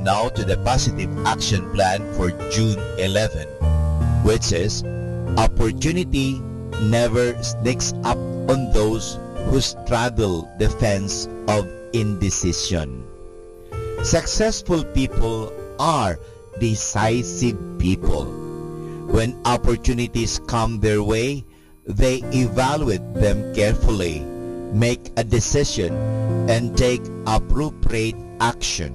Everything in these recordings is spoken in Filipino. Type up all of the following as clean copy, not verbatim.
now to the positive action plan for June 11, which is opportunity never sneaks up on those who straddle the fence of indecision. Successful people are decisive people. When opportunities come their way, they evaluate them carefully, make a decision, and take appropriate action.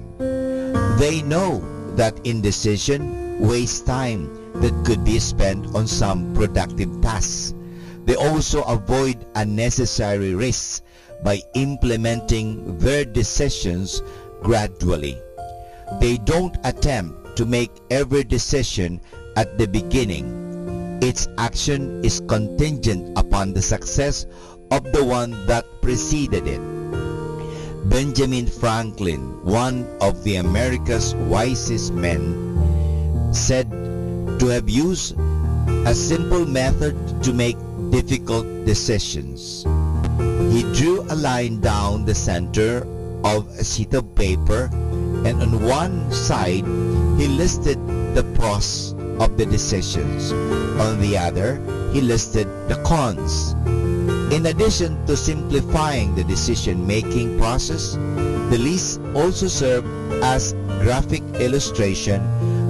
They know that indecision wastes time that could be spent on some productive tasks. They also avoid unnecessary risks by implementing their decisions gradually. They don't attempt to make every decision at the beginning. Its action is contingent upon the success of the one that preceded it. Benjamin Franklin, one of the America's wisest men, said to have used a simple method to make difficult decisions. He drew a line down the center of a sheet of paper, and on one side he listed the pros of the decisions. On the other, he listed the cons. In addition to simplifying the decision-making process, the list also served as graphic illustration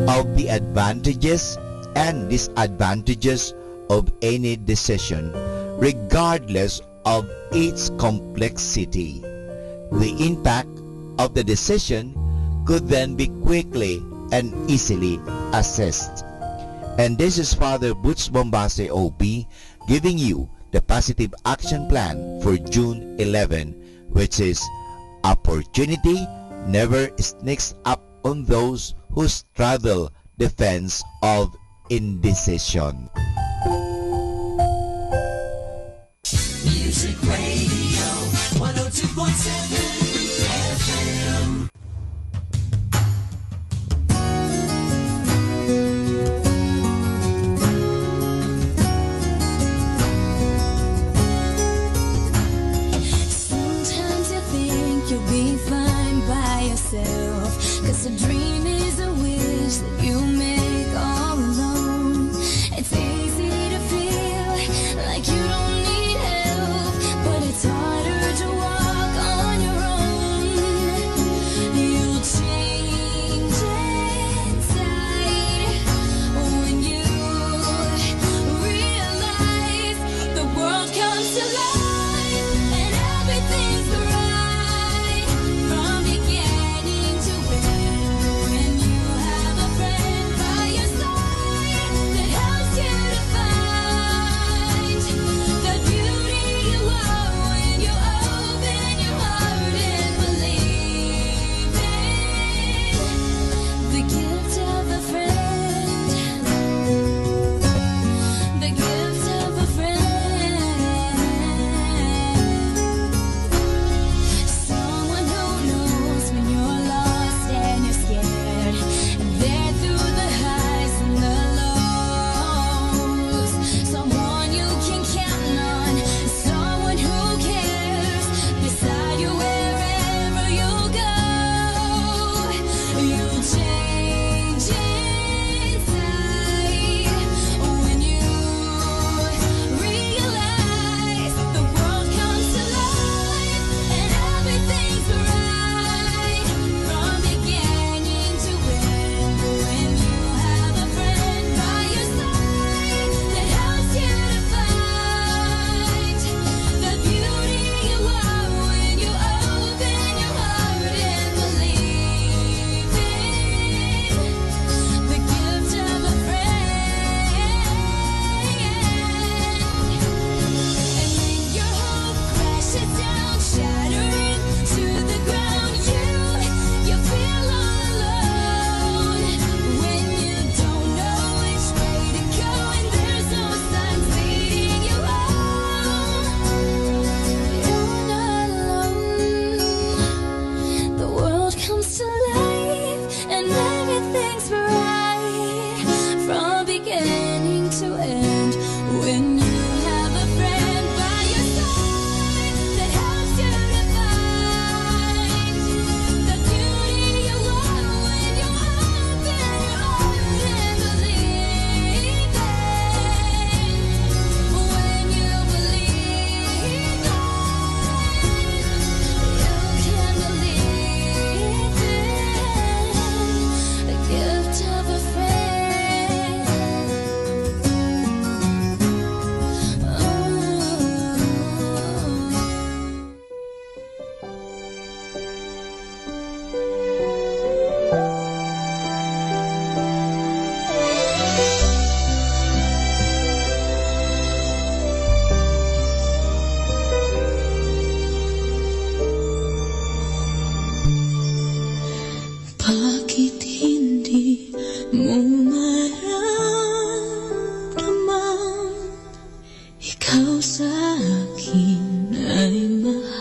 of the advantages and disadvantages of any decision, regardless of its complexity. The impact of the decision could then be quickly and easily assessed. And this is Father Butch Bombase OP giving you the positive action plan for June 11, which is opportunity never sneaks up on those who straddle the fence of indecision. Music Radio 102.7 FM. Sometimes you think you'll be fine by yourself, 'cause a dream is a wish that you make all alone. It's easy to feel like you don't need help, but it's harder to walk on your own. You'll change inside when you realize the world comes to life and everything's right from beginning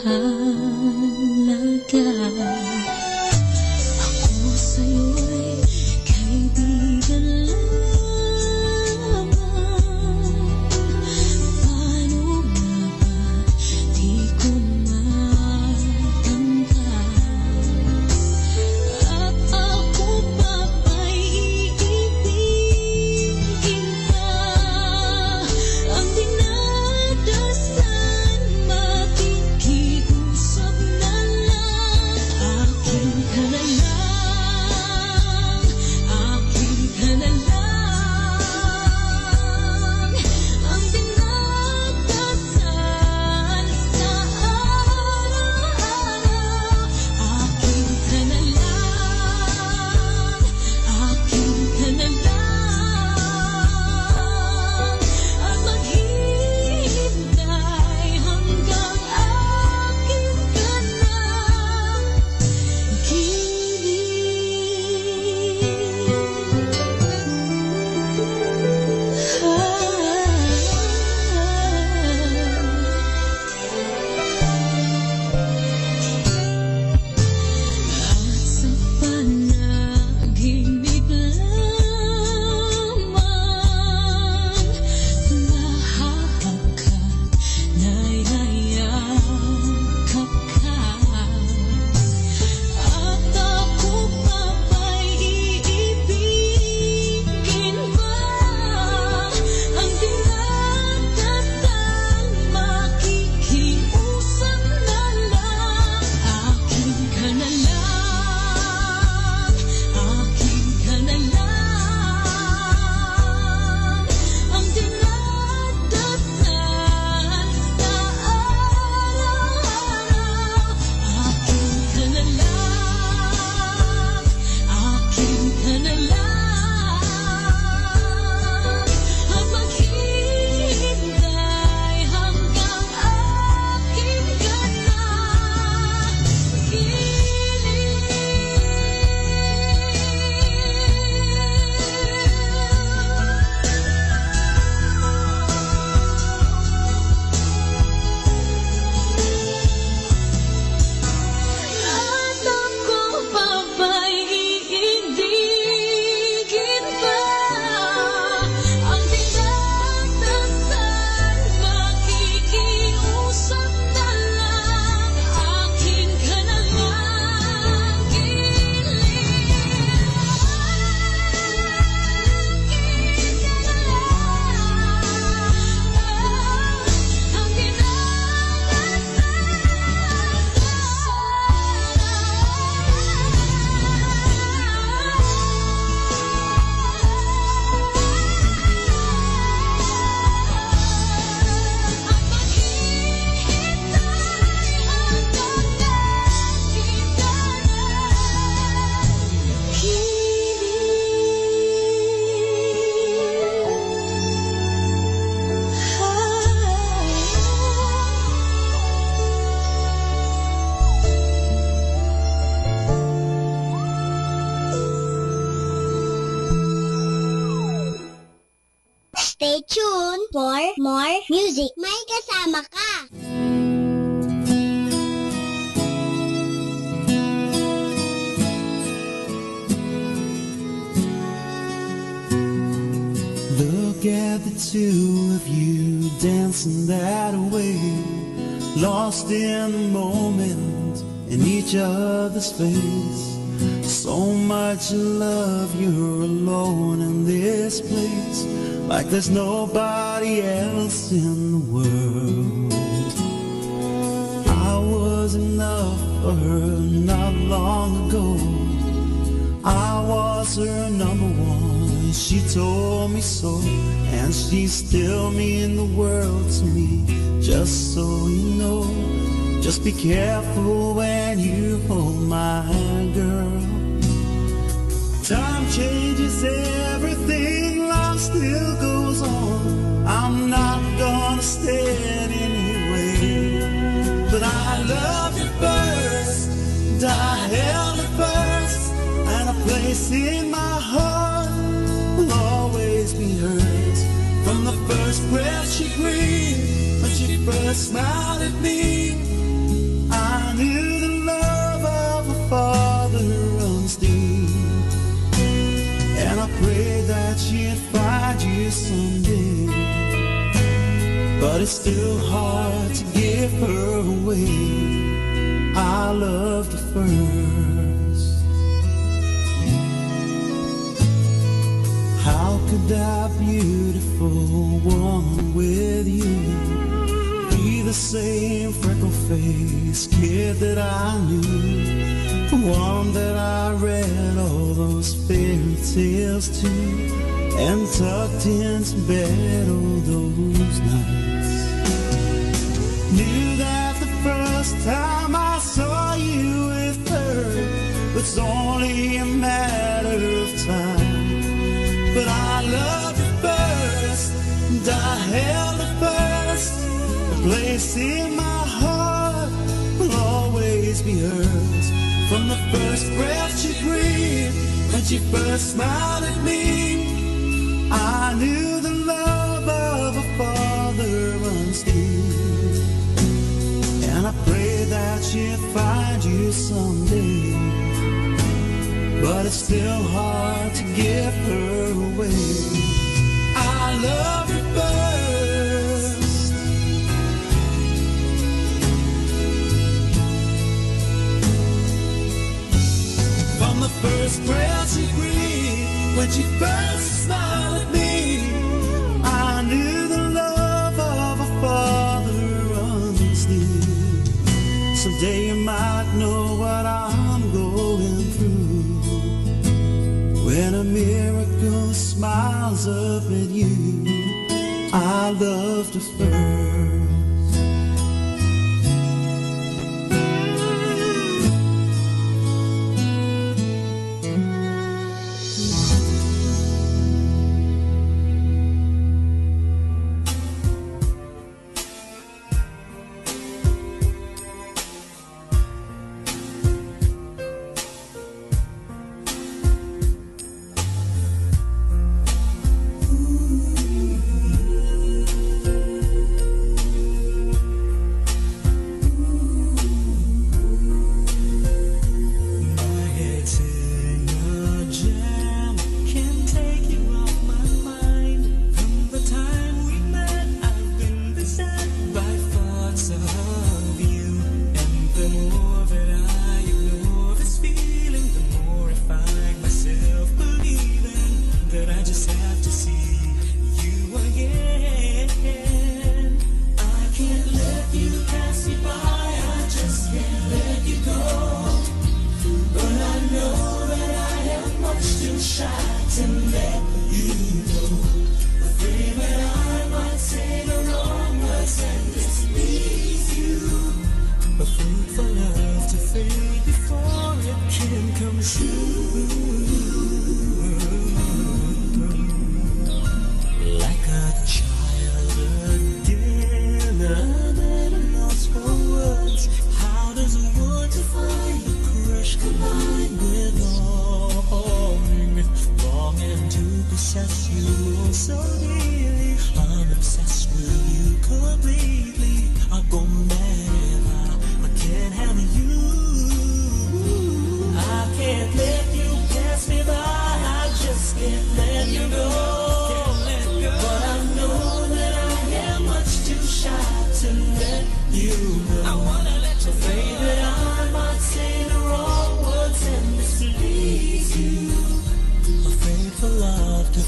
mahalaga. Ako sa'yo'y kaibigan lamang. Paano nga ba di ko matanda? At ako pa ba'y iibigin pa? Ang dinadasan, makikiusap na lang. Akin ka na lang, akin ka na lang. Ang dinadasan sa araw-araw. Akin ka na lang, akin ka na lang. At maghihintay hanggang akin ka na At sa panaginip lamang, nahahagkan, nayayakap ka. At ako pa ba'y iibigin ba? Ang dinadasan, makikiusap na lang. Akin ka na lang, akin ka na lang. Ang dinadasan sa araw-araw. Akin ka na lang, akin ka na lang. At maghihintay hanggang akin ka na At ako pa ba'y iibigin pa? Ang dinadasan, makikiusap na lang. Akin ka na lang, Stay tuned for more music. May kasama ka. Look at the two of you dancing that way, lost in the moment in each other's face. So much love, you're alone in this place, like there's nobody else in the world. I was enough for her not long ago. I was her number one, she told me so, and she's still mean the world to me, just so you know. Just be careful when you hold my girl. Time changes everything, life still goes on. I'm not gonna stand anyway, but I love you first, and I held you first, and a place in my heart will always be hers. From the first breath she breathed, when she first smiled at me, that she'd find you someday, but it's still hard to give her away. I loved her first. How could that beautiful woman with you be the same freckle-faced kid that I knew, the one that I read all those fairy tales to and tucked into bed all those nights? Knew that the first time I saw you with her was only a matter of time, but I loved her first, and I held her first. The place in my heart will always be hers. From the first breath she breathed, when she first smiled at me, I knew the love of a father runs deep. And I pray that she'll find you someday, but it's still hard to give her away. I love her first. From the first breath she breathed, when she first smiled at me, I knew the love of a father runs deep. Someday you might know what I'm going through, when a miracle smiles up at you. I loved her first.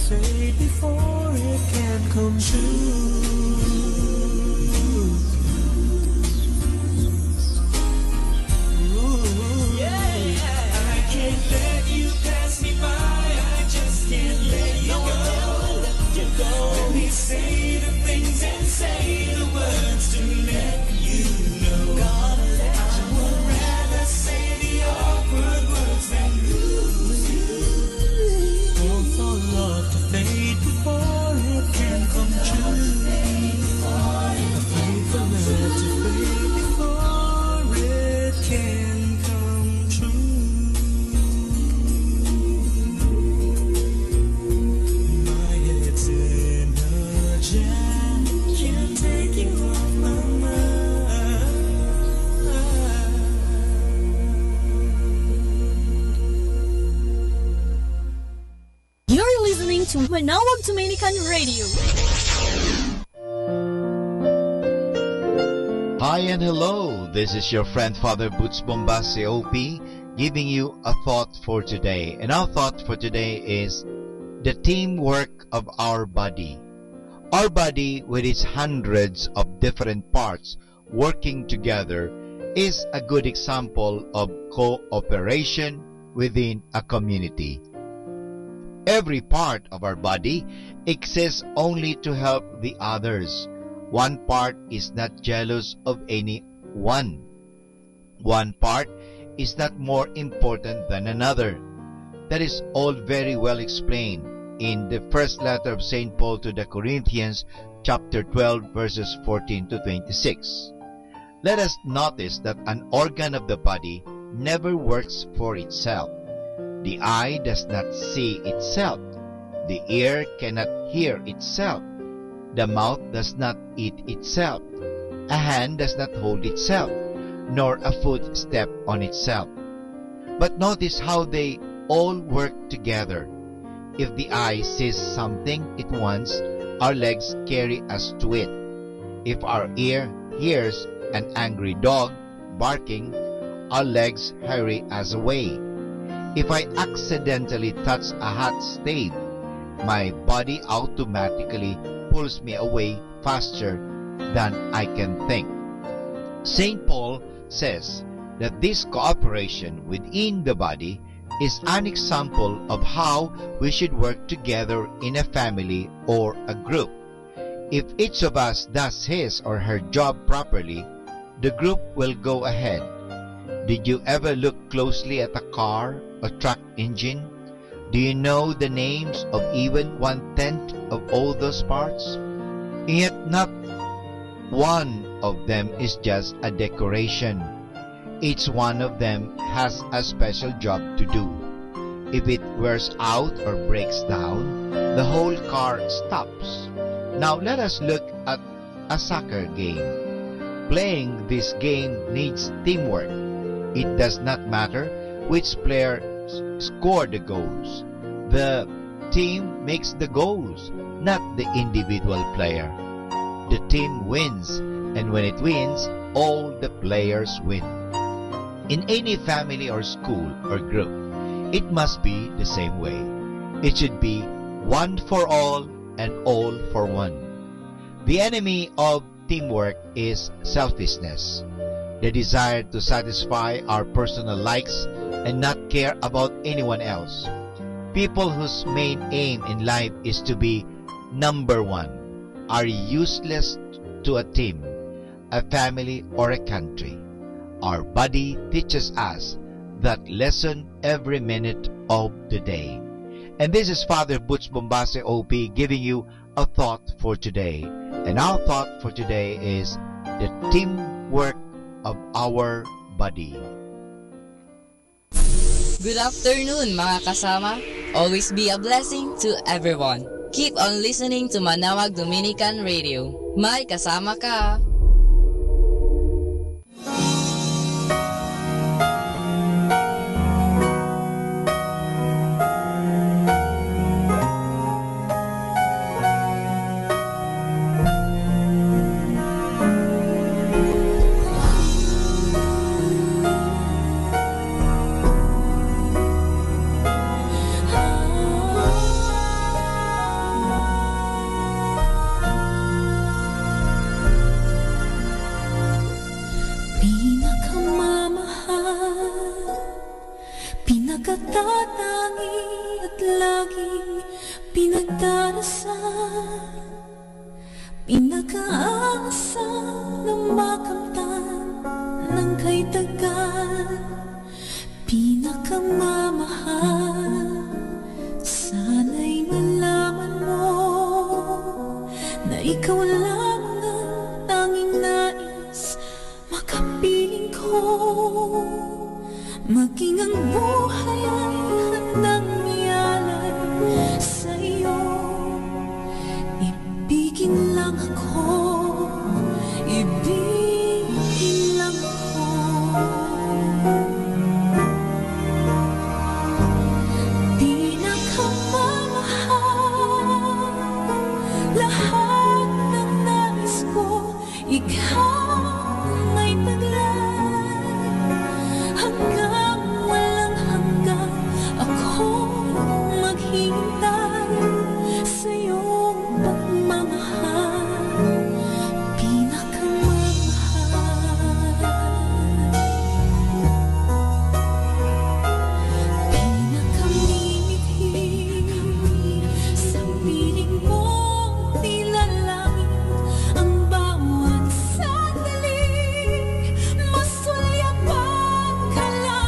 Fade before it can come true. to Manawag Dominican Radio. Hi and hello, this is your friend Father Boots Bombase OP giving you a thought for today. And our thought for today is the teamwork of our body. Our body, with its hundreds of different parts working together, is a good example of cooperation within a community. Every part of our body exists only to help the others. One part is not jealous of any one. One part is not more important than another. That is all very well explained in the first letter of St. Paul to the Corinthians, chapter 12, verses 14 to 26. Let us notice that an organ of the body never works for itself. The eye does not see itself. The ear cannot hear itself. The mouth does not eat itself. A hand does not hold itself, nor a foot step on itself. But notice how they all work together. If the eye sees something it wants, our legs carry us to it. If our ear hears an angry dog barking, our legs hurry us away. If I accidentally touch a hot stave, my body automatically pulls me away faster than I can think. St. Paul says that this cooperation within the body is an example of how we should work together in a family or a group. If each of us does his or her job properly, the group will go ahead. Did you ever look closely at a car or truck engine? Do you know the names of even 1/10 of all those parts? Yet not one of them is just a decoration. Each one of them has a special job to do. If it wears out or breaks down, the whole car stops. Now let us look at a soccer game. Playing this game needs teamwork. It does not matter which player scores the goals. The team makes the goals, not the individual player. The team wins, and when it wins, all the players win. In any family or school or group, it must be the same way. It should be one for all and all for one. The enemy of teamwork is selfishness, the desire to satisfy our personal likes and not care about anyone else. People whose main aim in life is to be number one are useless to a team, a family, or a country. Our body teaches us that lesson every minute of the day. And this is Father Butch Bombase OP giving you a thought for today. And our thought for today is the teamwork of our body. Good afternoon mga kasama. Always be a blessing to everyone. Keep on listening to Manawag Dominican Radio. May kasama ka. Pinagkatatangi at lagi pinagdarasal, pinag-aasal na makamtan ng kay tagal. Pinakamamahal, sana'y malaman mo na ikaw lang ang tanging nais makapiling ko. Maging ang buhay ay handang ialay sa iyo. Ibigin lang ako, ibigin lang ako. Pinakamamahal, hanggang walang hanggang ako'y maghihintay sa iyong pagmamahal, sa piling mong nilalangit ang bawat sandali, masuyapan ka lang.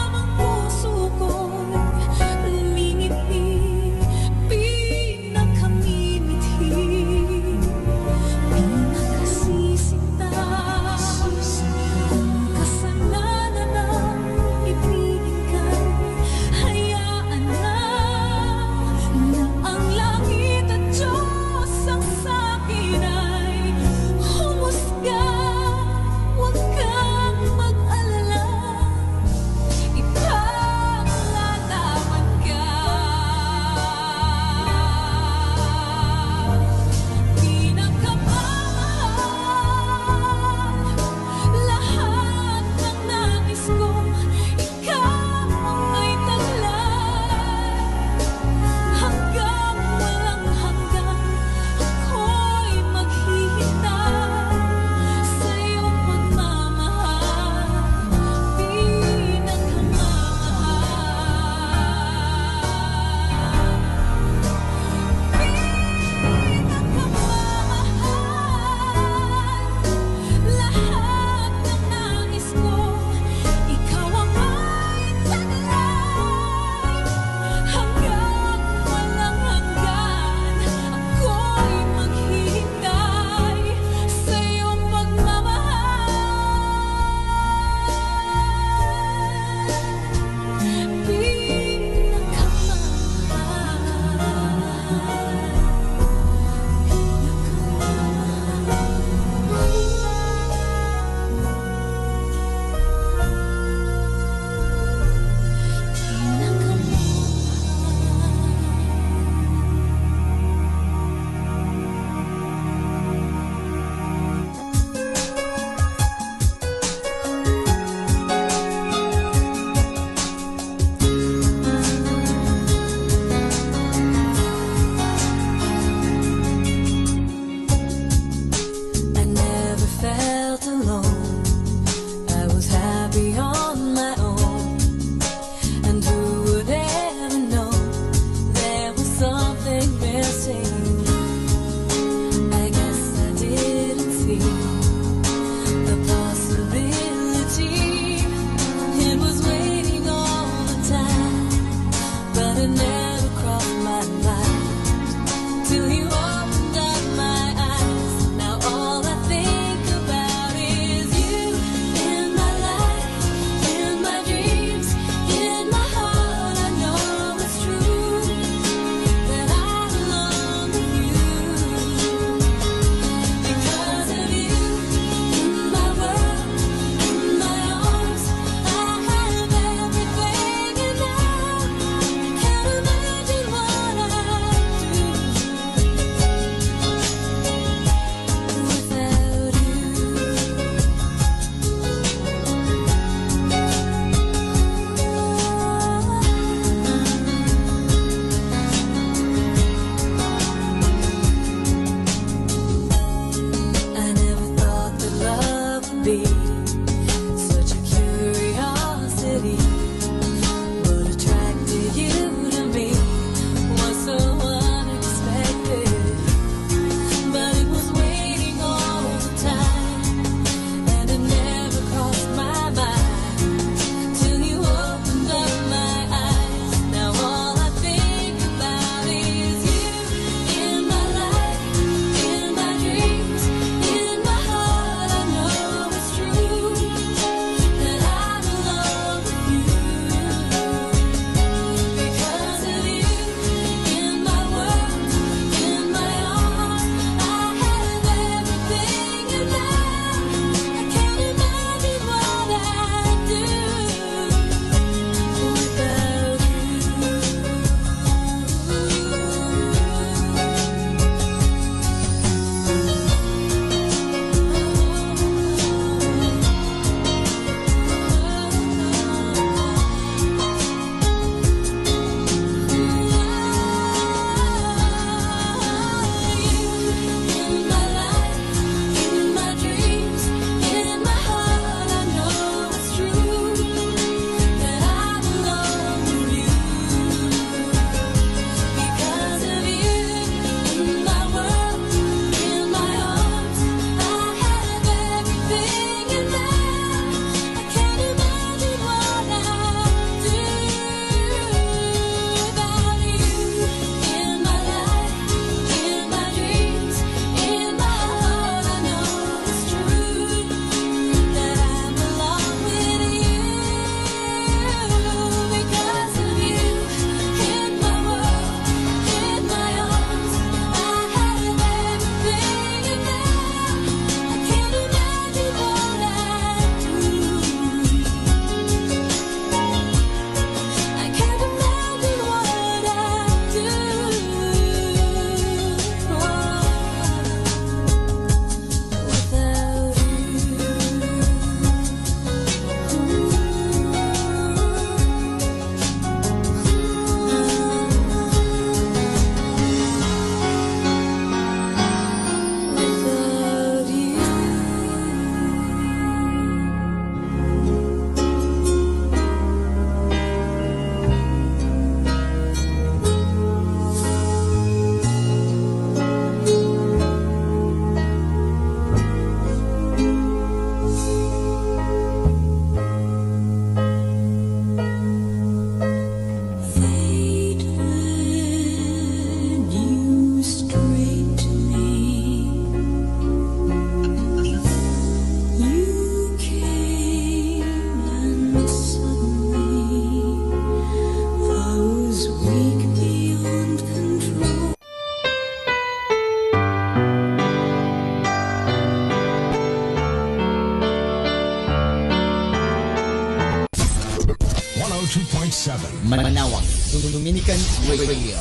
102.7 Manawag, Dominican Radio.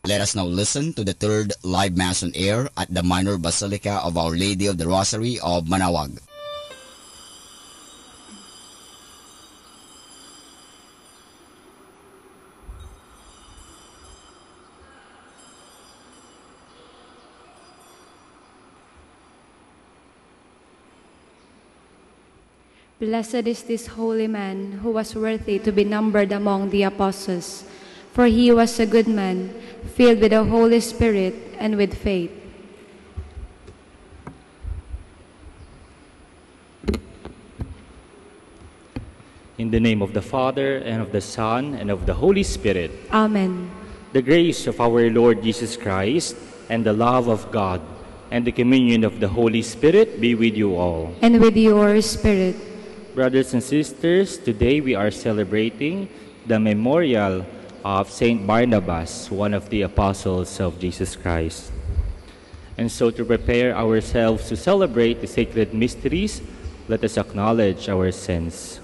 Let us now listen to the third live Mass on air at the Minor Basilica of Our Lady of the Rosary of Manawag. Blessed is this holy man who was worthy to be numbered among the apostles, for he was a good man, filled with the Holy Spirit and with faith. In the name of the Father, and of the Son, and of the Holy Spirit. Amen. The grace of our Lord Jesus Christ, and the love of God, and the communion of the Holy Spirit be with you all. And with your spirit. Brothers and sisters, today we are celebrating the memorial of Saint Barnabas, one of the apostles of Jesus Christ. And so to prepare ourselves to celebrate the sacred mysteries, let us acknowledge our sins.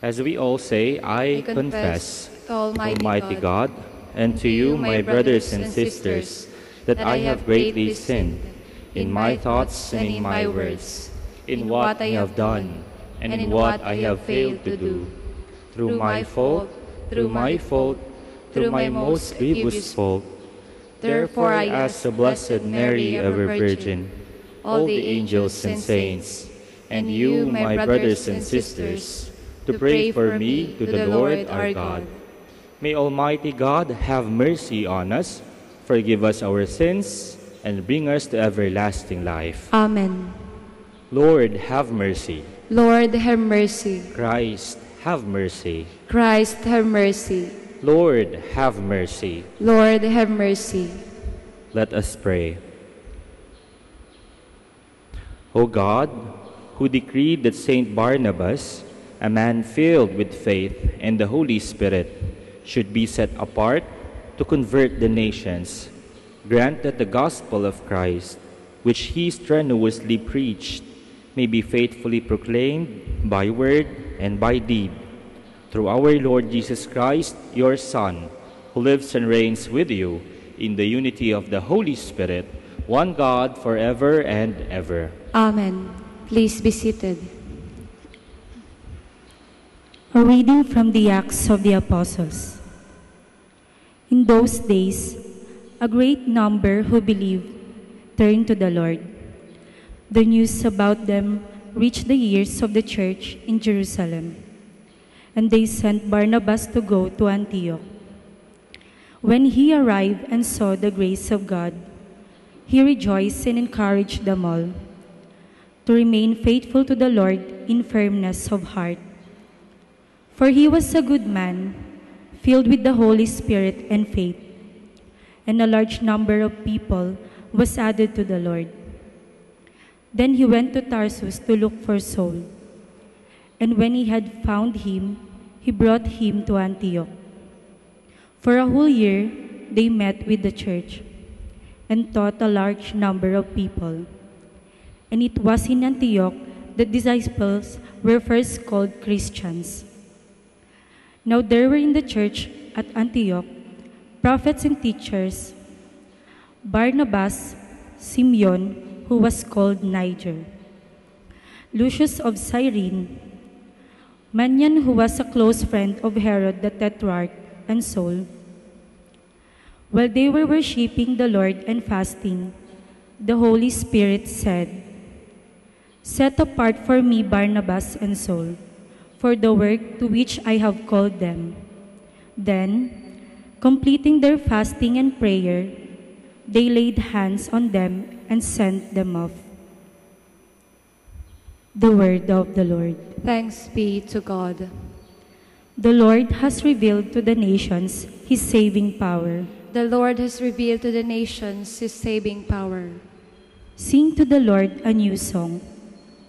As we all say, I confess to Almighty God, and to you, my brothers and sisters, that I have greatly sinned in my thoughts and in my words, in what I have done and in what I have failed to do, through my fault, through my most grievous fault. Therefore I ask the Blessed Mary, ever Virgin, all the angels and saints, and you, my brothers and sisters, to pray for me to the Lord our God. May Almighty God have mercy on us, forgive us our sins, and bring us to everlasting life. Amen. Lord, have mercy. Lord, have mercy. Christ, have mercy. Christ, have mercy. Lord, have mercy. Lord, have mercy. Let us pray. O God, who decreed that Saint Barnabas, a man filled with faith and the Holy Spirit, should be set apart to convert the nations, grant that the gospel of Christ, which he strenuously preached, may be faithfully proclaimed by word and by deed, through our Lord Jesus Christ, your Son, who lives and reigns with you in the unity of the Holy Spirit, one God, forever and ever. Amen. Please be seated. A reading from the Acts of the Apostles. In those days, a great number who believed turned to the Lord. The news about them reached the ears of the church in Jerusalem, and they sent Barnabas to go to Antioch. When he arrived and saw the grace of God, he rejoiced and encouraged them all to remain faithful to the Lord in firmness of heart. For he was a good man, filled with the Holy Spirit and faith, and a large number of people was added to the Lord. Then he went to Tarsus to look for Saul, and when he had found him, he brought him to Antioch. For a whole year they met with the church and taught a large number of people. And it was in Antioch that disciples were first called Christians. Now there were in the church at Antioch prophets and teachers: Barnabas, Simeon, who was called Niger, Lucius of Cyrene, Manaen, who was a close friend of Herod the Tetrarch, and Saul. While they were worshiping the Lord and fasting, the Holy Spirit said, "Set apart for me Barnabas and Saul, for the work to which I have called them." Then, completing their fasting and prayer, they laid hands on them and sent them off. The word of the Lord. Thanks be to God. The Lord has revealed to the nations his saving power. The Lord has revealed to the nations his saving power. Sing to the Lord a new song,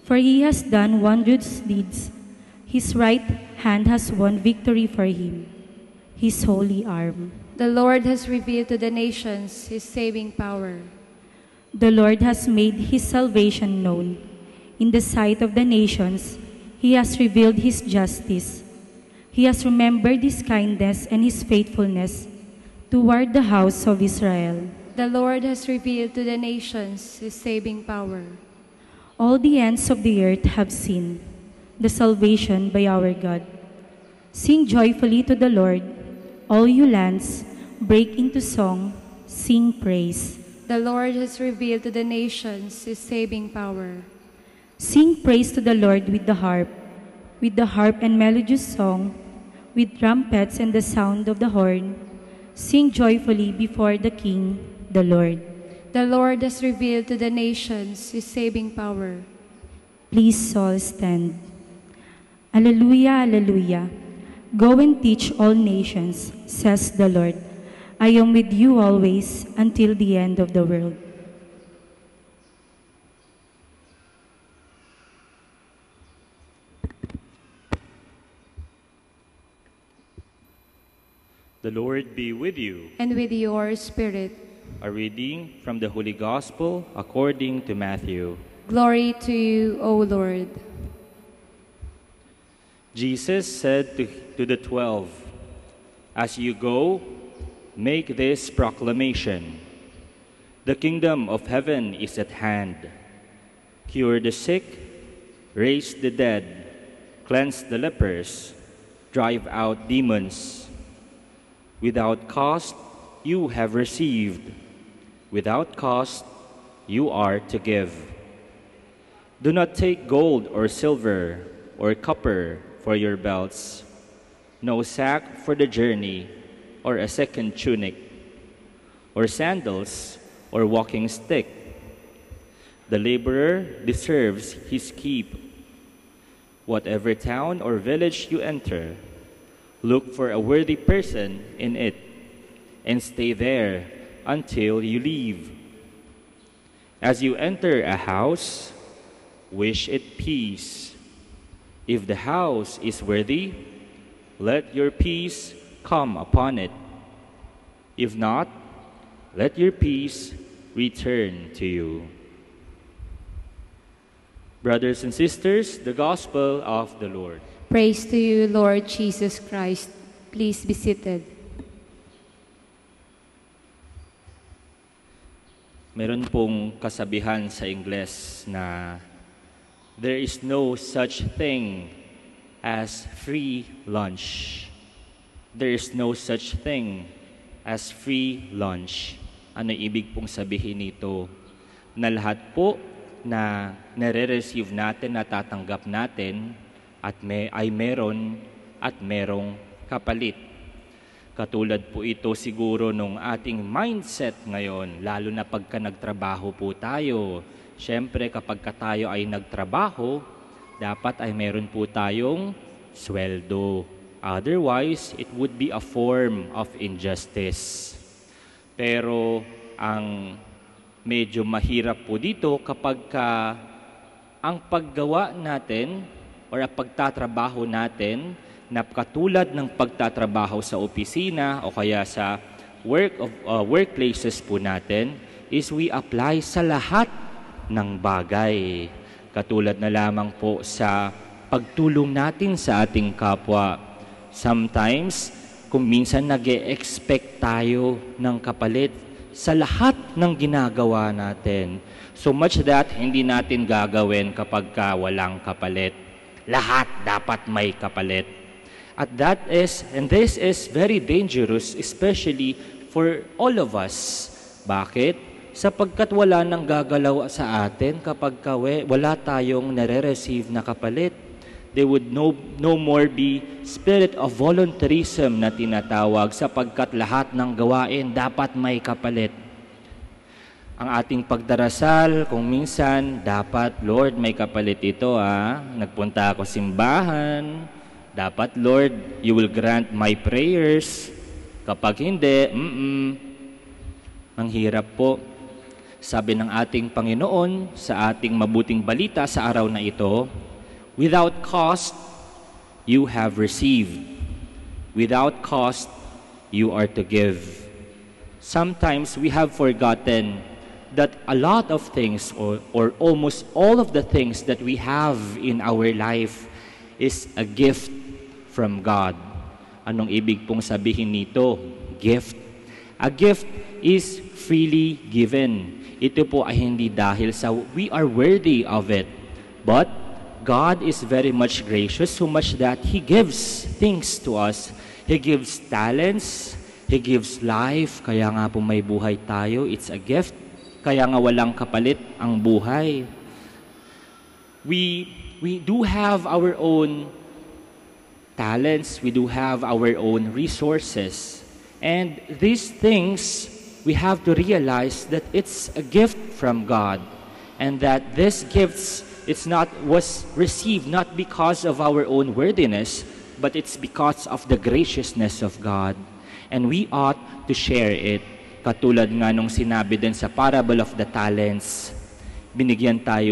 for he has done wondrous deeds. His right hand has won victory for him, his holy arm. The Lord has revealed to the nations his saving power. The Lord has made his salvation known. In the sight of the nations, He has revealed his justice. He has remembered his kindness and his faithfulness toward the house of Israel. The Lord has revealed to the nations his saving power. All the ends of the earth have seen the salvation by our God. Sing joyfully to the Lord, all you lands, break into song, sing praise. The Lord has revealed to the nations his saving power. Sing praise to the Lord with the harp and melodious song, with trumpets and the sound of the horn. Sing joyfully before the King, the Lord. The Lord has revealed to the nations his saving power. Please all stand. Alleluia, alleluia. Go and teach all nations, says the Lord. I am with you always until the end of the world. The Lord be with you. And with your spirit. A reading from the Holy Gospel according to Matthew. Glory to you, O Lord. Jesus said to the 12, "As you go, make this proclamation. The kingdom of heaven is at hand. Cure the sick, raise the dead, cleanse the lepers, drive out demons. Without cost, you have received. Without cost, you are to give. Do not take gold or silver or copper for your belts, no sack for the journey, or a second tunic, or sandals, or walking stick. The laborer deserves his keep. Whatever town or village you enter, look for a worthy person in it, and stay there until you leave. As you enter a house, wish it peace. If the house is worthy, let your peace come upon it. If not, let your peace return to you." Brothers and sisters, the Gospel of the Lord. Praise to you, Lord Jesus Christ. Please be seated. Meron pong kasabihan sa Ingles na there is no such thing as free lunch. There is no such thing as free lunch. Ano ibig pong sabihin nito? Na lahat po na nare-receive natin, natatanggap natin, ay meron at merong kapalit. Katulad po ito siguro nung ating mindset ngayon, lalo na pagka nagtrabaho po tayo. Siyempre kapag tayo ay nagtrabaho, dapat ay meron po tayong sweldo. Otherwise, it would be a form of injustice. Pero ang medyo mahirap po dito kapag ang paggawa natin o ang pagtatrabaho natin na katulad ng pagtatrabaho sa opisina o kaya sa workplaces po natin is we apply sa lahat ng bagay. Katulad na lamang po sa pagtulong natin sa ating kapwa. Sometimes, kung minsan nag-e-expect tayo ng kapalit sa lahat ng ginagawa natin. So much that hindi natin gagawin kapag walang kapalit. Lahat dapat may kapalit. At this is very dangerous, especially for all of us. Bakit? Sapagkat wala nang gagalaw sa atin kapag wala tayong nare-receive na kapalit. There would no more be spirit of voluntarism na tinatawag sapagkat lahat ng gawain dapat may kapalit. Ang ating pagdarasal, kung minsan, dapat, Lord, may kapalit ito, nagpunta ako simbahan, dapat, Lord, you will grant my prayers. Kapag hindi, ang hirap po. Sabi ng ating Panginoon sa ating mabuting balita sa araw na ito, without cost, you have received. Without cost, you are to give. Sometimes we have forgotten that a lot of things or almost all of the things that we have in our life is a gift from God. Anong ibig pong sabihin nito? Gift. A gift is freely given. Ito po ay hindi dahil sa we are worthy of it. But God is very much gracious, so much that He gives things to us. He gives talents, He gives life, kaya nga po may buhay tayo, it's a gift. Kaya nga walang kapalit ang buhay. We do have our own talents, we do have our own resources. And these things, we have to realize that it's a gift from God. And that these gifts, was received not because of our own worthiness, but it's because of the graciousness of God. And we ought to share it. Katulad nga nung sinabi din sa parable of the talents, binigyan tayo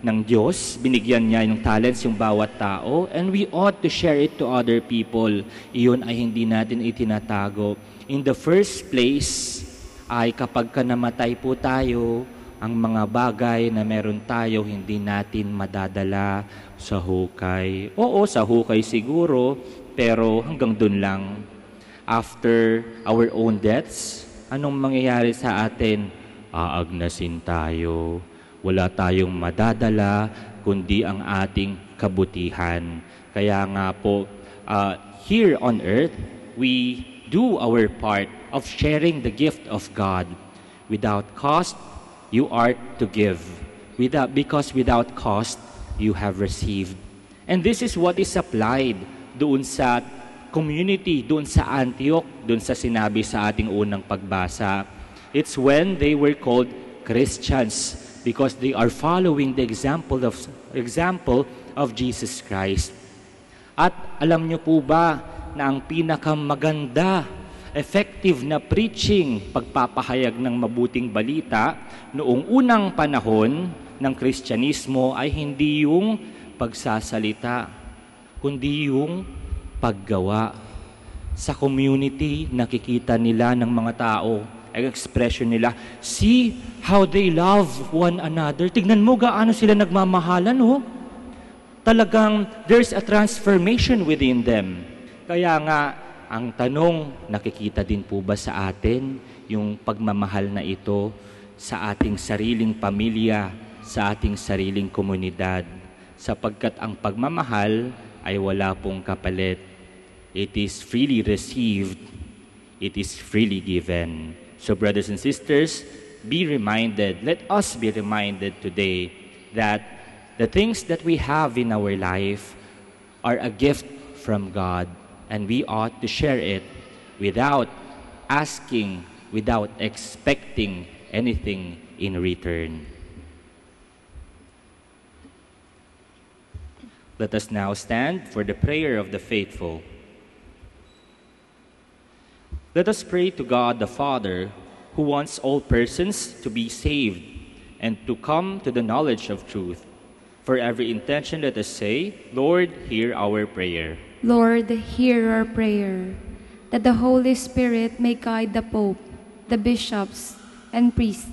ng Diyos, binigyan niya yung talents yung bawat tao, and we ought to share it to other people. Iyon ay hindi natin itinatago. In the first place, ay kapag ka namatay po tayo, ang mga bagay na meron tayo hindi natin madadala sa hukay. Oo, sa hukay siguro, pero hanggang dun lang. After our own deaths, anong mangyayari sa atin? Aagnasin tayo. Wala tayong madadala, kundi ang ating kabutihan. Kaya nga po, here on earth, we do our part of sharing the gift of God. Without cost, you are to give. Because without cost, you have received. And this is what is applied doon sa community, doon sa Antioch, doon sa sinabi sa ating unang pagbasa. It's when they were called Christians because they are following the example of Jesus Christ. At alam niyo po ba na ang pinakamaganda, effective na preaching, pagpapahayag ng mabuting balita noong unang panahon ng Kristyanismo ay hindi yung pagsasalita, kundi yung paggawa. Sa community, nakikita nila ng mga tao, ang expression nila, see how they love one another. Tignan mo gaano sila nagmamahalan, oh. Talagang there's a transformation within them. Kaya nga, ang tanong, nakikita din po ba sa atin yung pagmamahal na ito sa ating sariling pamilya, sa ating sariling komunidad? Sapagkat ang pagmamahal ay wala pong kapalit. It is freely received. It is freely given. So brothers and sisters, be reminded, let us be reminded today that the things that we have in our life are a gift from God. And we ought to share it without asking, without expecting anything in return. Let us now stand for the prayer of the faithful. Let us pray to God the Father, who wants all persons to be saved and to come to the knowledge of truth. For every intention, let us say, Lord, hear our prayer. Lord, hear our prayer, that the Holy Spirit may guide the Pope, the bishops, and priests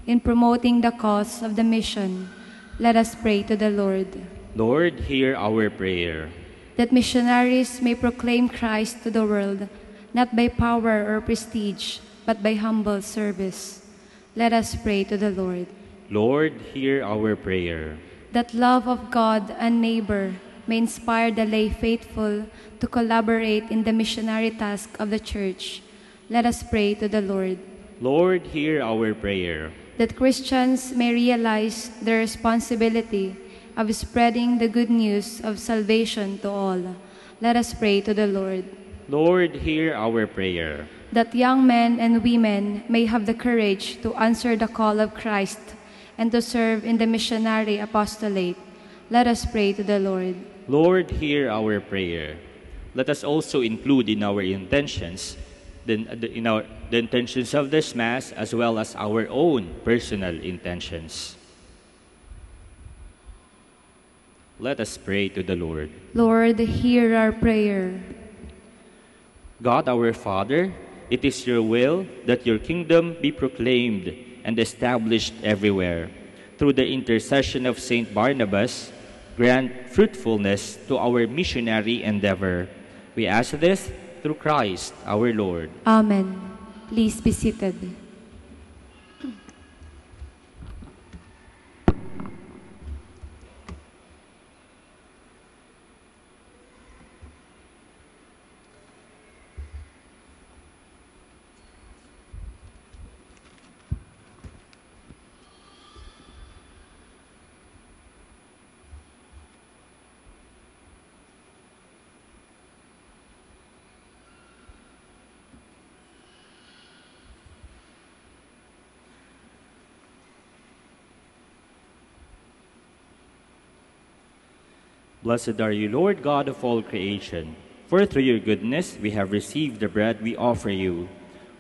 in promoting the cause of the mission. Let us pray to the Lord. Lord, hear our prayer. That missionaries may proclaim Christ to the world, not by power or prestige, but by humble service. Let us pray to the Lord. Lord, hear our prayer. That love of God and neighbor may inspire the lay faithful to collaborate in the missionary task of the Church. Let us pray to the Lord. Lord, hear our prayer. That Christians may realize their responsibility of spreading the good news of salvation to all. Let us pray to the Lord. Lord, hear our prayer. That young men and women may have the courage to answer the call of Christ and to serve in the missionary apostolate. Let us pray to the Lord. Lord, hear our prayer. Let us also include in our intentions the intentions of this Mass as well as our own personal intentions. Let us pray to the Lord. Lord, hear our prayer. God our Father, it is your will that your kingdom be proclaimed and established everywhere. Through the intercession of Saint Barnabas, grant fruitfulness to our missionary endeavor. We ask this through Christ our Lord. Amen. Please be seated. Blessed are you, Lord God of all creation, for through your goodness we have received the bread we offer you,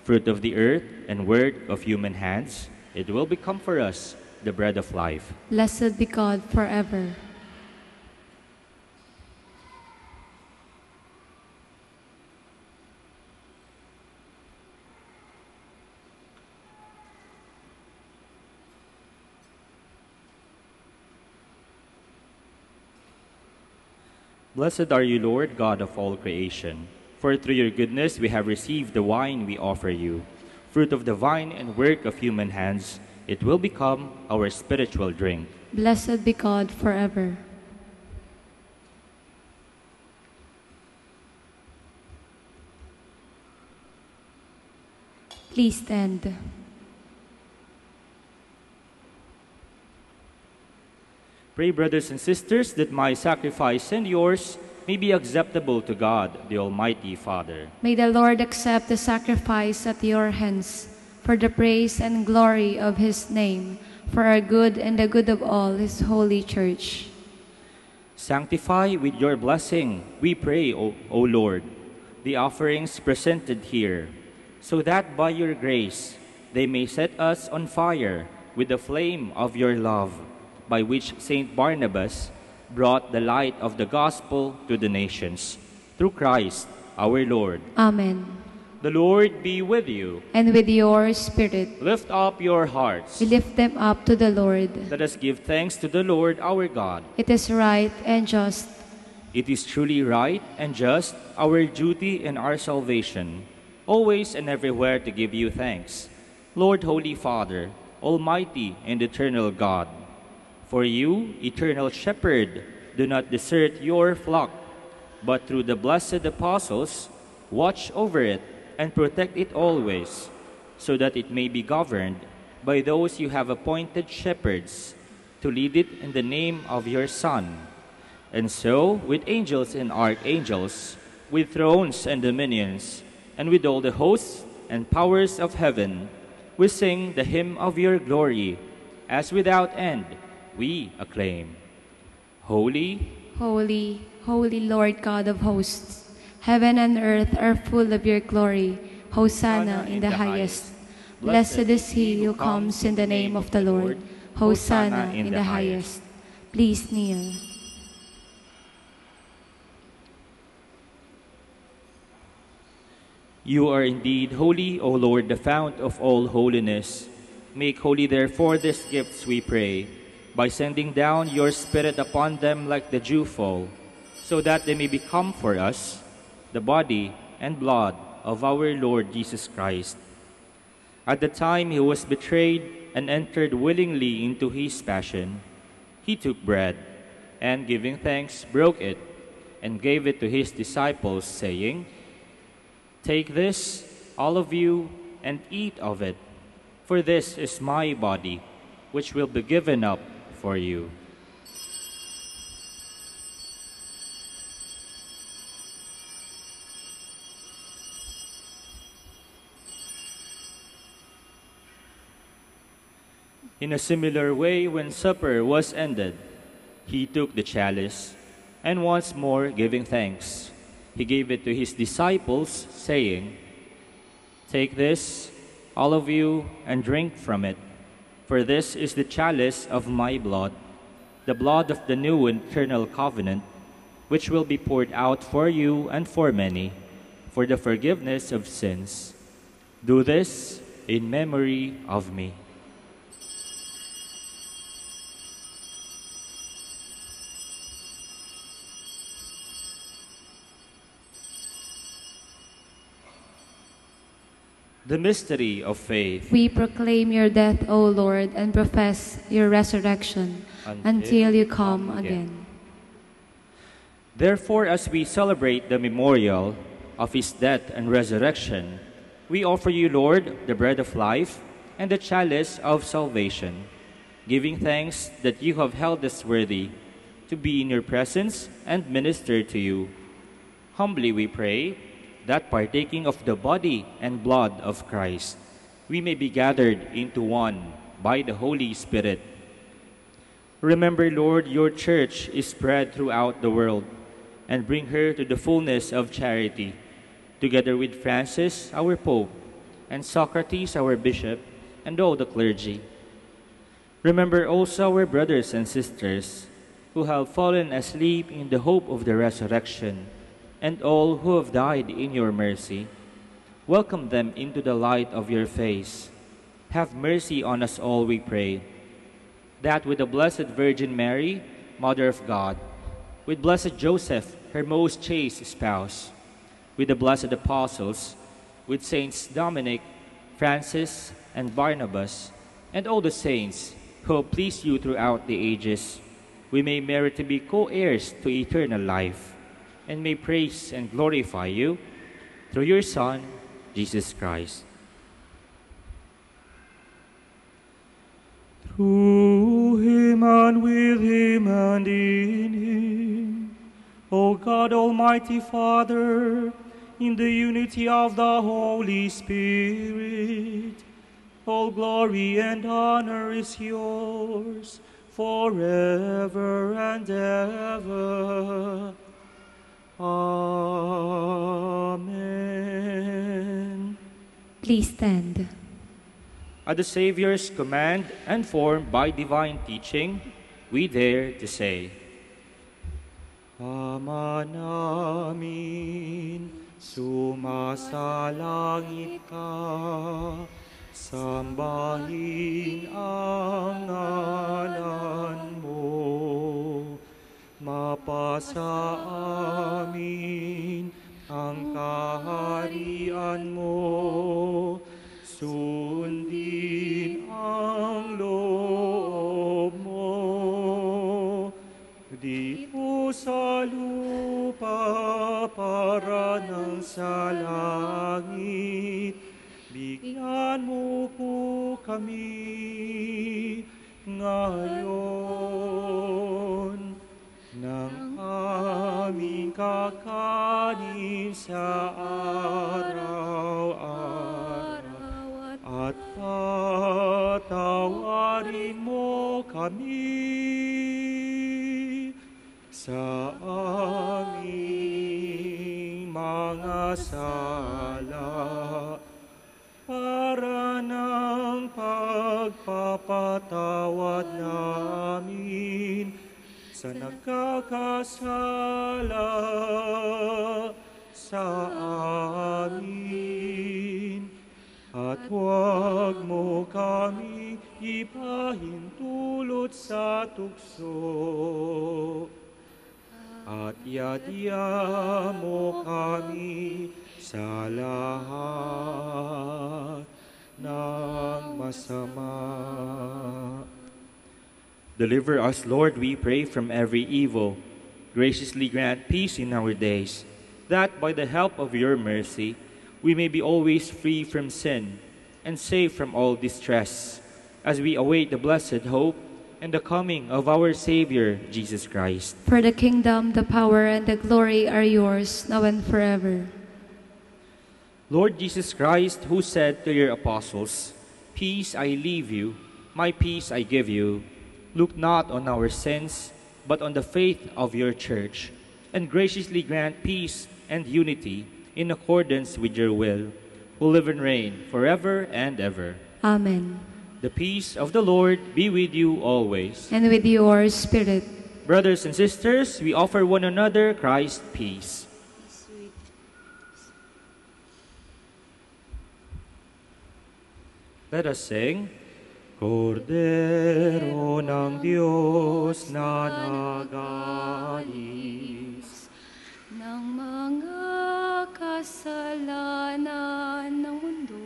fruit of the earth and work of human hands. It will become for us the bread of life. Blessed be God forever. Blessed are you, Lord God of all creation, for through your goodness we have received the wine we offer you, fruit of the vine and work of human hands. It will become our spiritual drink. Blessed be God forever. Please stand. Pray, brothers and sisters, that my sacrifice and yours may be acceptable to God, the Almighty Father. May the Lord accept the sacrifice at your hands for the praise and glory of his name, for our good and the good of all his holy church. Sanctify with your blessing, we pray, O Lord, the offerings presented here, so that by your grace they may set us on fire with the flame of your love, by which Saint Barnabas brought the light of the gospel to the nations. Through Christ our Lord. Amen. The Lord be with you. And with your spirit. Lift up your hearts. We lift them up to the Lord. Let us give thanks to the Lord our God. It is right and just. It is truly right and just, our duty and our salvation, always and everywhere to give you thanks, Lord, Holy Father, Almighty and eternal God. For you, eternal shepherd, do not desert your flock, but through the blessed apostles, watch over it and protect it always, so that it may be governed by those you have appointed shepherds, to lead it in the name of your Son. And so, with angels and archangels, with thrones and dominions, and with all the hosts and powers of heaven, we sing the hymn of your glory, as without end we acclaim. Holy, holy, holy Lord God of hosts, heaven and earth are full of your glory. Hosanna in the highest. Blessed is he who comes in the name of the Lord. Hosanna in the highest. Please kneel. You are indeed holy, O Lord, the fount of all holiness. Make holy therefore these gifts, we pray, by sending down your Spirit upon them like the dewfall, so that they may become for us the body and blood of our Lord Jesus Christ. At the time he was betrayed and entered willingly into his passion, he took bread, and giving thanks, broke it, and gave it to his disciples, saying, "Take this, all of you, and eat of it, for this is my body, which will be given up for you." In a similar way, when supper was ended, he took the chalice, and once more giving thanks, he gave it to his disciples, saying, "Take this, all of you, and drink from it. For this is the chalice of my blood, the blood of the new and eternal covenant, which will be poured out for you and for many, for the forgiveness of sins. Do this in memory of me." . The mystery of faith. We proclaim your death, O Lord, and profess your resurrection until you come again. Therefore, as we celebrate the memorial of his death and resurrection, we offer you, Lord, the bread of life and the chalice of salvation, giving thanks that you have held us worthy to be in your presence and minister to you. Humbly we pray that partaking of the body and blood of Christ, we may be gathered into one by the Holy Spirit. Remember, Lord, your church is spread throughout the world, and bring her to the fullness of charity, together with Francis, our Pope, and Socrates, our Bishop, and all the clergy. Remember also our brothers and sisters who have fallen asleep in the hope of the resurrection, and all who have died in your mercy. Welcome them into the light of your face. Have mercy on us all, we pray, that with the Blessed Virgin Mary, Mother of God, with Blessed Joseph, her most chaste spouse, with the blessed apostles, with Saints Dominic, Francis, and Barnabas, and all the saints who have pleased you throughout the ages, we may merit to be co-heirs to eternal life, and may praise and glorify you through your Son, Jesus Christ. Through him and with him and in him, O God, Almighty Father, in the unity of the Holy Spirit, all glory and honor is yours forever and ever. Amen. Please stand. At the Savior's command and formed by divine teaching, we dare to say, Ama namin, sumasalangit ka, sambahin ang ngalan mo, mapasa amin ang kaharian mo, sundin ang loob mo, di po sa lupa para ng sa langit, bigyan mo po kami ngayon ng aming kakanin sa araw-araw, at patawarin mo kami sa aming mga sala, para ng pagpapatawad namin sa nagkakasala sa amin. At huwag mo kami ipahintulot sa tukso, at yadya mo kami sa lahat ng masama. Deliver us, Lord, we pray, from every evil. Graciously grant peace in our days, that by the help of your mercy, we may be always free from sin and safe from all distress, as we await the blessed hope and the coming of our Savior, Jesus Christ. For the kingdom, the power, and the glory are yours, now and forever. Lord Jesus Christ, who said to your apostles, "Peace I leave you, my peace I give you," look not on our sins, but on the faith of your church, and graciously grant peace and unity in accordance with your will, who live and reign forever and ever. Amen. The peace of the Lord be with you always. And with your spirit. Brothers and sisters, we offer one another Christ's peace. Let us sing, Kordero ng Diyos na nagalis ng mga kasalanan ng mundo,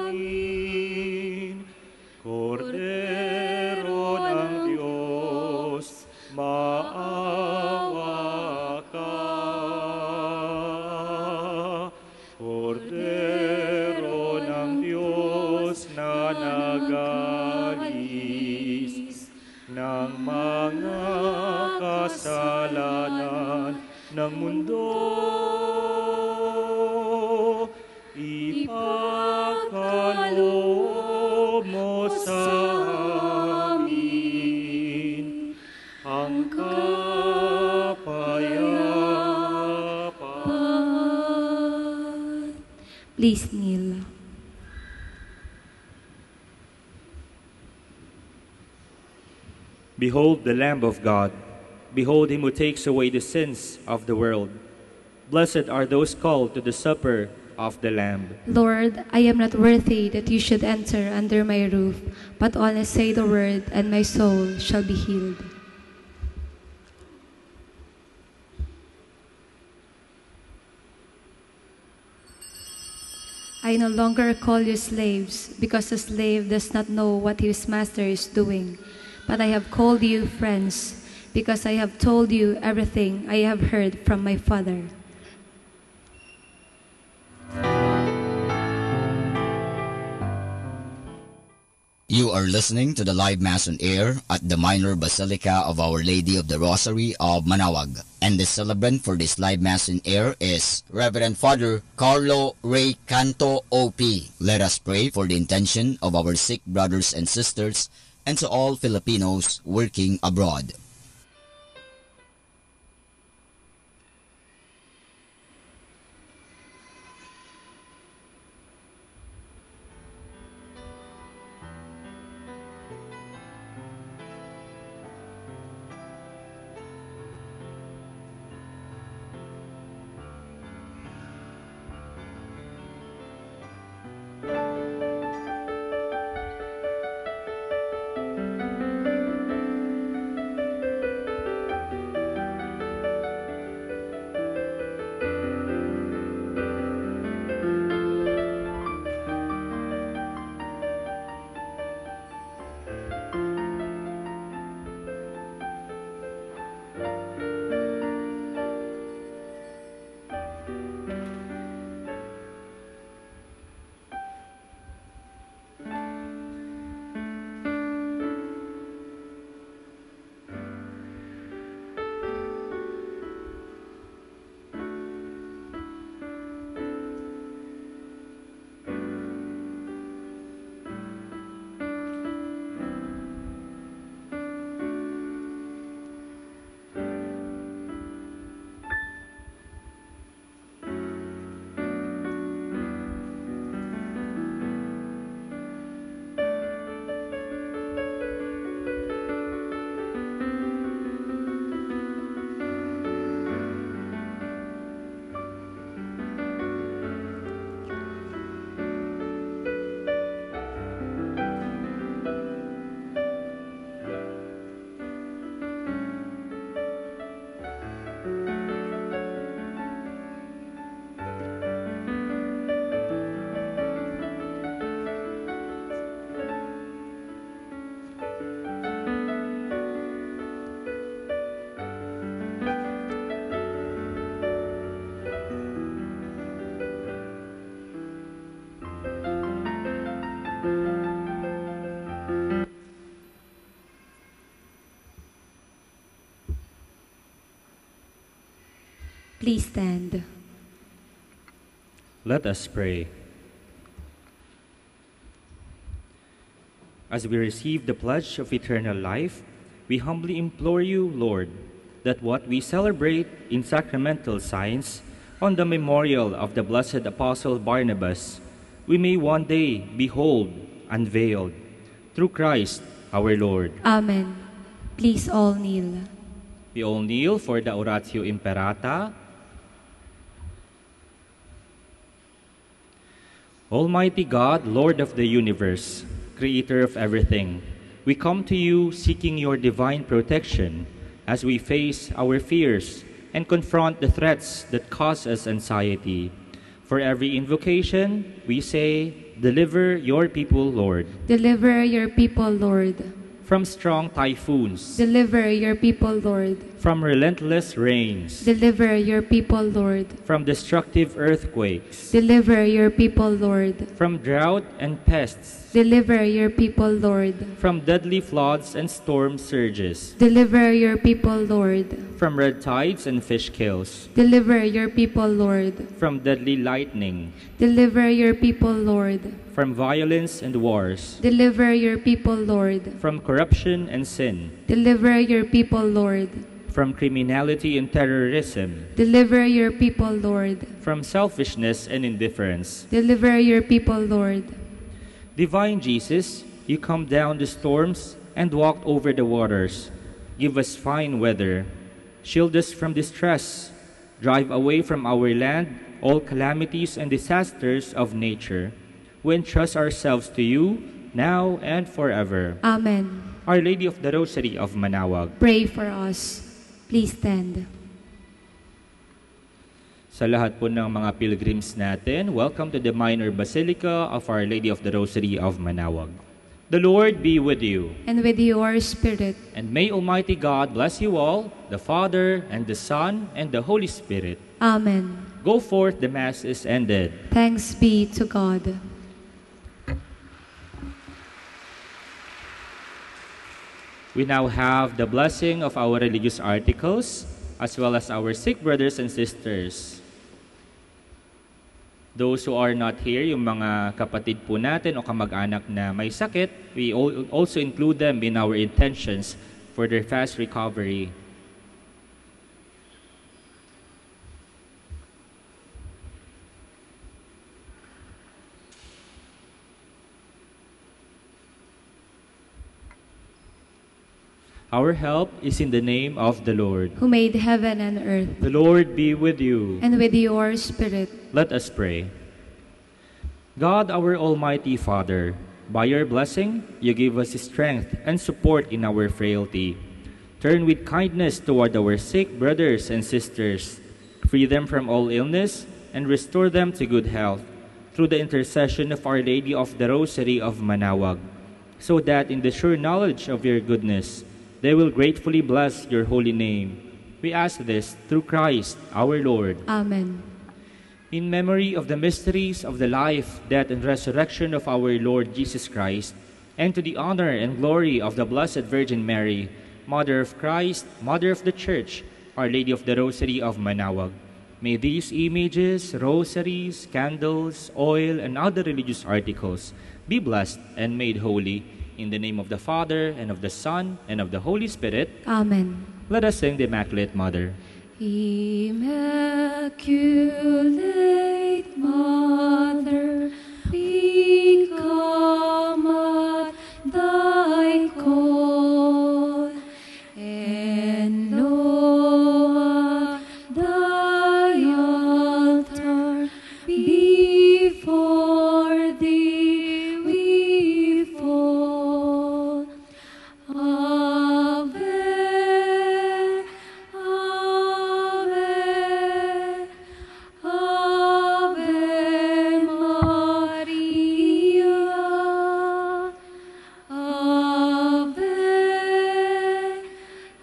Manalangin, Kordero ng Diyos, maawa ka. Kordero ng Diyos na nagalis ng mga kasalanan ng mundo, ipagkaloob mo sa amin ang kapayapaan. Please kneel. Behold the Lamb of God. Behold him who takes away the sins of the world. Blessed are those called to the supper of the Lamb. Lord, I am not worthy that you should enter under my roof, but only say the word, and my soul shall be healed. I no longer call you slaves, because a slave does not know what his master is doing. But I have called you friends, because I have told you everything I have heard from my Father. You are listening to the live Mass on air at the Minor Basilica of Our Lady of the Rosary of Manaoag. And the celebrant for this live Mass on air is Reverend Father Carlo Ray Canto OP. Let us pray for the intention of our sick brothers and sisters and to all Filipinos working abroad. Please stand. Let us pray. As we receive the pledge of eternal life, we humbly implore you, Lord, that what we celebrate in sacramental signs on the memorial of the blessed Apostle Barnabas, we may one day behold unveiled through Christ our Lord. Amen. Please all kneel. We all kneel for the Oratio Imperata. Almighty God, Lord of the universe, Creator of everything, we come to you seeking your divine protection as we face our fears and confront the threats that cause us anxiety. For For every invocation, we say, Deliver your people, Lord. Deliver your people, Lord. From strong typhoons, Deliver your people, Lord. from relentless rains, Deliver your people, Lord. from destructive earthquakes, Deliver your people, Lord. from drought and pests, Deliver your people, Lord. from deadly floods and storm surges, Deliver your people, Lord. from red tides and fish kills, Deliver your people, Lord. from deadly lightning, Deliver your people, Lord. from violence and wars, Deliver your people, Lord. from corruption and sin, Deliver your people, Lord. from criminality and terrorism, Deliver your people, Lord. from selfishness and indifference. Deliver your people, Lord. Divine Jesus, you come down the storms and walked over the waters. Give us fine weather. Shield us from distress. Drive away from our land all calamities and disasters of nature. We entrust ourselves to you now and forever. Amen. Our Lady of the Rosary of Manaoag, Pray for us. Please stand. sa lahat po ng mga pilgrims natin, welcome to the Minor Basilica of Our Lady of the Rosary of Manaoag. The Lord be with you. And with your spirit. And may Almighty God bless you all, the Father, and the Son, and the Holy Spirit. Amen. Go forth, the Mass is ended. Thanks be to God. We now have the blessing of our religious articles, as well as our sick brothers and sisters. Those who are not here, yung mga kapatid po natin o kamag-anak na may sakit, we also include them in our intentions for their fast recovery. Our help is in the name of the Lord, who made heaven and earth. The Lord be with you. And with your spirit. Let us pray. God, our Almighty Father, by your blessing, you give us strength and support in our frailty. Turn with kindness toward our sick brothers and sisters. Free them from all illness and restore them to good health through the intercession of Our Lady of the Rosary of Manaoag, so that in the sure knowledge of your goodness, they will gratefully bless your holy name. We ask this through Christ our Lord. Amen. In memory of the mysteries of the life, death, and resurrection of our Lord Jesus Christ, and to the honor and glory of the Blessed Virgin Mary, Mother of Christ, Mother of the Church, Our Lady of the Rosary of Manaoag, may these images, rosaries, candles, oil, and other religious articles be blessed and made holy. In the name of the Father, and of the Son, and of the Holy Spirit. Amen. Let us sing the Immaculate Mother. Immaculate Mother, we come at thy call, and know at thy altar before thee we fall. Ave, Ave, Ave Maria. Ave,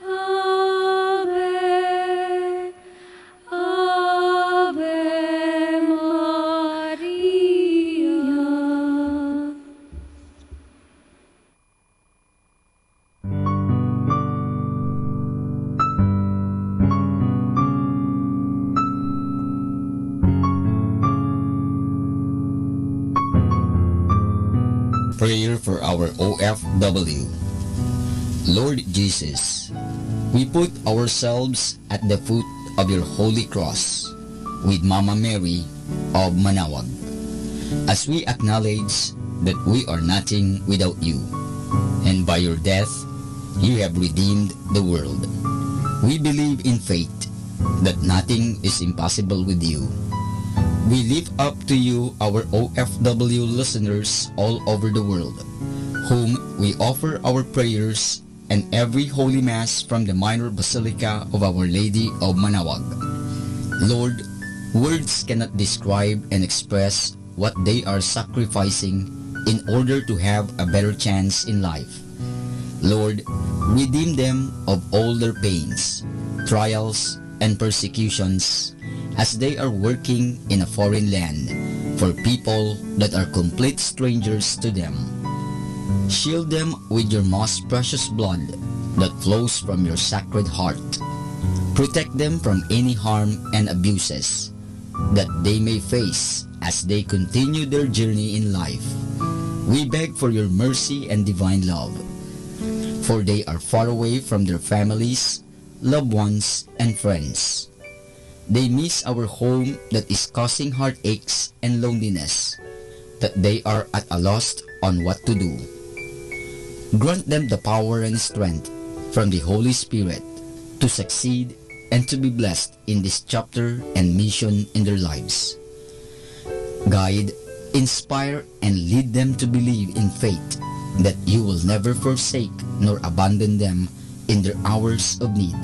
Ave, Ave Maria. Prayer for our OFW. Lord Jesus, we put ourselves at the foot of your holy cross with Mama Mary of Manaoag, as we acknowledge that we are nothing without you, and by your death you have redeemed the world. We believe in faith that nothing is impossible with you. We lift up to you our OFW listeners all over the world, whom we offer our prayers and every Holy Mass from the Minor Basilica of Our Lady of Manaoag. Lord, Words cannot describe and express what they are sacrificing in order to have a better chance in life. Lord, redeem them of all their pains, trials, and persecutions as they are working in a foreign land for people that are complete strangers to them. Shield them with your most precious blood that flows from your sacred heart. Protect them from any harm and abuses that they may face as they continue their journey in life. We beg for your mercy and divine love, for they are far away from their families, loved ones, and friends. They miss our home that is causing heartaches and loneliness, that they are at a loss on what to do. Grant them the power and strength from the Holy Spirit to succeed and to be blessed in this chapter and mission in their lives. Guide, inspire, and lead them to believe in faith that you will never forsake nor abandon them in their hours of need.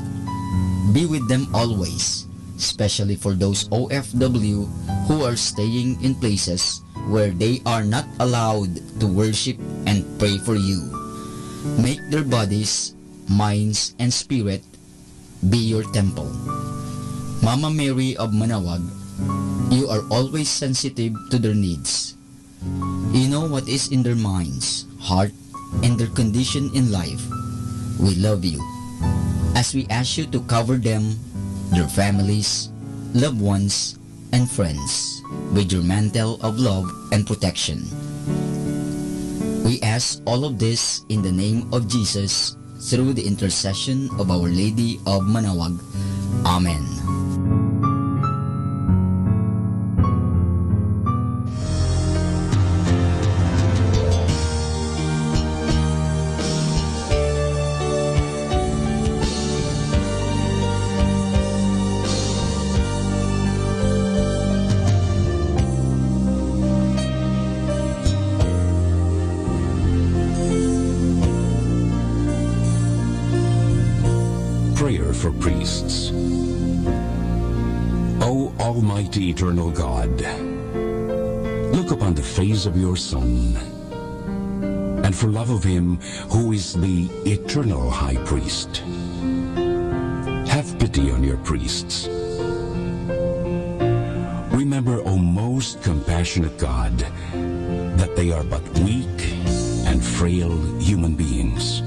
Be with them always, especially for those OFW who are staying in places where they are not allowed to worship and pray for you. Make their bodies, minds, and spirit be your temple. Mama Mary of Manawag, you are always sensitive to their needs. You know what is in their minds, heart, and their condition in life. We love you. As we ask you to cover them, their families, loved ones, and friends with your mantle of love and protection. We ask all of this in the name of Jesus through the intercession of Our Lady of Manawag. Amen. Prayer for priests. O Almighty Eternal God, look upon the face of your Son, and for love of him who is the eternal High Priest, have pity on your priests. Remember, O most compassionate God, that they are but weak and frail human beings.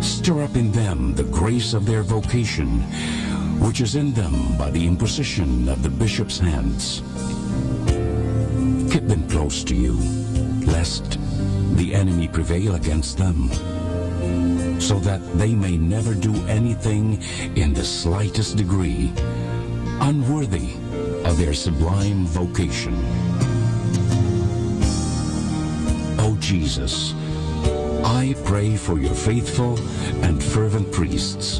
Stir up in them the grace of their vocation, which is in them by the imposition of the bishop's hands. Keep them close to you, lest the enemy prevail against them, so that they may never do anything in the slightest degree unworthy of their sublime vocation. O Jesus, I pray for your faithful and fervent priests,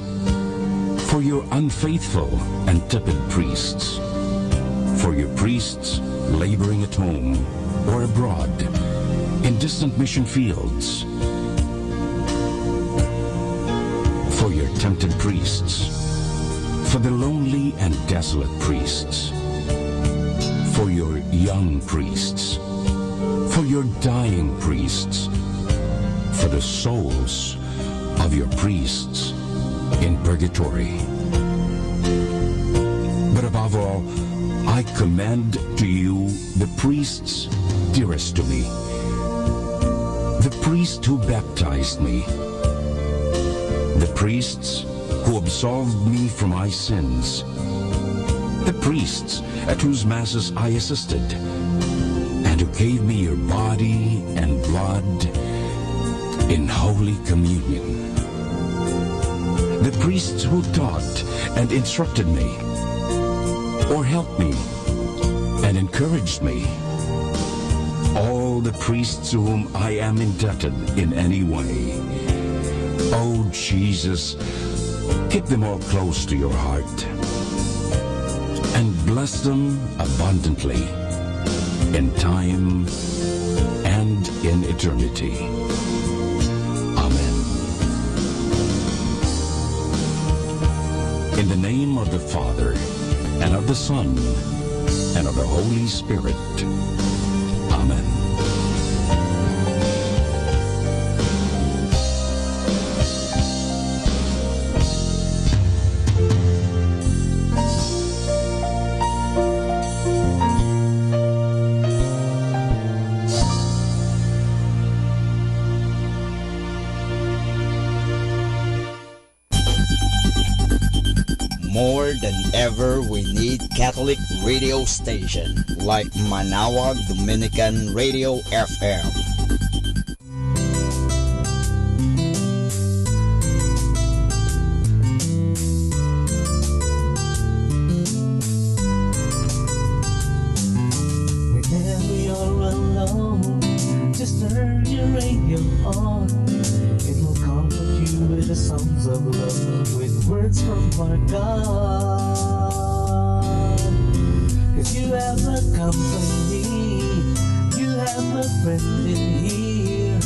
for your unfaithful and tepid priests, for your priests laboring at home or abroad in distant mission fields, for your tempted priests, for the lonely and desolate priests, for your young priests, for your dying priests, for the souls of your priests in purgatory. But above all, I commend to you the priests dearest to me, the priest who baptized me, the priests who absolved me from my sins, the priests at whose masses I assisted, and who gave me your body and blood in Holy Communion, the priests who taught and instructed me, or helped me and encouraged me, all the priests to whom I am indebted in any way. Oh Jesus, keep them all close to your heart, and bless them abundantly in time and in eternity. In the name of the Father, and of the Son, and of the Holy Spirit. Amen. More than ever, we need Catholic radio station like Manawag Dominican Radio FM. Whenever you're alone, just turn your radio on. It will comfort you with the songs of love, with words from our God. 'Cause you have a company, you have a friend in here.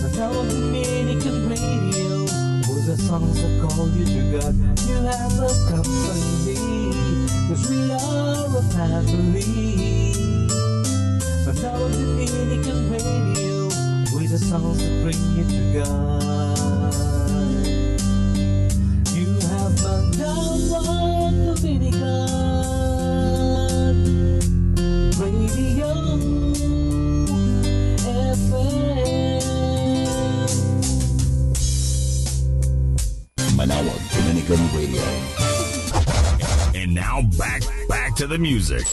Manawag Dominican Radio, with the songs that call you to God. You have a company, 'cause we are a family. Manawag Dominican Radio, with the songs that bring you to God. You have Manawag Dominican Radio FM. Manawag Dominican Radio. And now back to the music.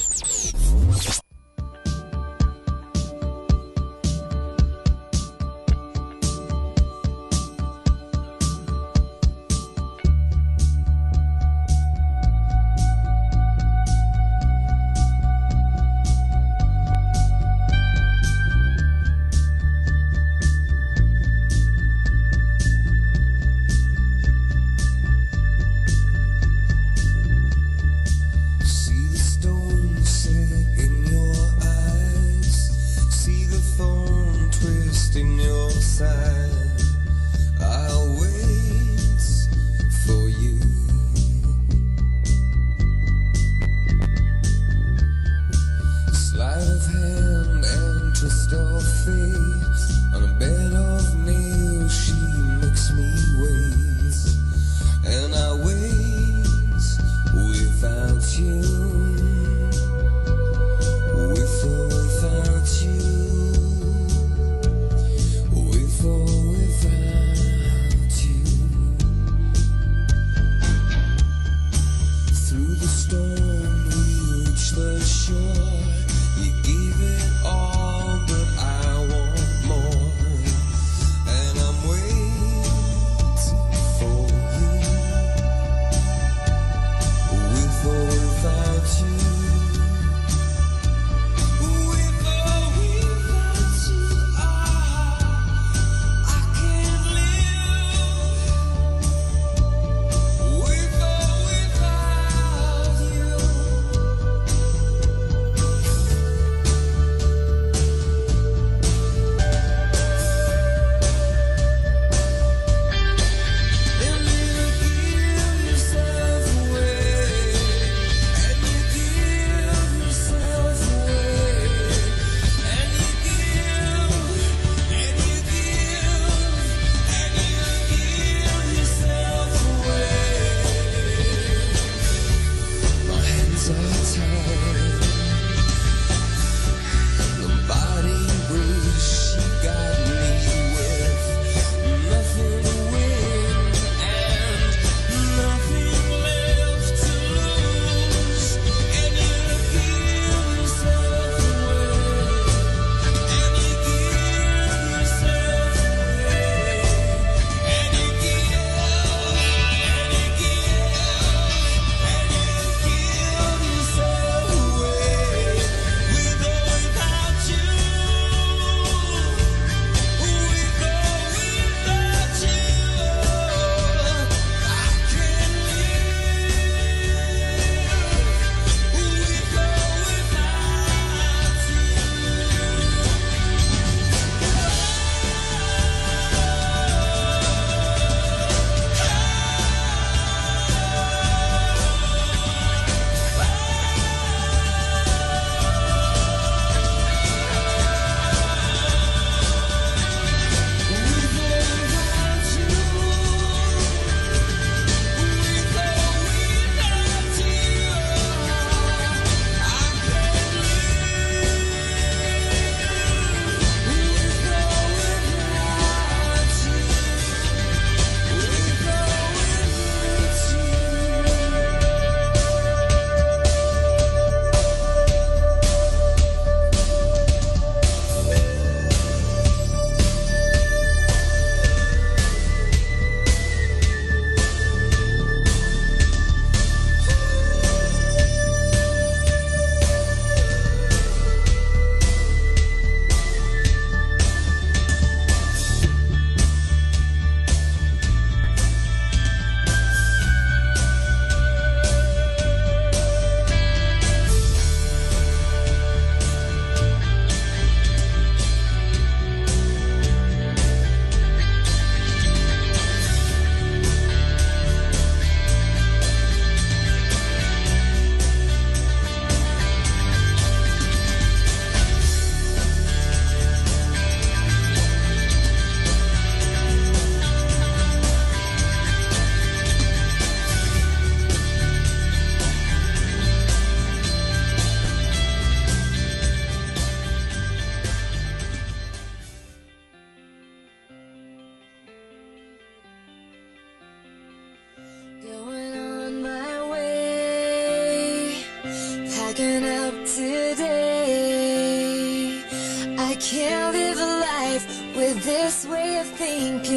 can't live a life with this way of thinking.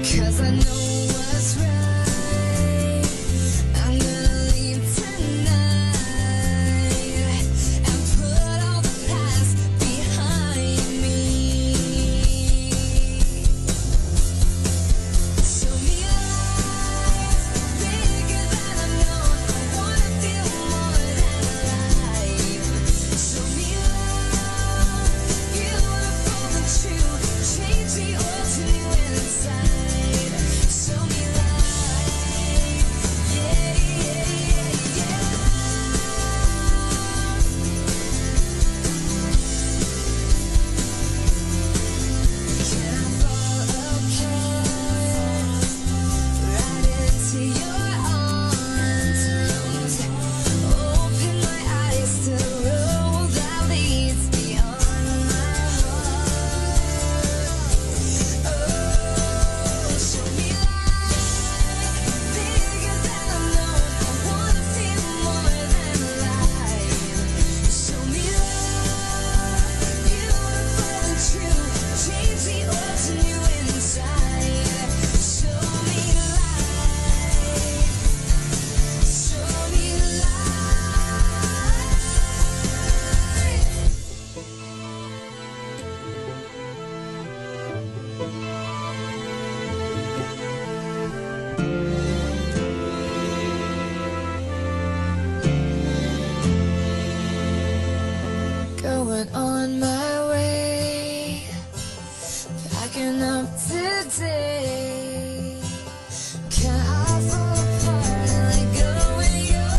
'Cause I know what's right. I'm gonna leave tonight and put all the past behind me. Show me life bigger than I've known. I wanna feel more than alive. Show me love, beautiful and true. Change me all to new inside. Show me life, yeah, yeah, yeah, yeah. Can I fall apart right into your arms? Open my eyes to the road that leads beyond my heart. Oh, show me life bigger than I've known. I wanna feel more than alive. Show me love, beautiful and true. Change me all to new inside. Show me life. Show me going on my way, packing up today. Can I fall apart and let go in your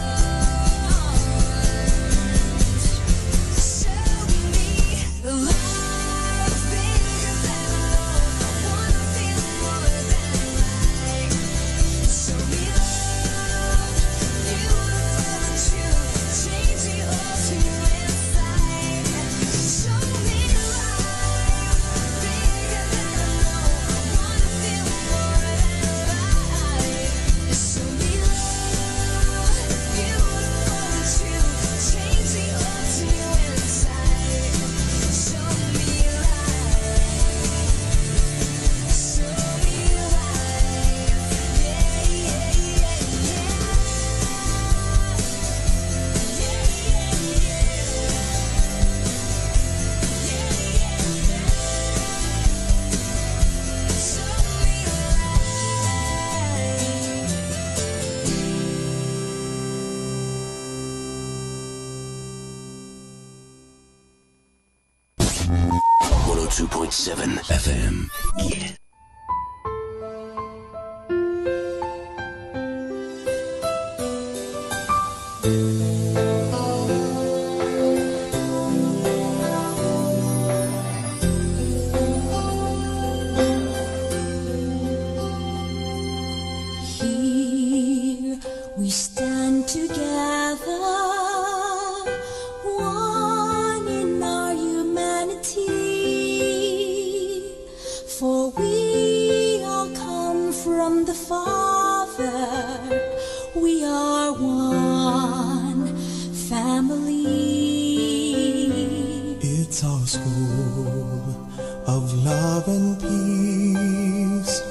arms? Show me life bigger than I know. I wanna feel more than alive. Show me love, beautiful and true. Change me all to new inside. Show me life bigger than I know. I wanna feel more than alive. Show me love, beautiful and true. Change me all to new inside. Show me life. Show me life. Yeah, yeah, yeah, yeah. .7 FM. Here we stand together, one in our humanity. For we all come from the Father. We are one family. It's our school of love and peace,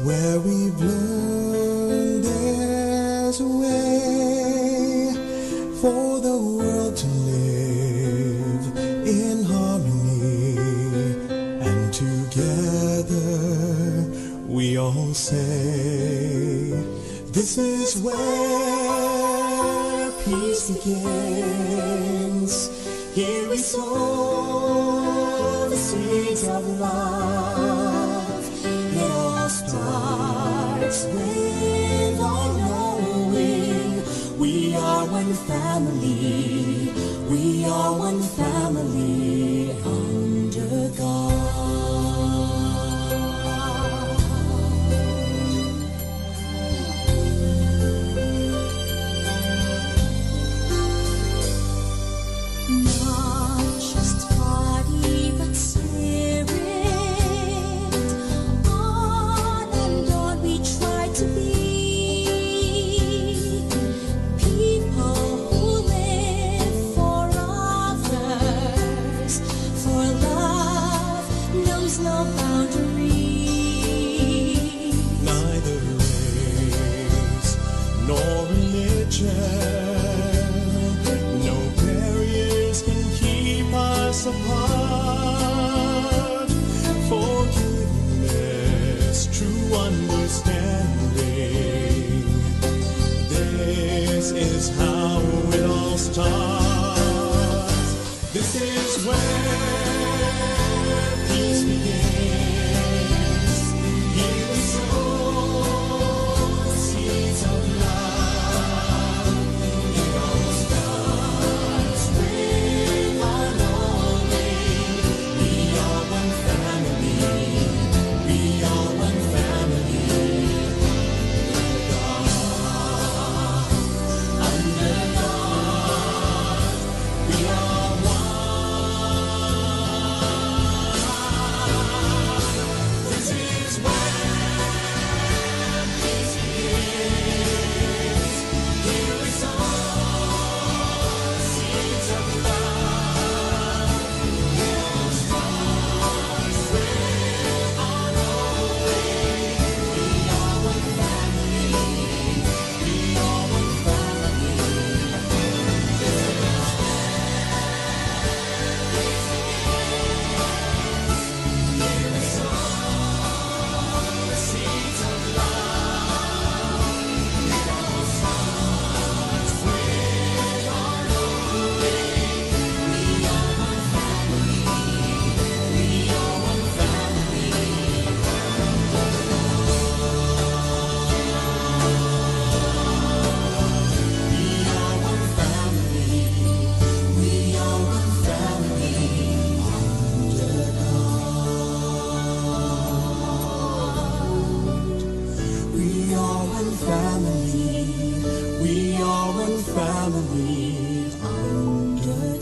where we've learned there's a way for the world to live in harmony, and together we all say, this is where peace begins. Here we sow the seeds of love. It all starts with our knowing we are one family. We are one family under God. Not just body but spirit. On and on we try to be people who live for us apart. Forgiveness, true understanding. This is how it all starts. This is where peace begins. Here we sow seeds of love. It all starts with our knowing we are one family. We are one family. Under God, we are one. This is where peace begins. Here we sow seeds of love. It all starts with our knowing we are one family. We are one family. This is where peace begins. Here we sow seeds of love. It all starts with our knowing we are one family. We are one family. We are one family. We are one family under God. We are one family. We are one family under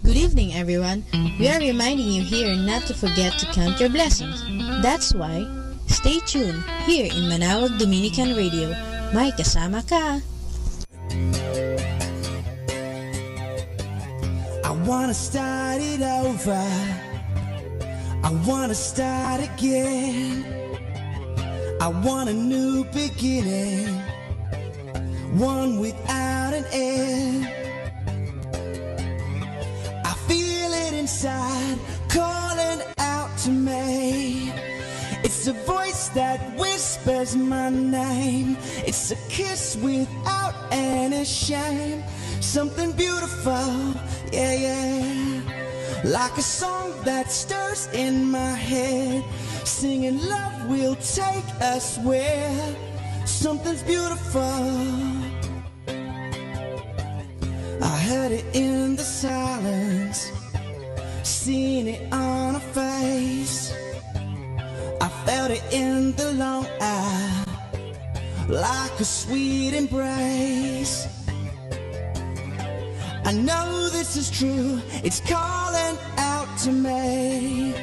Good evening, everyone. We are reminding you here not to forget to count your blessings. That's why, stay tuned here in Manawag Dominican Radio. May kasama ka. I wanna start it over. I wanna start again. I want a new beginning, one without an end. I feel it inside, calling out to me. It's a voice that whispers my name. It's a kiss without any shame. Something beautiful, yeah, yeah. Like a song that stirs in my head. Singing love will take us where something's beautiful. I heard it in the silence, seen it on her face. I felt it in the long eye, like a sweet embrace. I know this is true, it's calling out to me.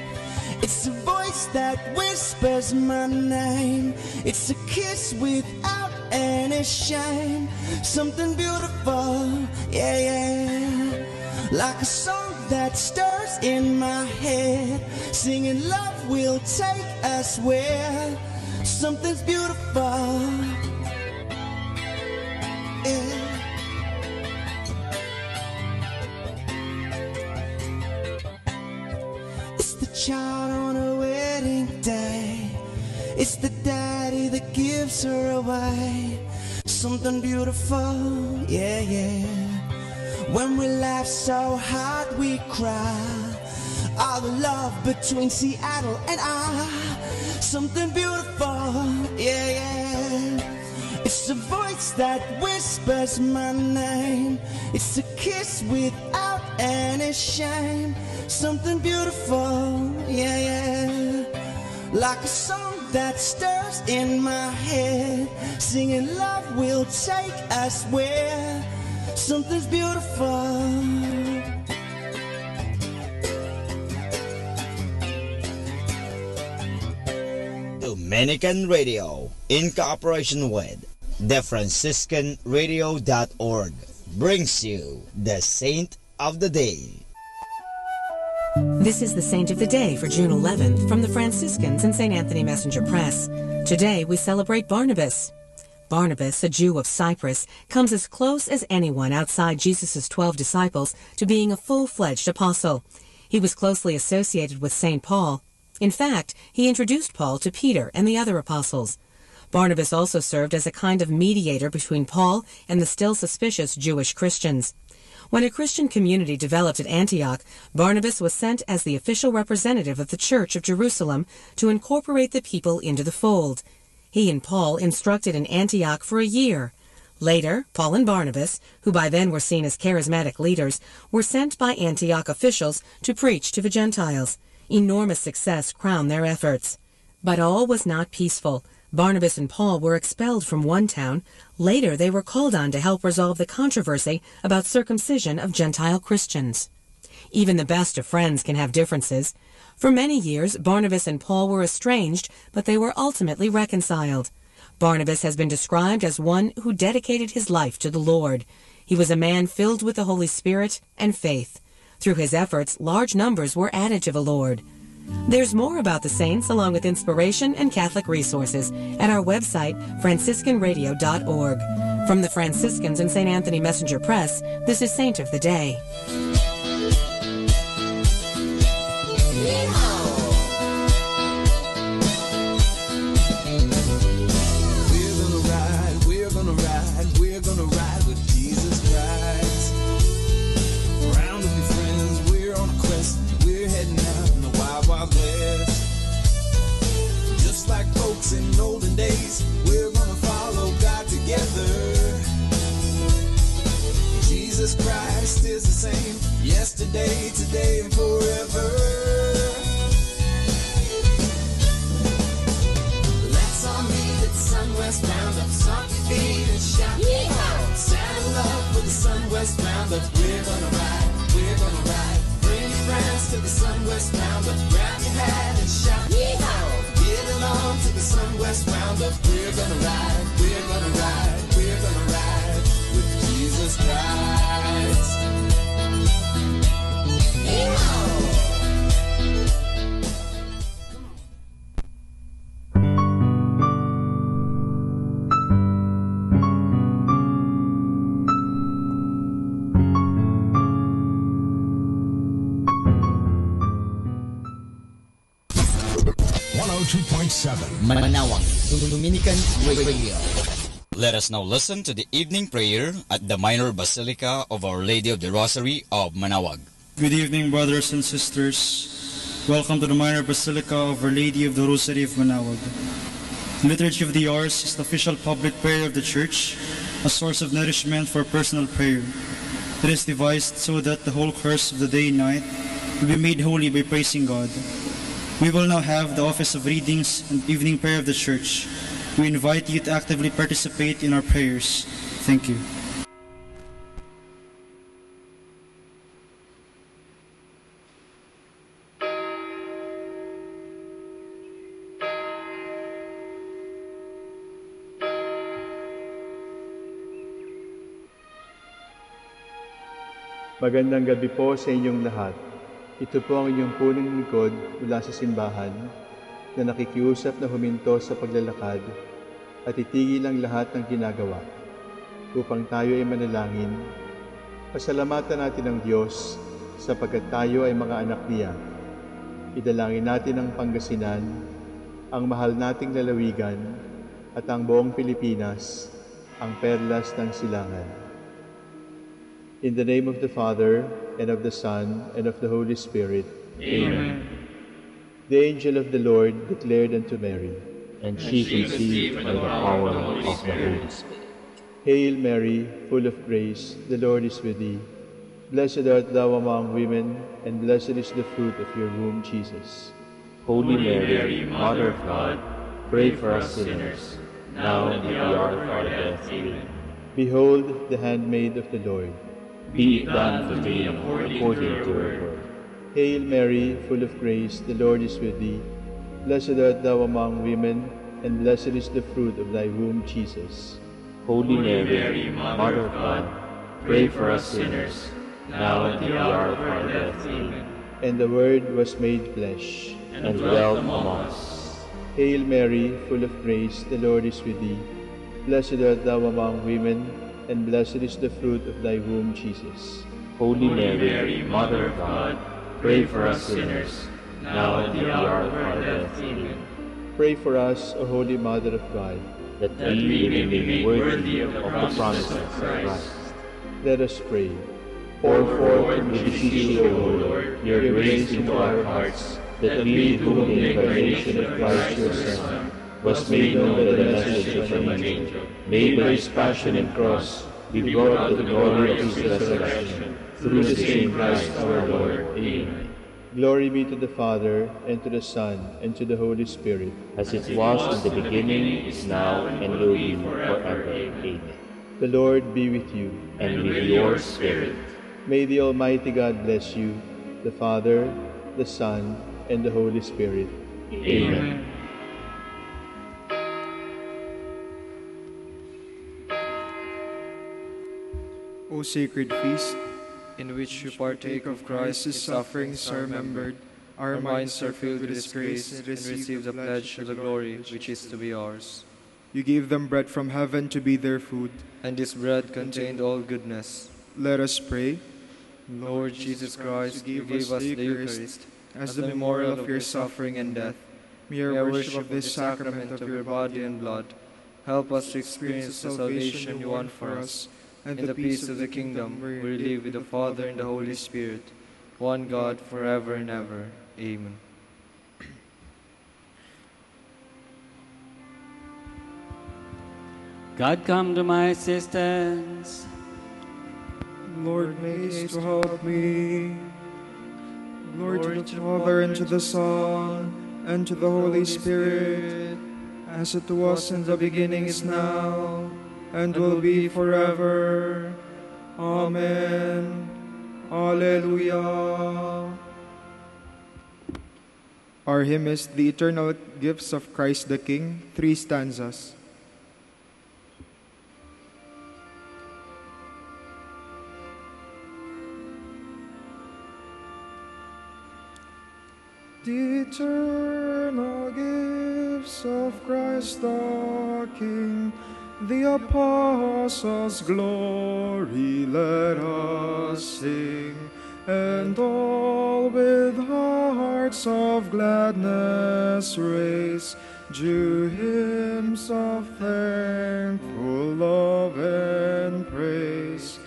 It's a voice that whispers my name. It's a kiss without any shame. Something beautiful, yeah, yeah. Like a song that stirs in my head. Singing love will take us where something's beautiful, yeah. It's the child on her wedding day. It's the daddy that gives her away. Something beautiful, yeah, yeah. When we laugh so hard we cry. All the love between Seattle and I. Something beautiful, yeah, yeah. It's a voice that whispers my name. It's a kiss without any shame. Something beautiful, yeah, yeah. Like a song that stirs in my head. Singing love will take us where something's beautiful. Dominican Radio, in cooperation with TheFranciscanRadio.org, brings you the Saint of the Day. This is the Saint of the Day for June 11th from the Franciscans in St. Anthony Messenger Press. Today we celebrate Barnabas. Barnabas, a Jew of Cyprus, comes as close as anyone outside Jesus' 12 disciples to being a full-fledged apostle. He was closely associated with St. Paul. In fact, he introduced Paul to Peter and the other apostles. Barnabas also served as a kind of mediator between Paul and the still suspicious Jewish Christians. When a Christian community developed at Antioch, Barnabas was sent as the official representative of the Church of Jerusalem to incorporate the people into the fold. He and Paul instructed in Antioch for a year. Later, Paul and Barnabas, who by then were seen as charismatic leaders, were sent by Antioch officials to preach to the Gentiles. Enormous success crowned their efforts. But all was not peaceful. Barnabas and Paul were expelled from one town. Later, they were called on to help resolve the controversy about circumcision of Gentile Christians. Even the best of friends can have differences. For many years, Barnabas and Paul were estranged, but they were ultimately reconciled. Barnabas has been described as one who dedicated his life to the Lord. He was a man filled with the Holy Spirit and faith. Through his efforts, large numbers were added to the Lord. There's more about the saints along with inspiration and Catholic resources at our website, franciscanradio.org. From the Franciscans in St. Anthony Messenger Press, this is Saint of the Day. We're gonna ride with Jesus Christ. Round with your friends, we're on a quest. We're heading out in the wild, wild west. Just like folks in olden days, we're gonna follow God together. Jesus Christ is the same, yesterday, today, and forever. Let's all meet at the Sunwest Roundup. Stomp your feet and shout. Yeehaw! Saddle up with the Sunwest Roundup. We're gonna ride, we're gonna ride. Bring your friends to the Sunwest Roundup. Grab your hat and shout. Yeehaw! Get along to the Sunwest Roundup. We're gonna ride, we're gonna ride, we're gonna ride with Jesus Christ. Yeehaw! Manawag, Dominican Radio. Let us now listen to the evening prayer at the Minor Basilica of Our Lady of the Rosary of Manawag. Good evening, brothers and sisters. Welcome to the Minor Basilica of Our Lady of the Rosary of Manawag. The Liturgy of the Hours is the official public prayer of the Church, a source of nourishment for personal prayer. It is devised so that the whole course of the day and night will be made holy by praising God. We will now have the office of readings and evening prayer of the Church. We invite you to actively participate in our prayers. Thank you. Magandang gabi po sa inyong lahat. Ito po ang inyong punong lingkod mula sa simbahan na nakikiusap na huminto sa paglalakad at itigil ang lahat ng ginagawa upang tayo ay manalangin. Pasalamatan natin ang Diyos sapagkat tayo ay mga anak niya. Idalangin natin ang Pangasinan, ang mahal nating lalawigan at ang buong Pilipinas, ang perlas ng silangan. In the name of the Father, and of the Son, and of the Holy Spirit. Amen. The angel of the Lord declared unto Mary, And she conceived by the power of the Holy Spirit. Hail Mary, full of grace, the Lord is with thee. Blessed art thou among women, and blessed is the fruit of your womb, Jesus. Holy Mary, Mother of God, pray for us sinners, now and at the hour of our death. Amen. Behold the handmaid of the Lord. Be it done to me according to your word. Hail Mary, full of grace, the Lord is with thee. Blessed art thou among women, and blessed is the fruit of thy womb, Jesus. Holy Mary, Mother of God, pray for us sinners, now and at the hour of our death. Amen. And the Word was made flesh, and dwelt among us. Hail Mary, full of grace, the Lord is with thee. Blessed art thou among women, and blessed is the fruit of thy womb, Jesus. Holy Mary, Mother of God, pray for us sinners, now and at the hour of our death. Amen. Pray for us, O Holy Mother of God, that we may be made worthy of the promises of Christ. Let us pray. Pour forth, we beseech you, O Lord, your grace into our hearts, that we, to whom the incarnation of Christ your Son was made known by the message from an angel, may by his passion and cross be brought to the glory of his resurrection, through the same Christ our Lord. Amen. Glory be to the Father, and to the Son, and to the Holy Spirit. As it was in the beginning, is now, and will be forever. Amen. The Lord be with you. And with your spirit. May the Almighty God bless you, the Father, the Son, and the Holy Spirit. Amen. O sacred feast, in which you partake of Christ's sufferings are remembered, our minds are filled with His grace and receive the pledge of the glory which is to be ours. You gave them bread from heaven to be their food, and this bread contained all goodness. Let us pray. Lord Jesus Christ, you gave us the Eucharist as the memorial of your suffering and death. May our worship of this sacrament of your body and blood help us to experience the salvation you won for us, and the peace of the kingdom where we live with the Father and the Holy Spirit, one God, forever and ever. Amen. God, come to my assistance. Lord, make haste to help me. Glory to the Father, and to the Son, and to the Holy Spirit, as it was in the beginning, is now, and will be forever. Amen. Alleluia. Our hymn is The Eternal Gifts of Christ the King, 3 stanzas. The eternal gifts of Christ the King, the apostles' glory, let us sing, and all with hearts of gladness raise due hymns of thankful love and praise.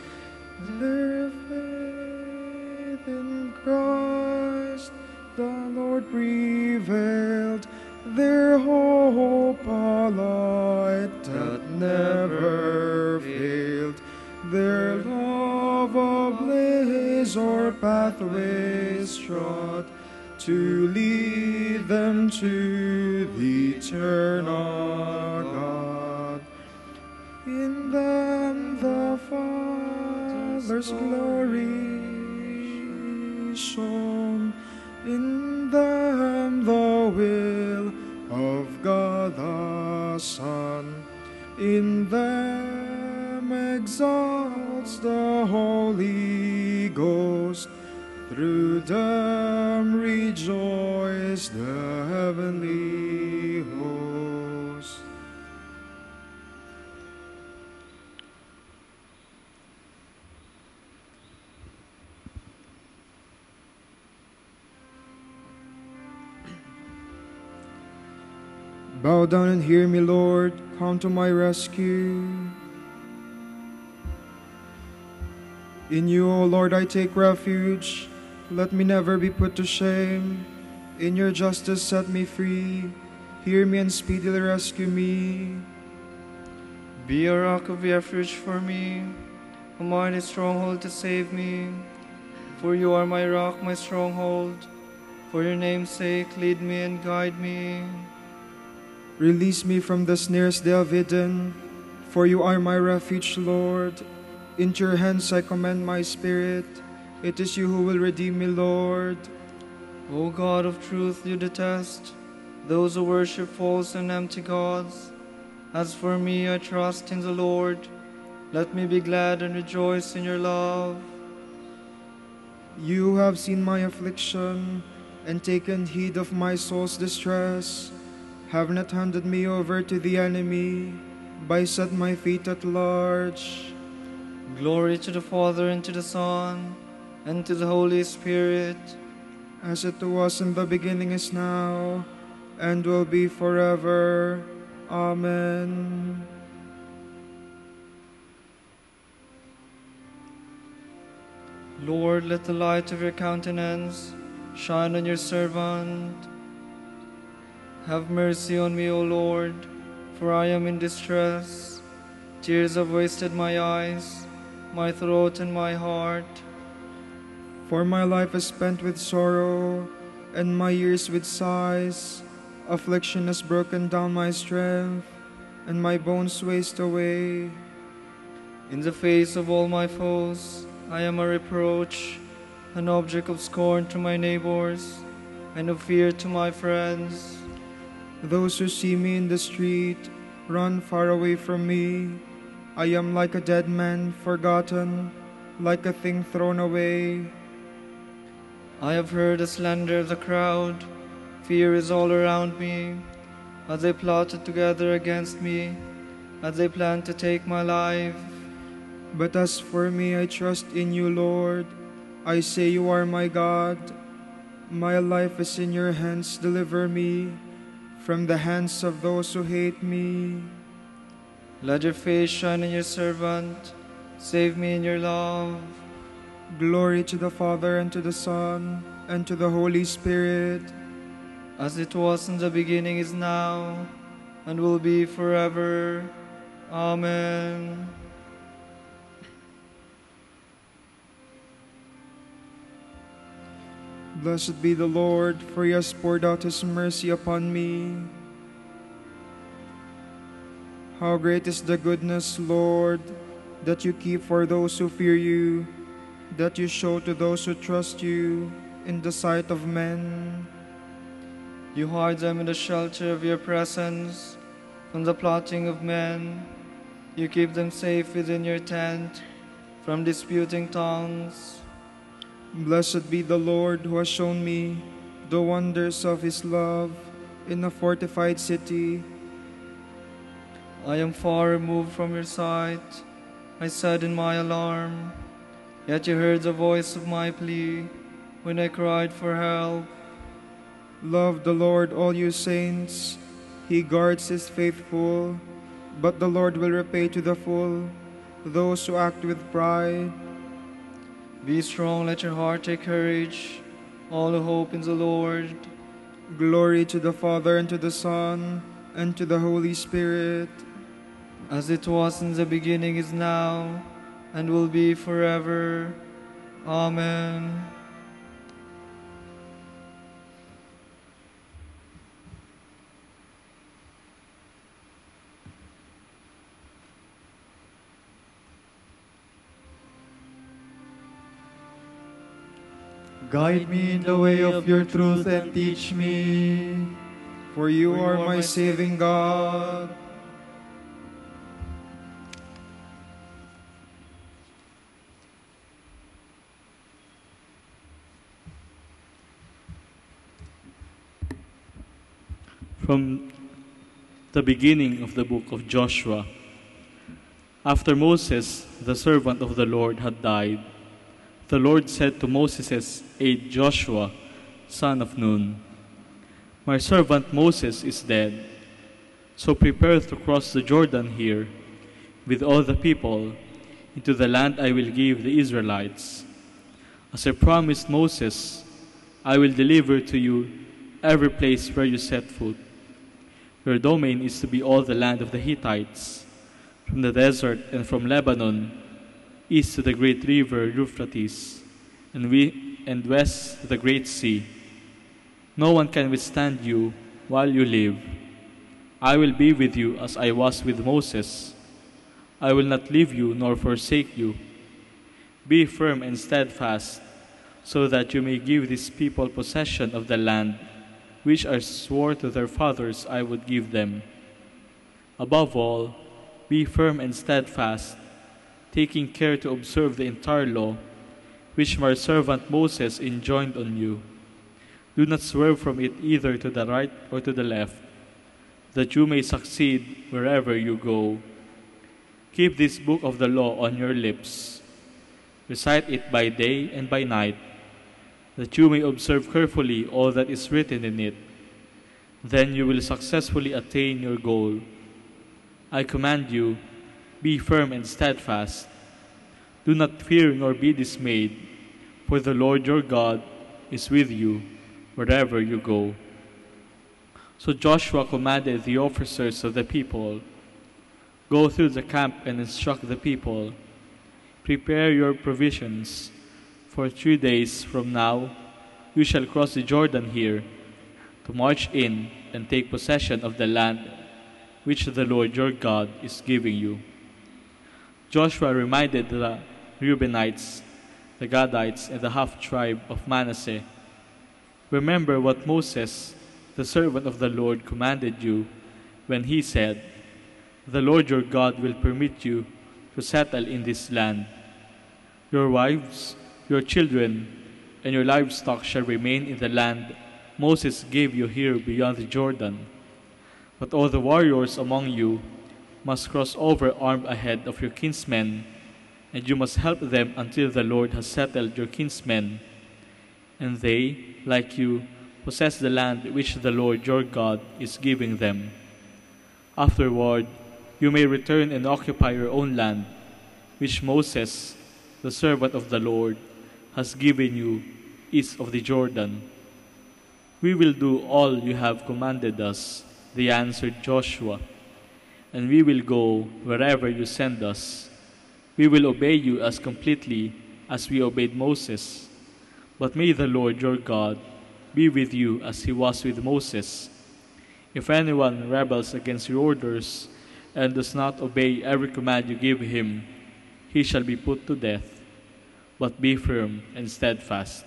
Their faith in Christ the Lord prevailed, their hope a light that never failed, their love a blaze or pathways trod, to lead them to the eternal God. In them the Father's glory shone, in them the will of God the Son, in them exalts the Holy Ghost, through them rejoice the heavenly host. Bow down and hear me, Lord, come to my rescue. In you, O Lord, I take refuge. Let me never be put to shame. In your justice set me free. Hear me and speedily rescue me. Be a rock of refuge for me, a mighty stronghold to save me. For you are my rock, my stronghold. For your name's sake, lead me and guide me. Release me from the snares they have hidden, for you are my refuge, Lord. Into your hands I commend my spirit. It is you who will redeem me, Lord. O God of truth, you detest those who worship false and empty gods. As for me, I trust in the Lord. Let me be glad and rejoice in your love. You have seen my affliction and taken heed of my soul's distress. Have not handed me over to the enemy, but set my feet at large. Glory to the Father, and to the Son, and to the Holy Spirit. As it was in the beginning, is now, and will be forever. Amen. Lord, let the light of your countenance shine on your servant. Have mercy on me, O Lord, for I am in distress. Tears have wasted my eyes, my throat and my heart. For my life is spent with sorrow, and my years with sighs. Affliction has broken down my strength, and my bones waste away. In the face of all my foes, I am a reproach, an object of scorn to my neighbors, and of fear to my friends. Those who see me in the street run far away from me. I am like a dead man, forgotten, like a thing thrown away. I have heard the slander of the crowd. Fear is all around me, as they plotted together against me, as they planned to take my life. But as for me, I trust in you, Lord. I say you are my God. My life is in your hands. Deliver me from the hands of those who hate me. Let your face shine on your servant. Save me in your love. Glory to the Father, and to the Son, and to the Holy Spirit. As it was in the beginning, is now, and will be forever. Amen. Blessed be the Lord, for he has poured out his mercy upon me. How great is the goodness, Lord, that you keep for those who fear you, that you show to those who trust you in the sight of men. You hide them in the shelter of your presence from the plotting of men. You keep them safe within your tent from disputing tongues. Blessed be the Lord, who has shown me the wonders of his love in a fortified city. I am far removed from your sight, I said in my alarm. Yet you heard the voice of my plea when I cried for help. Love the Lord, all you saints. He guards his faithful, but the Lord will repay to the full those who act with pride. Be strong, let your heart take courage, all who hope in the Lord. Glory to the Father, and to the Son, and to the Holy Spirit. As it was in the beginning, is now, and will be forever. Amen. Guide me in the way of your truth and teach me, for you are my saving God. From the beginning of the book of Joshua. After Moses, the servant of the Lord, had died, the Lord said to Moses' aide Joshua, son of Nun, "My servant Moses is dead, so prepare to cross the Jordan here with all the people into the land I will give the Israelites. As I promised Moses, I will deliver to you every place where you set foot. Your domain is to be all the land of the Hittites, from the desert and from Lebanon, east to the great river Euphrates, and west to the great sea. No one can withstand you while you live. I will be with you as I was with Moses. I will not leave you nor forsake you. Be firm and steadfast, so that you may give this people possession of the land, which I swore to their fathers I would give them. Above all, be firm and steadfast, taking care to observe the entire law, which my servant Moses enjoined on you. Do not swerve from it either to the right or to the left, that you may succeed wherever you go. Keep this book of the law on your lips. Recite it by day and by night, that you may observe carefully all that is written in it. Then you will successfully attain your goal. I command you, be firm and steadfast. Do not fear nor be dismayed, for the Lord your God is with you wherever you go. So Joshua commanded the officers of the people, go through the camp and instruct the people. Prepare your provisions, for 3 days from now you shall cross the Jordan here, to march in and take possession of the land which the Lord your God is giving you. Joshua reminded the Reubenites, the Gadites, and the half-tribe of Manasseh, remember what Moses, the servant of the Lord, commanded you when he said, the Lord your God will permit you to settle in this land. Your wives, your children, and your livestock shall remain in the land Moses gave you here beyond the Jordan. But all the warriors among you must cross over armed ahead of your kinsmen, and you must help them until the Lord has settled your kinsmen, and they, like you, possess the land which the Lord your God is giving them. Afterward, you may return and occupy your own land, which Moses, the servant of the Lord, has given you east of the Jordan. We will do all you have commanded us, they answered Joshua, and we will go wherever you send us. We will obey you as completely as we obeyed Moses. But may the Lord your God be with you as he was with Moses. If anyone rebels against your orders and does not obey every command you give him, he shall be put to death. But be firm and steadfast.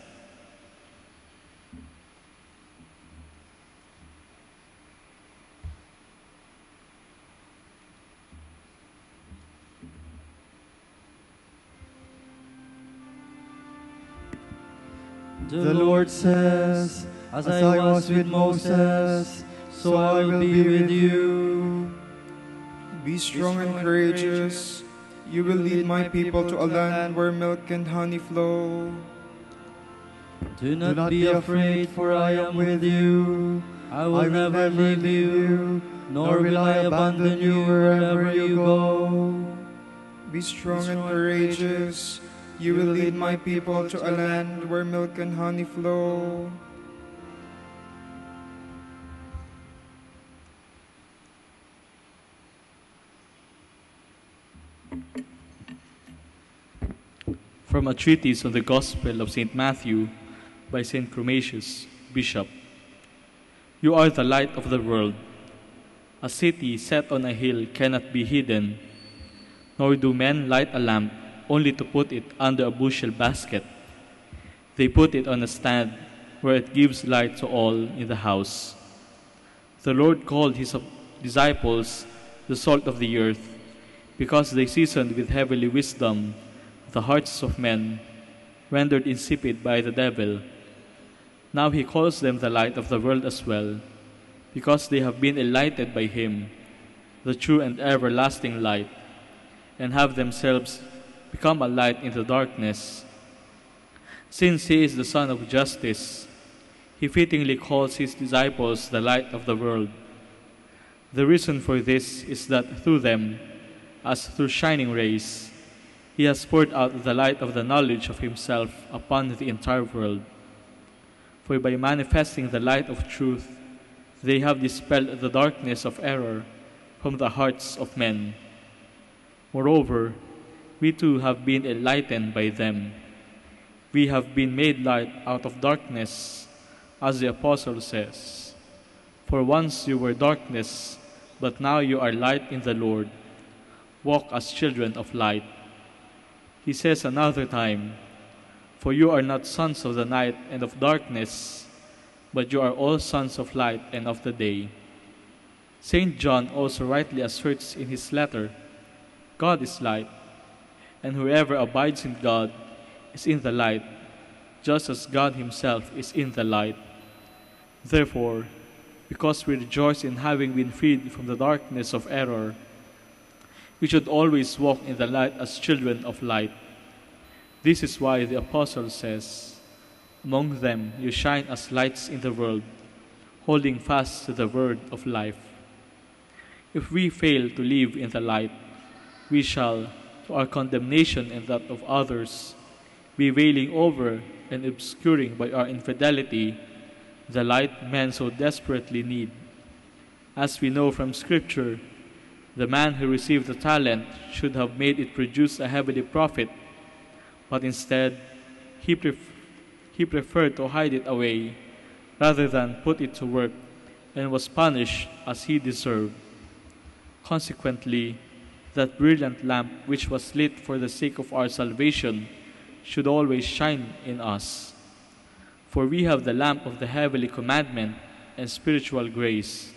The Lord says, as I was with Moses, so I will be with you. Be strong and courageous. You will lead my people to a land where milk and honey flow. Do not be afraid, for I am with you. I will never leave you, nor will I abandon you wherever you go. Be strong and courageous. You will lead my people to a land where milk and honey flow. From a treatise on the Gospel of St. Matthew by St. Chromatius, Bishop. You are the light of the world. A city set on a hill cannot be hidden, nor do men light a lamp only to put it under a bushel basket. They put it on a stand where it gives light to all in the house. The Lord called his disciples the salt of the earth, because they seasoned with heavenly wisdom the hearts of men, rendered insipid by the devil. Now he calls them the light of the world as well, because they have been enlightened by him, the true and everlasting light, and have themselves become a light in the darkness. Since he is the Son of Justice, he fittingly calls his disciples the light of the world. The reason for this is that through them, as through shining rays, he has poured out the light of the knowledge of himself upon the entire world. For by manifesting the light of truth, they have dispelled the darkness of error from the hearts of men. Moreover, we too have been enlightened by them. We have been made light out of darkness, as the Apostle says, for once you were darkness, but now you are light in the Lord. Walk as children of light. He says another time, for you are not sons of the night and of darkness, but you are all sons of light and of the day. St. John also rightly asserts in his letter, God is light, and whoever abides in God is in the light, just as God himself is in the light. Therefore, because we rejoice in having been freed from the darkness of error, we should always walk in the light as children of light. This is why the Apostle says, "Among them you shine as lights in the world, holding fast to the word of life." If we fail to live in the light, we shall, to our condemnation and that of others, be veiling over and obscuring by our infidelity the light men so desperately need. As we know from Scripture, the man who received the talent should have made it produce a heavenly profit, but instead he preferred to hide it away rather than put it to work, and was punished as he deserved. Consequently, that brilliant lamp which was lit for the sake of our salvation should always shine in us. For we have the lamp of the heavenly commandment and spiritual grace,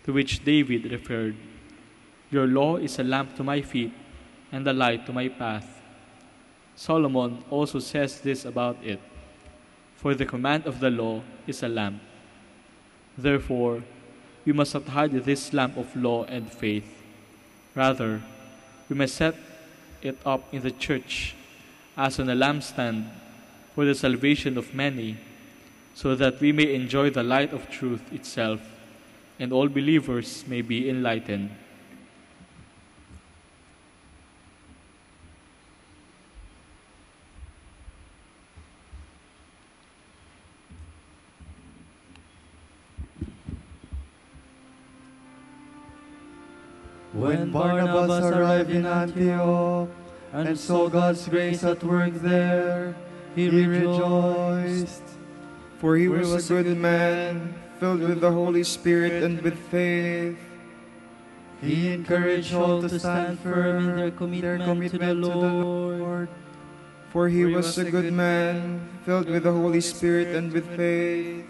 to which David referred. "Your law is a lamp to my feet and a light to my path." Solomon also says this about it, "For the command of the law is a lamp." Therefore, we must not hide this lamp of law and faith. Rather, we must set it up in the church as on a lampstand for the salvation of many, so that we may enjoy the light of truth itself, and all believers may be enlightened. When Barnabas arrived in Antioch and saw God's grace at work there, he rejoiced. For he was a good man, filled with the Holy Spirit and with faith. He encouraged all to stand firm in their commitment to the Lord. For he was a good man, filled with the Holy Spirit and with faith.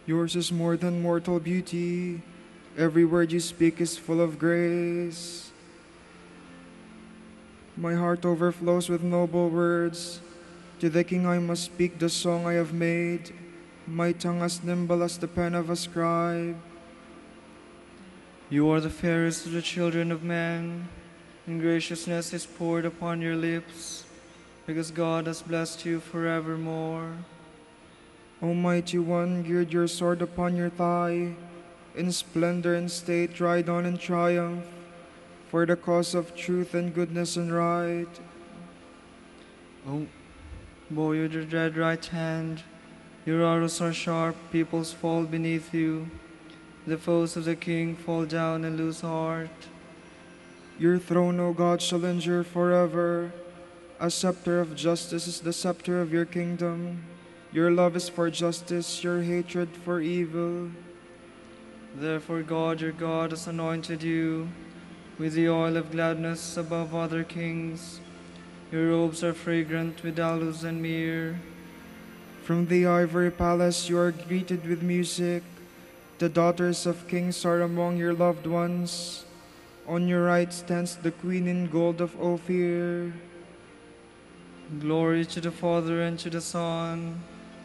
Yours is more than mortal beauty. Every word you speak is full of grace. My heart overflows with noble words. To the King I must speak the song I have made, my tongue as nimble as the pen of a scribe. You are the fairest of the children of men, and graciousness is poured upon your lips, because God has blessed you forevermore. Almighty One, gird your sword upon your thigh. In splendor and state ride on in triumph, for the cause of truth and goodness and right. Oh, bow your dread right hand. Your arrows are sharp, peoples fall beneath you. The foes of the king fall down and lose heart. Your throne, O God, shall endure forever. A scepter of justice is the scepter of your kingdom. Your love is for justice, your hatred for evil. Therefore God, your God, has anointed you with the oil of gladness above other kings. Your robes are fragrant with aloes and myrrh. From the ivory palace you are greeted with music. The daughters of kings are among your loved ones. On your right stands the queen in gold of Ophir. Glory to the Father, and to the Son,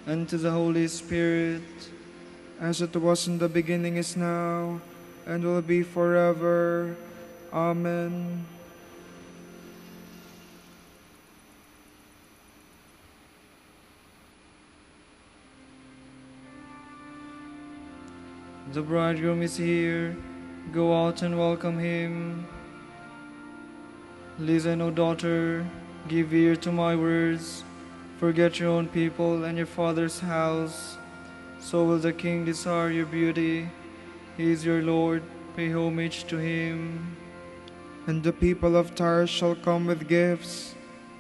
and to the Holy Spirit. As it was in the beginning, is now, and will be forever. Amen. The bridegroom is here. Go out and welcome him. Listen, O daughter, give ear to my words. Forget your own people and your father's house. So will the king desire your beauty. He is your Lord. Pay homage to him. And the people of Tyre shall come with gifts.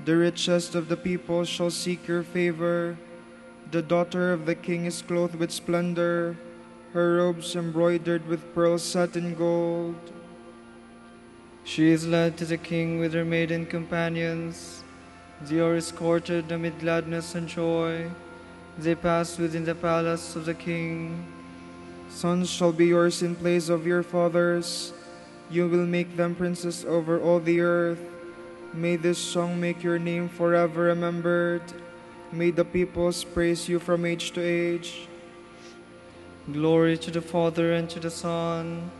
The richest of the people shall seek your favor. The daughter of the king is clothed with splendor, her robes embroidered with pearls set in gold. She is led to the king with her maiden companions. They are escorted amid gladness and joy. They pass within the palace of the king. Sons shall be yours in place of your fathers. You will make them princes over all the earth. May this song make your name forever remembered. May the peoples praise you from age to age. Glory to the Father, and to the Son,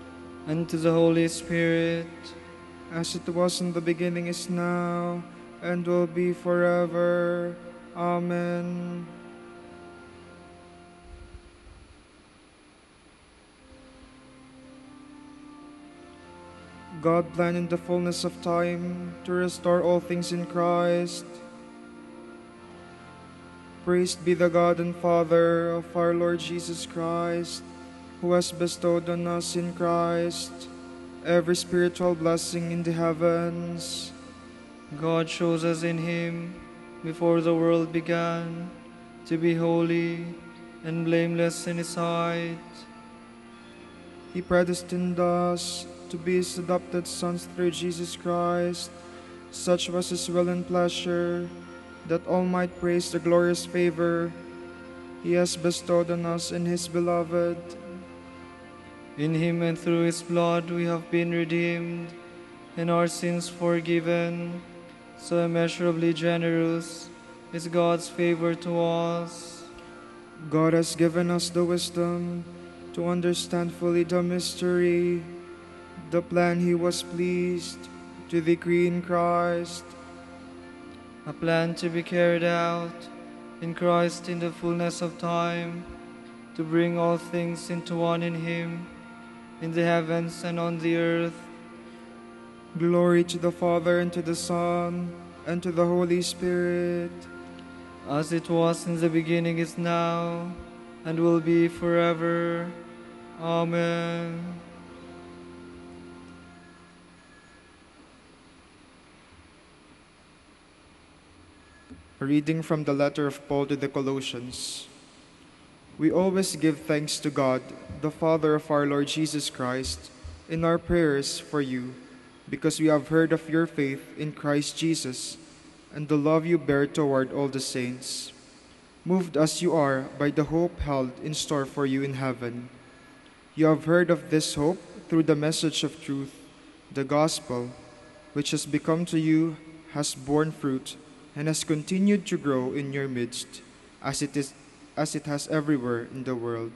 and to the Holy Spirit. As it was in the beginning, is now, and will be forever. Amen. God planned in the fullness of time to restore all things in Christ. Praised be the God and Father of our Lord Jesus Christ, who has bestowed on us in Christ every spiritual blessing in the heavens. God chose us in him before the world began to be holy and blameless in his sight. He predestined us to be his adopted sons through Jesus Christ. Such was his will and pleasure, that all might praise the glorious favor he has bestowed on us in his beloved. In him and through his blood we have been redeemed, and our sins forgiven. So immeasurably generous is God's favor to us. God has given us the wisdom to understand fully the mystery, the plan he was pleased to decree in Christ. A plan to be carried out in Christ in the fullness of time, to bring all things into one in him, in the heavens and on the earth. Glory to the Father, and to the Son, and to the Holy Spirit. As it was in the beginning, is now, and will be forever. Amen. A reading from the letter of Paul to the Colossians. We always give thanks to God, the Father of our Lord Jesus Christ, in our prayers for you, because we have heard of your faith in Christ Jesus and the love you bear toward all the saints. moved as you are by the hope held in store for you in heaven. You have heard of this hope through the message of truth, the gospel, which has become to you, has borne fruit, and has continued to grow in your midst, as it has everywhere in the world.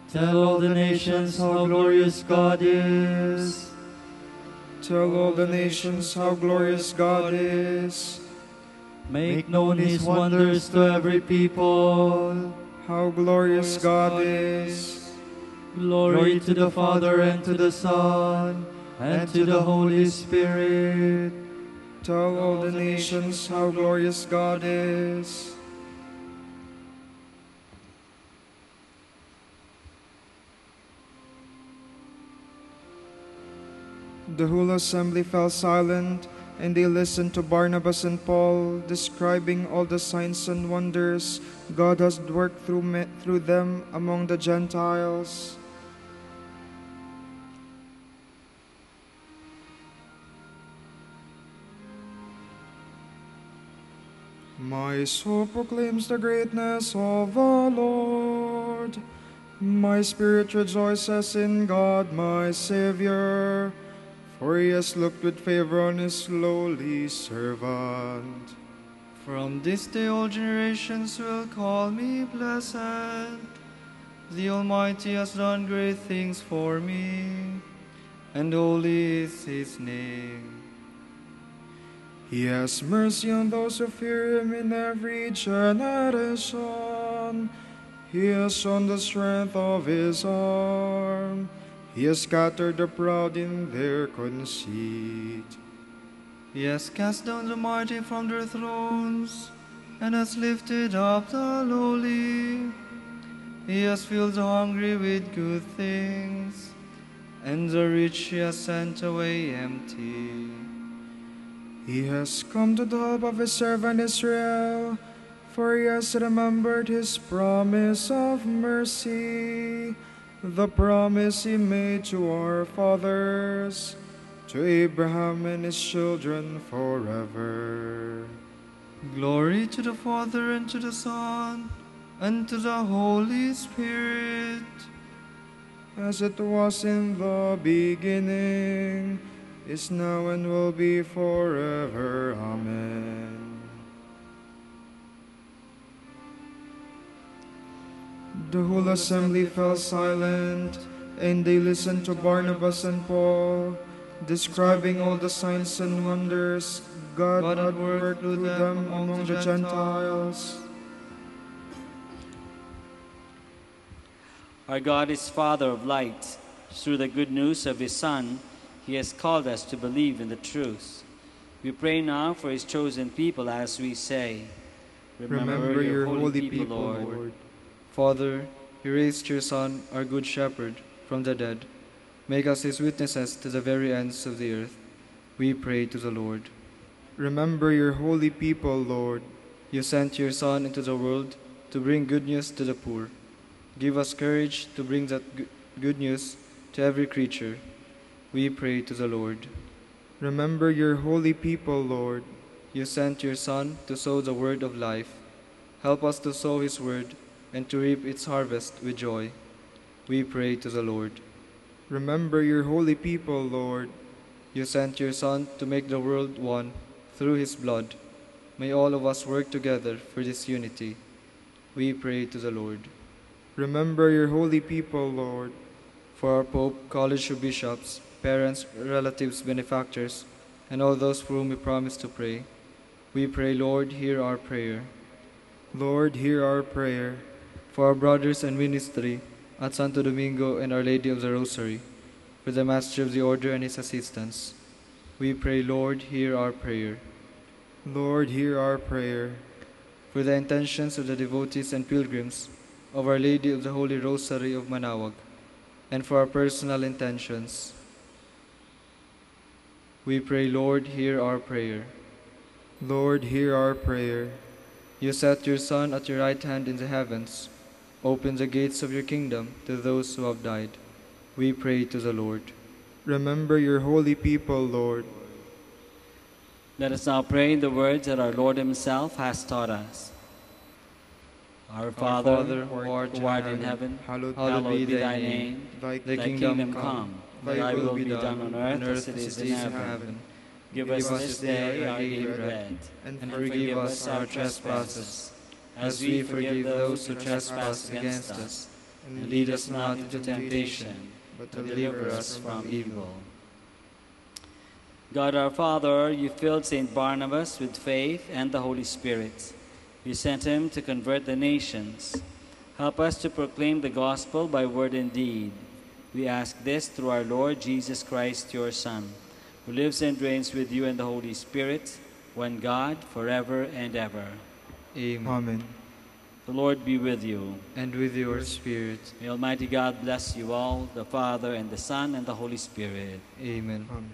Tell all the nations how glorious God is. Tell all the nations how glorious God is. Make known his wonders to every people. How glorious God is. Glory to the Father and to the Son and to the Holy Spirit. Tell all the nations how glorious God is. The whole assembly fell silent, and they listened to Barnabas and Paul, describing all the signs and wonders God has worked through them among the Gentiles. My soul proclaims the greatness of the Lord. My spirit rejoices in God my Savior, for he has looked with favor on his lowly servant. From this day all generations will call me blessed. The Almighty has done great things for me, and holy is his name. He has mercy on those who fear him in every generation. He has shown the strength of his arm. He has scattered the proud in their conceit. He has cast down the mighty from their thrones, and has lifted up the lowly. He has filled the hungry with good things, and the rich he has sent away empty. He has come to the help of his servant Israel, for he has remembered his promise of mercy, the promise he made to our fathers, to Abraham and his children forever. Glory to the Father, and to the Son, and to the Holy Spirit, as it was in the beginning, is now, and will be forever. Amen. The whole assembly fell silent, and they listened to Barnabas and Paul, describing all the signs and wonders God had worked through them among the Gentiles. Our God is Father of light. Through the good news of his Son, he has called us to believe in the truth. We pray now for his chosen people as we say, Remember your holy people, Lord. Father, you raised your Son, our good shepherd, from the dead. Make us his witnesses to the very ends of the earth. We pray to the Lord. Remember your holy people, Lord. You sent your Son into the world to bring good news to the poor. Give us courage to bring that good news to every creature. We pray to the Lord. Remember your holy people, Lord. You sent your Son to sow the word of life. Help us to sow his word and to reap its harvest with joy. We pray to the Lord. Remember your holy people, Lord. You sent your Son to make the world one through his blood. May all of us work together for this unity. We pray to the Lord. Remember your holy people, Lord. For our Pope, College of Bishops, parents, relatives, benefactors, and all those for whom we promise to pray, we pray, Lord, hear our prayer. Lord, hear our prayer. For our brothers in ministry at Santo Domingo and Our Lady of the Rosary, for the Master of the Order and his assistants, we pray, Lord, hear our prayer. Lord, hear our prayer. For the intentions of the devotees and pilgrims of Our Lady of the Holy Rosary of Manaoag, and for our personal intentions, we pray, Lord, hear our prayer. Lord, hear our prayer. You set your Son at your right hand in the heavens. Open the gates of your kingdom to those who have died. We pray to the Lord. Remember your holy people, Lord. Let us now pray in the words that our Lord himself has taught us. Our Father, who art in heaven, hallowed be thy name. Thy kingdom come, thy will be done on earth as it is in heaven. Give us this day our daily bread, and forgive us our trespasses, as we forgive those who trespass against us. And lead us not into temptation, but deliver us from evil. God our Father, you filled St. Barnabas with faith and the Holy Spirit. You sent him to convert the nations. Help us to proclaim the gospel by word and deed. We ask this through our Lord Jesus Christ, your Son, who lives and reigns with you in the Holy Spirit, one God, forever and ever. Amen. Amen. The Lord be with you. And with your spirit. May Almighty God bless you all, the Father, and the Son, and the Holy Spirit. Amen. Amen.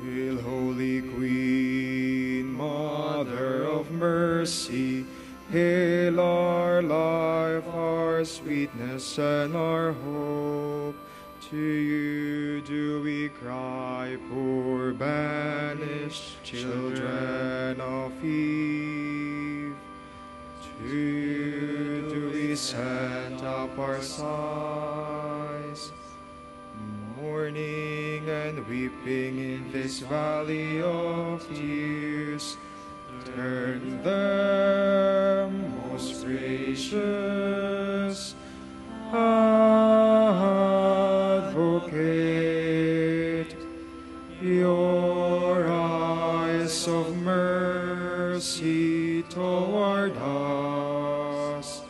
Hail, Holy Queen, Mother of Mercy, hail our life, our sweetness, and our hope. To you do we cry, poor banished children of Eve. To you do we send up our sighs, mourning and weeping in this valley of tears. Turn them, most gracious Advocate, your eyes of mercy toward us,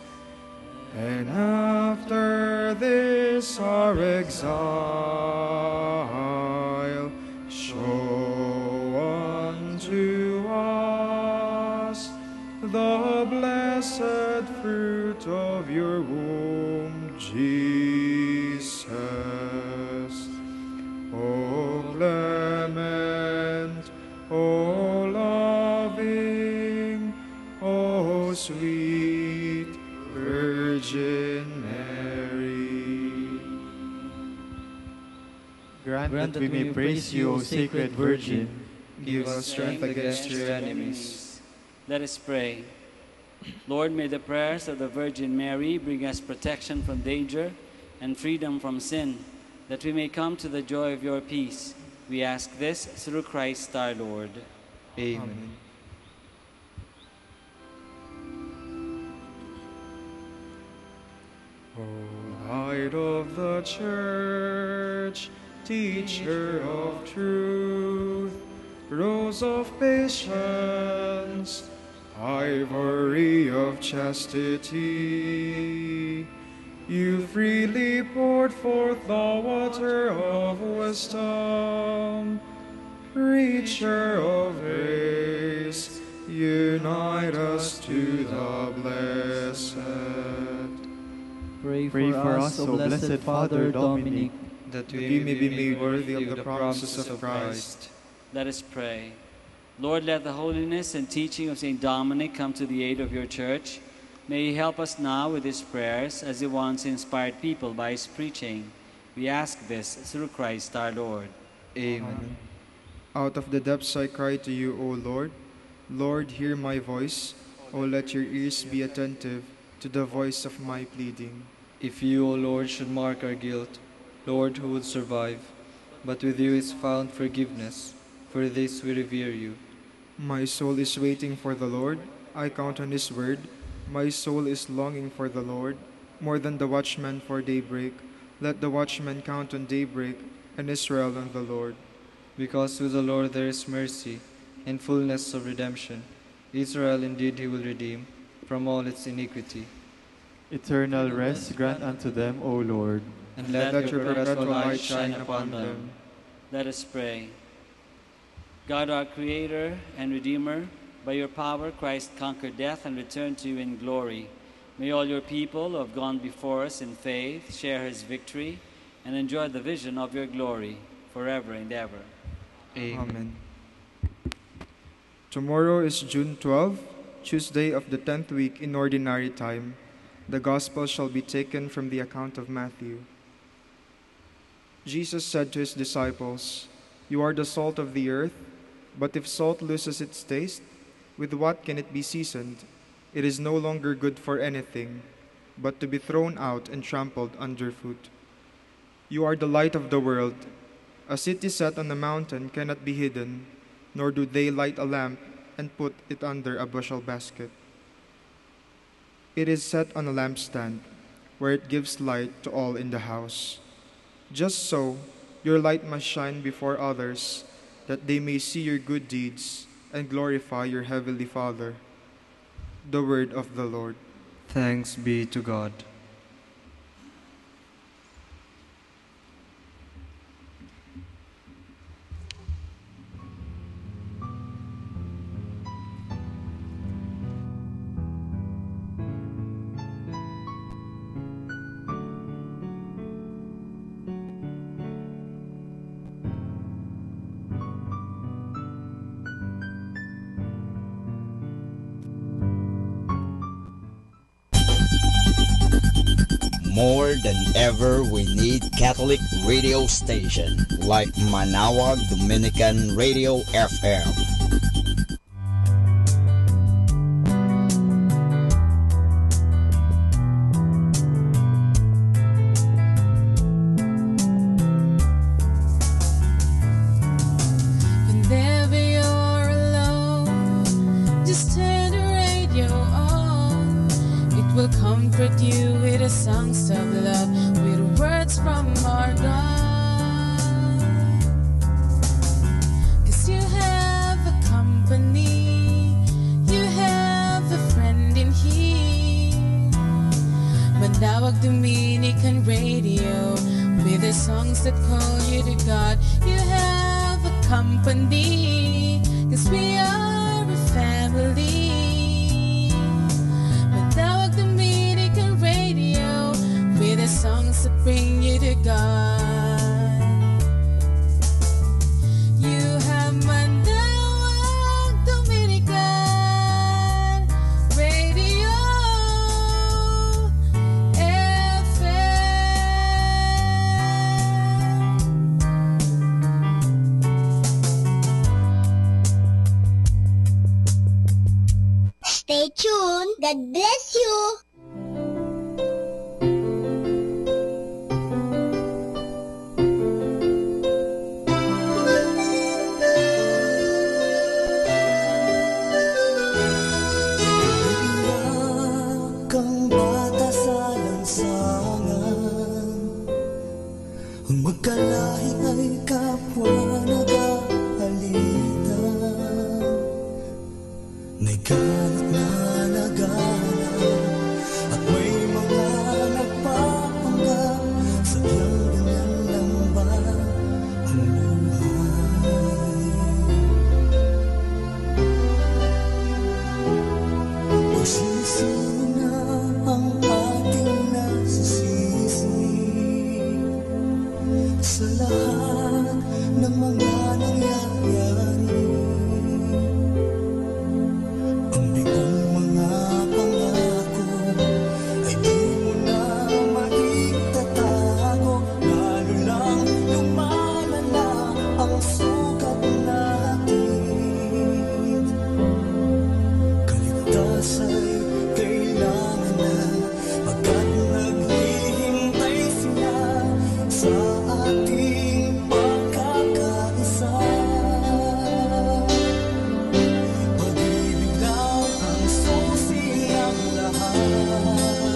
and after this our exile, show unto us the blessed fruit of your womb, Jesus. O clement, O loving, O sweet Virgin Mary. Grant that we may praise you, O Sacred Virgin. Give us strength against your enemies. Let us pray. Lord, may the prayers of the Virgin Mary bring us protection from danger and freedom from sin, that we may come to the joy of your peace. We ask this through Christ our Lord. Amen. O Light of the Church, Teacher of truth, Rose of patience, Ivory of chastity, you freely poured forth the water of wisdom. Preacher of grace, unite us to the blessed. Pray for us, O Blessed Father Dominic, that we may be made worthy of the promises of Christ. Let us pray. Lord, let the holiness and teaching of St. Dominic come to the aid of your church. May he help us now with his prayers as he once inspired people by his preaching. We ask this through Christ our Lord. Amen. Out of the depths I cry to you, O Lord. Lord, hear my voice. O let your ears be attentive to the voice of my pleading. If you, O Lord, should mark our guilt, Lord, who would survive? But with you is found forgiveness. For this we revere you. My soul is waiting for the Lord. I count on his word. My soul is longing for the Lord, more than the watchman for daybreak. Let the watchman count on daybreak, and Israel on the Lord. Because with the Lord there is mercy, and fullness of redemption. Israel indeed he will redeem from all its iniquity. Eternal rest grant unto them, O Lord. And let your perpetual light shine upon them. Let us pray. God, our Creator and Redeemer, by your power Christ conquered death and returned to you in glory. May all your people who have gone before us in faith share his victory and enjoy the vision of your glory forever and ever. Amen. Tomorrow is June 12, Tuesday of the 10th week in Ordinary Time. The Gospel shall be taken from the account of Matthew. Jesus said to his disciples, "You are the salt of the earth, but if salt loses its taste, with what can it be seasoned? It is no longer good for anything, but to be thrown out and trampled underfoot. You are the light of the world. A city set on a mountain cannot be hidden, nor do they light a lamp and put it under a bushel basket. It is set on a lampstand, where it gives light to all in the house. Just so, your light must shine before others, that they may see your good deeds and glorify your heavenly Father." The word of the Lord. Thanks be to God. More than ever, we need Catholic radio station like Manawag Dominican Radio FM. Whenever you're alone, just turn the radio on. It will comfort you with the songs of love, with words from our God. 'Cause you have a company, you have a friend in here. Manawag Dominican Radio, with the songs that call you to God. You have a company, 'cause we are a family. Manawag Dominican Radio, with the songs that bring you to God. You have Manawag Dominican Radio Stay tuned. God bless you. Kang bata sa lansangan, ang magkalahi ay kapwa nag-aalitan. May galit na nagana at may mga nagpapanggap. Sadyang ganyan lang ba ang buhay? Magsisi na ang ating nasisisi sa lahat ng mga nangyayari. Ang bigong mga pangako ay di mo na maitatago, lalo lang lumalala ang sugat natin. Kaligtasan kailangan na, pagkat naghihintay sila sa ating pagkakaisa. Pag-ibig lang ang susi ng lahat,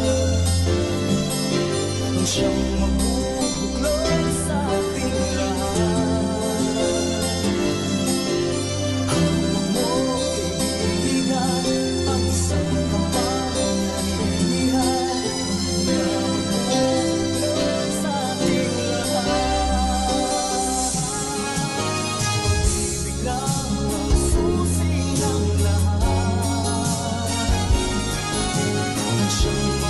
ang siyang magbubuklod sa ating lahat. Hawak mo, kaibigan, ang isang kapangyarihan na magbubuklod sa ating lahat. Pag-ibig lang ang susi ng lahat, ang siyang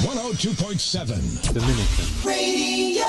102.7 Dominican Radio.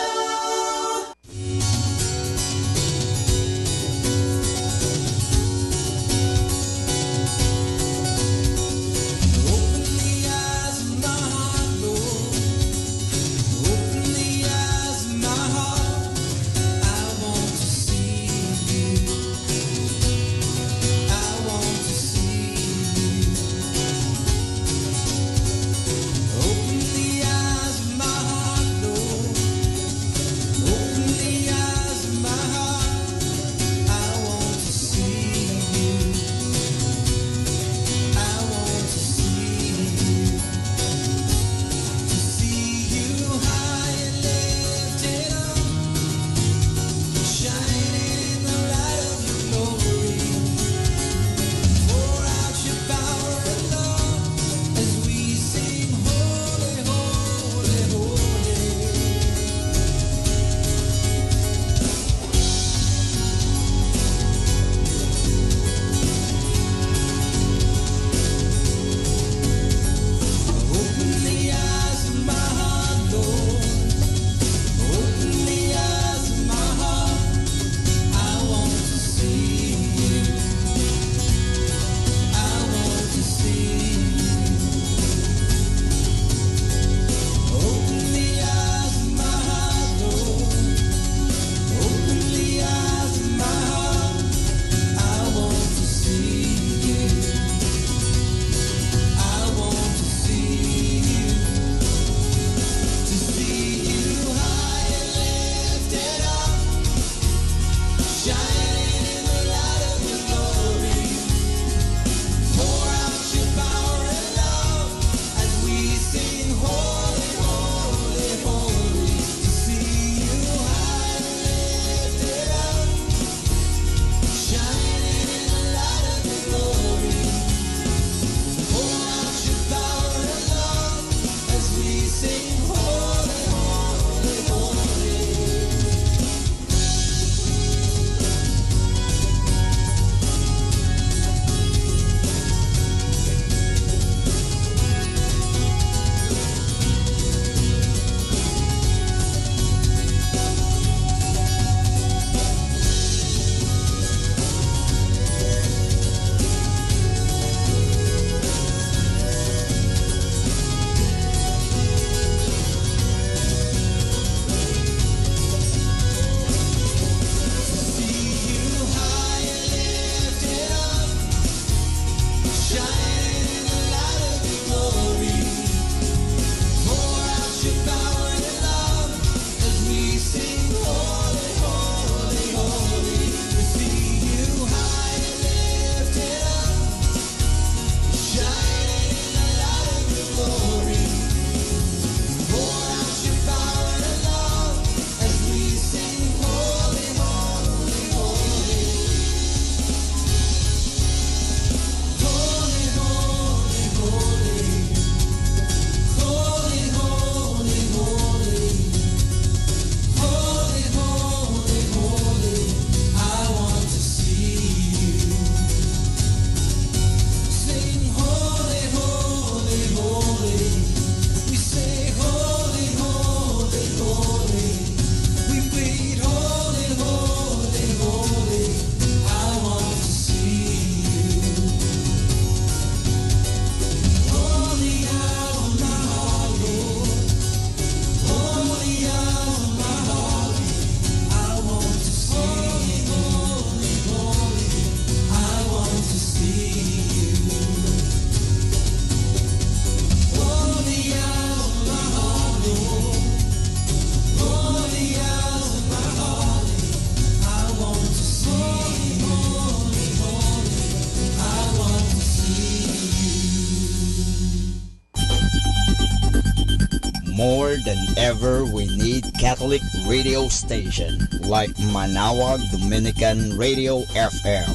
More than ever, we need Catholic radio station like Manawag Dominican Radio FM.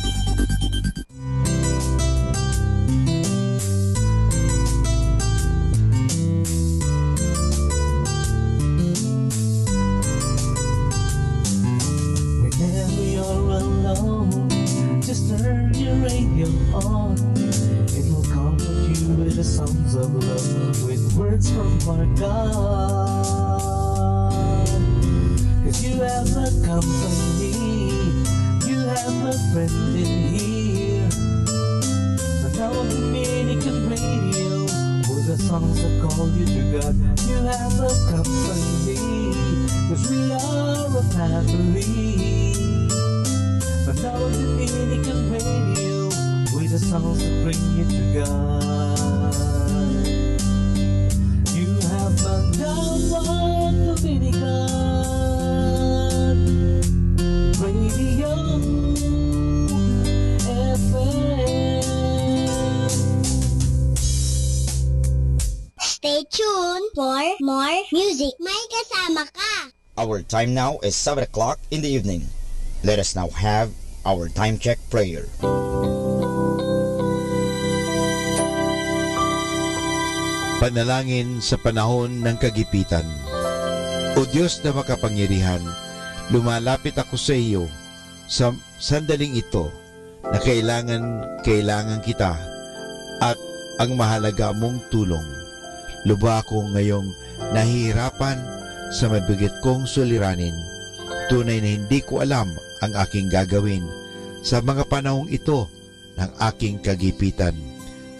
Whenever you're alone, just turn your radio on. It will comfort you with the songs of love, with words words from our God. 'Cause you have a company, you have a friend in here. Manawag Dominican Radio, with the songs that call you to God. You have a company, 'cause we are a family. Manawag Dominican Radio, with the songs that bring you to God. You have Manawag Dominican Radio FM. Stay tuned for more music. May kasama ka. Our time now is 7 o'clock in the evening. Let us now have our time check prayer. Panalangin sa panahon ng kagipitan. O Diyos na makapangyarihan, lumalapit ako sa iyo sa sandaling ito na kailangan kita at ang mahalaga mong tulong. Lubha ako ngayong nahihirapan sa mabigat kong suliranin. Tunay na hindi ko alam ang aking gagawin sa mga panahong ito ng aking kagipitan.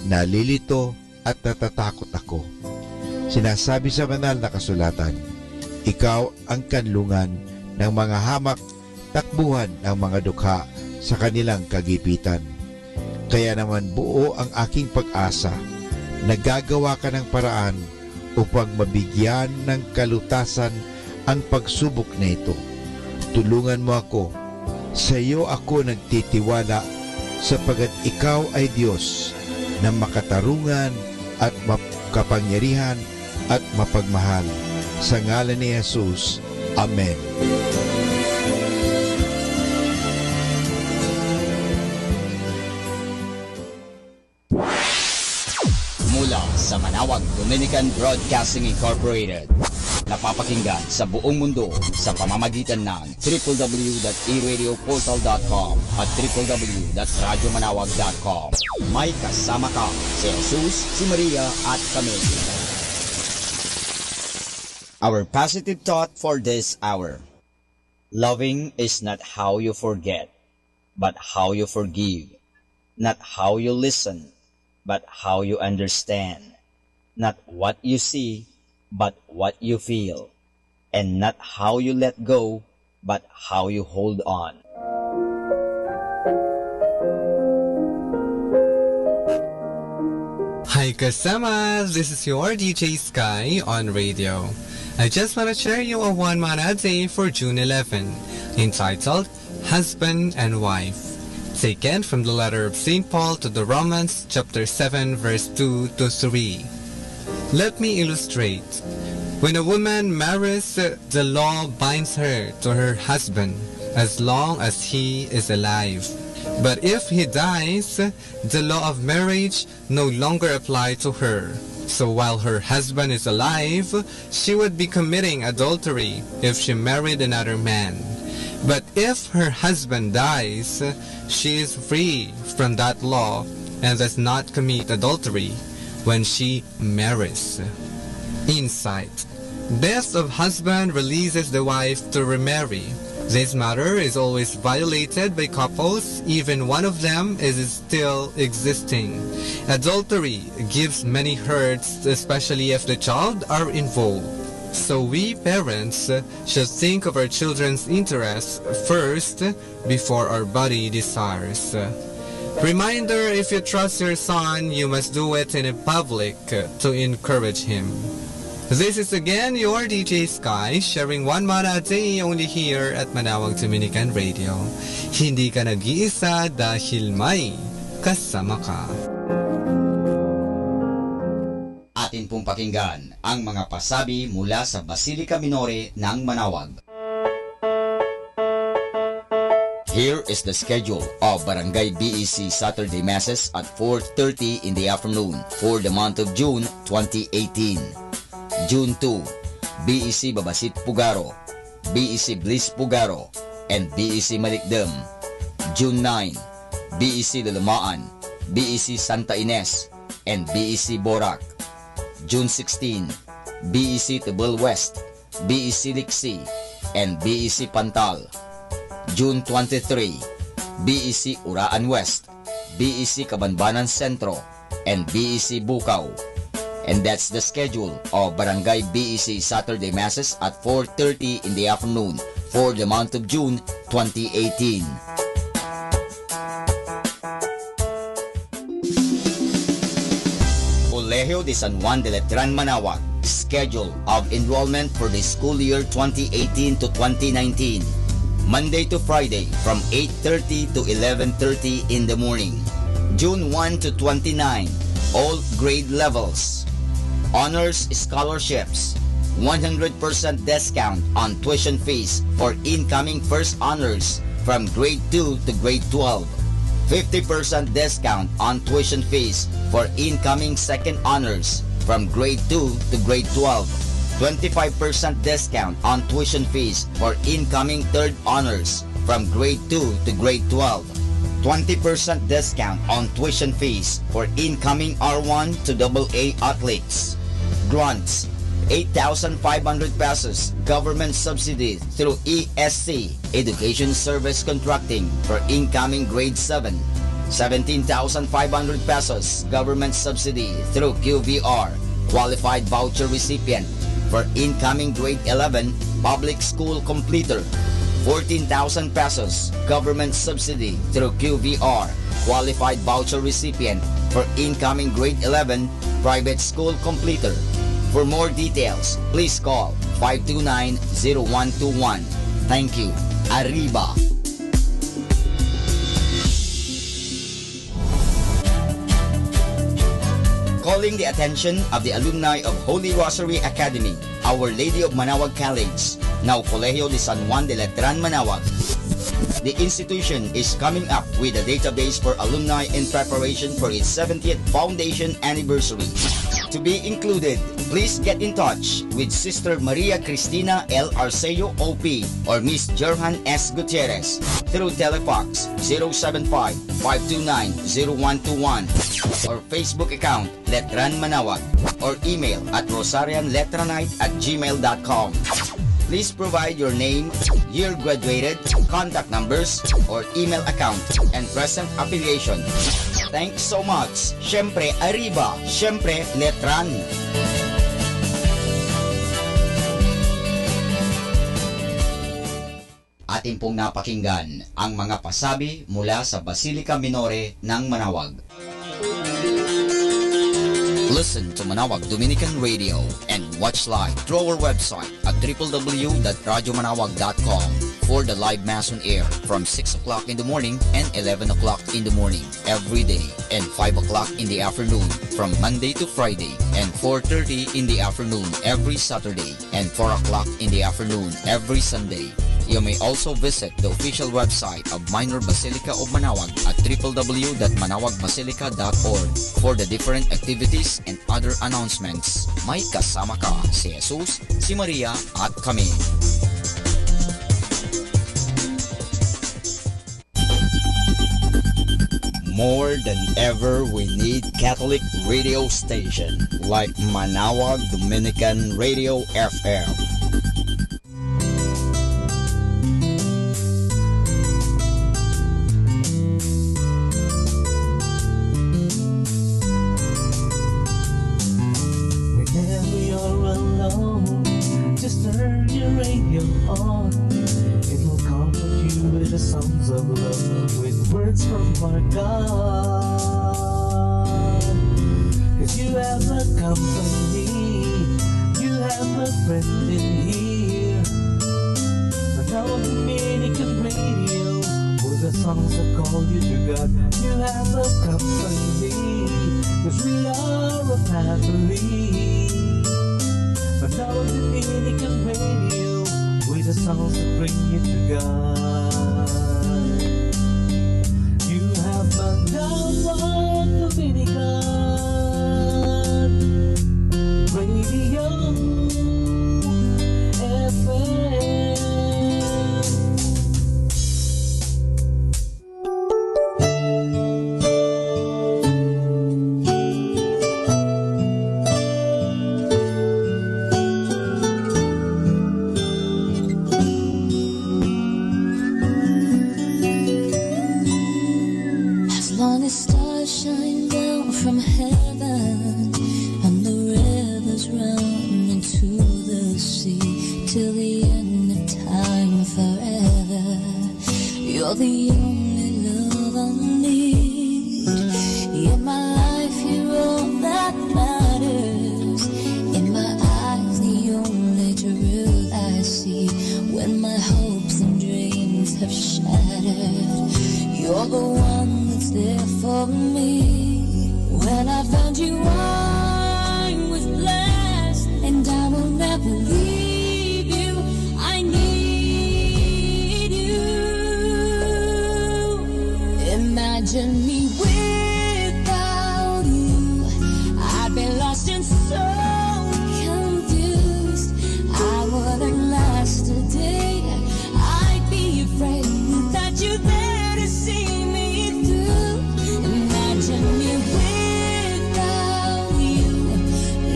Nalilito at natatakot ako. Sinasabi sa banal na kasulatan, ikaw ang kanlungan ng mga hamak, takbuhan ng mga dukha sa kanilang kagipitan. Kaya naman buo ang aking pag-asa. Nagagawa ka ng paraan upang mabigyan ng kalutasan ang pagsubok na ito. Tulungan mo ako. Sa iyo ako nagtitiwala sapagat ikaw ay Diyos na makatarungan at makapangyarihan at mapagmahal. Sa ngalan ni Jesus. Amen. Mula sa Manawag Dominican Broadcasting Incorporated, napapakinggan sa buong mundo sa pamamagitan ng www.eradioportal.com at www.radyomanawag.com. May kasama ka si Jesus, si Maria at kami. Our positive thought for this hour. Loving is not how you forget, but how you forgive. Not how you listen, but how you understand. Not what you see, but what you feel. And not how you let go, but how you hold on. Hi kasama, this is your DJ Sky on radio. I just want to share you a one mana day for June 11, entitled Husband and Wife. Taken from the letter of St. Paul to the Romans, chapter 7, verse 2 to 3. Let me illustrate. When a woman marries, the law binds her to her husband as long as he is alive. But if he dies, the law of marriage no longer applies to her. So while her husband is alive, she would be committing adultery if she married another man. But if her husband dies, she is free from that law and does not commit adultery when she marries. Insight. Death of husband releases the wife to remarry. This matter is always violated by couples, even one of them is still existing. Adultery gives many hurts, especially if the child are involved. So we parents should think of our children's interests first before our body desires. Reminder, if you trust your son, you must do it in public to encourage him. This is again your DJ Sky, sharing one mana a day only here at Manawag Dominican Radio. Hindi ka nag-iisa dahil may kasama ka. Atin pong pakinggan ang mga pasabi mula sa Basilica Minore ng Manawag. Here is the schedule of Barangay BEC Saturday Masses at 4:30 in the afternoon for the month of June 2018. June 2, BEC Babasit Pugaro, BEC Bliss Pugaro, and BEC Malikdem. June 9, BEC Lalamaan, BEC Santa Ines, and BEC Borac. June 16, BEC Tibul West, BEC Liksi, and BEC Pantal. June 23, BEC Uraan West, BEC Cabanbanan Centro, and BEC Bukaw. And that's the schedule of Barangay BEC Saturday Masses at 4:30 in the afternoon for the month of June 2018. Colegio de San Juan de Letran Manaoag, schedule of enrollment for the school year 2018 to 2019. Monday to Friday from 8:30 to 11:30 in the morning. June 1 to 29, all grade levels. Honors scholarships, 100% discount on tuition fees for incoming first honors from grade 2 to grade 12. 50% discount on tuition fees for incoming second honors from grade 2 to grade 12. 25% discount on tuition fees for incoming third honors from grade 2 to grade 12. 20% discount on tuition fees for incoming R1 to AA athletes. Grants, 8,500 pesos government subsidy through ESC, Education Service Contracting, for incoming grade 7. 17,500 pesos government subsidy through QVR, qualified voucher recipient, for incoming grade 11 public school completer. 14,000 pesos government subsidy through QVR, qualified voucher recipient, for incoming grade 11 private school completer. For more details, please call 529-0121. Thank you. Arriba! Calling the attention of the alumni of Holy Rosary Academy, Our Lady of Manaoag College, now Colegio de San Juan de Letran Manaoag. The institution is coming up with a database for alumni in preparation for its 70th foundation anniversary. To be included, please get in touch with Sister Maria Cristina L. Arceo OP or Miss Jerhan S. Gutierrez through Telefax 075-529-0121 or Facebook account Letran Manaoag or email at rosarianletranite@gmail.com. Please provide your name, year graduated, contact numbers, or email account, and present affiliation. Thanks so much. Syempre, Arriba. Syempre, Letran. Atin pong napakinggan ang mga pasabi mula sa Basilica Minore ng Manaoag. Listen to Manaoag Dominican Radio and watch live through our website at www.radyomanawag.com for the live Mass on air from 6 o'clock in the morning and 11 o'clock in the morning every day and 5 o'clock in the afternoon from Monday to Friday and 4:30 in the afternoon every Saturday and 4 o'clock in the afternoon every Sunday. You may also visit the official website of Minor Basilica of Manaoag at www.manawagbasilica.org for the different activities and other announcements. May kasama ka si Jesus, si Maria at kami. More than ever, we need Catholic radio station like Manaoag Dominican Radio FM. heaven, and the rivers run into the sea till the end of time forever. You're the only love I need. In my life, you're all that matters. In my eyes, the only truth I see. When my hopes and dreams have shattered, you're the one that's there for me. When I found you, I was blessed, and I will never leave you. I need you. Imagine me without you. I'd be lost and so confused. I wouldn't last a day. I'd be afraid that you're there to see me through. Imagine me without you.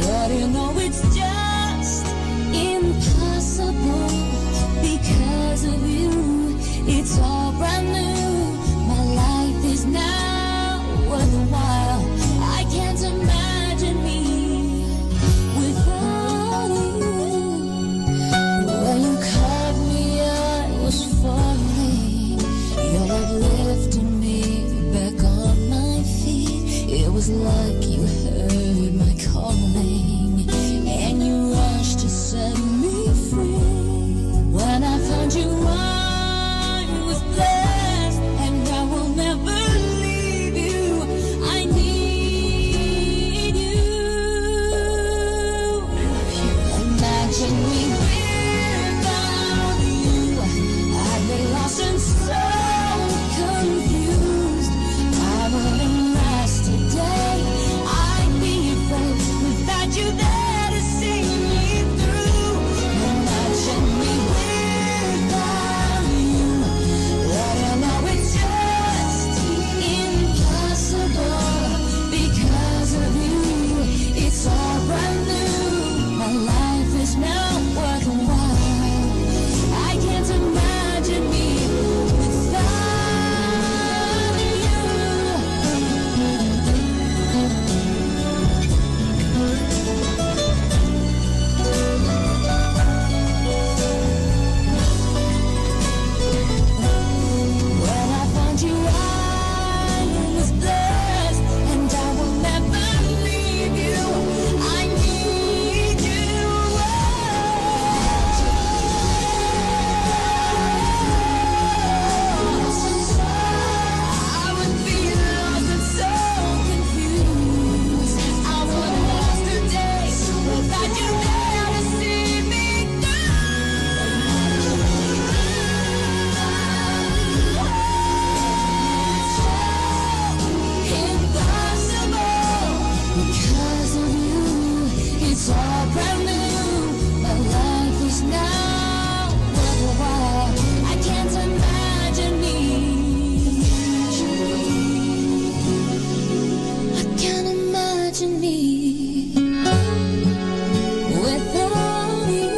Lord, you know it's just impossible. Because of you, it's all brand new. My life is now worthwhile. I can't imagine me without you. When you called me, I was falling. Your love lifted me back on my feet. It was like you heard my calling, and you rushed to set me free. When I found you, I was blessed, and I will never leave you. I need you. Imagine me without you. I'd be lost and so confused. I wouldn't last a day. I'd be afraid without you there to see me through. Imagine me without you. Lord, I know it's just impossible. Because of you, it's all brand new. My life is now worthwhile. I can't imagine me without you. When I found you, I was blessed, and I will never leave you. I need you. I would be lost and so confused. I wouldn't last a day without you there to see me impossible. Because of you, it's all brand new. My life is now worthwhile. I can't imagine me. I can't imagine me without you.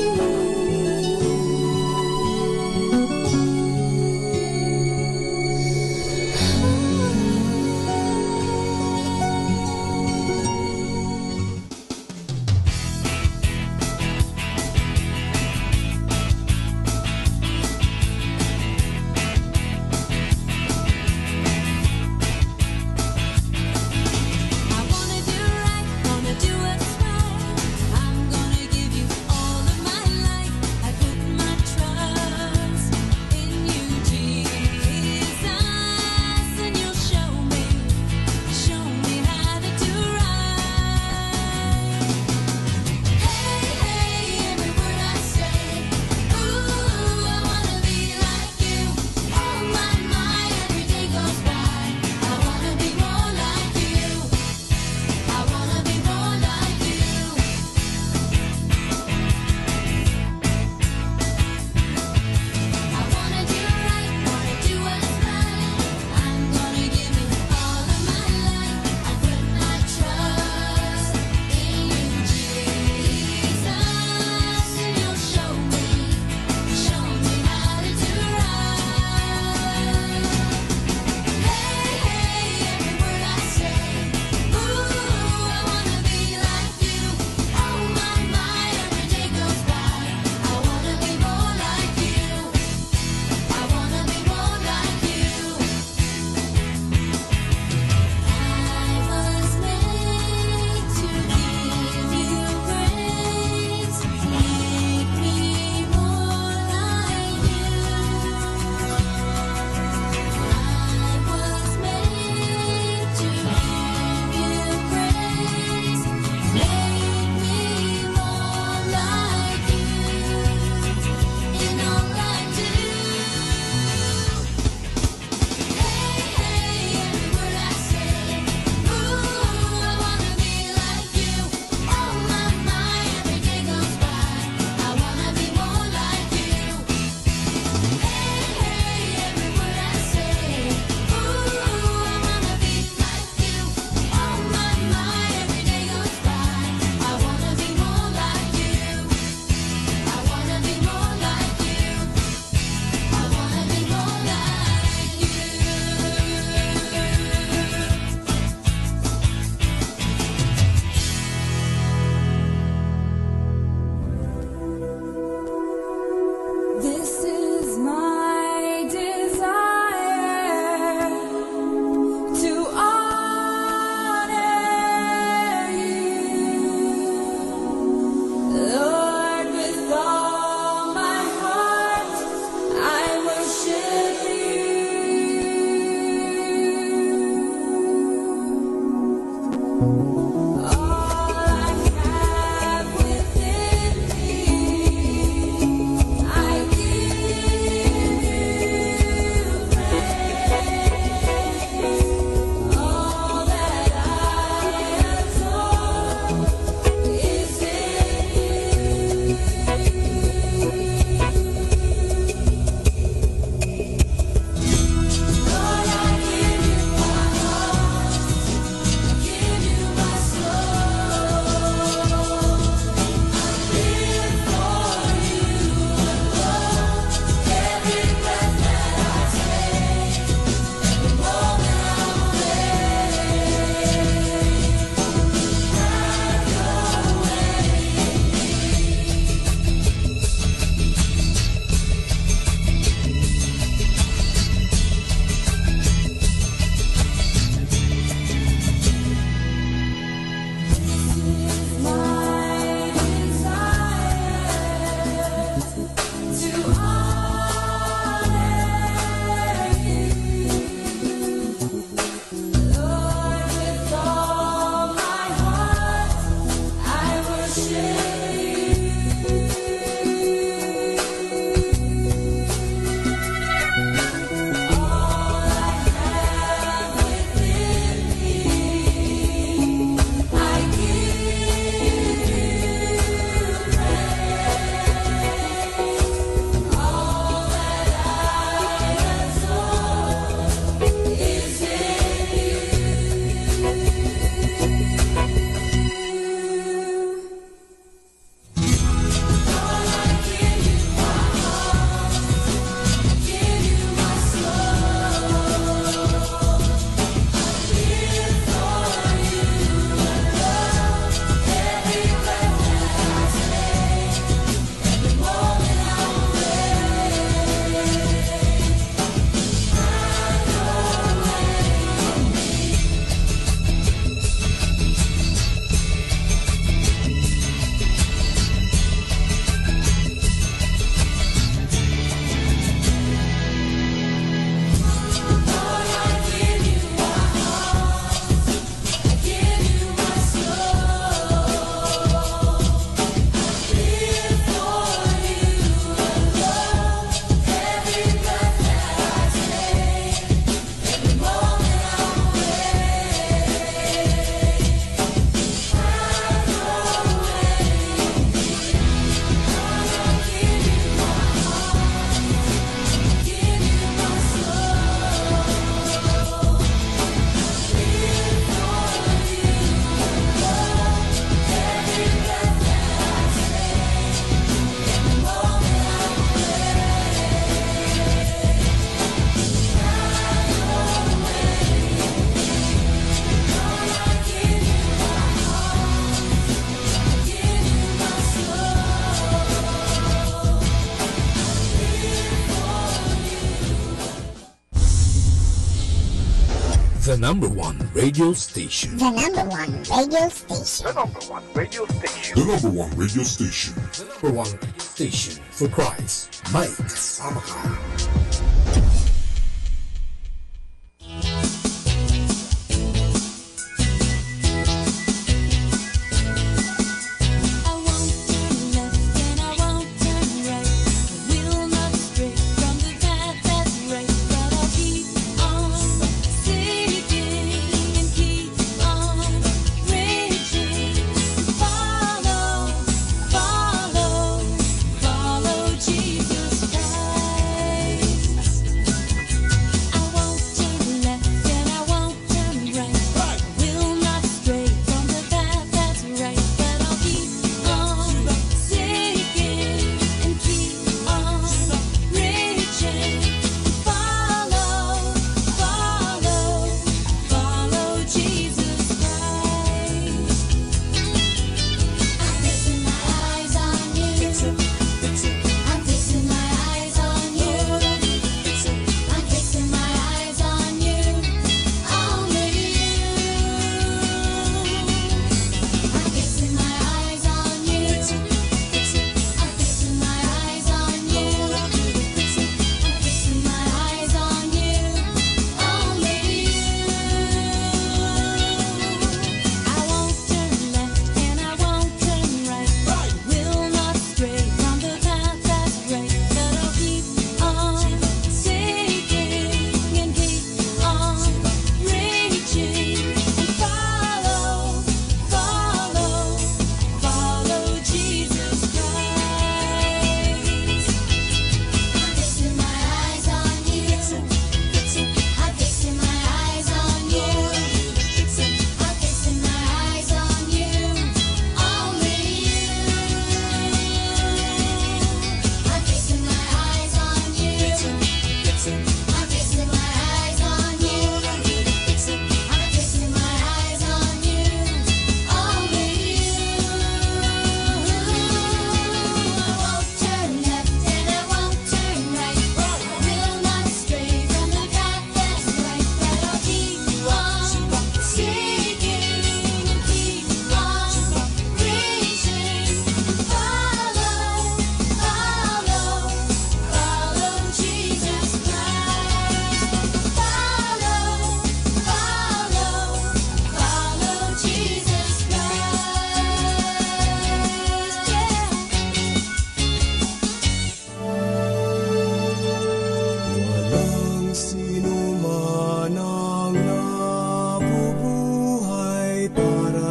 The number one radio station. The number one radio station. The number one radio station. The number one radio station. The number one radio station for Christ. Mike Samaha.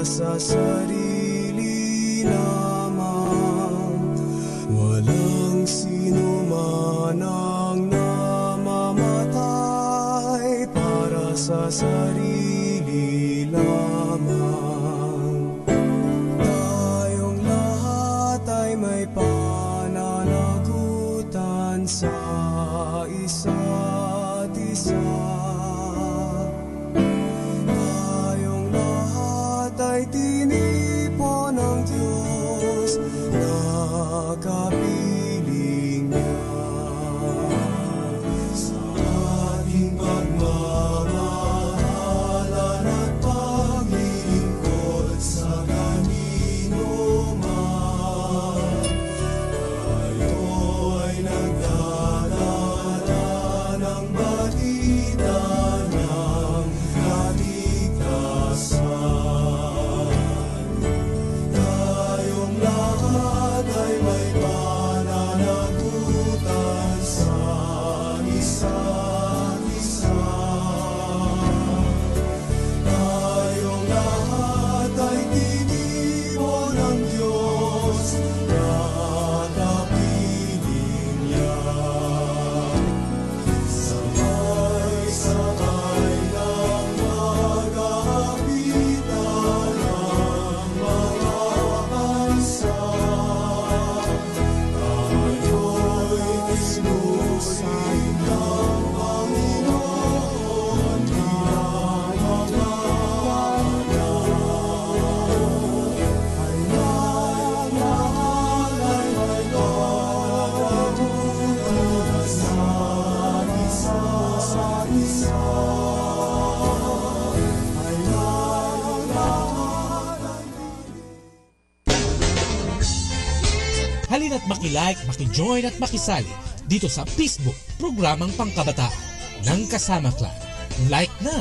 sa sarili lamang. Walang sino man ang namamatay para sa sarili lamang. Tayong lahat ay may pananagutan sa isa't isa. Tayong lahat ay tinipon ng Diyos. Halina't maki-like, maki-join at makisali dito sa Facebook, programang Pangkabataan ng Kasama Clan. Like na!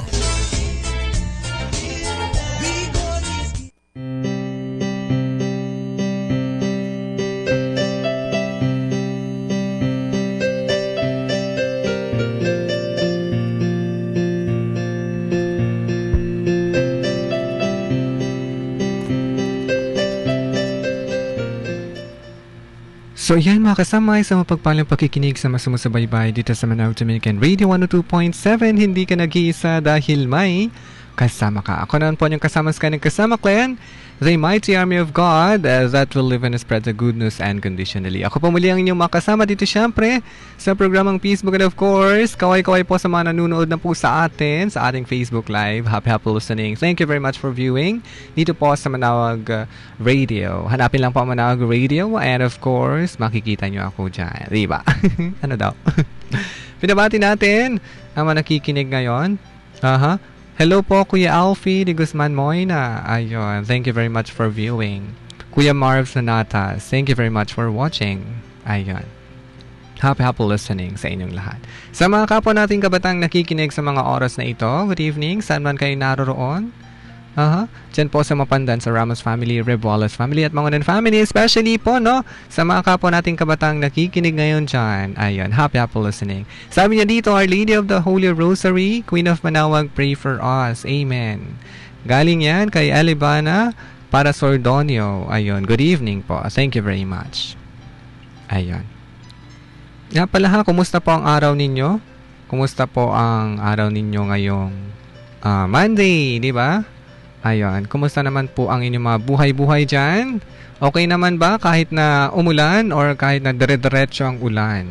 So yan mga kasama, isang mapagpalang pakikinig sa masumusabaybay dito sa Manawag Dominican Radio 102.7. Hindi ka nag-iisa dahil may kasama ka. Ako naman po yung kasama sa kanyang kasama clan, the mighty army of God that will live and spread the good news unconditionally. Ako po muli ang inyong makasama dito syempre sa programang Facebook, and of course, kaway-kaway po sa mga nanonood na po sa atin sa ating Facebook Live. Happy listening. Thank you very much for viewing dito po sa Manawag Radio. Hanapin lang po ang Manawag Radio and of course, makikita nyo ako dyan. Diba? Ano daw? Pinabati natin ang mga nakikinig ngayon. Hello po, Kuya Alfie de Guzman Moyna. Ayun, thank you very much for viewing. Kuya Marv Sonatas, thank you very much for watching. Ayun. Happy listening sa inyong lahat. Sa mga kapwa nating kabatang nakikinig sa mga oras na ito, good evening, saan man kayo naroroon? Diyan po sa Mapandan, sa Ramos family, Reb Wallace family at Mangonan family, especially po, no, sa mga kapwa nating kabatang nakikinig ngayon dyan. Ayun, happy listening. Sabi niya dito, Our Lady of the Holy Rosary, Queen of Manawag, pray for us. Amen. Galing yan kay Alibana para Sordonio. Ayun, good evening po. Thank you very much. Ayun. Nga pala ha, kumusta po ang araw ninyo? Kumusta po ang araw ninyo ngayong Monday, di ba? Ayun, kumusta naman po ang inyong mga buhay-buhay dyan? Okay naman ba kahit na umulan or kahit na dire-diretso ang ulan?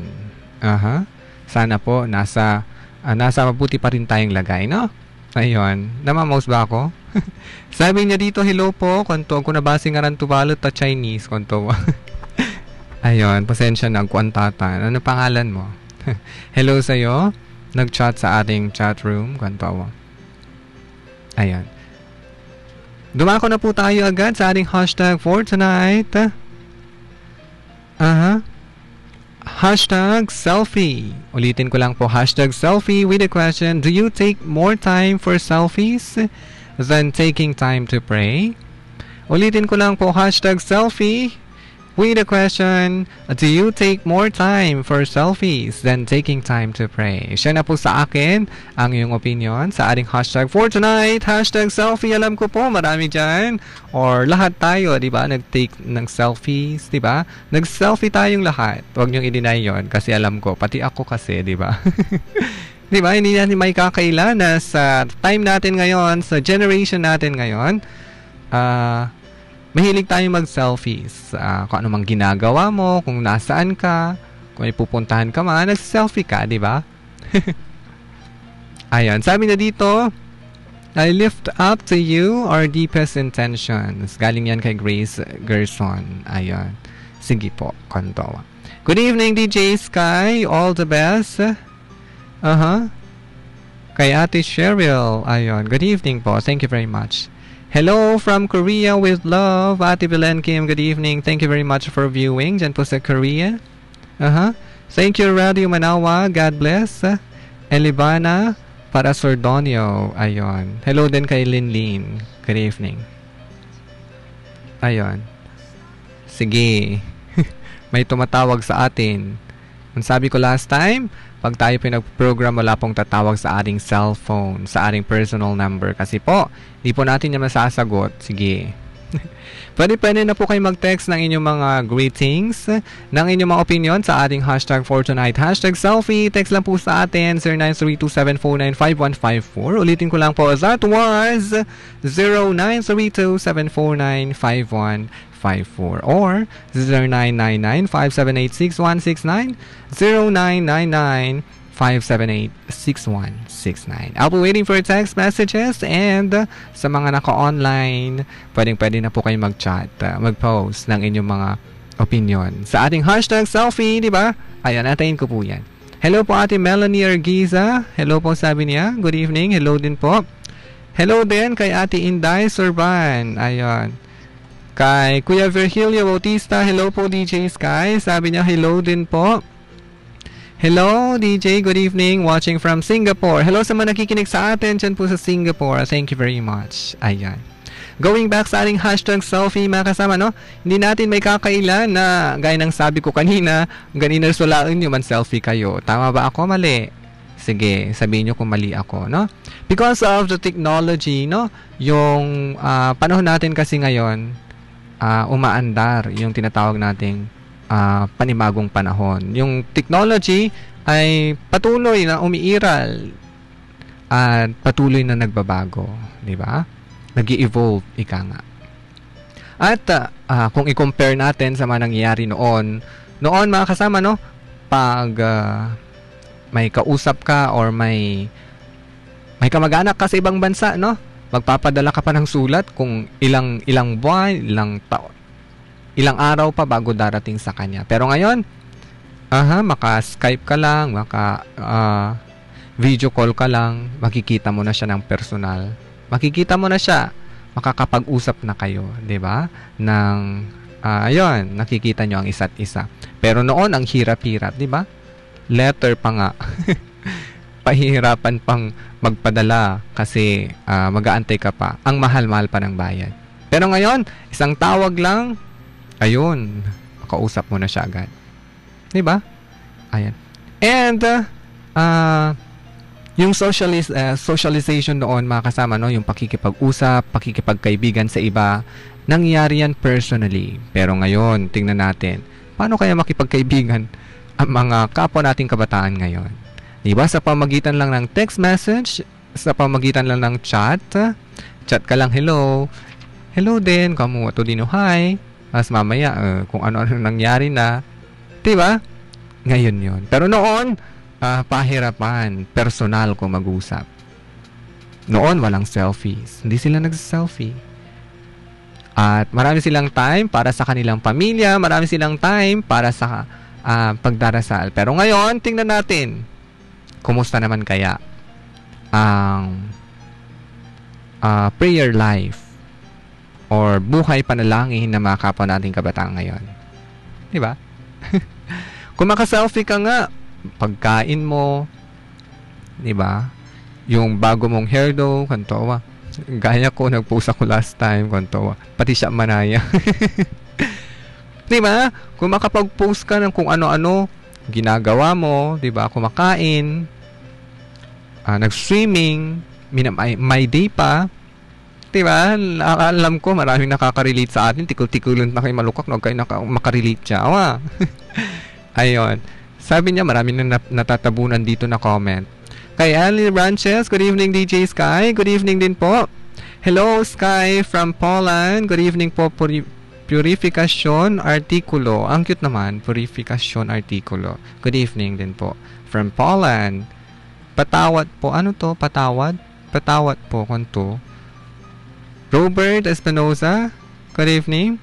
Sana po nasa mabuti pa rin tayong lagay, no? Ayun, namamouse ba ako? Sabi niya dito, hello po, kanto ko nabasi nga ran tubalot ta Chinese, kanto. Ayun, pasensya na, kuantatan. Ano pangalan mo? Hello sa'yo, nag-chat sa ating chat room, kanto. Ayun. Dumako na po tayo agad sa ating hashtag for tonight. Hashtag selfie. Ulitin ko lang po, hashtag selfie with the question, do you take more time for selfies than taking time to pray? Ulitin ko lang po, hashtag selfie with the question, do you take more time for selfies than taking time to pray? Share na po sa akin ang iyong opinion sa ating hashtag for tonight. Hashtag selfie. Alam ko po, marami dyan. Or lahat tayo, di ba? Nag-take ng selfies, di ba? Nag-selfie tayong lahat. Huwag niyong i-deny yun kasi alam ko, pati ako kasi, di ba? Di ba? Hindi natin may kakaila na sa time natin ngayon, sa generation natin ngayon, mahilig tayong mag-selfies. Kung ano mang ginagawa mo, kung nasaan ka, kung ipupuntahan ka man, nag-selfie ka, di ba? Ayan, sabi na dito, I lift up to you our deepest intentions. Galing yan kay Grace Gerson. Ayan. Sige po, kanto. Good evening, DJ Sky. All the best. Kay Ate Cheryl. Ayan. Good evening po. Thank you very much. Hello from Korea with love. Ate Belen Kim, good evening. Thank you very much for viewing. Diyan po sa Korea. Thank you, Radio Manawa. God bless. Elibana para Sordonio. Ayon. Hello din kay Linlin. Good evening. Ayon. Sige. May tumatawag sa atin. Ang sabi ko last time, pag tayo pinag-program, wala pong tatawag sa ating cellphone, sa ating personal number. Kasi po, di po natin yung masasagot. Sige. Pwede na po kayo mag-text ng inyong mga greetings, ng inyong mga opinion sa ating hashtag for tonight. Hashtag selfie. Text lang po sa atin, 0932-749-5154. Ulitin ko lang po, that was 0932-749-5154 or 0999-578-6169, 0999-578-6169. I'll be waiting for text messages, and sa mga naka-online, pwede na po kayo mag-chat, mag-post ng inyong mga opinion sa ating hashtag selfie, di ba? Ayan, atayin ko po yan. Hello po Ate Melanie Argiza. Hello po, sabi niya. Good evening. Hello din po. Hello din kay Ate Inday Sorban. Ayan. Kay Kuya Virgilio Bautista, hello po DJ Sky. Sabi niya hello din po. Hello DJ, good evening. Watching from Singapore. Hello sa mga nakikinig sa atin dyan po sa Singapore. Thank you very much. Ayan. Going back sa ating hashtag selfie mga kasama, no? Hindi natin may kakailan na gaya ng sabi ko kanina sulaan nyo man selfie kayo. Tama ba ako? Mali. Sige, sabihin nyo kung mali ako, no? Because of the technology, no? Yung panahon natin kasi ngayon, umaandar yung tinatawag nating panibagong panahon. Yung technology ay patuloy na umiiral at patuloy na nagbabago, di ba? Nag-i-evolve, ika nga. At kung i-compare natin sa mga nangyayari noon mga kasama, no? Pag may kausap ka or may kamag-anak ka sa ibang bansa, no? Magpapadala ka pa ng sulat kung ilang buwan, ilang araw pa bago darating sa kanya. Pero ngayon, maka-Skype ka lang, video call ka lang, makikita mo na siya ng personal. Makikita mo na siya, makakapag-usap na kayo, 'di ba? Ayun, nakikita nyo ang isa't isa. Pero noon ang hirap-hirap, 'di ba? Letter pa nga. Pahihirapan pang magpadala kasi mag-aantay ka pa. Ang mahal-mahal pa ng bayad. Pero ngayon, isang tawag lang, ayun, makausap mo na siya agad. 'Di ba? Ayan. And yung socialization noon mga kasama, no, yung pakikipag-usap, pakikipagkaibigan sa iba, nangyari yan personally. Pero ngayon, tingnan natin, paano kaya makipagkaibigan ang mga kapwa nating kabataan ngayon? Diba? Sa pamagitan lang ng text message, sa pamagitan lang ng chat ka lang, hello din, kamu to dino, hi, as mamaya, kung ano-ano nangyari na, diba? Ngayon yun. Pero noon, pahirapan, personal kung mag-usap. Noon, walang selfies. Hindi sila nag-selfie. At marami silang time para sa kanilang pamilya, marami silang time para sa pagdarasal. Pero ngayon, tingnan natin, kumusta naman kaya ang prayer life or buhay panalangin na mga kapwa nating kabataan ngayon. Diba? Kung maka-selfie ka nga, pagkain mo, di ba? Yung bago mong hairdo, kantawa. Gaya ko, nag-post ako last time, kantawa. Pati siya manaya. Di ba? Kung makapag-post ka ng kung ano-ano, ginagawa mo, di ba? Kumakain, nag-streaming, my day pa, di ba? Alam ko, maraming nakaka-relate sa atin. Tikul-tikulun na kayo malukak, no? Kayo makarelate siya. Ayun. Sabi niya, marami na natatabunan dito na comment. Kay Ali Branches, good evening DJ Sky. Good evening din po. Hello Sky from Poland. Good evening po, Purification Artikulo. Ang cute naman, Purification Artikulo. Good evening din po. From Poland. Patawad po. Ano to? Patawad? Patawad po. Kanto. Robert Espinosa. Good evening.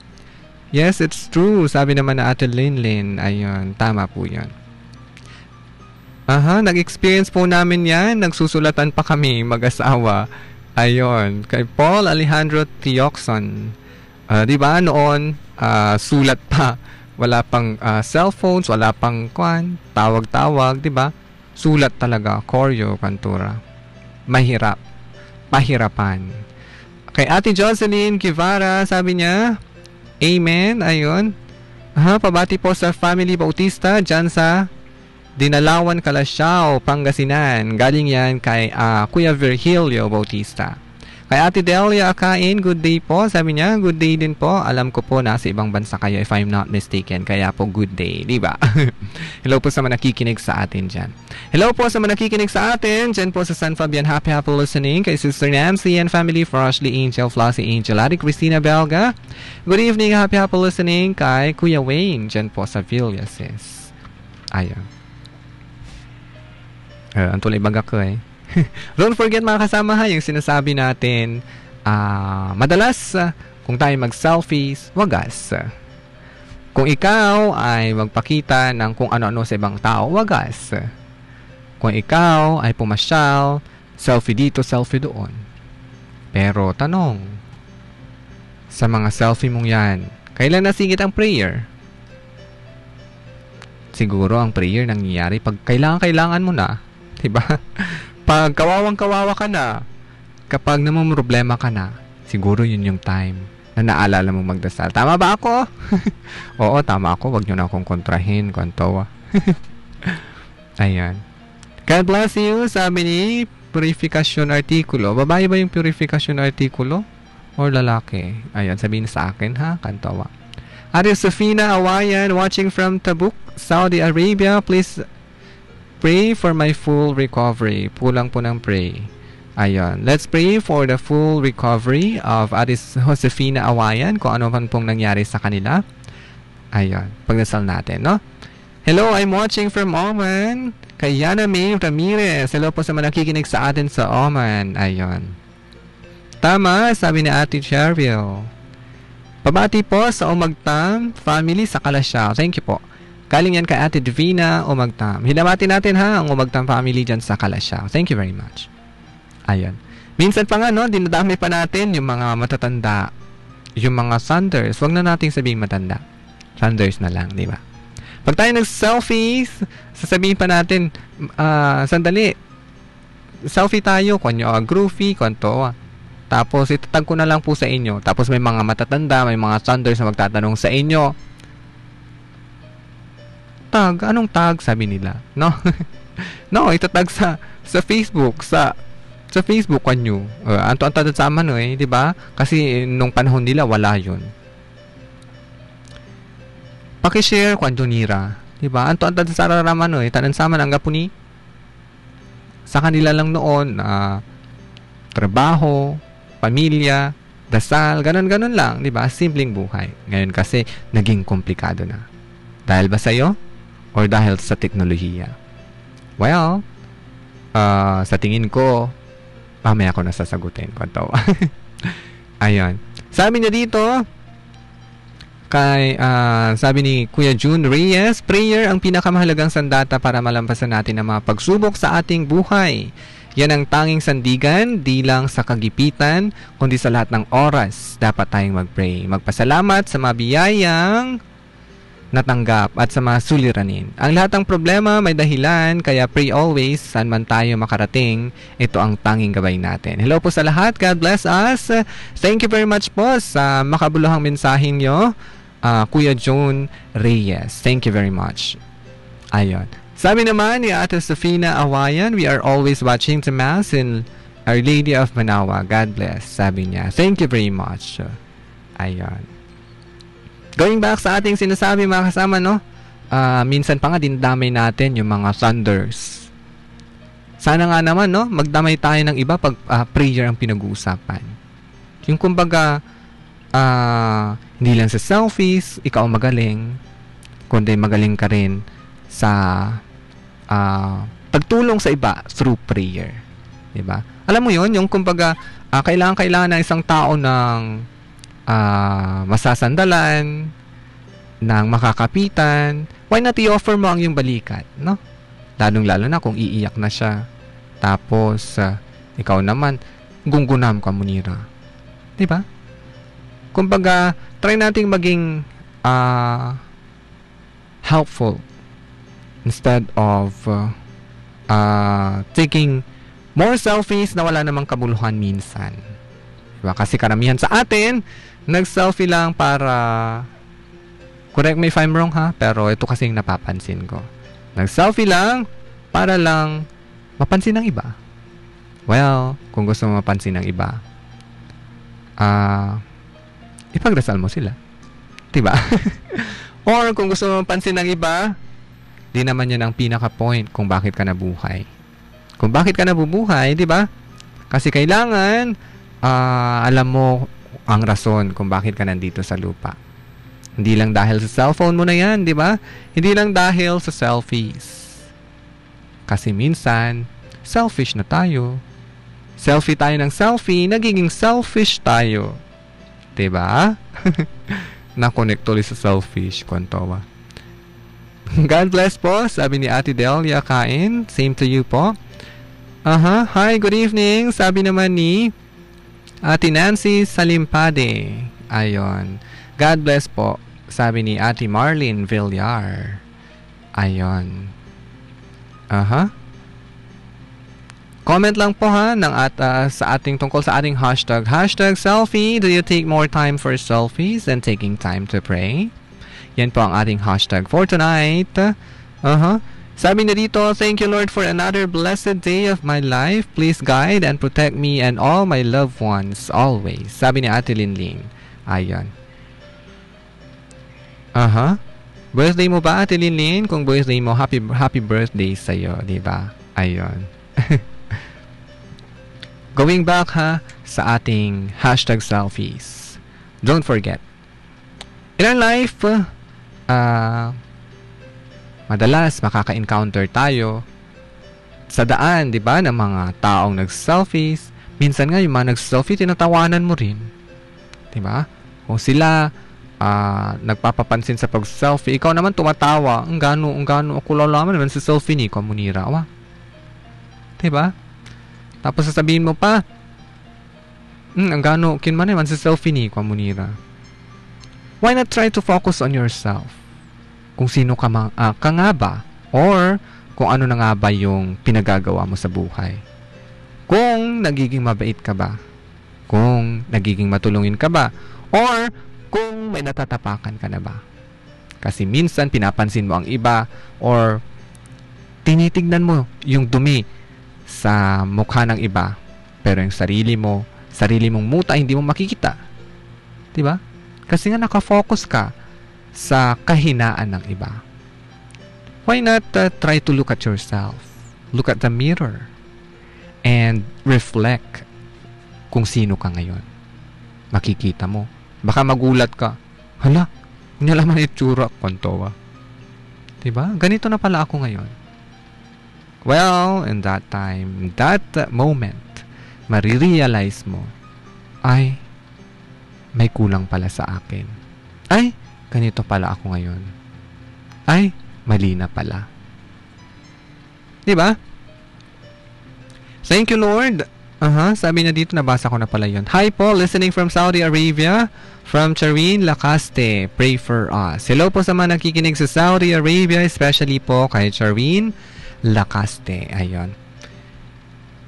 Yes, it's true. Sabi naman na Ate Linlin. Ayun, tama po yan. Nag-experience po namin yan. Nagsusulatan pa kami, mag-asawa. Ayun, kay Paul Alejandro Tioxon. Diba, noon, sulat pa. Wala pang cellphones, wala pang tawag-tawag, diba? Sulat talaga, Koryo, Kantura. Mahirap. Pahirapan. Kay Ate Jocelyn Guevara, sabi niya, Amen, ayun. Pabati po sa Family Bautista, dyan sa Dinalawan, Calasiao, Pangasinan. Galing yan kay Kuya Virgilio Bautista. Kay Ate Delia Akain, good day po. Sabi niya, good day din po. Alam ko po nasa ibang bansa kayo if I'm not mistaken. Kaya po good day, di ba? Hello po sa mga nakikinig sa atin dyan. Hello po sa mga nakikinig sa atin dyan po sa San Fabian. Happy listening. Kay Sister Nancy and family, for Ashley Angel, Flossie Angel, Ate Christina Belga. Good evening, happy listening kay Kuya Wayne dyan po sa Villasis. Ayun. Ang tulay baga ko eh. Don't forget mga kasama yung sinasabi natin, madalas kung tayo mag-selfies, wagas. Kung ikaw ay magpakita ng kung ano-ano sa ibang tao, wagas. Kung ikaw ay pumasyal, selfie dito, selfie doon. Pero tanong, sa mga selfie mong yan. Kailan nasingit ang prayer? Siguro ang prayer nangyayari pag kailangan mo na. Diba? Pag kawawang-kawawa ka na, kapag namumroblema ka na, siguro yun yung time na naalala mo magdasal. Tama ba ako? Oo, tama ako. Wag nyo na akong kontrahin, kwantowa. Ayan. God bless you, sabi ni Purification Artikulo. Babae ba yung Purification Artikulo? Or lalaki? Ayan, sabihin sa akin ha, kantawa. Ate Sofina Awayan, watching from Tabuk, Saudi Arabia. Please pray for my full recovery. Pulang po ng pray. Ayan, let's pray for the full recovery of Ate Josefina Awayan, kung ano man pong nangyari sa kanila. Ayan, pagdasal natin, no? Hello, I'm watching from Oman. Kay Yana May Ramirez. Hello po sa mga nakikinig sa atin sa Oman. Ayan. Tama, sabi ni Ate Cheryl. Pabati po sa Umagtam family sa Kalasyaw. Thank you po. Galing yan kay Ate Divina Umagtam. Hinamati natin ha, ang Umagtam family dyan sa Kalasyaw. Thank you very much. Ayan. Minsan pa nga, no, dinadami pa natin yung mga matatanda. Yung mga Sanders. Huwag na nating sabihin matanda. Sanders na lang, di ba? Pag tayo nag-selfies, sasabihin pa natin, sandali, selfie tayo, kunyo, groovy, kwanto, tapos itatag ko na lang po sa inyo. Tapos may mga matatanda, may mga Sanders na magtatanong sa inyo. Tag? Anong tag? Sabi nila. No? No, itatag sa Facebook. Sa Facebook kanyo. Anto-anto sa aman, di ba? Kasi nung panahon nila, wala yun. Paki-share kwanto nira. Di ba? Anto-anto sa raraman, tanan sama ang gapuni. Sa kanila lang noon, trabaho, pamilya, dasal, ganun-ganun lang, di ba? Simpleng buhay. Ngayon kasi, naging komplikado na. Dahil ba sa'yo? Or dahil sa teknolohiya? Well, sa tingin ko, mamaya ko nasasagutin. Kwanto. Ayan. Sabi niya dito, sabi ni Kuya June Reyes, prayer ang pinakamahalagang sandata para malampasan natin ang mga pagsubok sa ating buhay. Yan ang tanging sandigan, di lang sa kagipitan, kundi sa lahat ng oras. Dapat tayong mag-pray. Magpasalamat sa mga biyayang natanggap at sa mga suliranin. Ang lahat ng problema may dahilan, kaya pray always, saan man tayo makarating, ito ang tanging gabay natin. Hello po sa lahat. God bless us. Thank you very much po sa makabuluhang mensahe nyo, Kuya June Reyes. Thank you very much. Ayon. Sabi naman ni Ate Sofina Awayan, we are always watching the Mass in Our Lady of Manawa. God bless, sabi niya. Thank you very much. Ayan. Going back sa ating sinasabi mga kasama, no? Minsan pa nga dinadamay natin yung mga thunders. Sana nga naman, no? Magdamay tayo ng iba pag prayer ang pinag-uusapan. Yung kumbaga, hindi lang sa selfies, ikaw magaling, kundi magaling ka rin sa pagtulong sa iba through prayer. Diba? Alam mo yun, yung kumbaga, kailangan na isang tao ng masasandalan, ng makakapitan. Why not i-offer mo ang iyong balikat? No? Lalong-lalo na kung iiyak na siya. Tapos, ikaw naman, gunggunam ka munira. Diba? Kumbaga, try nating maging helpful instead of taking more selfies na wala namang kabuluhan minsan. Diba? Kasi karamihan sa atin, nag-selfie lang para, correct me if I'm wrong ha, pero ito kasing napapansin ko. Nag-selfie lang para lang mapansin ng iba. Well, kung gusto mo mapansin ng iba, ipagdasal mo sila. Diba? Or kung gusto mo mapansin ng iba, di naman yan ang pinaka-point kung bakit ka nabuhay. Kung bakit ka nabubuhay, di ba? Kasi kailangan alam mo ang rason kung bakit ka nandito sa lupa. Hindi lang dahil sa cellphone mo na yan, di ba? Hindi lang dahil sa selfies. Kasi minsan, selfish na tayo. Selfie tayo ng selfie, nagiging selfish tayo. Di ba? Na-connect ulit sa selfish, kwantowa. God bless po, sabi ni Ate Delia Kain. Same to you po. Hi, good evening. Sabi naman ni Ate Nancy Salimpade. Ayon. God bless po. Sabi ni Ate Marlene Villar. Ayon. Comment lang po ha sa ating tungkol sa ating hashtag. Hashtag selfie. Do you take more time for selfies than taking time to pray? Yan po ang ating hashtag for tonight. Sabi na dito, thank you Lord for another blessed day of my life. Please guide and protect me and all my loved ones always. Sabi ni Ate Linlin. Ayan. Birthday mo ba, Ate Linlin? Kung birthday mo, happy birthday sa'yo, diba? Ayan. Going back sa ating hashtag selfies. Don't forget. In our life, madalas makaka-encounter tayo sa daan, di ba, ng mga taong nag-selfies. Minsan nga yung mga nag-selfie, tinatawanan mo rin. Di ba? Kung sila nagpapapansin sa pag-selfie, ikaw naman tumatawa. Ang gano ako lalaman naman sa selfie ni Komunira. Di ba? Tapos sasabihin mo pa, ang gano kinman naman sa selfie ni Komunira. Why not try to focus on yourself? Kung sino ka nga ba? Or kung ano na nga ba yung pinagagawa mo sa buhay? Kung nagiging mabait ka ba? Kung nagiging matulungin ka ba? Or kung may natatapakan ka na ba? Kasi minsan pinapansin mo ang iba or tinitignan mo yung dumi sa mukha ng iba pero yung sarili mong muta hindi mo makikita. Diba? Kasi nga nakafocus ka sa kahinaan ng iba. Why not try to look at yourself? Look at the mirror and reflect kung sino ka ngayon. Makikita mo. Baka magulat ka. Hala, hindi naman itsura ko. Diba? Ganito na pala ako ngayon. Well, in that time, that moment, marirealize mo, ay, may kulang pala sa akin. Ay, ganito pala ako ngayon. Ay, mali na pala. Diba? Thank you, Lord. Sabi na dito, nabasa ko na pala yun. Hi po, listening from Saudi Arabia, from Charin Lacaste. Pray for us. Hello po sa mga nakikinig sa Saudi Arabia, especially po kay Charin Lacaste. Ayun.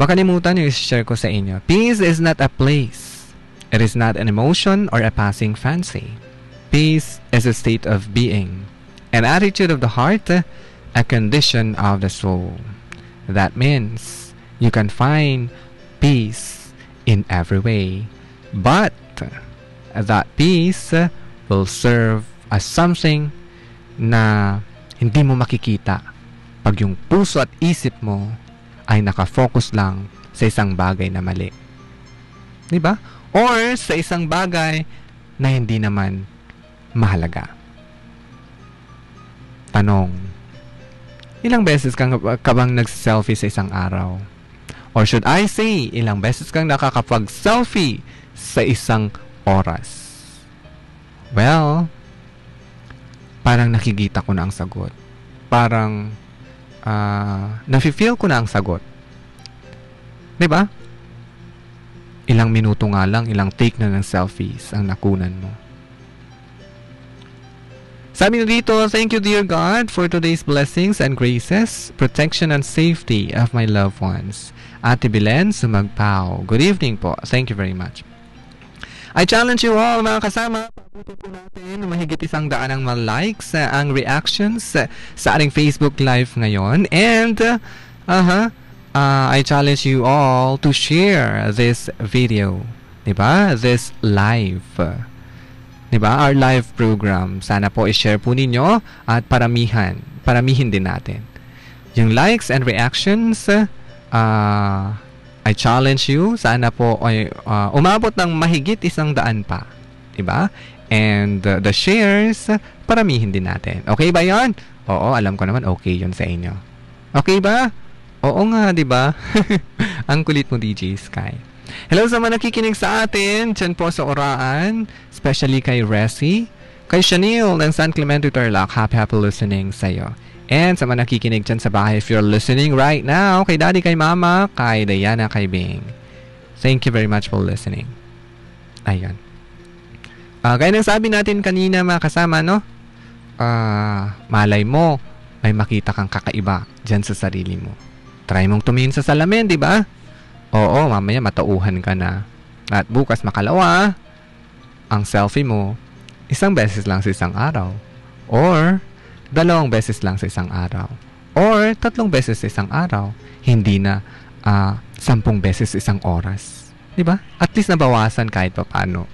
Baka limutan yung i-share ko sa inyo. Peace is not a place. It is not an emotion or a passing fancy. Peace is a state of being, an attitude of the heart, a condition of the soul. That means you can find peace in every way, but that peace will serve as something na hindi mo makikita pag yung puso at isip mo ay nakafocus lang sa isang bagay na mali. Diba? Or sa isang bagay na hindi naman mahalaga. Tanong, ilang beses ka bang nag-selfie sa isang araw? Or should I say, ilang beses kang nakakapag-selfie sa isang oras? Well, parang nakikita ko na ang sagot. Parang nafe-feel ko na ang sagot. Diba? Ilang minuto nga lang, ilang take na ng selfies ang nakunan mo. Sabi na dito, thank you dear God for today's blessings and graces, protection and safety of my loved ones. Ate Belen Sumagpao. Good evening po. Thank you very much. I challenge you all mga kasama, pabuti po natin mahigit 100 ang mga likes, ang reactions sa ating Facebook Live ngayon. And, I challenge you all to share this video. Diba? This live. Diba? Our live program. Sana po i-share po ninyo at paramihin din natin. Yung likes and reactions, I challenge you, sana po ay umabot ng mahigit 100 pa. Diba? And the shares, paramihin din natin. Okay ba yan? Oo, alam ko naman okay yun sa inyo. Okay ba? Oo nga, diba? Ang kulit mo, DJ Sky. Hello sa mga nakikinig sa atin, dyan po sa Oraan, especially kay Resi, kay Chanel ng San Clemente Tarlac, happy listening sa'yo. And sa mga nakikinig dyan sa bahay, if you're listening right now, kay Daddy, kay Mama, kay Diana, kay Bing. Thank you very much for listening. Ayan. Gaya ng sabi natin kanina mga kasama, no? Malay mo, may makita kang kakaiba dyan sa sarili mo. Try mong tumingin sa salamin, di ba? Oo, mamaya matauhan ka na. At bukas makalawa, ang selfie mo, 1 beses lang sa isang araw. Or, 2 beses lang sa isang araw. Or, 3 beses sa isang araw. Hindi na 10 beses sa isang oras. Diba? At least nabawasan kahit pa paano.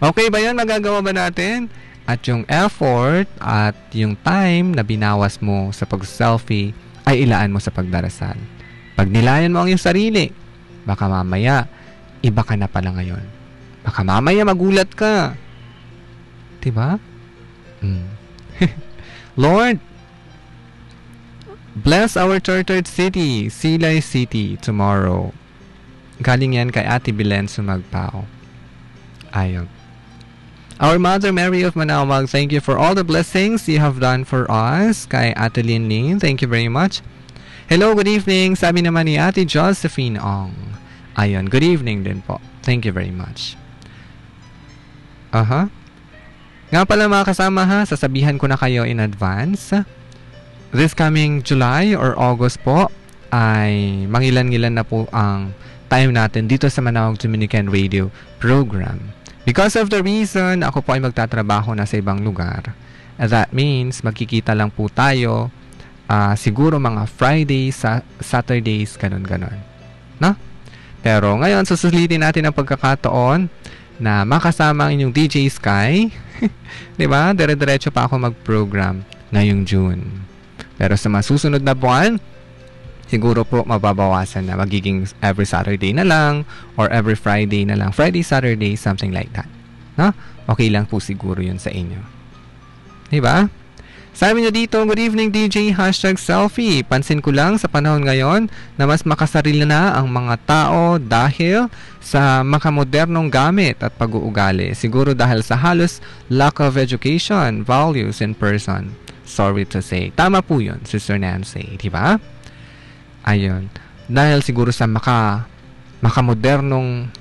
Okay ba yan? Magagawa ba natin? At yung effort at yung time na binawas mo sa pag-selfie ay ilaan mo sa pagdarasal. Pag nilayan mo ang iyong sarili, baka mamaya, iba ka na pala ngayon. Baka mamaya magulat ka. Diba? Lord, bless our tortured city, Silay City, tomorrow. Galing yan kay Ate Belen Sumagpao. Ayun. Our Mother Mary of Manawag, thank you for all the blessings you have done for us. Kay Ate Lin, thank you very much. Hello, good evening. Sabi naman ni Ate Josephine Ong. Ayun, good evening din po. Thank you very much. Nga pala mga kasama ha, sasabihan ko na kayo in advance. This coming July or August po, ay mangilan-ngilan na po ang time natin dito sa Manawag Dominican Radio Program. Because of the reason, ako po ay magtatrabaho na sa ibang lugar. That means, magkikita lang po tayo siguro mga Fridays, Saturdays, ganun-ganon. No? Pero ngayon, susulitin natin ang pagkakataon na makasama ang inyong DJ Sky. Diba? Dire-diretso pa ako mag-program ngayong June. Pero sa masusunod na buwan, siguro po mababawasan na. Magiging every Saturday na lang or every Friday na lang. Friday, Saturday, something like that. No? Okay lang po siguro yun sa inyo. Diba? Sabi nyo dito, good evening DJ, #selfie. Pansin ko lang sa panahon ngayon na mas makasarili na ang mga tao dahil sa makamodernong gamit at pag-uugali. Siguro dahil sa halos lack of education, values in person. Sorry to say. Tama po yun, Sister Nancy. Diba? Ayun. Dahil siguro sa makamodernong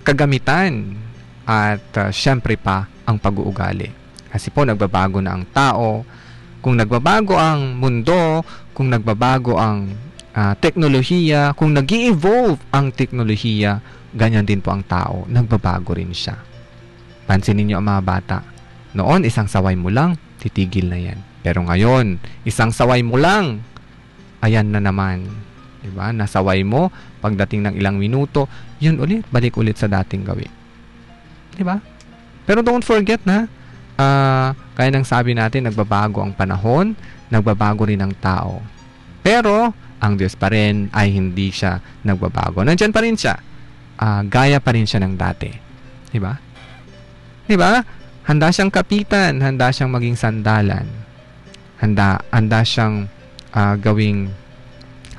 kagamitan at syempre pa ang pag-uugali. Kasi po nagbabago na ang tao. Kung nagbabago ang mundo, kung nagbabago ang teknolohiya, kung nag-i-evolve ang teknolohiya, ganyan din po ang tao. Nagbabago rin siya. Pansinin niyo ang mga bata. Noon, isang saway mo lang, titigil na yan. Pero ngayon, isang saway mo lang, ayan na naman. Diba? Nasaway mo, pagdating ng ilang minuto, yun ulit, balik ulit sa dating gawin. Diba? Pero don't forget na, kaya nang sabi natin, nagbabago ang panahon, nagbabago rin ang tao. Pero, ang Diyos pa rin ay hindi siya nagbabago. Nandyan pa rin siya. Gaya pa rin siya ng dati. Diba? Diba? Handa siyang kapitan, handa siyang maging sandalan. Handa siyang gawing,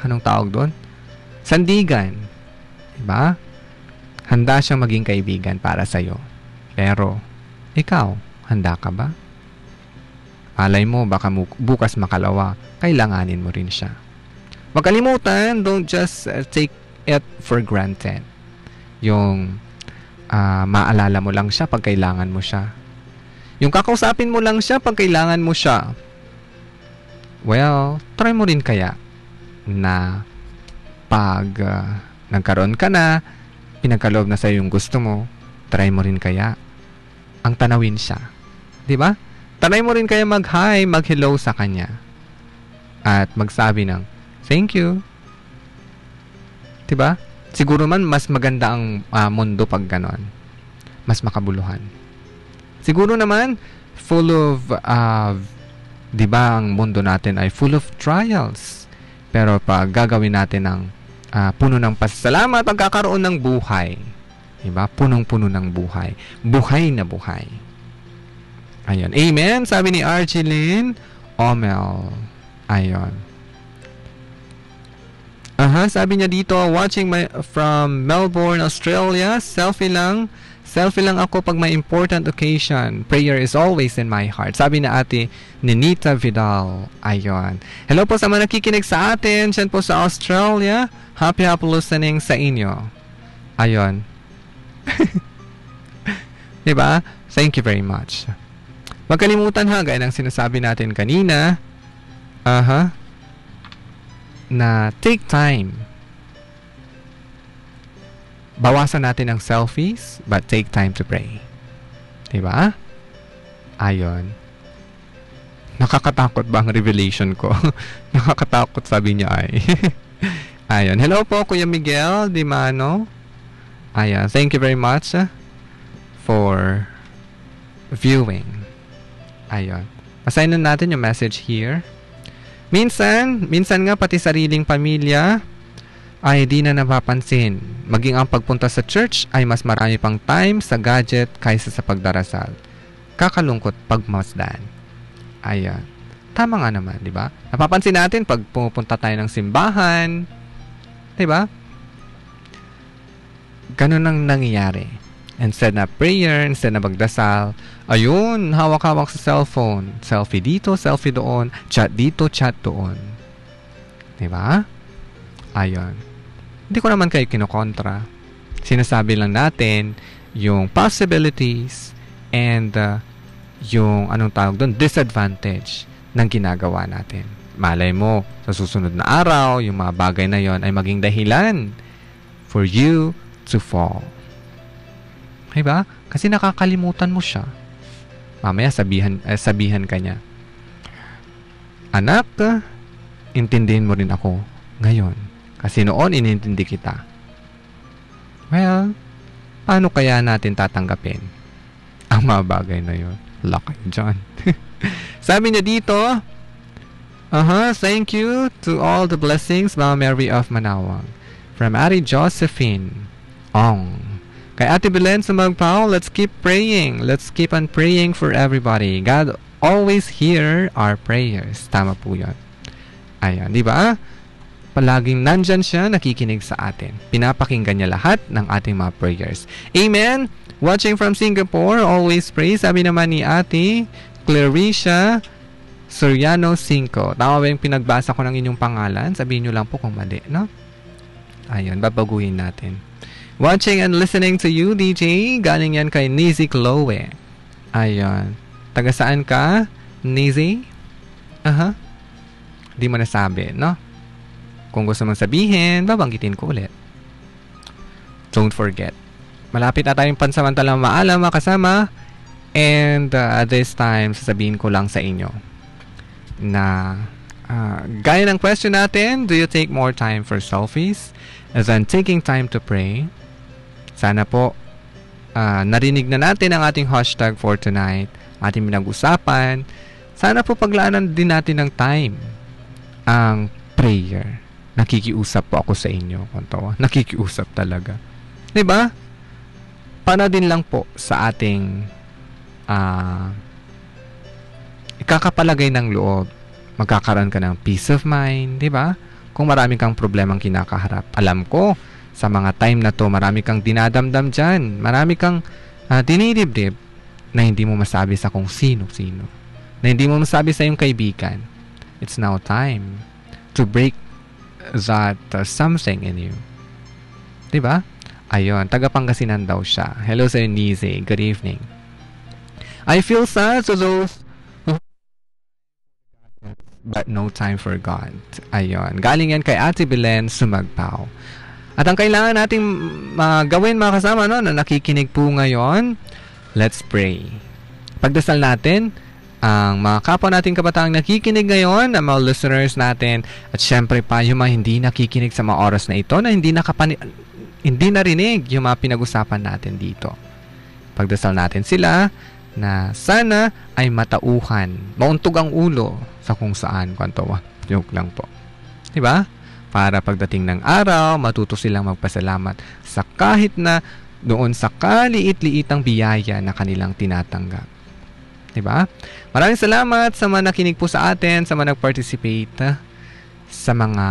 anong tawag doon? Sandigan. Diba? Handa siyang maging kaibigan para sa'yo. Pero, ikaw, handa ka ba? Malay mo, baka bukas makalawa, kailanganin mo rin siya. Huwag kalimutan, don't just take it for granted. Yung maalala mo lang siya pag kailangan mo siya. Yung kakausapin mo lang siya pag kailangan mo siya. Well, try mo rin kaya na pag nagkaroon ka na, pinagkaloob na sa'yo yung gusto mo, try mo rin kaya ang tanawin siya. Diba? Try mo rin kaya mag-hi, mag-hello sa kanya. At magsabi ng, thank you. Diba? Siguro man, mas maganda ang mundo pag ganon. Mas makabuluhan. Siguro naman, full of, diba, ang mundo natin ay full of trials. Pero pag gagawin natin ng puno ng pasasalamat, pagkakaroon ng buhay. Diba? Punong-puno ng buhay. Buhay na buhay. Ayun. Amen. Sabi ni Arjeline Omel. Ayun. Sabi niya dito, watching from Melbourne, Australia. Selfie lang ako pag may important occasion. Prayer is always in my heart. Sabi na ate Ninita Vidal. Ayun. Hello po sa mga nakikinig sa atin. Diyan po sa Australia. Happy listening sa inyo. Ayun. Diba? Thank you very much. Huwag kalimutan ha, gaya ng sinasabi natin kanina, na take time. Bawasan natin ang selfies, but take time to pray. Diba? Ayon. Nakakatakot ba ang revelation ko? Nakakatakot, sabi niya ay. Ayon. Hello po, Kuya Miguel Dimano. Ayan. Thank you very much for viewing. Ayon. Basahin na natin yung message here. Minsan nga pati sariling pamilya ay di na napapansin. Maging ang pagpunta sa church ay mas marami pang time sa gadget kaysa sa pagdarasal. Kakalungkot pagmasdan. Ayan. Tama nga naman, di ba? Napapansin natin pag pumupunta tayo ng simbahan, di ba? Ganun ang nangyayari. Instead na prayer, instead na magdasal, ayun, hawak-hawak sa cellphone. Selfie dito, selfie doon, chat dito, chat doon. Di ba? Ayun. Hindi ko naman kayo kinokontra. Sinasabi lang natin yung possibilities and yung anong tawag doon, disadvantage ng ginagawa natin. Malay mo, sa susunod na araw, yung mga bagay na yon ay maging dahilan for you to fall. Diba? Kasi nakakalimutan mo siya. Mamaya sabihan ka niya, anak, intindihin mo rin ako ngayon. Kasi noon, inintindi kita. Well, paano kaya natin tatanggapin ang mga bagay na yon? Laki dyan. Sabi niya dito, thank you to all the blessings, Mama Mary of Manawag. From Ari Josephine Ong. Kay Ate Belen sa Magpao, let's keep praying. Let's keep on praying for everybody. God always hear our prayers. Tama po yan. Ayan, di ba? Palaging nandyan siya, nakikinig sa atin. Pinapakinggan niya lahat ng ating mga prayers. Amen? Watching from Singapore, always pray. Sabi naman ni Ate Claricia Soriano 5. Tama ba yung pinagbasa ko ng inyong pangalan? Sabihin nyo lang po kung mali, no? Ayun, babaguhin natin. Watching and listening to you, DJ. Galing yan kay Nizi Chloe. Ayun. Taga saan ka, Nizi? Di mo nasabi, no? Kung gusto mong sabihin, babanggitin ko ulit. Don't forget. Malapit na tayong pansamantalang maalam, mga kasama. And at this time, sasabihin ko lang sa inyo na gaya ng question natin, do you take more time for selfies than taking time to pray? Sana po narinig na natin ang ating hashtag for tonight, ating pinag-usapan. Sana po paglaanan din natin ng time ang prayer. Nakikiusap po ako sa inyo. Nakikiusap talaga. Diba? Para din lang po sa ating ikakapalagay ng loob. Magkakaroon ka ng peace of mind, di ba? Kung marami kang problemang kinakaharap. Alam ko, sa mga time na to, marami kang dinadamdam dyan. Marami kang dinidibdib na hindi mo masabi sa kung sino-sino. Na hindi mo masabi sa iyong kaibigan. It's now time to break that something in you. Di ba? Ayun, taga Pangasinan daw siya. Hello sa Nize. Good evening. I feel sad to those but no time for God. Ayun. Galing yan kay Ate Belen Sumagpao. At ang kailangan nating gawin, mga kasama, no, na nakikinig po ngayon, let's pray. Pagdasal natin ang mga kapwa nating kabataang nakikinig ngayon, ang mga listeners natin, at syempre pa yung mga hindi nakikinig sa mga oras na ito, na hindi narinig yung mga pinag-usapan natin dito. Pagdasal natin sila na sana ay matauhan, mauntog ang ulo sa kung saan, kwanto. Joke lang po. Diba? Para pagdating ng araw, matuto silang magpasalamat sa kahit na doon sa kaliit-liitang biyaya na kanilang tinatanggap. Diba? Maraming salamat sa mga nakinig po sa atin, sa mga nag-participate, sa mga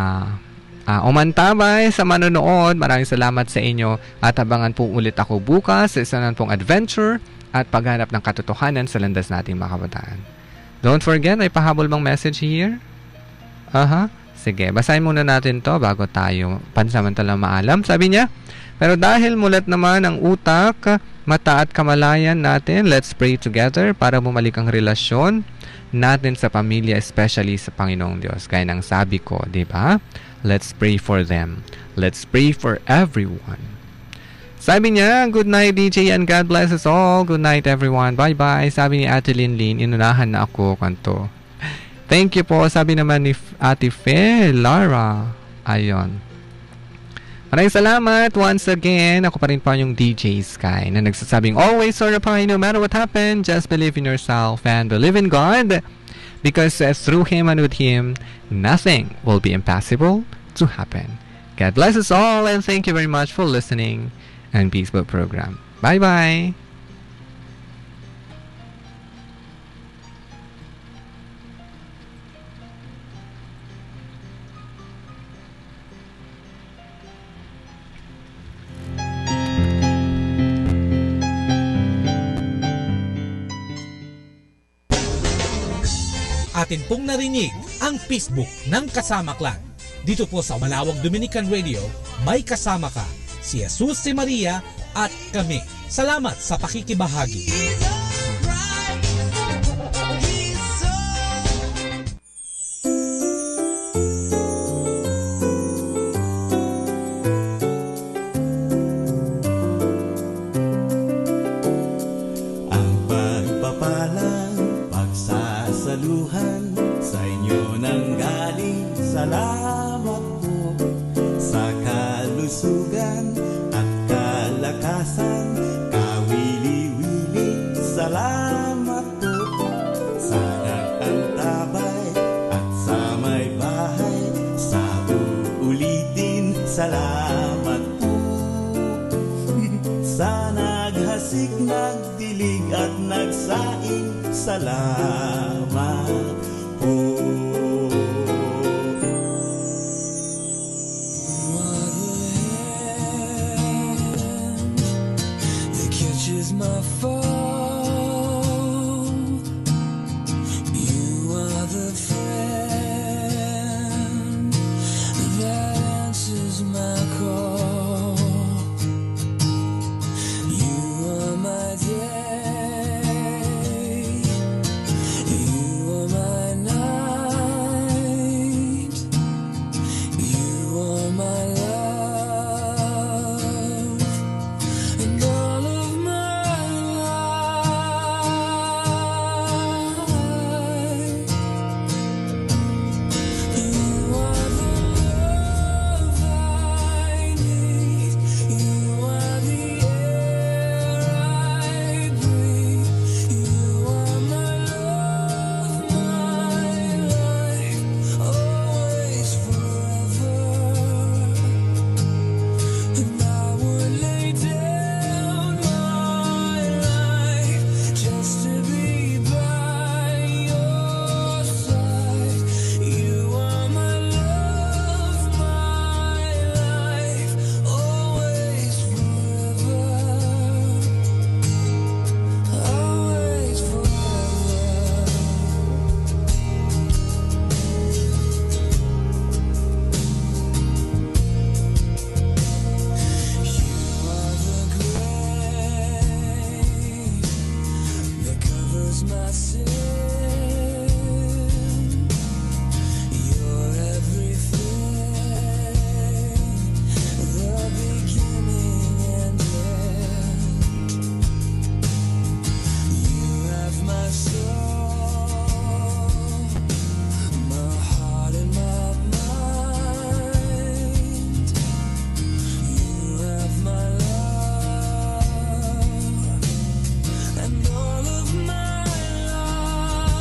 umantabay, sa manonood. Maraming salamat sa inyo at abangan po ulit ako bukas sa isa na pong adventure at paghanap ng katotohanan sa landas nating mga kabataan. Don't forget, may pahabol bang message here? Sige, basahin muna natin to bago tayo pansamantalang maalam. Sabi niya, pero dahil mulat naman ang utak mata at kamalayan natin. Let's pray together para bumalik ang relasyon natin sa pamilya, especially sa Panginoong Diyos. Gaya ng sabi ko, di ba? Let's pray for them. Let's pray for everyone. Sabi niya, good night DJ and God bless us all. Good night everyone. Bye-bye. Sabi ni Ate Linlin, inunahan na ako kanto. Thank you po. Sabi naman ni Ate Fe, Lara. Ayon. Maraming salamat once again. Ako pa rin po yung DJ Sky na nagsasabing always sorry no matter what happened. Just believe in yourself and believe in God. Because through Him and with Him, nothing will be impossible to happen. God bless us all and thank you very much for listening and Peacebook program. Bye-bye! Atin pong narinig ang Peacebook ng Kasama Clan. Dito po sa Manawag Dominican Radio, may kasama ka, si Jesus, si Maria, at kami. Salamat sa pakikibahagi. Ang pagpapalang, pagsasaluhan sa inyo nang galing. Salamat po sa kalusugan at kalakasan, kawili-wili. Salamat po sa nag-antabay at sa may bahay, sa uulitin. Salamat po sa naghasik, nagdilig at nagsaing. Salamat po. My fall, you are the friend that answers my call. You are my day, you are my night, you are my love, and all of my and all of my life.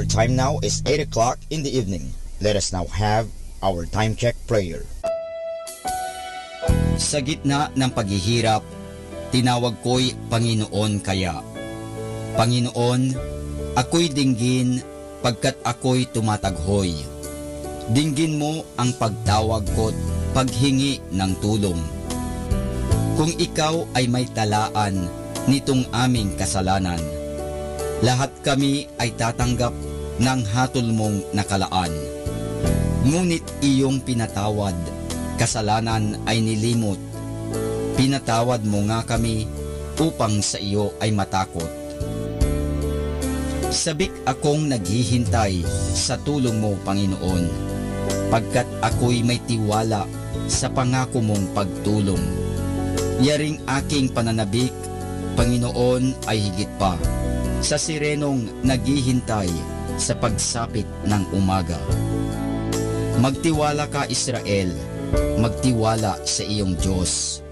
Our time now is 8 o'clock in the evening. Let us now have our time check prayer. Sa gitna ng paghihirap, tinawag ko'y Panginoon kaya. Panginoon, ako'y dinggin pagkat ako'y tumataghoy. Dinggin mo ang pagtawag ko't paghingi ng tulong. Kung ikaw ay may talaan nitong aming kasalanan, lahat kami ay tatanggap ng hatol mong nakalaan. Ngunit iyong pinatawad, kasalanan ay nilimot. Pinatawad mo nga kami upang sa iyo ay matakot. Sabik akong naghihintay sa tulong mo, Panginoon, pagkat ako'y may tiwala sa pangako mong pagtulong. Yaring aking pananabik, Panginoon, ay higit pa sa sirenong naghihintay sa pagsapit ng umaga. Magtiwala ka, Israel, magtiwala sa iyong Diyos.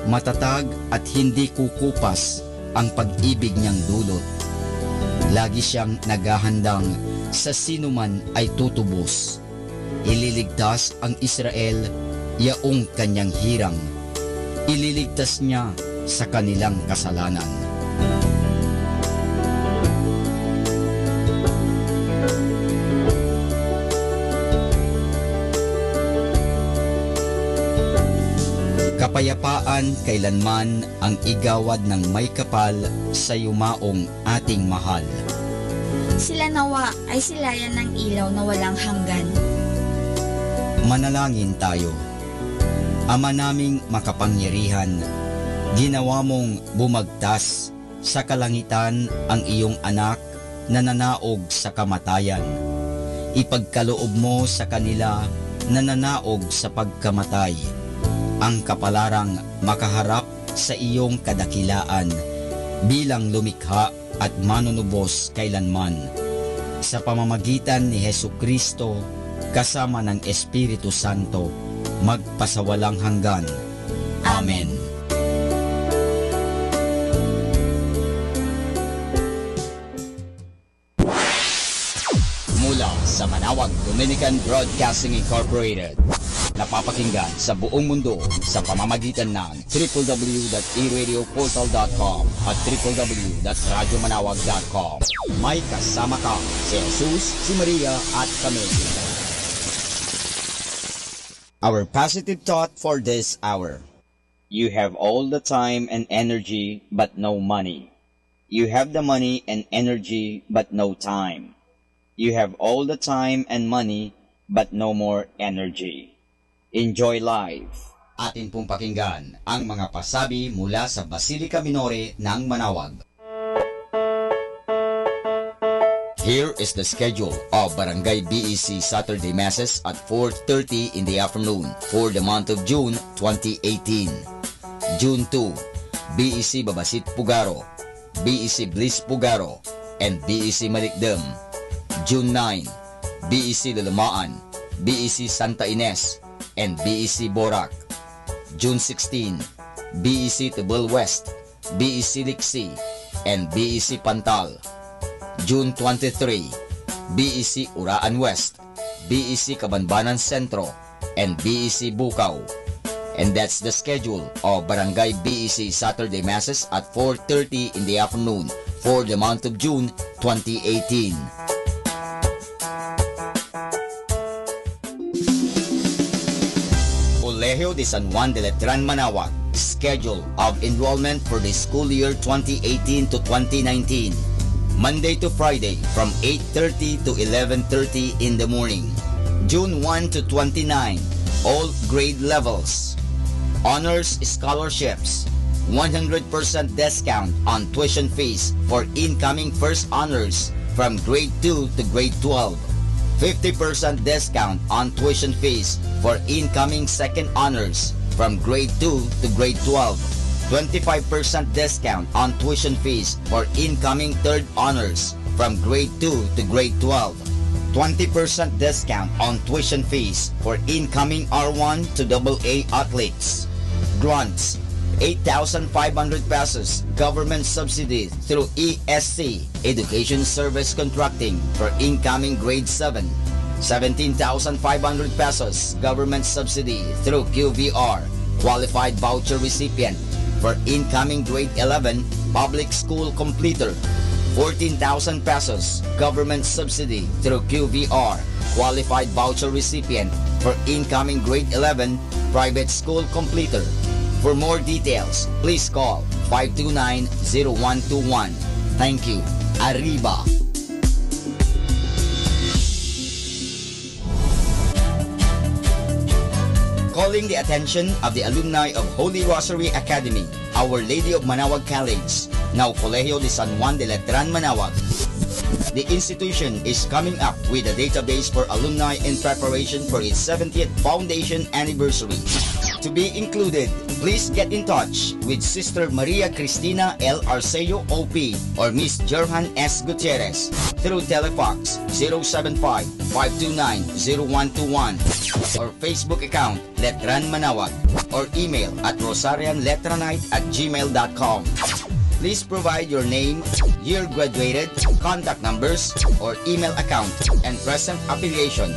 Matatag at hindi kukupas ang pag-ibig niyang dulot. Lagi siyang naghahandang sa sinuman ay tutubos. Ililigtas ang Israel, yaong kanyang hirang. Ililigtas niya sa kanilang kasalanan. Kapayapaan kailanman ang igawad ng may kapal sa yumaong ating mahal. Sila nawa ay silayan ng ilaw na walang hanggan. Manalangin tayo. Ama naming makapangyarihan, ginawa mong bumagtas sa kalangitan ang iyong anak na nanaog sa kamatayan. Ipagkaloob mo sa kanila na nanaog sa pagkamatay ang kapalarang makaharap sa iyong kadakilaan bilang lumikha at manunubos kailanman. Sa pamamagitan ni Hesukristo kasama ng Espiritu Santo, magpasawalang hanggan. Amen. Mula sa Manawag Dominican Broadcasting Incorporated, napapakinggan sa buong mundo sa pamamagitan ng www.eradioportal.com at www.radyomanawag.com. May kasama ka si Jesus, si Maria at kami. Our positive thought for this hour. You have all the time and energy but no money. You have the money and energy but no time. You have all the time and money but no more energy. Enjoy life. Atin pong pakinggan ang mga pasabi mula sa Basilica Minore ng Manawag. Here is the schedule of Barangay BEC Saturday Masses at 4:30 in the afternoon for the month of June 2018. June 2, BEC Babasit Pugaro, BEC Bliss Pugaro, and BEC Malikdem. June 9, BEC Lalamaan, BEC Santa Ines, and BEC Borac. June 16, BEC Tibul West, BEC Liksi, and BEC Pantal. June 23, BEC Uraan West, BEC Cabanbanan Centro, and BEC Bukaw. And that's the schedule of Barangay BEC Saturday Masses at 4:30 in the afternoon for the month of June 2018. Colegio de San Juan de Letran Manawag, schedule of enrollment for the school year 2018 to 2019. Monday to Friday from 8:30 to 11:30 in the morning. June 1 to 29, all grade levels. Honors scholarships, 100% discount on tuition fees for incoming first honors from grade 2 to grade 12. 50% discount on tuition fees for incoming second honors from grade 2 to grade 12. 25% discount on tuition fees for incoming third honors from grade 2 to grade 12. 20% discount on tuition fees for incoming R1 to AA athletes. Grants, 8,500 pesos government subsidy through ESC, Education Service Contracting, for incoming grade 7. 17,500 pesos government subsidy through QVR, qualified voucher recipient, for incoming grade 11 public school completer. 14,000 pesos government subsidy through QVR, qualified voucher recipient, for incoming grade 11 private school completer. For more details, please call 529-0121. Thank you. Arriba. Calling the attention of the alumni of Holy Rosary Academy, Our Lady of Manawag College, now Colegio de San Juan de Letran, Manawag. The institution is coming up with a database for alumni in preparation for its 70th foundation anniversary. To be included, please get in touch with Sister Maria Cristina L. Arceo OP or Miss Jerhan S. Gutierrez through Telefax 075-529-0121 or Facebook account Letran Manawag or email at rosarianletranite@gmail.com. Please provide your name, year graduated, contact numbers, or email account, and present affiliation.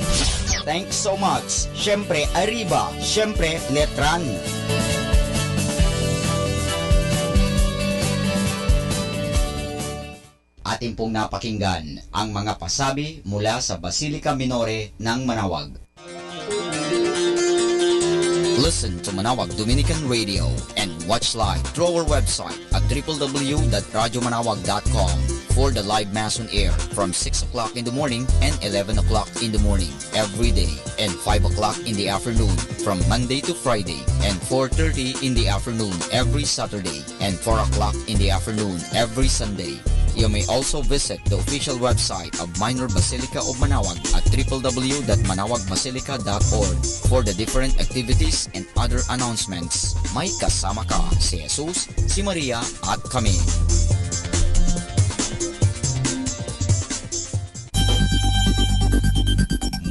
Thanks so much. Syempre, Arriba. Syempre, Letran. Atin pong napakinggan ang mga pasabi mula sa Basilica Minore ng Manawag. Listen to Manawag Dominican Radio and watch live through our website at www.radyomanawag.com for the live Mass on air from 6 o'clock in the morning and 11 o'clock in the morning every day and 5 o'clock in the afternoon from Monday to Friday and 4:30 in the afternoon every Saturday and 4 o'clock in the afternoon every Sunday. You may also visit the official website of Minor Basilica of Manawag at www.manawagmasilica.org for the different activities and other announcements. May kasama ka si Jesus, si Maria at kami.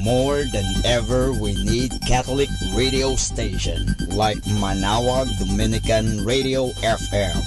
More than ever, we need Catholic radio station like Manawag Dominican Radio FM.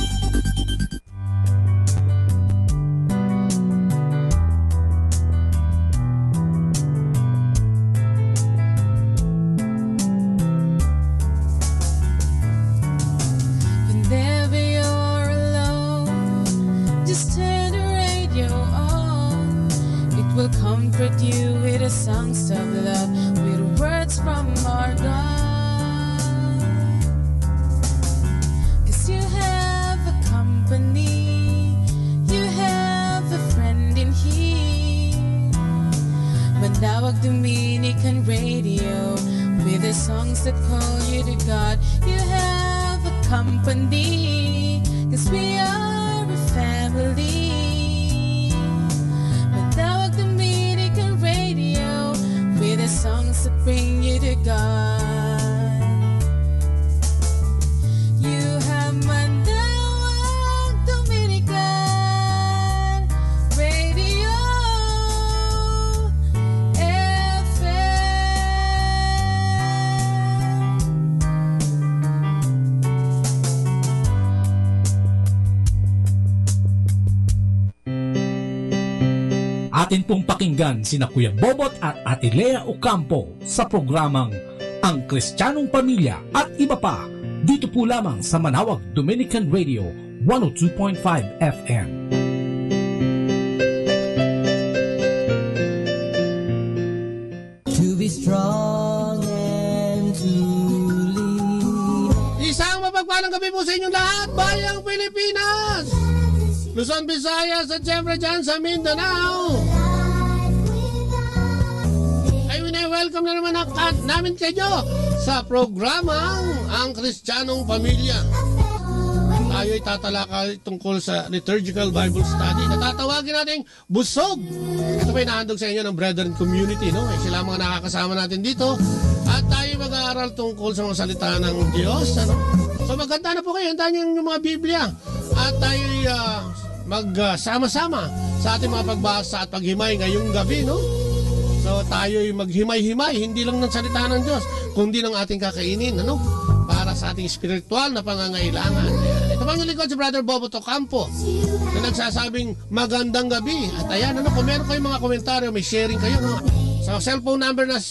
Atin pong pakinggan sina Kuya Bobot at Ate Lea Ocampo sa programang Ang Kristiyanong Pamilya at iba pa dito po lamang sa Manawag Dominican Radio 102.5 FM. To be strong and to lead. Isang mapagpalang gabi po sa inyong lahat, bayang Pilipinas! Luzon, Visayas at siyempre dyan sa Mindanao. Ay, welcome na naman namin kayo sa programang Ang Kristiyanong Pamilya. Tayo ay tatalakay tungkol sa liturgical Bible study na tatawagin natin Busog. Ito pa inahandog sa inyo ng Brethren Community, no? Sila mga nakakasama natin dito. At tayo mag-aaral tungkol sa mga salita ng Diyos, ano? So maganda na po kayo, handa niyo yung mga Biblia. At tayo magsama-sama sa ating mga pagbasa at paghimay ngayong gabi, no? So tayo'y maghimay-himay, hindi lang ng salita ng Diyos, kundi ng ating kakainin, ano? Para sa sa ating spiritual na pangangailangan. Ito pang yung likod si Brother Bobo Ocampo na nagsasabing magandang gabi. At ayan, ano, kung meron kayong mga komentaryo, may sharing kayo, no? Sa cellphone number na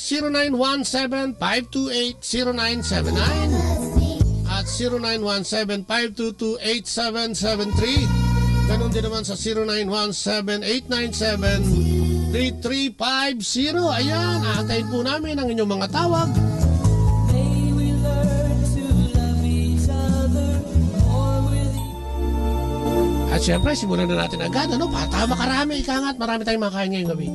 0917-528-0979 at 0917-522-8773. Ganon din naman sa 0917-897-3350. Ayan, aantayin po namin ang inyong mga tawag. At syempre, simulan na natin agad. Ano, patama karami, ikangat. Marami tayong makain ngayong gabi.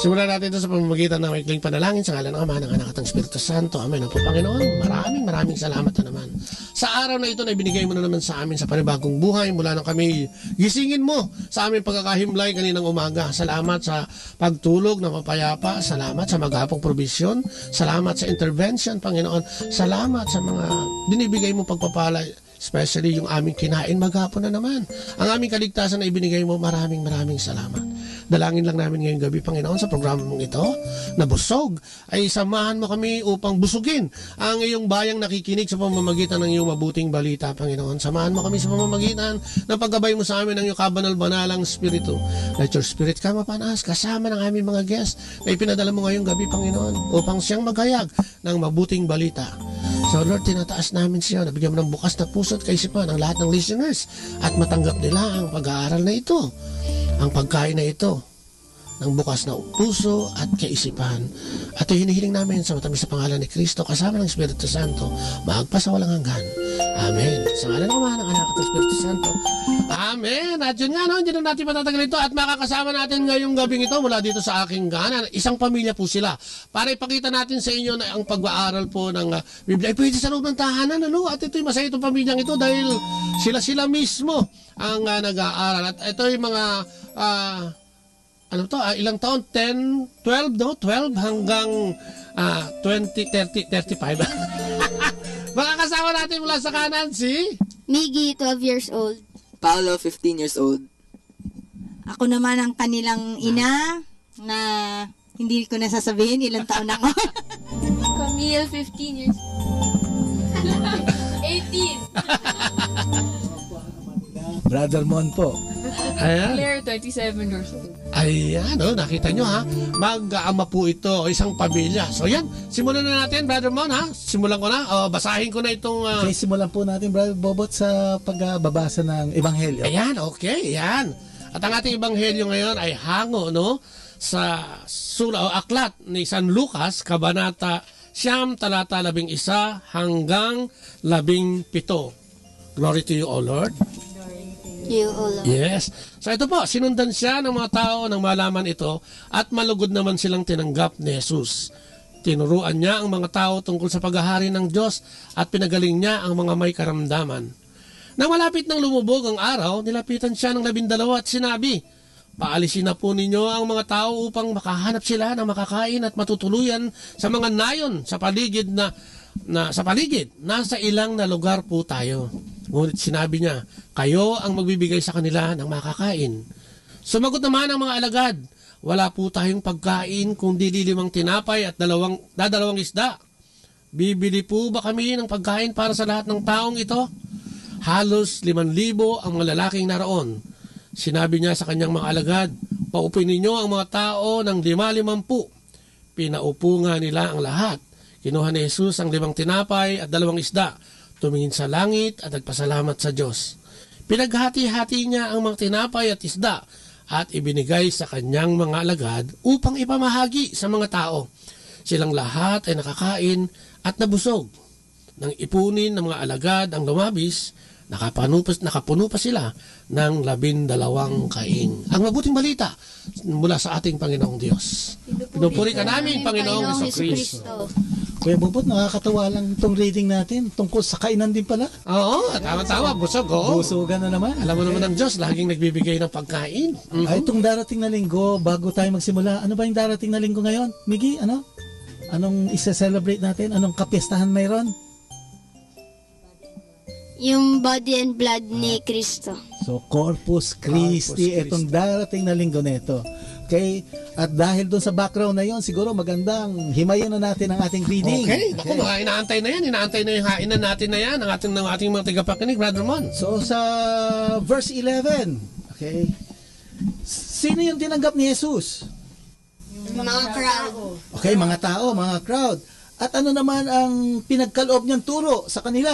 Simulan natin ito sa pamamagitan ng maikling panalangin sa ngalan ng Ama, ng Anak at ng Espiritu Santo. Amen. Ang Panginoon, maraming salamat na naman. Sa araw na ito na ibinigay mo na naman sa amin sa panibagong buhay mula nang kami gisingin mo sa aming pagkakahimlay kaninang umaga. Salamat sa pagtulog na mapayapa. Salamat sa maghapong probisyon. Salamat sa intervention, Panginoon. Salamat sa mga binibigay mo pagpapala. Especially yung aming kinain maghapon na naman. Ang aming kaligtasan na ibinigay mo, maraming salamat. Dalangin lang namin ngayong gabi, Panginoon, sa programa mong ito, na busog, ay samahan mo kami upang busugin ang iyong bayang nakikinig sa pamamagitan ng iyong mabuting balita, Panginoon. Samahan mo kami sa pamamagitan ng paggabay mo sa amin ng iyong kabanal-banalang Espiritu. Let your Spirit come upon us, kasama ng aming mga guests na ipinadala mo ngayong gabi, Panginoon, upang siyang maghayag ng mabuting balita. So Lord, tinataas namin siya, nabigyan mo ng bukas na puso at kaisipan ang lahat ng listeners at matanggap nila ang pag-aaral na ito, ang pagkain na ito ng bukas na puso at kaisipan. At ito hinihiling namin sa matamis sa pangalan ni Kristo kasama ng Espiritu Santo maagpas sa walang hanggan. Amen. Sa ngalan ng Ama, ng Anak at ng Espiritu Santo. Amen. At yun nga, no, hindi na natin matatagal ito at makakasama natin ngayong gabing ito mula dito sa aking gana. Isang pamilya po sila. Para ipakita natin sa inyo na ang pag-aaral po ng Biblia ay pwede sa loob ng tahanan. Ano? At ito'y masaya itong pamilyang ito dahil sila mismo ang nag-aaral. At ito yung mga ilang taon? 10, 12, no? 12 hanggang 20, 30, 35. Makakasama natin mula sa kanan si Miggy, 12 years old. Paolo, 15 years old. Ako naman ang kanilang ina na hindi ko na sasabihin ilang taon na ako. Camille, 15 years old. 18. Brother Mon po. Ayan. Claire, 37 years old. Ayan, nakita nyo ha. Mag-aama po ito, isang pamilya. So yan, simulan na natin, Brother Mon ha. Simulan ko na, basahin ko na itong... Okay, simulan po natin, Brother Bobot, sa pagbabasa ng Ebanghelyo. Ayan, okay, yan. At ang ating Ebanghelyo ngayon ay hango, no? Sa sula o aklat ni San Lucas, Kabanata 9, talata 11 hanggang 17. Glory to you, O Lord. Yes. So ito po, sinundan siya ng mga tao nang malaman ito at malugod naman silang tinanggap ni Jesus. Tinuruan niya ang mga tao tungkol sa paghahari ng Diyos at pinagaling niya ang mga may karamdaman. Nang malapit ng lumubog ang araw, nilapitan siya ng 12 at sinabi, "Paalisin na po ninyo ang mga tao upang makahanap sila ng makakain at matutuluyan sa mga nayon sa paligid nasa ilang na lugar po tayo." Ngunit sinabi niya, "Kayo ang magbibigay sa kanila ng makakain." Sumagot naman ang mga alagad, "Wala po tayong pagkain kundi 5 tinapay at 2 isda. Bibili po ba kami ng pagkain para sa lahat ng taong ito?" Halos 5,000 ang mga lalaking naroon. Sinabi niya sa kanyang mga alagad, "Paupin ninyo ang mga tao ng 5,50. Pinaupo nga nila ang lahat. Kinuha ni Jesus ang 5 tinapay at 2 isda. Tumingin sa langit at nagpasalamat sa Diyos. Pinaghati-hati niya ang mga tinapay at isda at ibinigay sa kanyang mga alagad upang ipamahagi sa mga tao. Silang lahat ay nakakain at nabusog. Nang ipunin ng mga alagad ang lumabis, nakapuno pa sila ng 12 kain. Ang mabuting balita mula sa ating Panginoong Diyos. Pinupuri ka namin, Panginoong Jesucristo. Kuya Bobot, nakakatawa lang itong reading natin tungkol sa kainan din pala. Oo, tama-tama, busog. Busogan na naman. Alam mo naman ng Diyos, laging nagbibigay ng pagkain. Ay, itong darating na linggo, bago tayo magsimula, ano ba yung darating na linggo ngayon? Miggy, ano? Anong isa-celebrate natin? Anong kapistahan mayroon? Yung body and blood ni Kristo. So, Corpus Christi, itong darating na linggo na ito. Okay? At dahil doon sa background na yon, siguro magandang himayin na natin ang ating reading. Okay. Ako, mga inaantay na yan. Inaantay na yung hainan natin na yan, ng ating mga tagapakinig, Brother Mon. So, sa verse 11, okay, sino yung tinanggap ni Jesus? Mga crowd. Okay, mga tao, mga crowd. At ano naman ang pinagkaloob niyang turo sa kanila?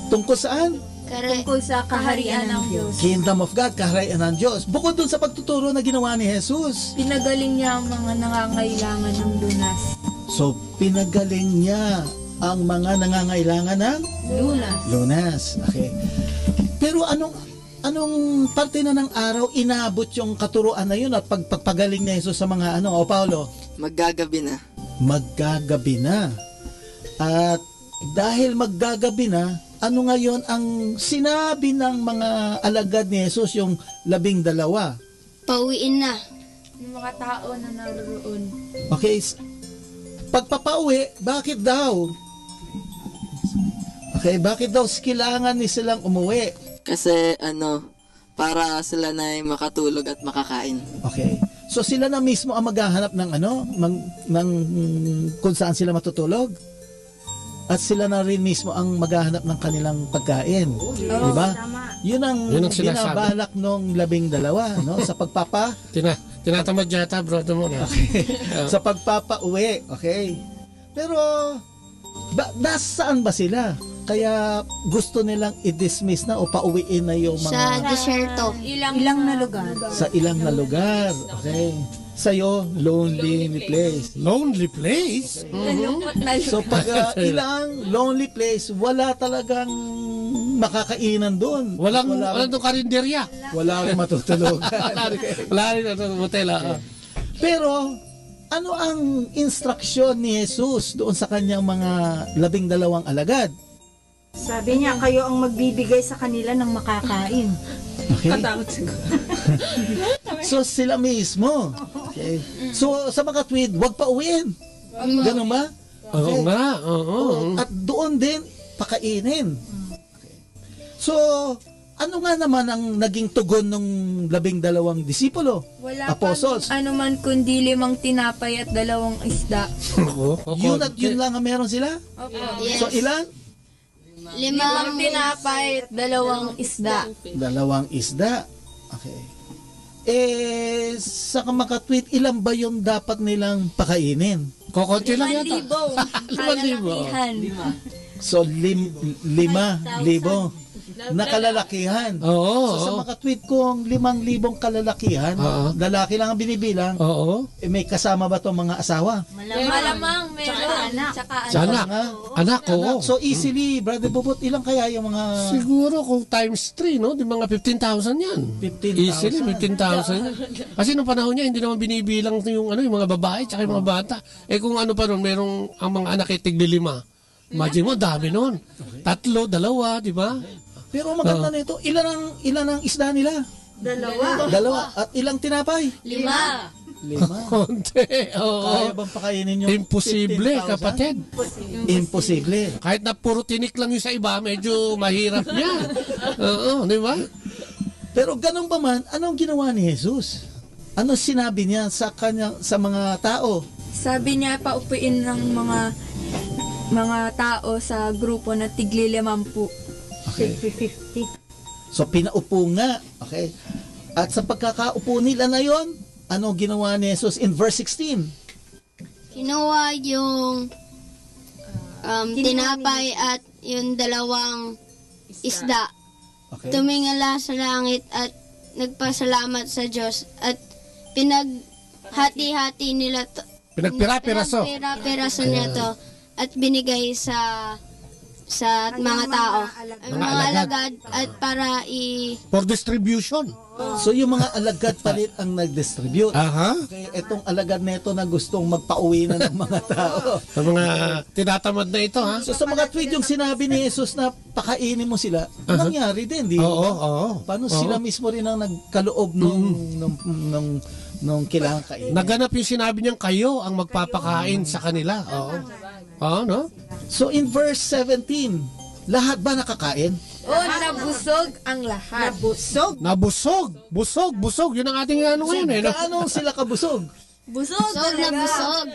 Tungkol saan? Tungkol sa kaharian ng Diyos. Kingdom of God, kaharian ng Diyos. Bukod dun sa pagtuturo na ginawa ni Jesus. Pinagaling niya ang mga nangangailangan ng lunas. So, pinagaling niya ang mga nangangailangan ng lunas. Okay. Pero anong parte na ng araw inabot yung katuruan na yun at pagpagaling ni Jesus sa mga O Paulo? Maggagabi na. Maggagabi na. At dahil maggagabi na, ano ngayon ang sinabi ng mga alagad ni Jesus, yung 12? Pauwiin na. Yung mga tao na naroon. Okay. Pagpapauwi, bakit daw? Okay, bakit daw kailangan ni silang umuwi? Kasi para sila na makatulog at makakain. Okay. So sila na mismo ang maghahanap ng ng kung saan sila matutulog? At sila na rin mismo ang maghahanap ng kanilang pagkain. Di ba? Yun ang binabalak nung 12, no? Sa pagpapa... Tinatamad yata, brother mo. Okay. Sa pagpapauwi. Okay. Pero, nasaan ba sila? Kaya gusto nilang i-dismiss na o pauwiin na yung mga... Sa deserto. Ilang na lugar. Sa ilang na lugar. Okay. Sa'yo, lonely place. Lonely place? So pag ilang lonely place, wala talagang makakainan doon. Walang doon karinderya. Wala rin matutulog. Wala rin hotel. Pero, ano ang instruksyon ni Jesus doon sa kanyang mga 12 alagad? Sabi niya, kayo ang magbibigay sa kanila ng makakain. Okay. So sila mismo. Okay. So sa mga tweed, wag pa uwiin. Ganun ba? Oo nga. At doon din pakainin. Okay. So ano nga naman ang naging tugon ng 12 disipulo? Wala apostles. Ano man kundi 5 tinapay at 2 isda. Yun at yun lang ang meron sila? Yes. So ilan? 5 tinapay at 2 isda. 2 isda. Okay. Sa kamakatwit, ilan ba yung dapat nilang pakainin? Kokonti lang yata. 5,000. So, 5,000 na kalalakihan. So, sa makatweet kong 5,000 kalalakihan, lalaki lang ang binibilang, may kasama ba itong mga asawa? Malamang meron. Anak, oo. So, easily, Brother Bubot, ilang kaya yung mga... Siguro kung times 3, no? Di mga 15,000 yan. 15,000. Easily, 15,000. Kasi nung panahon niya, hindi naman binibilang yung mga babae tsaka yung mga bata. Kung ano pa nun, merong ang mga anak tig 5. Imagine mo, dami nun. 3, 2, di ba? Pero maganda nito, ilan ang isda nila? 2. At ilang tinapay? 5. Konti. Kaya bang pakainin yung imposible, 15,000? kapatid. Imposible. Kahit na puro tinik lang yung sa iba, medyo mahirap niya. Oo, di ba? Pero ganun ba man, anong ginawa ni Jesus? Ano sinabi niya sa mga tao? Sabi niya, paupuin ng mga tao sa grupo na tigli 50. Okay. 50. So pinaupo nga. Okay. At sa pagkakaupo nila na yon, ano ginawa ni Jesus in verse 16? Kinuha yung tinapay at yung 2 isda. Okay. Tumingala sa langit at nagpasalamat sa Diyos at pinaghati-hati nila to. Pinagpira-piraso niya to at binigay sa mga tao, mga alagad at para for distribution. So yung mga alagad pa rin ang nag-distribute. Okay, itong alagad nito na gustong magpauwi na ng mga tao. Sa mga tinatamad na ito, ha? So sa mga tweet yung sinabi ni Jesus na pakainin mo sila, nangyari din, di ba? Oo. Paano sila mismo rin ang nagkaloob nung kailangan kainin? Naganap yung sinabi niyang kayo ang magpapakain sa kanila. Oo, no? So in verse 17, lahat ba nakakain? nabusog ang lahat. Busog. Yun ang ating ano ngayon eh. Gaano sila kabusog? Busog na busog.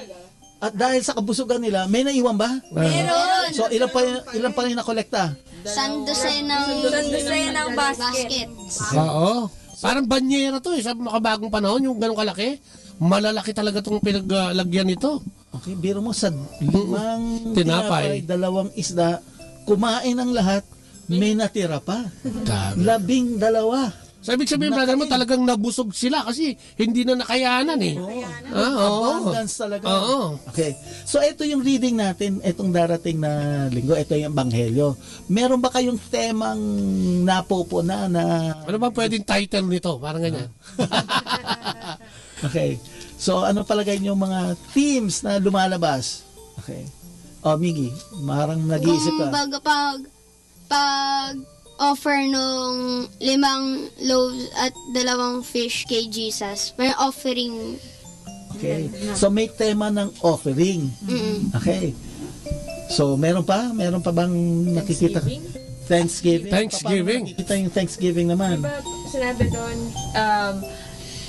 At dahil sa kabusugan nila, may naiwan ba? Meron. So ilan pa rin nakolekta? Sandusay ng basket. Oo. Parang banyera to eh. Sa makabagong panahon, yung ganong kalaki. Malalaki talaga itong pinaglagyan nito. Okay, biro mo sa 5 tinapay, 2 isda, kumain ang lahat, may natira pa. 12. So, ibig sabihin, brother mo, talagang nabusog sila kasi hindi na nakayanan eh. Abundance talaga. Okay. So, ito yung reading natin, itong darating na linggo, ito yung Ebanghelyo. Meron ba kayong temang napupuna na... Ano ba pwedeng title nito? Parang ganyan. Okay. So, ano palagay niyo mga themes na lumalabas? Okay. Miggy, marang nag-iisip ka. Kumbaga pag offer nung 5 loaves at 2 fish kay Jesus. May offering. Okay. So, may tema ng offering. Okay. So, meron pa? Meron pa bang nakikita? Thanksgiving. Nakikita yung Thanksgiving naman. Diba, sinabi doon,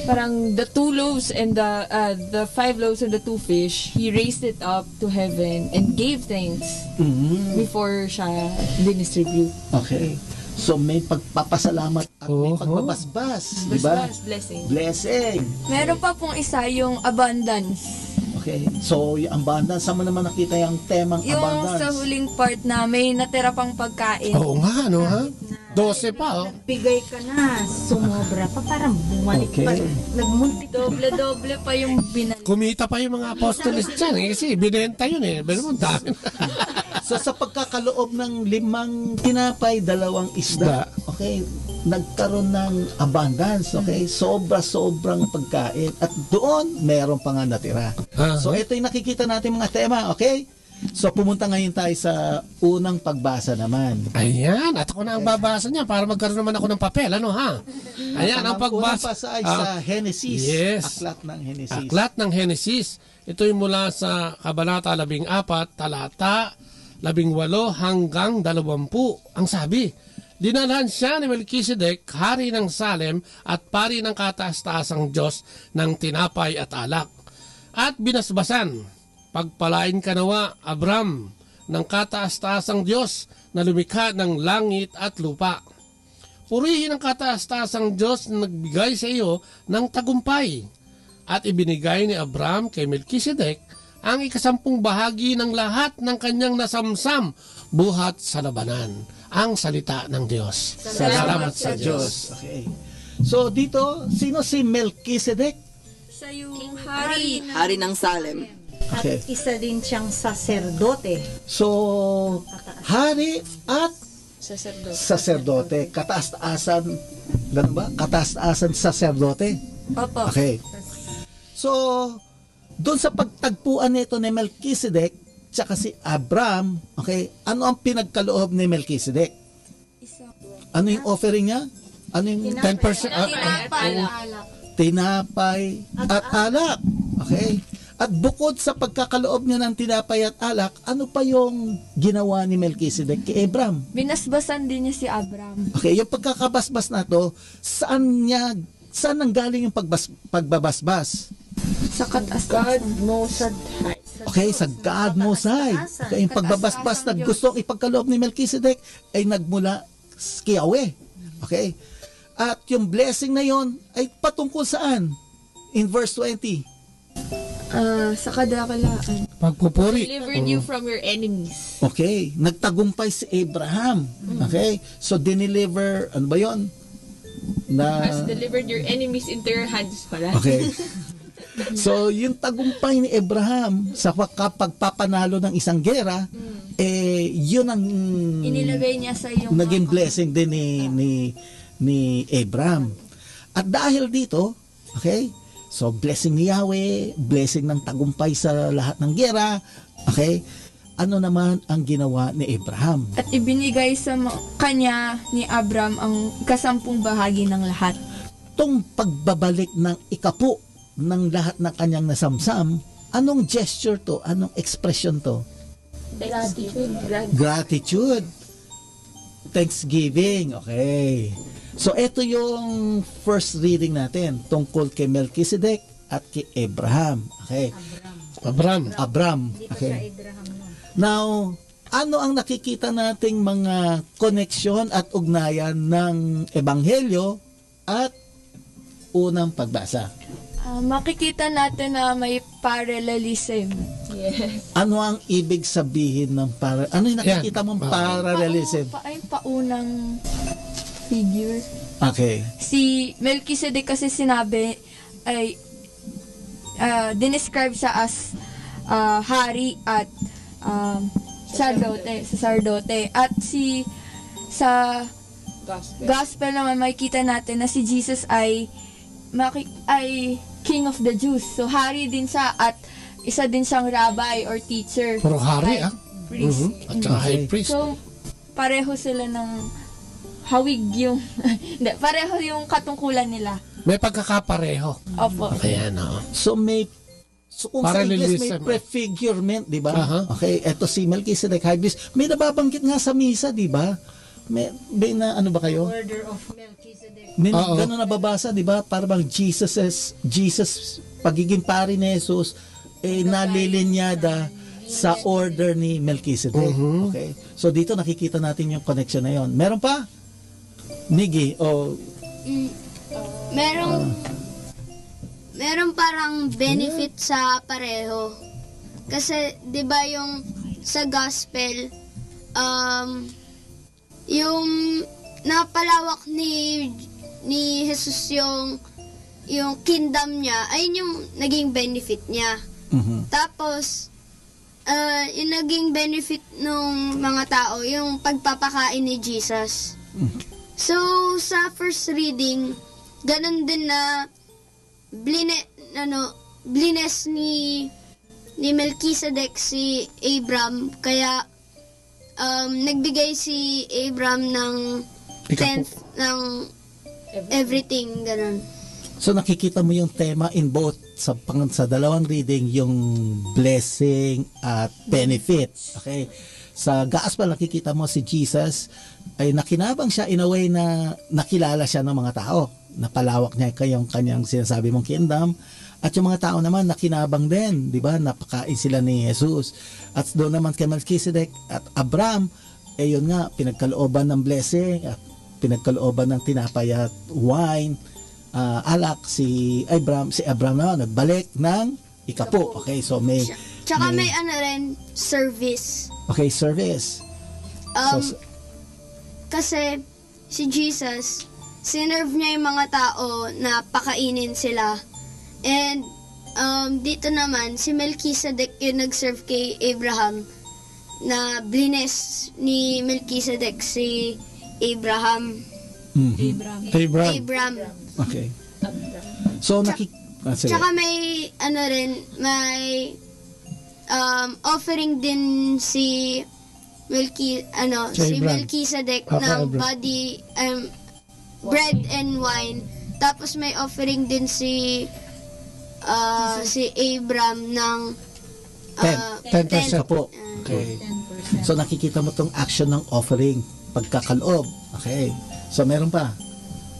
parang the 2 loaves and the 5 loaves and the 2 fish, he raised it up to heaven and gave thanks before siya dinistribute. Okay. So may pagpapasalamat at may pagbabasbas, di ba? Blessing. Meron pa pong isa, yung abundance. Okay. So yung abundance, saan mo naman nakita yung temang yung abundance? Yung sa huling part na may natira pang pagkain. Oo nga, no ha? 12 pa, oh. Bigay ka na, sumobra pa, parang bumalik pa. Nagmunti. Doble pa yung binalik. Kumita pa yung mga apostoles dyan, kasi binenta yun eh. Pero mo, dami. So sa pagkakaloob ng 5 tinapay, 2 isda, okay, nagkaroon ng abundance, okay? Sobrang pagkain. At doon, meron pa nga natira. So ito yung nakikita natin mga tema, okay? So pumunta ngayon tayo sa unang pagbasa naman. Ayan, at ako na ang babasa niya para magkaroon naman ako ng papel, ano ha? Ayan, ang pagbasa. Unang pasa ay sa Genesis. Yes. Aklat ng Genesis. Aklat ng Genesis. Ito yung mula sa Kabanata 14, talata 18 hanggang 20. Ang sabi, dinalhan siya ni Melchizedek, hari ng Salem at pari ng kataas-taasang Diyos ng tinapay at alak. At binasbasan, pagpalain ka nawa, Abram, ng kataas-taasang Diyos na lumikha ng langit at lupa. Purihin ang kataas-taasang Diyos na nagbigay sa iyo ng tagumpay. At ibinigay ni Abram kay Melchizedek ang 10 bahagi ng lahat ng kanyang nasamsam buhat sa labanan. Ang salita ng Diyos. Salamat sa Diyos. Okay. So dito, sino si Melchizedek? Sa yung hari ng Salem. Okay. At isa din siyang saserdote. So, hari at saserdote. Kataas-taasan, ganun ba? Kataas-taasan saserdote. Opo. Okay. So, doon sa pagtagpuan nito ni Melchizedek, tsaka si Abram, okay, ano ang pinagkaloob ni Melchizedek? Ano yung offering niya? Ano yung 10%? Tinapay at alak. Okay. At bukod sa pagkakaloob niya ng tinapay at alak, ano pa yung ginawa ni Melchizedek kay Abram? Binasbasan din niya si Abram. Okay, yung pagkakabasbas na to, saan nanggaling yung pagbabasbas? Sa kataas. God Most High. Okay, sa God Most High. Okay, yung pagbabasbas na gustong ipagkaloob ni Melchizedek ay nagmula kay Yahweh. Okay? At yung blessing na yon ay patungkol saan? In verse 20. Sa kadakilaan. Pagpupuri. Delivered you from your enemies. Okay, nagtagumpay si Abraham. Okay? So dineliver, ano ba yon? Has delivered your enemies into your hands pala. Okay. So, yung tagumpay ni Abraham sa pagpapanalo ng isang gera, yun ang inilagay niya sa yung naging blessing din ni Abraham. At dahil dito, okay, so blessing ni Yahweh, blessing ng tagumpay sa lahat ng gera, okay, ano naman ang ginawa ni Abraham? At ibinigay sa kanya ni Abram ang 10 bahagi ng lahat. Itong pagbabalik ng 10 ng lahat ng kanyang nasamsam, anong gesture to? Anong expression to? Gratitude. Gratitude. thanksgiving. Okay. So, ito yung first reading natin tungkol kay Melchizedek at kay Abraham. Okay. Abram. Okay. Now, ano ang nakikita nating mga koneksyon at ugnayan ng Ebanghelyo at unang pagbasa? Makikita natin na may parallelism. Yes. Ano ang ibig sabihin ng ano yung nakikita mong parallelism? Paunang figure. Okay. Si Melchizedek kasi sinabi ay dinescribe siya as hari at sacerdote. At sa gospel naman makikita natin na si Jesus ay King of the Jews. So hari din siya at isa din siyang rabbi or teacher. Pero hari priest. At saka high priest. So pareho sila ng hawig yung pareho yung katungkulan nila. May pagkakapareho. Opo. Ayan, So kung sa English may prefigurement, di ba? Okay, eto si Melchizedek high priest. May nababanggit nga sa misa, di ba? May na ano ba kayo? Order of Melchizedek. May gano'n nababasa, di ba? Para bang Jesus, pagiging pari ni Jesus, nalilinyada sa order ni Melchizedek. Okay? So dito nakikita natin yung connection na yon. Meron pa? Nigi, Meron parang benefit sa pareho. Kasi 'di ba yung sa gospel yung napalawak ni Jesus yung kingdom niya, ayun yung naging benefit niya. Tapos yung naging benefit ng mga tao, yung pagpapakain ni Jesus. So, sa first reading, ganun din na blines ni Melchizedek si Abram, kaya nagbigay si Abram ng tenth ng everything, ganun. So nakikita mo yung tema in both sa dalawang reading, yung blessing at benefit. Okay? Sa gospel nakikita mo si Jesus ay nakinabang siya in a way na nakilala siya ng mga tao. Napalawak niya yung kanyang sinasabi mong kingdom. At yung mga tao naman nakinabang din, di ba? Napakain sila ni Jesus. At doon naman kay Melchizedek at Abram, yun nga, pinagkalooban ng blessing at pinagkalooban ng tinapay at wine, alak. Si Abram na nagbalik ng ikapo. Okay, so may rin, service. Okay, service. Kasi si Jesus, sinerve niya yung mga tao na pakainin sila. And dito naman, si Melchizedek yung nag-serve kay Abraham, na blines ni Melchizedek si Abraham. Abram. Okay. So, tsaka may, may offering din si Melchizedek ng body, bread and wine. Tapos may offering din si Abram ng 10% po. Okay. So nakikita mo tong action ng offering, pagkakaloob. Okay. So meron pa?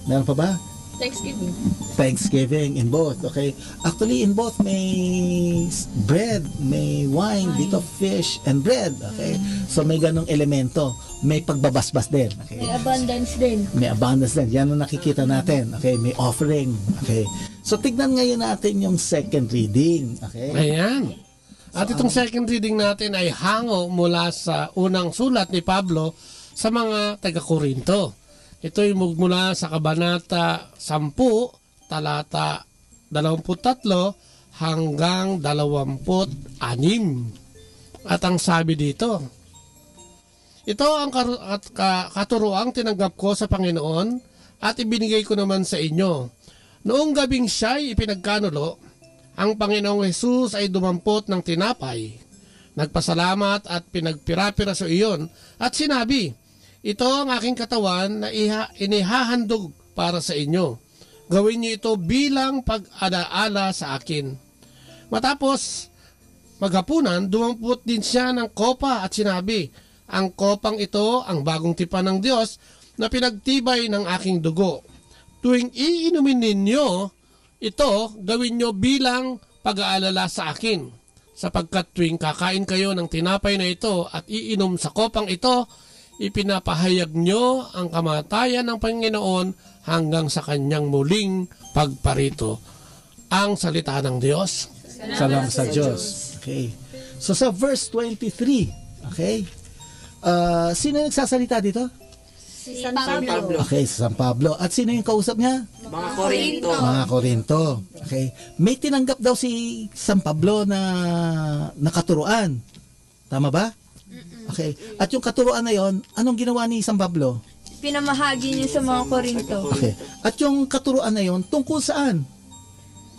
Meron pa ba? Thanksgiving in both. Okay. Actually in both may bread, may wine, dito fish and bread. Okay. So may ganong elemento. May pagbabasbas din. Okay. May abundance din. Yan ang nakikita natin. Okay. May offering. Okay. So tignan ngayon natin yung second reading. Okay. Ayan. At itong second reading natin ay hango mula sa unang sulat ni Pablo sa mga taga-Korinto. Ito ay mula sa Kabanata 10, talata 23 hanggang 26. At ang sabi dito, ito ang katuroang tinanggap ko sa Panginoon at ibinigay ko naman sa inyo. Noong gabing siya'y ipinagkanulo, ang Panginoong Jesus ay dumampot ng tinapay, nagpasalamat at pinagpira-pira sa iyon at sinabi, ito ang aking katawan na inihahandog para sa inyo. Gawin niyo ito bilang pag-alaala sa akin. Matapos maghapunan, dumampot din siya ng kopa at sinabi, Ang kopang ito ang bagong tipan ng Diyos na pinagtibay ng aking dugo. Tuwing iinumin ninyo, ito gawin nyo bilang pag-aalala sa akin. Sapagkat tuwing kakain kayo ng tinapay na ito at iinom sa kopang ito, ipinapahayag nyo ang kamatayan ng Panginoon hanggang sa kanyang muling pagparito. Ang salita ng Diyos. Salamat sa Diyos. Okay. So sa verse 23, okay? Sino nagsasalita dito? Si San Pablo. Okay, si San Pablo. At sino yung kausap niya? Mga Korinto. Mga Korinto. Okay. May tinanggap daw si San Pablo na nakaturuan. Tama ba? Okay. At yung katuruan na yon, anong ginawa ni San Pablo? Pinamahagi niya sa mga Korinto. Okay. At yung katuruan na yon, tungkol saan?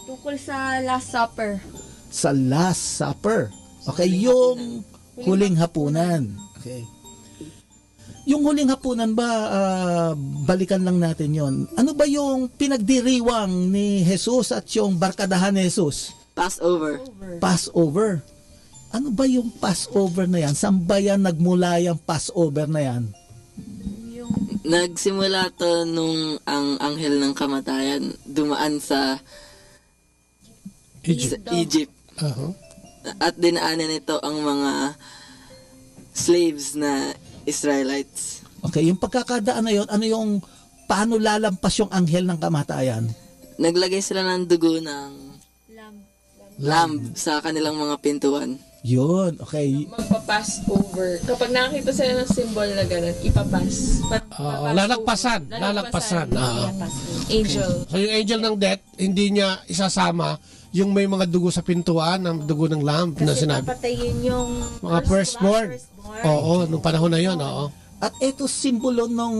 Tungkol sa Last Supper. Sa Last Supper. Okay, yung huling hapunan. Okay. Yung huling hapunan ba, balikan lang natin yon. Ano ba yung pinagdiriwang ni Jesus at yung barkadahan ni Jesus? Passover. Passover. Ano ba yung Passover na yan? Saan ba yan nagmula yung Passover na yan? Nagsimula to nung ang anghel ng kamatayan dumaan sa Egypt. Uh-huh. At dinaanan nito ang mga slaves na Israelites. Okay, yung pagkakadaan na yon, ano yung paano lalampas yung anghel ng kamatayan? Naglagay sila ng dugo ng lamb sa kanilang mga pintuan. Yun, okay. Magpa-pass over. Kapag nakakita sila ng symbol na gano'n, ipapass. Lalagpasan. Angel. So yung angel ng death, hindi niya isasama yung may mga dugo sa pintuan, ng dugo ng lamb na Kasi sinabi. papatayin yung Mga firstborn. Oo, nung panahon na yun, oo. At ito simbolo nung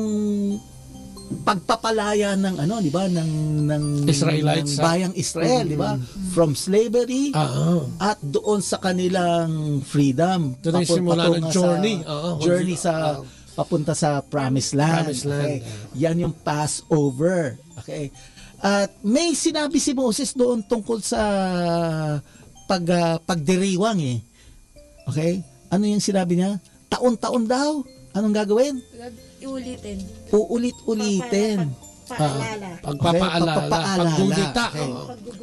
pagpapalaya ng di ba, ng Israelites, ng bayang Israel, di ba? From slavery at doon sa kanilang freedom. Doon ay simula ng journey. Journey sa papunta sa Promised Land. Okay. Yan yung Passover. Okay. At may sinabi si Moses doon tungkol sa pagdiriwang Okay? Ano yung sinabi niya? Taon-taon daw. Anong gagawin? Iulitin. Uulit-ulitin. Pagpapaalala. Paggunita.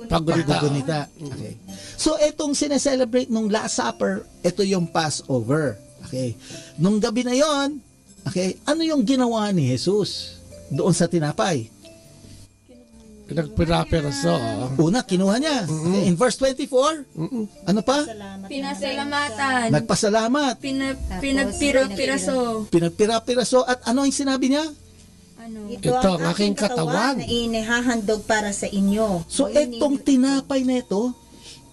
Paggunita. Okay. So, itong sineselebrate nung Last Supper, ito yung Passover. Okay. Nung gabi na yon, okay, ano yung ginawa ni Jesus doon sa tinapay? Pinagpirapiraso. Una, kinuha niya. Okay, in verse 24, ano pa? Pinasalamatan. Nagpasalamat. Pinagpira-piraso. Pinagpira-piraso. At ano yung sinabi niya? Ito ang aking katawan na inihahandog para sa inyo. So, etong tinapay na ito,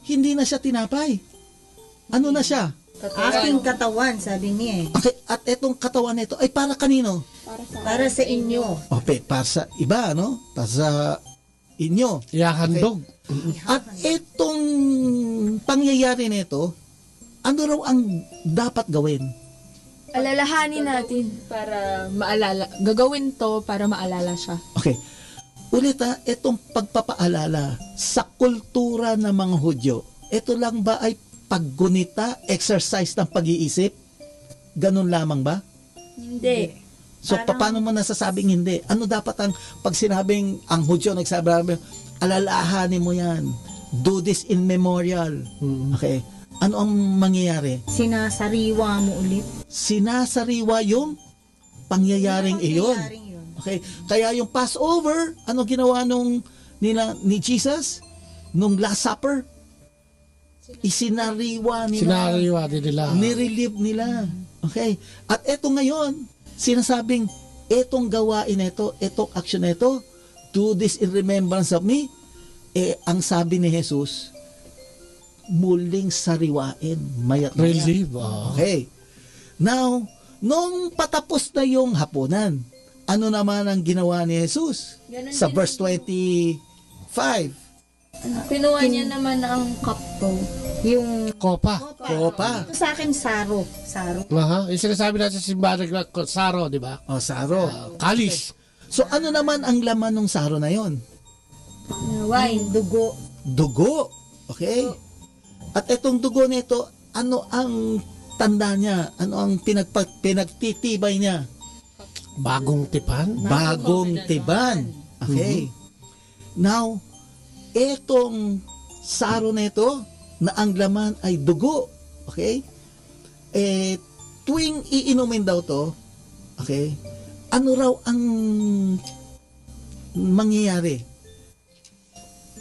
hindi na siya tinapay. Ano na siya? Aking katawan, sabi niya. Okay, at etong katawan na ito ay para kanino? Para sa inyo. Okay, para sa iba, Para sa inyo. Ihahandog. Okay. At itong pangyayari nito, ano raw ang dapat gawin? Alalahanin natin. Para maalala. Gagawin to para maalala siya. Okay. Ulit itong pagpapaalala sa kultura ng mga Hudyo, ito lang ba ay paggunita, exercise ng pag-iisip? Ganun lamang ba? Hindi. So, paano mo nasasabing hindi? Ano dapat ang pag sinabing ang Hudyo nagsabi, alalahanin mo yan. Do this in memorial. Okay. Ano ang mangyayari? Sinasariwa mo ulit. Sinasariwa yung pangyayaring iyon. Okay. Kaya yung Passover, ano ginawa ni Jesus? Nung Last Supper? Isinariwa nila. Sinariwa din nila. Nirelieve nila. Okay. At eto ngayon, sinasabing, etong gawain ito, etong action na ito, do this in remembrance of me. Ang sabi ni Jesus, muling sariwain. Relieve. Okay. Now, nung patapos na yung hapunan, ano naman ang ginawa ni Jesus? Sa verse 25. Pinuha niya naman ang cup ko. Yung Kopa. Kopa. Sa akin, saro. Yung sinasabi natin sa simbahan, saro, di ba? Saro. Kalis. So, ano naman ang laman ng saro na yon? Wine. Dugo. Dugo. Okay? At itong dugo nito, ano ang tanda niya? Ano ang pinagtitibay niya? Bagong tipan? Bagong tiban. Okay. Now, etong saro nito na ang laman ay dugo. Okay? Tuwing iinumin daw to, okay, ano raw ang mangyayari?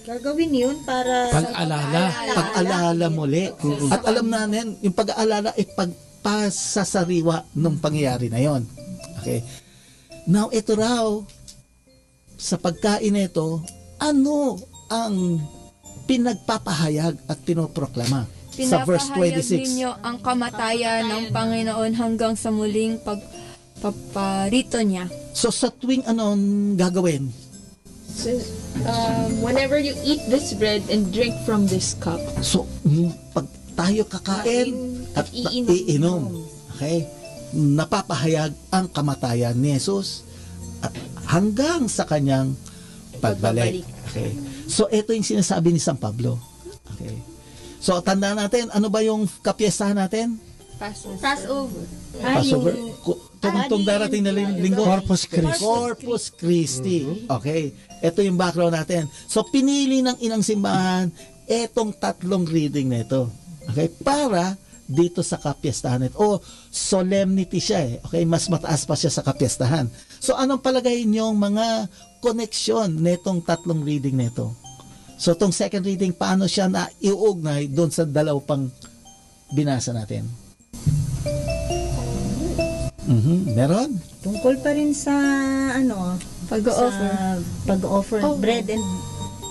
Gagawin yun para Pag-alala muli. At alam natin, yung pag-aalala ay pagpasasariwa ng pangyayari na yon. Okay? Now, ito raw, sa pagkain nito, ano ang pinagpapahayag at pinoproklama? Sa verse 26. Ninyo ang kamatayan ng Panginoon hanggang sa muling pagpaparito niya. So sa tuwing anong gagawin? So, whenever you eat this bread and drink from this cup. So, pag tayo kakain at iinom, okay, napapahayag ang kamatayan ni Jesus at hanggang sa kanyang pagbalik. Okay. So, ito yung sinasabi ni San Pablo. Okay. So, tandaan natin, ano ba yung kapiyasahan natin? Passover. Passover. Itong darating na linggo. Corpus Christi. Corpus Christi. Okay. Ito yung background natin. So, pinili ng inang simbahan etong tatlong reading na ito. Okay. Para dito sa kapiyastahan nito. O, solemnity siya eh. Okay. Mas mataas pa siya sa kapiyastahan. So, anong palagay niyong mga koneksyon netong tatlong reading nito? So, itong second reading, paano siya na iuugnay doon sa dalawang binasa natin? Meron? Tungkol pa rin sa pag-offer. Pag-offer bread and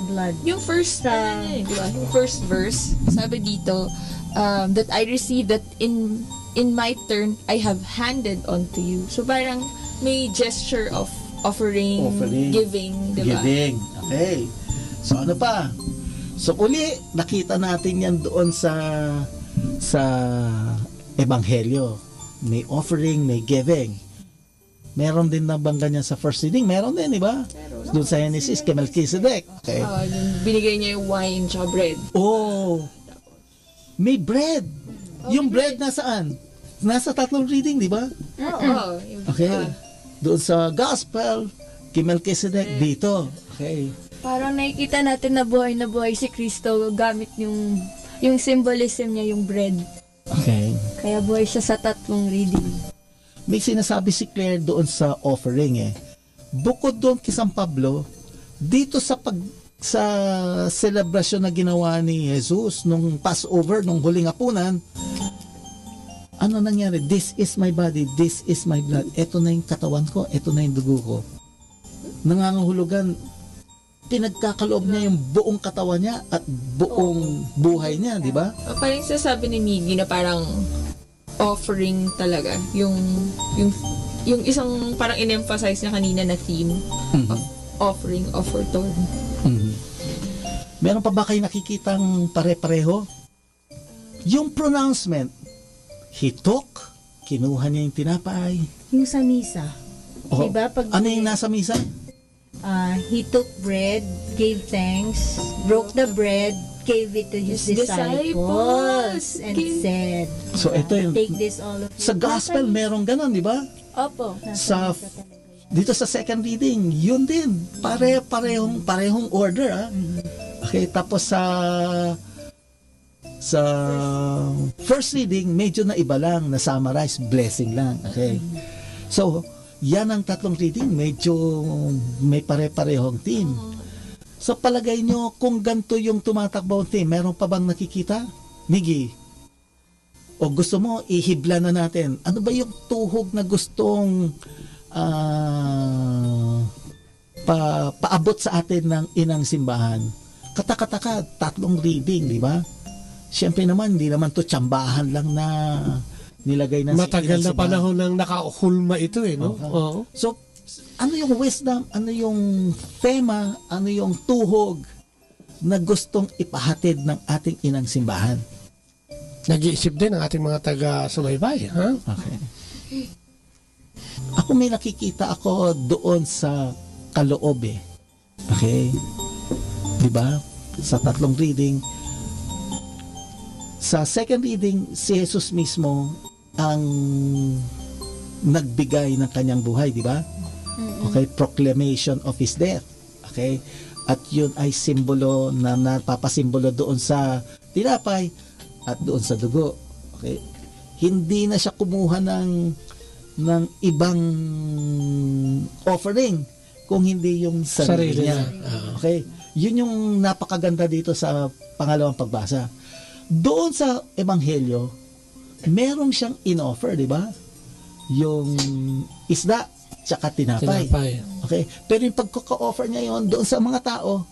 blood. Yung first yung first verse, sabi dito, that I received that in my turn I have handed on to you. So parang may gesture of offering. Giving, diba? Giving. Okay. So ano pa? So uli, nakita natin yan doon sa Ebanghelyo. May offering, may giving. Meron din na bang ganyan sa first reading? Meron din, di ba? Doon sa Genesis, kay Melchizedek. Okay. Binigay niya yung wine tsaka bread. Oh! May bread! Yung bread nasaan? Nasa tatlong reading, di ba? Oo. Okay. Doon sa Gospel, kay Melchizedek, dito. Okay. Parang nakikita natin na buhay si Kristo gamit yung symbolism niya, yung bread. Okay. Kaya buhay siya sa tatlong reading. May sinasabi si Claire doon sa offering eh. Bukod doon kay San Pablo, dito sa celebration na ginawa ni Jesus nung Passover, nung huling hapunan, ano nangyari? This is my body, this is my blood. Ito na yung katawan ko, ito na yung dugo ko. Nangangahulugan, pinagkakaloob niya yung buong katawan niya at buong buhay niya, di ba? Parang sasabi ni Miggy na parang offering talaga. Yung isang parang in-emphasize niya kanina na theme of offering, offertory. Meron pa ba kayo nakikitang pare-pareho? Yung pronouncement, he took, kinuha niya yung tinapay. Yung sa misa. Oh, diba? Pag, ano yung nasa misa? He took bread, gave thanks, broke the bread, gave it to his disciples, and said, so ito yung, take this all of you. Sa gospel, merong ganon, di ba? Opo. Dito sa second reading, yun din. Parehong order. Okay, tapos sa first reading, medyo na iba lang, na summarize, blessing lang. Okay. So, yan ang tatlong reading, medyo may pare-parehong theme. So palagay nyo, kung ganito yung tumatakbo ang theme, meron pa bang nakikita? Miggy, o gusto mo, ihibla na natin. Ano ba yung tuhog na gustong paabot sa atin ng inang simbahan? Katakataka, tatlong reading, di ba? Siyempre naman, hindi naman to tsambahan lang na nilagay na matagal na panahon nang nakahulma ito eh, no? Okay. So, ano yung wisdom, ano yung tema, ano yung tuhog na gustong ipahatid ng ating inang simbahan? Nag-iisip din ang ating mga taga-subaybay, ha? Okay. Ako may nakikita ako doon sa kaloob eh. Okay? Diba? Sa tatlong reading, Sa second reading, si Jesus mismo ang nagbigay ng kanyang buhay, di ba? Okay, proclamation of his death. Okay? At yun ay simbolo na napapasimbolo doon sa tinapay at doon sa dugo. Okay? Hindi na siya kumuha ng ibang offering kung hindi yung sarili niya. Okay? Yun yung napakaganda dito sa pangalawang pagbasa. Doon sa Ebanghelyo, merong siyang in-offer, di ba? Yung isda tsaka tinapay. Okay? Pero yung pagkaka-offer niya yon doon sa mga tao,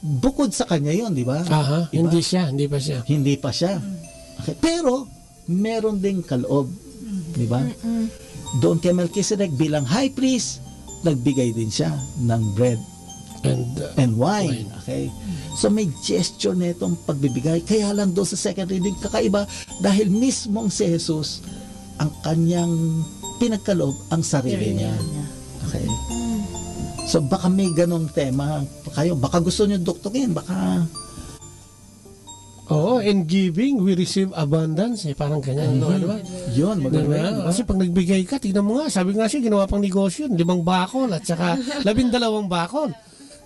bukod sa kanya yon, di ba? Aha, diba? hindi pa siya. Hindi pa siya. Okay? Pero meron ding kaloob, di ba? Doon kay Melchizedek bilang high priest, nagbigay din siya ng bread and wine. Okay? So may gesture na itong pagbibigay. Kaya lang doon sa second reading, kakaiba dahil mismong si Jesus ang kanyang pinagkaloob ang sarili niya. Okay? So baka may ganong tema kayo. Baka gusto nyo duktugin. Baka... Oo, in giving, we receive abundance. Parang ganyan. No? Diba? Yun, maganda yun. Kasi pag nagbigay ka, tignan mo nga, sabi nga siya, ginawa pang negosyo, 5 bakol at saka 12 bakol.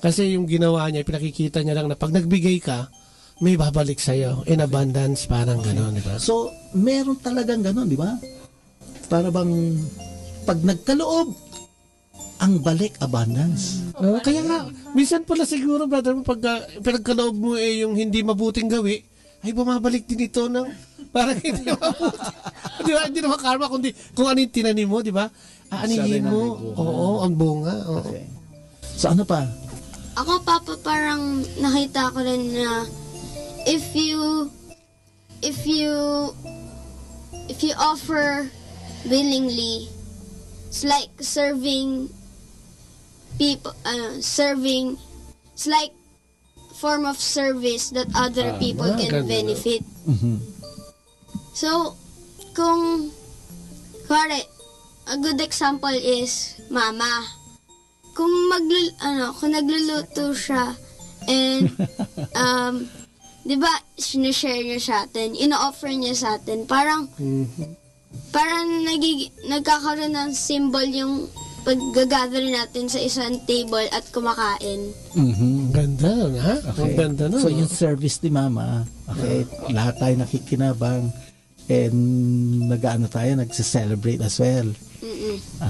Kasi yung ginawa niya, pinakikita niya lang na pag nagbigay ka, may babalik sa'yo. In abundance, parang gano'n, di ba? So, meron talagang gano'n, di ba? Para bang pag nagkaloob, ang balik abundance. Kaya nga, minsan pala siguro, brother, pag pinagkaloob mo yung hindi mabuting gawi, ay bumabalik din ito ng parang hindi mabuti. Di ba? Hindi naman karma, kundi kung ano yung tinanim mo, di ba? Aanihin mo. Oo, ang bunga. Oo. Okay. So, ano pa? Ako, Papa, parang nakita ko rin na if you offer willingly, it's like serving people, it's like form of service that other people can benefit. So, kung a good example is mama. Kung nagluluto siya and 'di ba, sinishare niya sa atin, ino-offer niya sa atin, parang nagkakaroon ng symbol yung pag-gather natin sa isang table at kumakain. Ganda, ha? Okay. Ganda na. So yung service ni Mama, okay, lahat tayo nakikinabang and nagse-celebrate as well.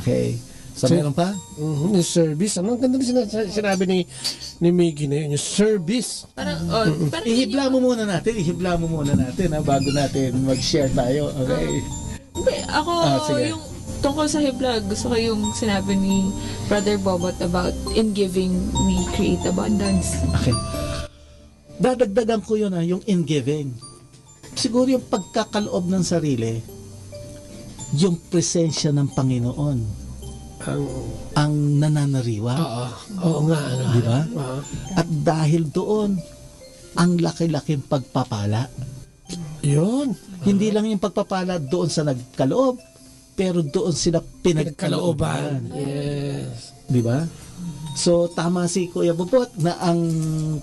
Okay. So, meron pa? Yung service. Ang ganda na sinabi ni Miggy na yun, yung service. Parang, ihibla mo muna natin, bago natin mag-share tayo. Okay. Ako, yung tungkol sa hibla, gusto ko yung sinabi ni Brother Bobot about in giving, we create abundance. Okay. Dadagdagan ko yun, yung in giving. Siguro yung pagkakaloob ng sarili, yung presensya ng Panginoon ang nananariwa. Oo nga. Di ba? At dahil doon, ang laki-laking pagpapala. Yun. Hindi lang yung pagpapala doon sa nagkaloob, pero doon sila pinagkalooban. Yes. Di ba? So, tama si Kuya Bubot na ang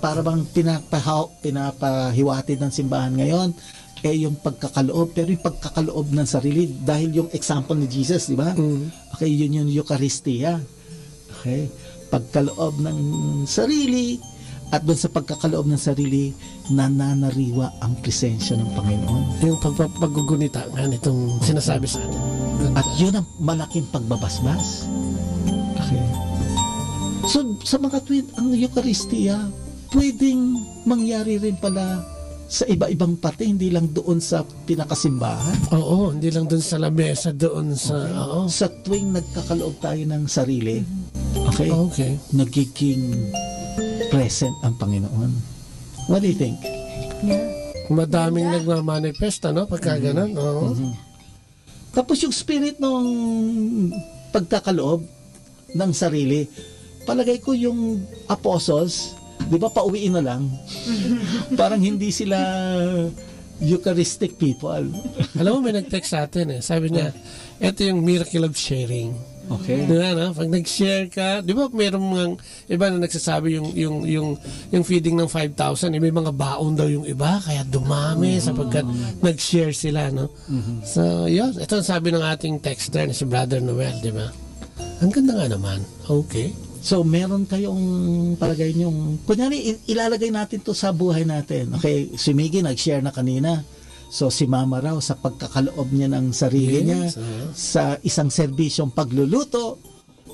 parang pinapahiwatig ng simbahan ngayon yung pagkakaloob, pero yung pagkakaloob ng sarili dahil yung example ni Jesus, di ba? Okay, yun yung Eucharistia. Okay? Pagkaloob ng sarili at doon sa pagkakaloob ng sarili, nananariwa ang presensya ng Panginoon. Yung paggugunita nga nitong sinasabi sa atin. At yun ang malaking pagbabasbas. Okay. So, sa mga tweet, ang Eucharistia, pwedeng mangyari rin pala sa iba-ibang parte, hindi lang doon sa pinakasimbahan. Oo, hindi lang doon sa lamesa, doon sa... Okay. Sa tuwing nagkakaloob tayo ng sarili, okay? Nagiging present ang Panginoon. What do you think? Madaming nagmamanifest, ano? Pagka ganun, oo. Tapos yung spirit ng pagkakaloob ng sarili, palagay ko yung apostles, di ba, pauwiin na lang. Parang hindi sila Eucharistic people. Alam mo, may nag-text sa atin eh. Sabi niya, ito yung miracle of sharing. Okay. Di ba, no? Pag nag-share ka, di ba mayroong mga iba na nagsasabi yung feeding ng 5,000, may mga baon daw yung iba, kaya dumami sapagkat nag-share sila, no? So, yun. Ito ang sabi ng ating texter na si Brother Noel, di ba? Ang ganda nga naman. Okay. So, meron kayong palagay niyong, kunyari, ilalagay natin to sa buhay natin. Okay, si Miggy nag-share na kanina. So, si Mama raw, sa pagkakaloob niya ng sarili niya, sa isang serbisyong pagluluto,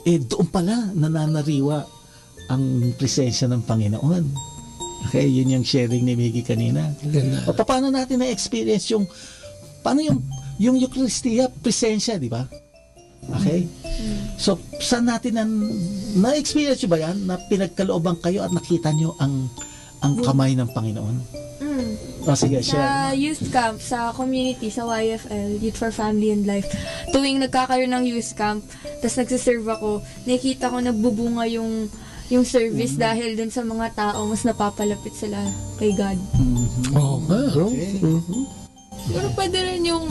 doon pala nananariwa ang presensya ng Panginoon. Okay, yun yung sharing ni Miggy kanina. O, paano natin na-experience paano yung Eucharistia, presensya, di ba? Okay? So, saan natin na-experience nyo ba yan? Na pinagkalooban kayo at nakita nyo ang kamay ng Panginoon? Sige, share. Sa youth camp, sa community, sa YFL, Youth for Family and Life, tuwing nagkakaroon ng youth camp, tapos nagsiserve ako, nakikita ko nagbubunga yung service dahil dun sa mga tao, mas napapalapit sila kay God. Oo nga, no? Pero pwede rin yung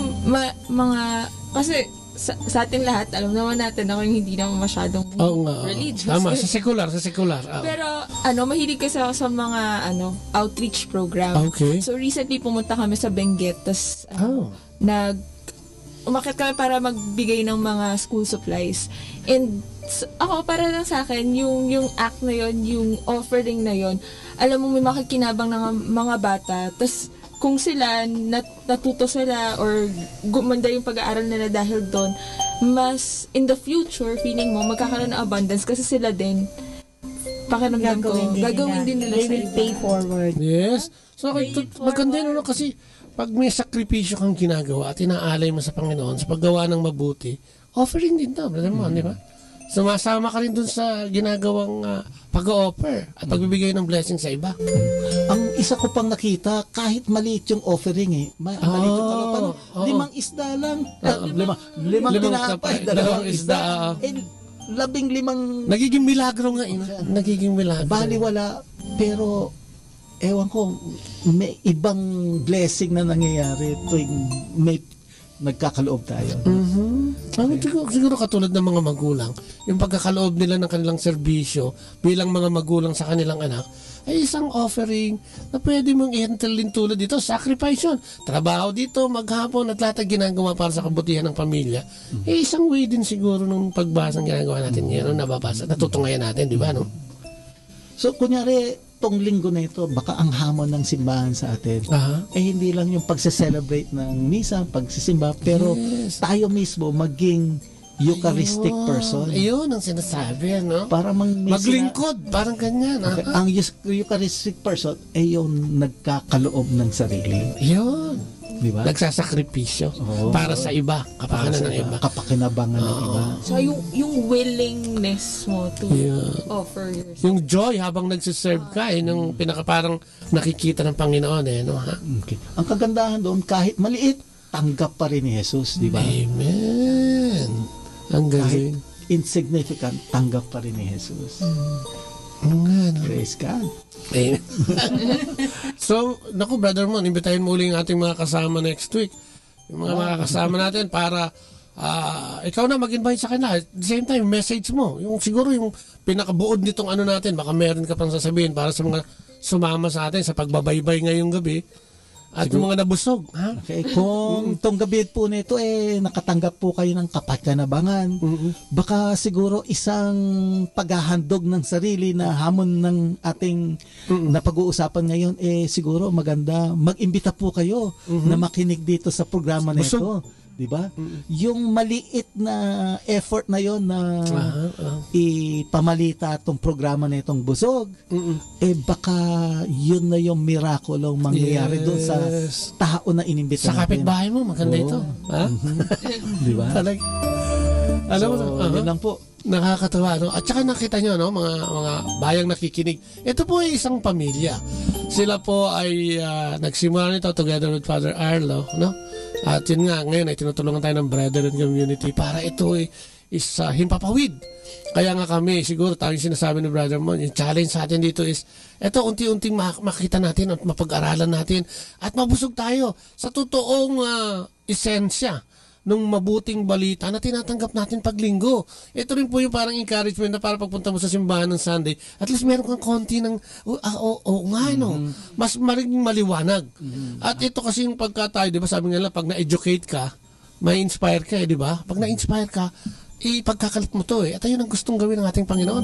mga, kasi sa atin lahat, alam naman natin ako yung hindi naman masyadong religious. Tama, sa secular. Pero, mahilig kasi ako sa mga, outreach program. Okay. So, recently pumunta kami sa Benguet, tas, umakyat kami para magbigay ng mga school supplies. And, ako, para lang sa akin, yung act na yon, yung offering na yon, alam mo, may makikinabang ng mga bata, tas, kung sila, natuto sila or gumanda yung pag-aaral nila dahil doon, mas in the future, feeling mo, magkakaroon ng abundance kasi sila din, pakiramdam ko, gagawin din nila they will pay forward. Yes. So, maganda yun, kasi pag may sakripisyo kang ginagawa at inaalay mo sa Panginoon sa paggawa ng mabuti, offering din to, brother mo, di ba? Sumasama ka rin dun sa ginagawang pag-offer at pagbibigay ng blessing sa iba. Ang isa ko pang nakita, kahit maliit yung offering maliit yung kalapan, 5 isda lang. 5 tinapay, 2 isda. 15. Nagiging milagro nga. Nagiging milagro. Baliwala, pero ewan ko, may ibang blessing na nangyayari tuwing may nagkakaloob tayo. Siguro katulad ng mga magulang, yung pagkakaloob nila ng kanilang serbisyo bilang mga magulang sa kanilang anak, ay isang offering na pwede mong i-handle din tulad dito. Sacrifice yun. Trabaho dito, maghapon at lahat ang ginagawa para sa kabutihan ng pamilya. Isang way din siguro nung pagbasa ng ginagawa natin ngayon, nababasa, natutungayan natin, di ba? No? So, kunyari, tong linggo na ito, baka ang hamon ng simbahan sa atin, hindi lang yung pagse-celebrate ng misa, pagsisimba, pero tayo mismo maging Eucharistic person. Ayun ang sinasabi, no? Para maglingkod, parang ganyan. Okay. Ang Eucharistic person ay yung nagkakaloob ng sarili. Ayun. Diba? Nagsasakripisyo para sa iba, kapakanan ng iba. Kapakinabangan ng iba. So, yung willingness mo to offer yourself. Yung joy habang nagsiserve ka, yung parang nakikita ng Panginoon, no? Okay. Ang kagandahan doon, kahit maliit, tanggap pa rin ni Jesus, di ba? Amen. Ang galing. Kahit insignificant, tanggap pa rin ni Jesus. Praise God. Amen. So, naku, Brother Mon, imbitahin mo ulit yung ating mga kasama next week. Yung mga kasama natin para ikaw na mag-invite sa kanila. At the same time, message mo. Yung siguro yung pinakabuod nitong natin, baka meron ka pang sasabihin para sa mga sumama sa atin sa pagbabaybay ngayong gabi. At yung mga nabusog. Okay, kung itong gabi po nito nakatanggap po kayo ng kapagkanabangan, baka siguro isang paghahandog ng sarili na hamon ng ating na pag-uusapan ngayon, siguro maganda mag-imbita po kayo na makinig dito sa programa na ito. Diba? Yung maliit na effort na yon na ipamalita itong programa na itong busog, baka yun na yung mirakulong mangyayari doon sa tao na inimbita natin. Sa kapitbahay mo, maganda ito. Diba? Alam mo, yun lang po. Nakakatawa, no? At saka nakita nyo, no, mga bayang nakikinig. Ito po ay isang pamilya. Sila po ay nagsimula nito together with Father Arlo, no? At yun nga, ngayon ay tinutulungan tayo ng Brethren Community para ito ay himpapawid. Kaya nga kami, siguro tayong sinasabi ni Brother Mon, yung challenge sa atin dito is, ito unti-unting makita natin at mapag-aralan natin at mabusog tayo sa totoong esensya nung mabuting balita na tinatanggap natin pag linggo. Ito rin po yung parang encouragement na para pagpunta mo sa simbahan ng Sunday, at least meron kang konti ng, mas maring maliwanag. At ito kasi yung pagka tayo, di ba sabi nga lang, pag na-educate ka, may inspire ka di ba? Pag na-inspire ka, pagkakalit mo to At ayun ang gustong gawin ng ating Panginoon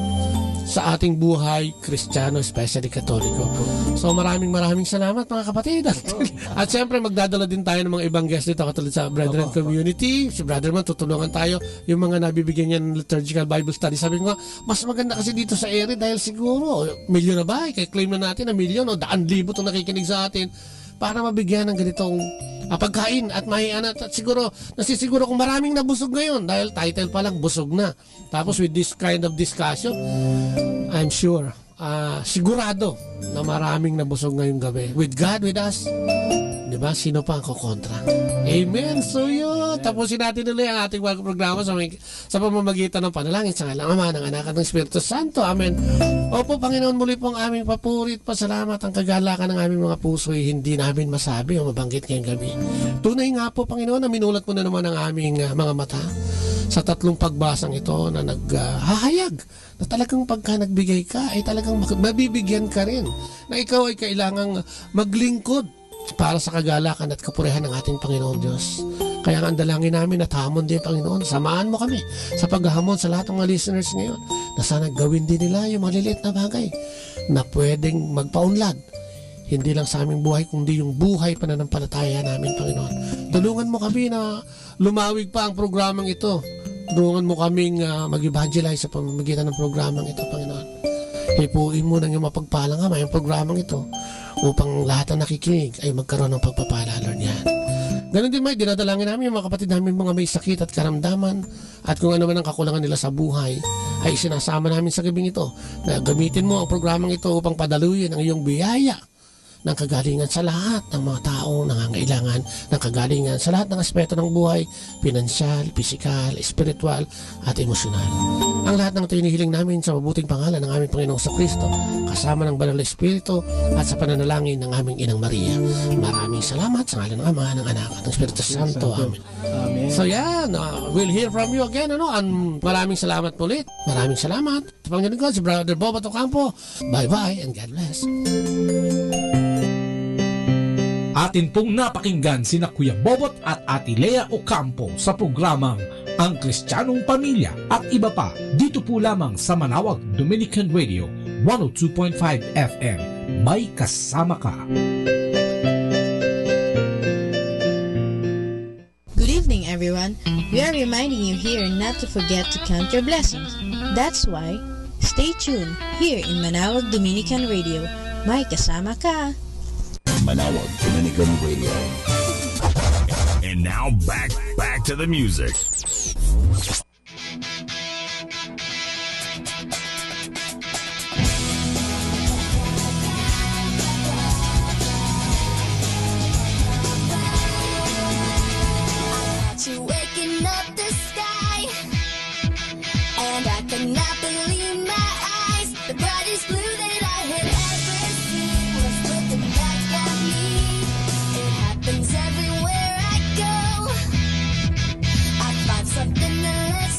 sa ating buhay, Kristiyano, especially Katoliko. So maraming salamat mga kapatid. At siyempre magdadala din tayo ng mga ibang guest dito katulad sa Brethren Community. Si Brother Man, tutulungan tayo yung mga nabibigyan niya ng liturgical Bible study. Sabi ko, mas maganda kasi dito sa area dahil siguro, milyon na ba? Kaya claim na natin na milyon o 100,000 itong nakikinig sa atin para mabigyan ng ganitong pagkain at mahianat. At siguro, nasisiguro kung maraming nabusog ngayon dahil title pa lang, busog na. Tapos with this kind of discussion, I'm sure, sigurado na maraming nabusog ngayong gabi. With God, with us, di ba? Sino pa ang kukontra? Amen. So yun, tapusin natin ulit ang ating bagong programa sa pamamagitan ng panalangin sa ngalang Ama, ng Anak at ng Espiritu Santo. Amen. Opo, Panginoon, muli po ang aming papurit, pasalamat, ang kagalakan ng aming mga puso ay hindi namin masabi o mabanggit ngayong gabi. Tunay nga po, Panginoon, na minulat mo na naman ang aming mga mata sa 3 pagbasang ito na naghahayag na talagang pagka nagbigay ka ay talagang mabibigyan ka rin, na ikaw ay kailangang maglingkod para sa kagalakan at kapurihan ng ating Panginoon Diyos. Kaya ang dalangin namin at hamon din, Panginoon, samahan mo kami sa paghahamon sa lahat ng mga listeners ngayon na sana gawin din nila yung maliliit na bagay na pwedeng magpaunlad hindi lang sa aming buhay kundi yung buhay pananampalataya namin, Panginoon. Tulungan mo kami na lumawig pa ang programang ito. Tulungan mo kaming mag-evangelize sa pamamagitan ng programang ito, Panginoon. Hipuin mo ng iyong mapagpalang Ama yung programang ito upang lahat na nakikinig ay magkaroon ng pagpapala, Lord, yan. Ganon din may dinadalangin namin yung mga kapatid namin mga may sakit at karamdaman at kung ano man ang kakulangan nila sa buhay ay sinasama namin sa gabing ito na gamitin mo ang programang ito upang padaluyin ang iyong biyaya ng kagalingan sa lahat ng mga taong nangangailangan ng kagalingan sa lahat ng aspeto ng buhay, pinansyal, pisikal, espiritual at emosyonal. Ang lahat ng ito hinihiling namin sa mabuting pangalan ng aming Panginoong Kristo kasama ng Banal na Espiritu at sa pananalangin ng aming Inang Maria. Maraming salamat sa ngalan ng Ama, ng Anak at ng Espiritu Santo. Amen. So yan, we'll hear from you again. Maraming salamat ulit. Maraming salamat. Sa Panginoon ko, si Brother Bob Ocampo. Bye-bye and God bless. Atin pong napakinggan sina Kuya Bobot at Ate Lea Ocampo sa programang Ang Kristiyanong Pamilya at iba pa dito po lamang sa Manawag Dominican Radio 102.5 FM. May kasama ka. Good evening, everyone. We are reminding you here not to forget to count your blessings. That's why, stay tuned here in Manawag Dominican Radio. May kasama ka. Manawag Dominican Radio. And now back to the music. You waking up the sky, and I cannot believe my eyes. The brightest blue that I had ever seen was looking back at me. It happens everywhere I go. I find something that lets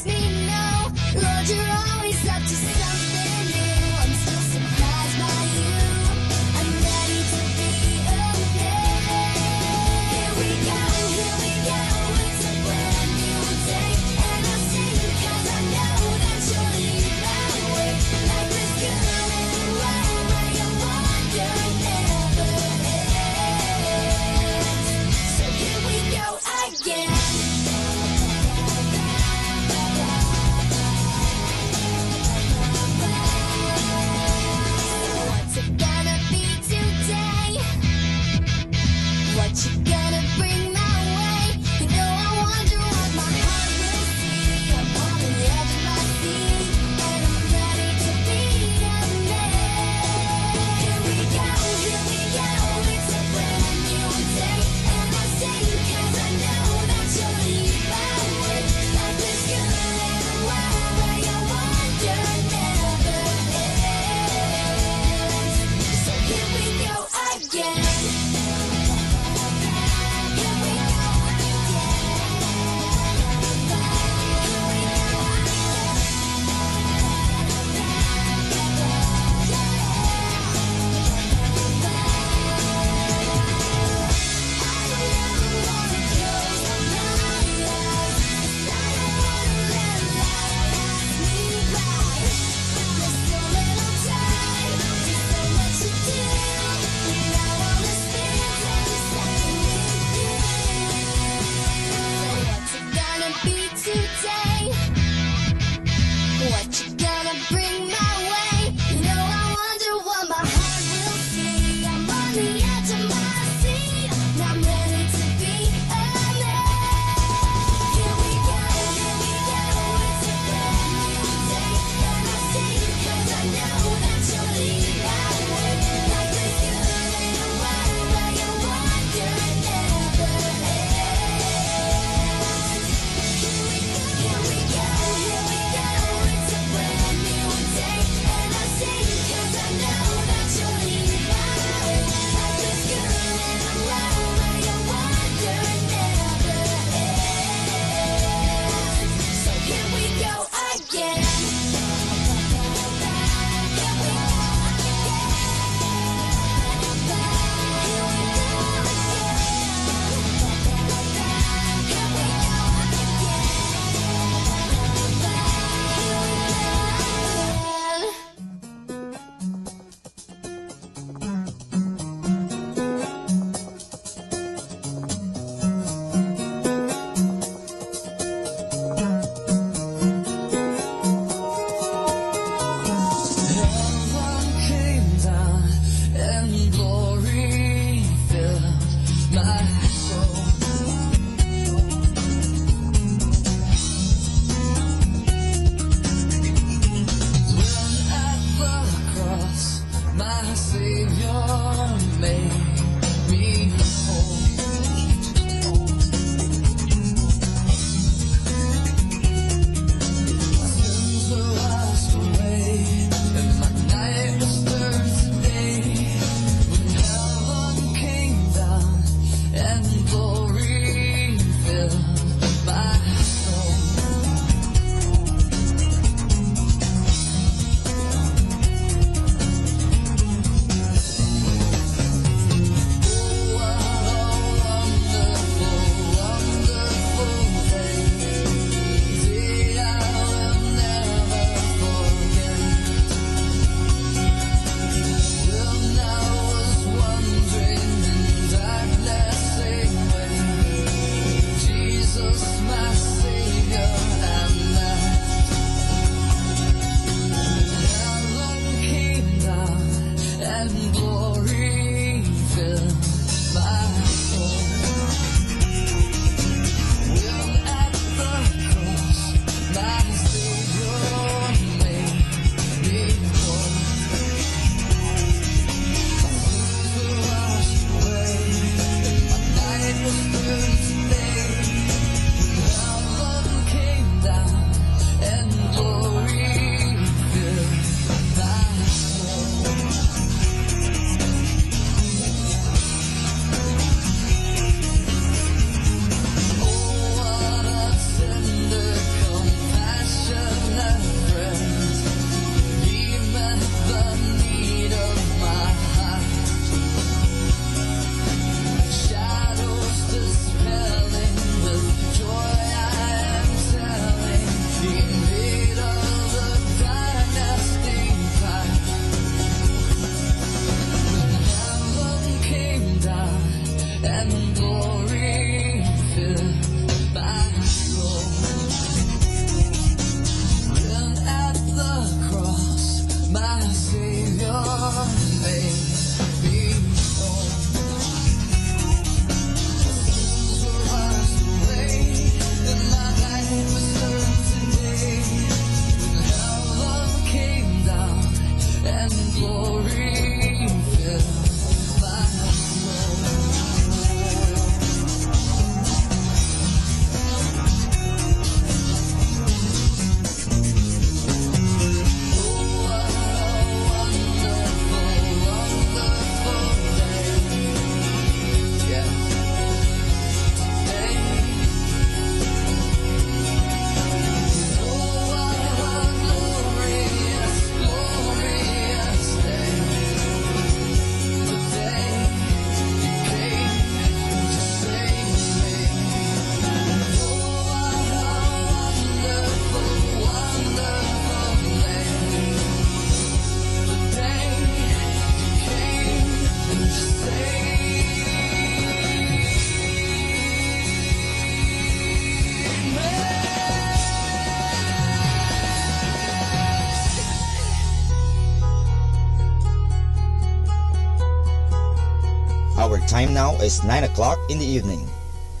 time now is 9 o'clock in the evening.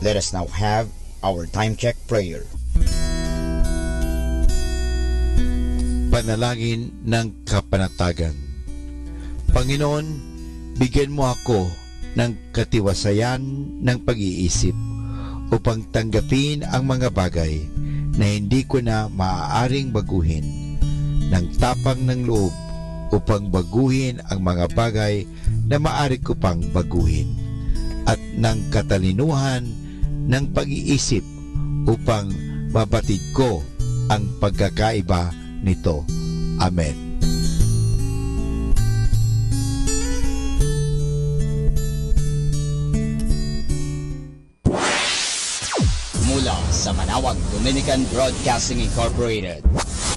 Let us now have our time check prayer. Panalangin ng kapanatagan. Panginoon, bigyan mo ako ng katiwasayan ng pag-iisip upang tanggapin ang mga bagay na hindi ko na maaaring baguhin, ng tapang ng loob upang baguhin ang mga bagay na maaari ko pang baguhin, at ng katalinuhan ng pag-iisip upang mabatid ko ang pagkakaiba nito. Amen. Mula sa Manawag Dominican Broadcasting Incorporated,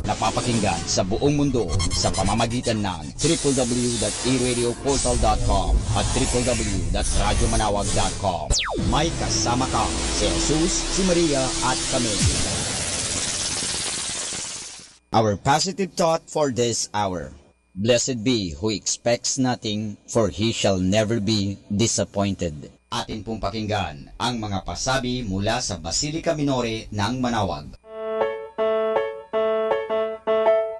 napapakinggan sa buong mundo sa pamamagitan ng www.eradioportal.com at www.radyomanawag.com. May kasama ka si Jesus, si Maria at kami. Our positive thought for this hour. Blessed be who expects nothing, for he shall never be disappointed. Atin pong pakinggan ang mga pasabi mula sa Basilica Minore ng Manawag.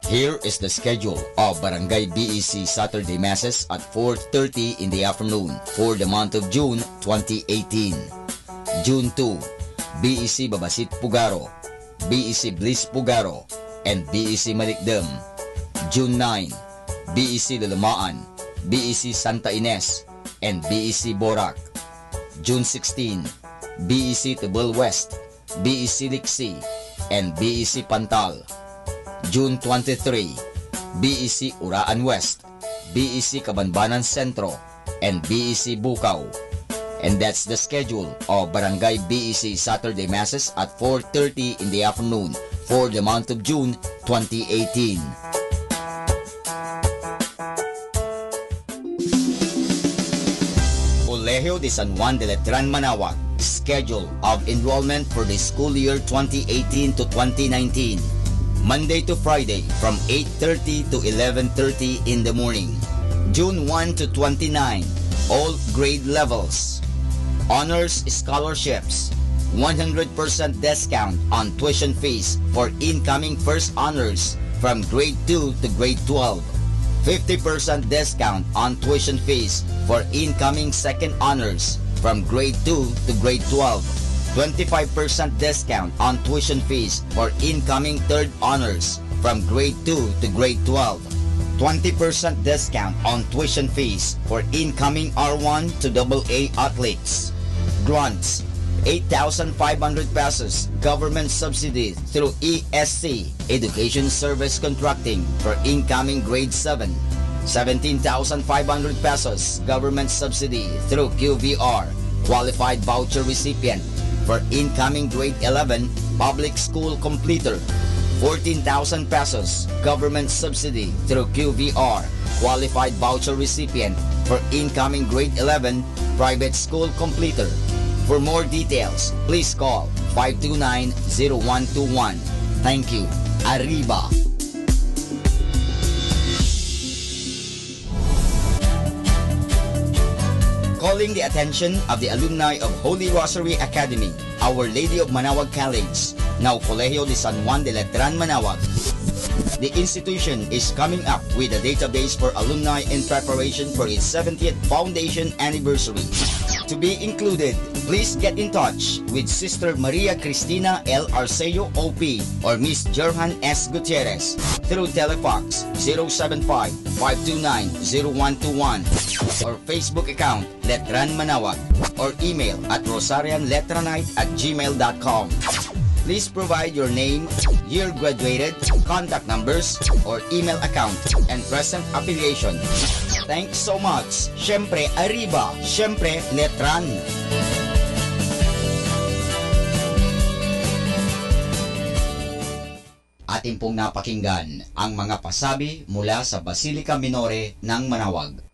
Here is the schedule of Barangay BEC Saturday Masses at 4:30 in the afternoon for the month of June 2018. June 2, BEC Babasit Pugaro, BEC Bliss Pugaro, and BEC Malikdem. June 9, BEC Lalamaan, BEC Santa Ines, and BEC Borac. June 16, BEC Tibul West, BEC Liksi, and BEC Pantal. June 23, BEC Uraan West, BEC Kabanbanan Sentro, and BEC Bukaw. And that's the schedule of Barangay BEC Saturday Masses at 4:30 in the afternoon for the month of June 2018. Colegio de San Juan de Letran Manawag, schedule of enrollment for the school year 2018 to 2019. Monday to Friday from 8:30 to 11:30 in the morning. June 1 to 29, all grade levels. Honors scholarships, 100% discount on tuition fees for incoming first honors from grade 2 to grade 12. 50% discount on tuition fees for incoming second honors from grade 2 to grade 12. 25% discount on tuition fees for incoming third honors from grade 2 to grade 12. 20% discount on tuition fees for incoming R1 to AA athletes. Grants, 8,500 pesos government subsidy through ESC, Education Service Contracting, for incoming grade 7. 17,500 pesos government subsidy through QVR, qualified voucher recipient, for incoming grade 11 public school completer. 14,000 pesos government subsidy through QVR, qualified voucher recipient, for incoming grade 11 private school completer. For more details, please call 529-0121. Thank you. Arriba! Calling the attention of the alumni of Holy Rosary Academy, Our Lady of Manawag College, now Colegio de San Juan de Letran Manawag. The institution is coming up with a database for alumni in preparation for its 70th foundation anniversary. To be included, please get in touch with Sister Maria Cristina L. Arceo OP or Miss Jerhan S. Gutierrez through Telefax 075-529-0121 or Facebook account Letran Manawag or email at rosarianletranite@gmail.com. Please provide your name, year graduated, contact numbers, or email account, and present affiliation. Thanks so much. Syempre, Arriba. Syempre, Letran. Atin pong napakinggan ang mga pasabi mula sa Basilica Minore ng Manawag.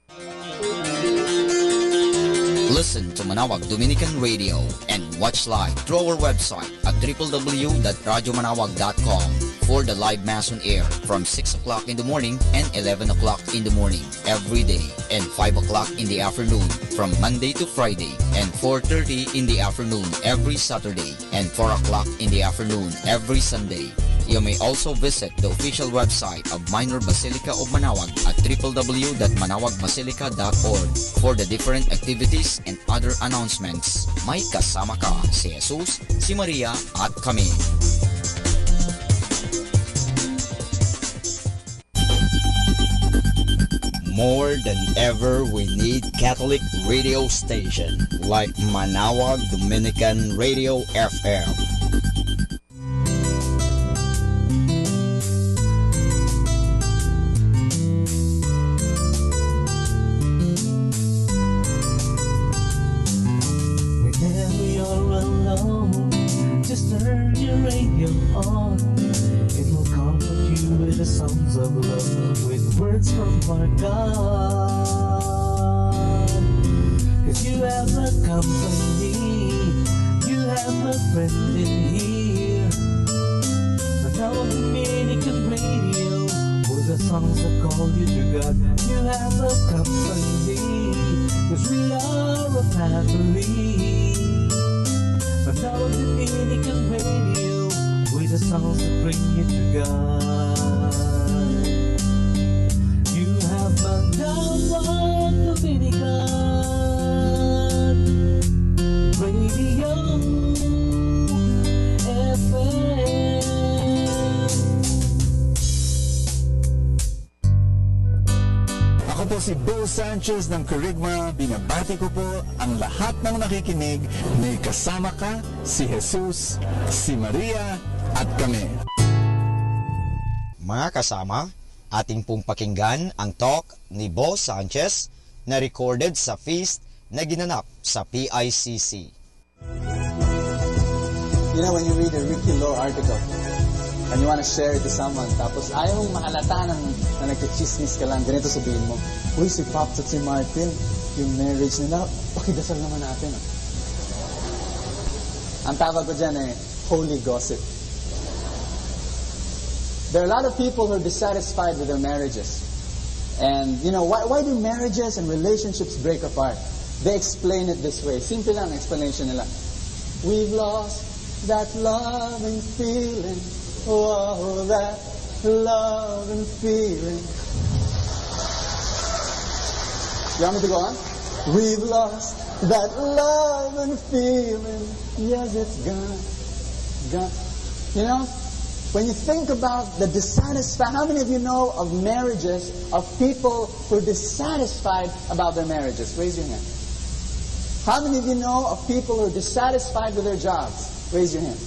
Listen to Manawag Dominican Radio and watch live through our website at www.radyomanawag.com. for the live Mass on air from 6 o'clock in the morning and 11 o'clock in the morning every day, and 5 o'clock in the afternoon from Monday to Friday, and 4:30 in the afternoon every Saturday, and 4 o'clock in the afternoon every Sunday. You may also visit the official website of Minor Basilica of Manaoag at www.manawagbasilica.org for the different activities and other announcements. May kasama ka si Jesus, si Maria at kami. More than ever, we need Catholic radio station like Manaoag Dominican Radio FM. Whenever you're alone, just turn your radio on. It will comfort you with the songs of love, with words from our God. 'Cause you have a company, you have a friend in here. Manawag Dominican Radio, with the songs that call you to God. You have a company, 'cause we are a family. Manawag Dominican Radio, with the songs that bring you to God. You have Manawag Dominican Radio FM. Ako po si Bo Sanchez ng Kerygma. Binabati ko po ang lahat ng nakikinig. May kasama ka, si Jesus, si Maria, at kami. Mga kasama, ating pong pakinggan ang talk ni Bo Sanchez na recorded sa feast na ginanap sa PICC. You know, when you read a Ricky Law article and you want to share it to someone, tapos ayaw mong mahalata na nagkichismis ka lang, ganito sabihin mo, uy, si Pops at si Martin, yung marriage nila, pakidasal naman natin. Ang tawag ko dyan holy gossip. There are a lot of people who are dissatisfied with their marriages. And, you know, why do marriages and relationships break apart? They explain it this way. Simple lang ang explanation nila. We've lost that love and feeling. Oh, that love and feeling. You want me to go on? We've lost that love and feeling. Yes, it's gone. Gone. You know, when you think about the dissatisfied, how many of you know of marriages of people who are dissatisfied about their marriages? Raise your hand. How many of you know of people who are dissatisfied with their jobs? Raise your hand.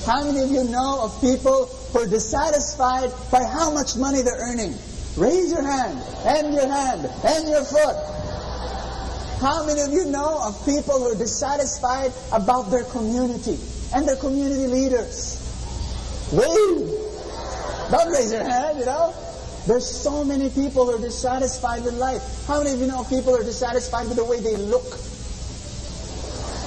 How many of you know of people who are dissatisfied by how much money they're earning? Raise your hand, and your hand, and your foot. How many of you know of people who are dissatisfied about their community and their community leaders? Wave! Don't raise your hand, you know. There's so many people who are dissatisfied with life. How many of you know people who are dissatisfied with the way they look?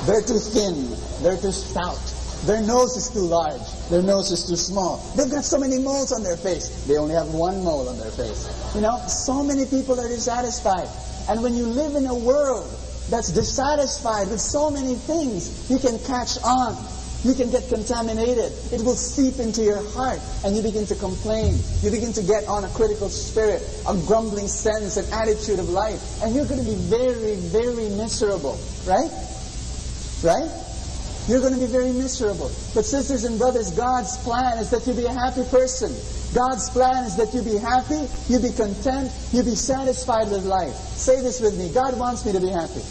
They're too thin. They're too stout. Their nose is too large. Their nose is too small. They've got so many moles on their face. They only have one mole on their face. You know, so many people are dissatisfied. And when you live in a world that's dissatisfied with so many things, you can catch on. You can get contaminated. It will seep into your heart and you begin to complain. You begin to get on a critical spirit, a grumbling sense and attitude of life. And you're going to be very, very miserable. Right? Right? You're going to be very miserable. But sisters and brothers, God's plan is that you be a happy person. God's plan is that you be happy, you be content, you be satisfied with life. Say this with me. God wants me to be happy.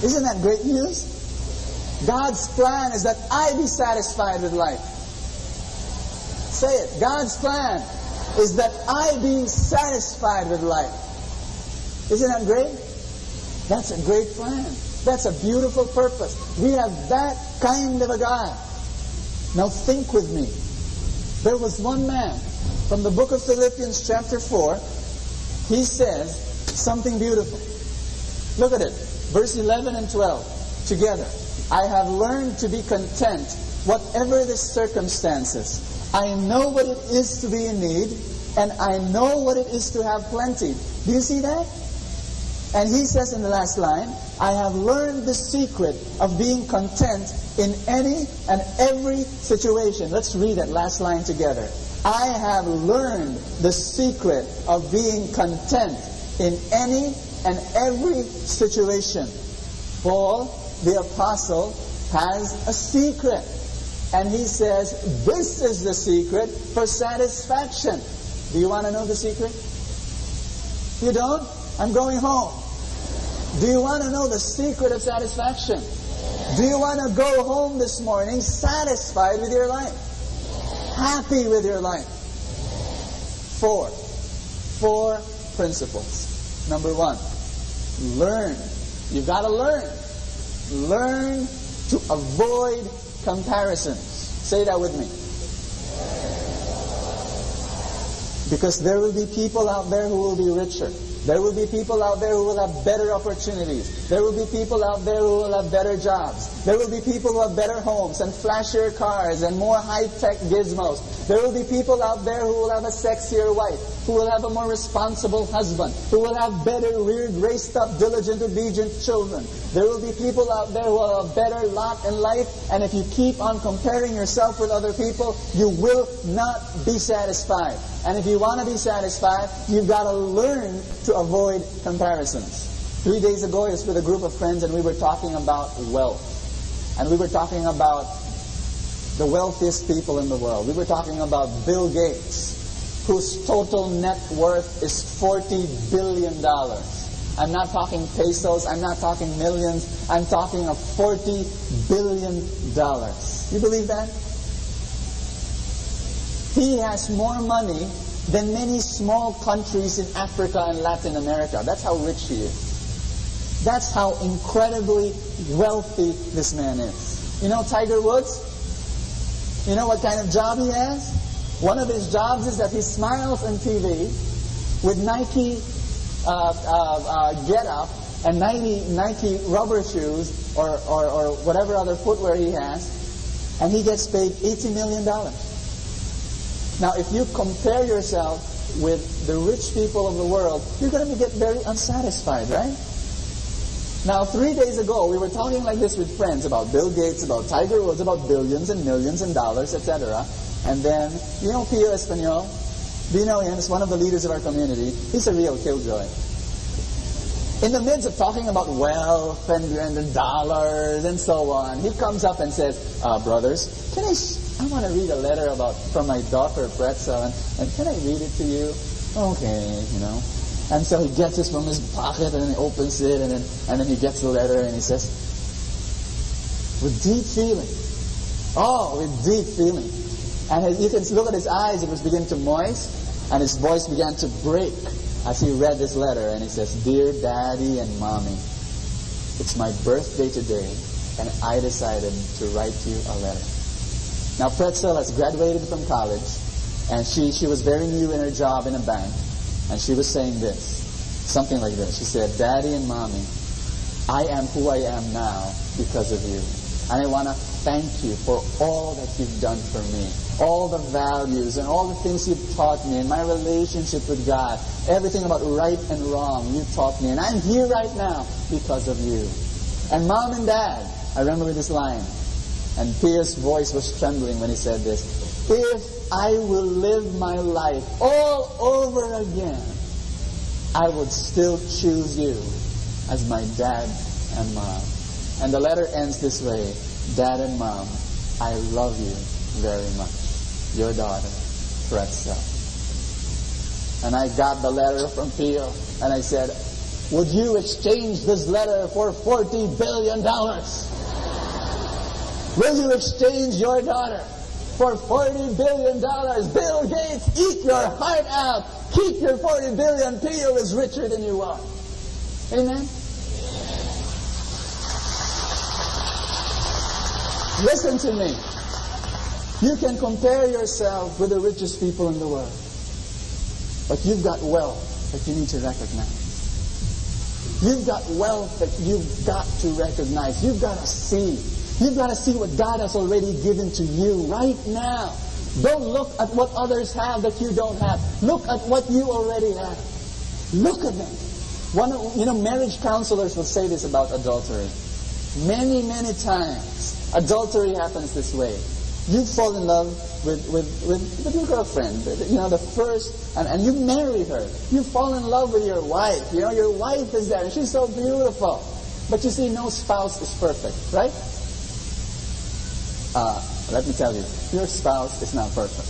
Isn't that great news? God's plan is that I be satisfied with life. Say it. God's plan is that I be satisfied with life. Isn't that great? That's a great plan. That's a beautiful purpose. We have that kind of a God. Now think with me. There was one man from the book of Philippians chapter 4. He says something beautiful. Look at it. Verse 11 and 12 together. I have learned to be content whatever the circumstances, I know what it is to be in need, and I know what it is to have plenty. Do you see that? And he says in the last line, I have learned the secret of being content in any and every situation. Let's read that last line together. I have learned the secret of being content in any and every situation. Paul, the apostle, has a secret. And he says, this is the secret for satisfaction. Do you want to know the secret? You don't? I'm going home. Do you want to know the secret of satisfaction? Do you want to go home this morning satisfied with your life? Happy with your life? Four principles. Number one, learn. You've got to learn. Learn to avoid comparisons. Say that with me. Because there will be people out there who will be richer. There will be people out there who will have better opportunities. There will be people out there who will have better jobs. There will be people who have better homes and flashier cars and more high-tech gizmos. There will be people out there who will have a sexier wife, who will have a more responsible husband, who will have better reared, raised up, diligent, obedient children. There will be people out there who will have a better lot in life, and if you keep on comparing yourself with other people, you will not be satisfied. And if you want to be satisfied, you've got to learn to avoid comparisons. 3 days ago, I was with a group of friends, and we were talking about wealth. And we were talking about the wealthiest people in the world. We were talking about Bill Gates, whose total net worth is $40 billion. I'm not talking pesos, I'm not talking millions, I'm talking of $40 billion. You believe that? He has more money than many small countries in Africa and Latin America. That's how rich he is. That's how incredibly wealthy this man is. You know Tiger Woods? You know what kind of job he has? One of his jobs is that he smiles on TV with Nike get-up and Nike rubber shoes or whatever other footwear he has, and he gets paid $80 million. Now, if you compare yourself with the rich people of the world, you're going to get very unsatisfied, right? Now, 3 days ago, we were talking like this with friends about Bill Gates, about Tiger Woods, about billions and millions and dollars, etc. And then, you know Pio Espanol? Do you know him? He's one of the leaders of our community. He's a real killjoy. In the midst of talking about wealth and dollars and so on, he comes up and says, brothers, I want to read a letter from my daughter Pretzel, and can I read it to you? Okay, you know. And so he gets it from his pocket and he opens it and then he gets the letter and he says, with deep feeling. Oh, with deep feeling. And you can look at his eyes, it was beginning to moist and his voice began to break as he read this letter, and he says, Dear Daddy and Mommy, it's my birthday today and I decided to write you a letter. Now Pretzel has graduated from college and she was very new in her job in a bank. And she was saying this, something like this. She said, Daddy and Mommy, I am who I am now because of you. And I want to thank you for all that you've done for me. All the values and all the things you've taught me in my relationship with God. Everything about right and wrong you taught me. And I'm here right now because of you. And Mom and Dad, I remember this line. And Pierre's voice was trembling when he said this. If I will live my life all over again, I would still choose you as my dad and mom. And the letter ends this way. Dad and Mom, I love you very much. Your daughter, Pretzel. And I got the letter from Pio, and I said, would you exchange this letter for $40 billion? Will you exchange your daughter for $40 billion? Bill Gates, eat your heart out. Keep your $40 billion. Pio is richer than you are. Amen? Listen to me. You can compare yourself with the richest people in the world. But you've got wealth that you need to recognize. You've got wealth that you've got to recognize. You've got to see. You've got to see what God has already given to you right now. Don't look at what others have that you don't have. Look at what you already have. Look at them. Marriage counselors will say this about adultery. Many, many times, adultery happens this way. You fall in love with your girlfriend, the first, and you marry her. You fall in love with your wife. Your wife is there, and she's so beautiful. But you see, no spouse is perfect, right? Let me tell you, your spouse is not perfect.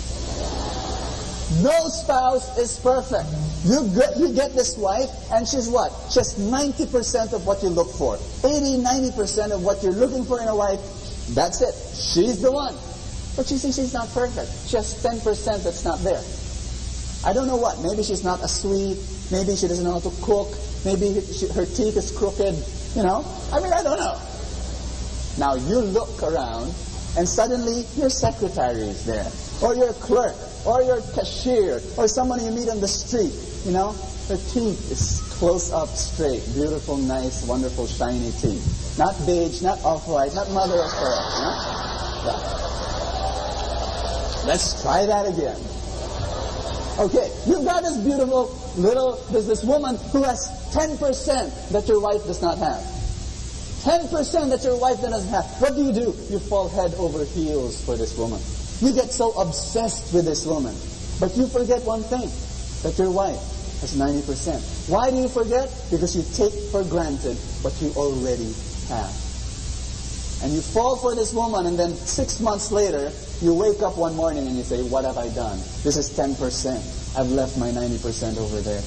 No spouse is perfect. You get this wife, and she's what? Just 90% of what you look for. 80-90% of what you're looking for in a wife, that's it. She's the one. But you see, she's not perfect. She has 10% that's not there. I don't know what. Maybe she's not as sweet. Maybe she doesn't know how to cook. Maybe her teeth is crooked. I don't know. Now, you look around, and suddenly your secretary is there, or your clerk, or your cashier, or someone you meet on the street. Her teeth is close up straight, beautiful, nice, wonderful, shiny teeth. Not beige, not off-white, not mother of pearl. Yeah. Let's try that again. Okay, you've got this beautiful there's this woman who has 10% that your wife does not have. 10% that your wife doesn't have. What do? You fall head over heels for this woman. You get so obsessed with this woman. But you forget one thing, that your wife has 90%. Why do you forget? Because you take for granted what you already have. And you fall for this woman, and then 6 months later, you wake up one morning and you say, what have I done? This is 10%. I've left my 90% over there.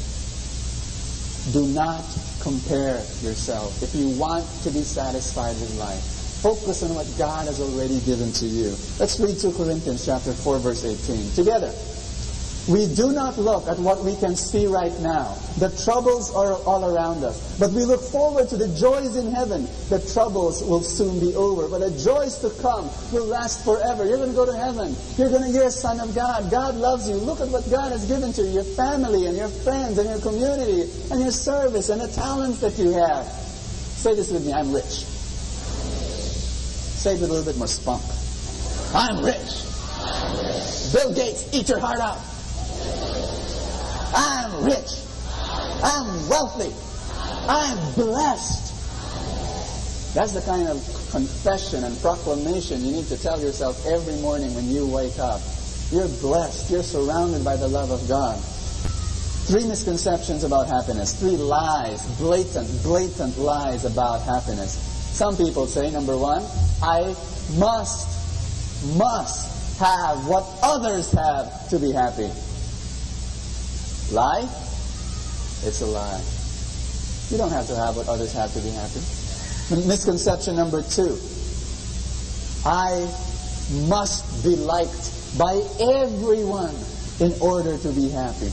Do not compare yourself. If you want to be satisfied with life, focus on what God has already given to you. Let's read 2 Corinthians chapter 4, verse 18. Together. We do not look at what we can see right now. The troubles are all around us. But we look forward to the joys in heaven. The troubles will soon be over. But the joys to come will last forever. You're going to go to heaven. You're a son of God. God loves you. Look at what God has given to you. Your family and your friends and your community and your service and the talents that you have. Say this with me. I'm rich. Say it with a little bit more spunk. I'm rich. Bill Gates, eat your heart out. I'm rich. I'm wealthy. I'm blessed. That's the kind of confession and proclamation you need to tell yourself every morning when you wake up. You're blessed. You're surrounded by the love of God. 3 misconceptions about happiness. 3 lies, blatant lies about happiness. Some people say, number 1, I must have what others have to be happy. Lie? It's a lie. You don't have to have what others have to be happy. Misconception number 2. I must be liked by everyone in order to be happy.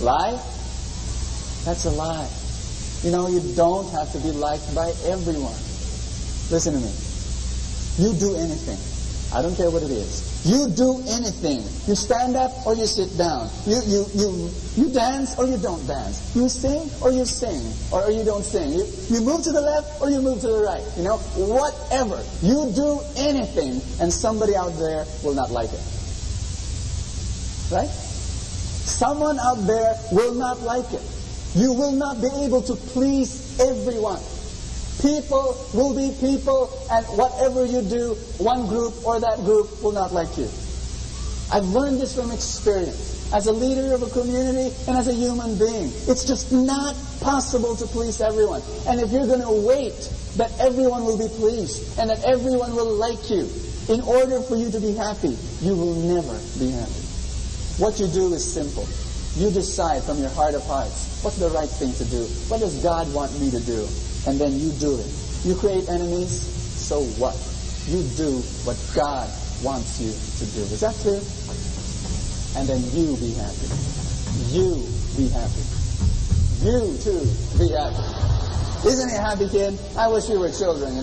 Lie? That's a lie. You don't have to be liked by everyone. Listen to me. You do anything. I don't care what it is. You do anything. You stand up or you sit down. You dance or you don't dance. You sing or you sing or you don't sing. You move to the left or you move to the right. Whatever. You do anything and somebody out there will not like it. Right? Someone out there will not like it. You will not be able to please everyone. People will be people, and whatever you do, one group or that group will not like you. I've learned this from experience. As a leader of a community and as a human being, it's just not possible to please everyone. And if you're going to wait that everyone will be pleased and that everyone will like you, in order for you to be happy, you will never be happy. What you do is simple. You decide from your heart of hearts, what's the right thing to do? What does God want me to do? And then you do it. You create enemies, so what? You do what God wants you to do. Is that clear? And then you be happy. You be happy. You too be happy. Isn't he a happy kid? I wish we were children,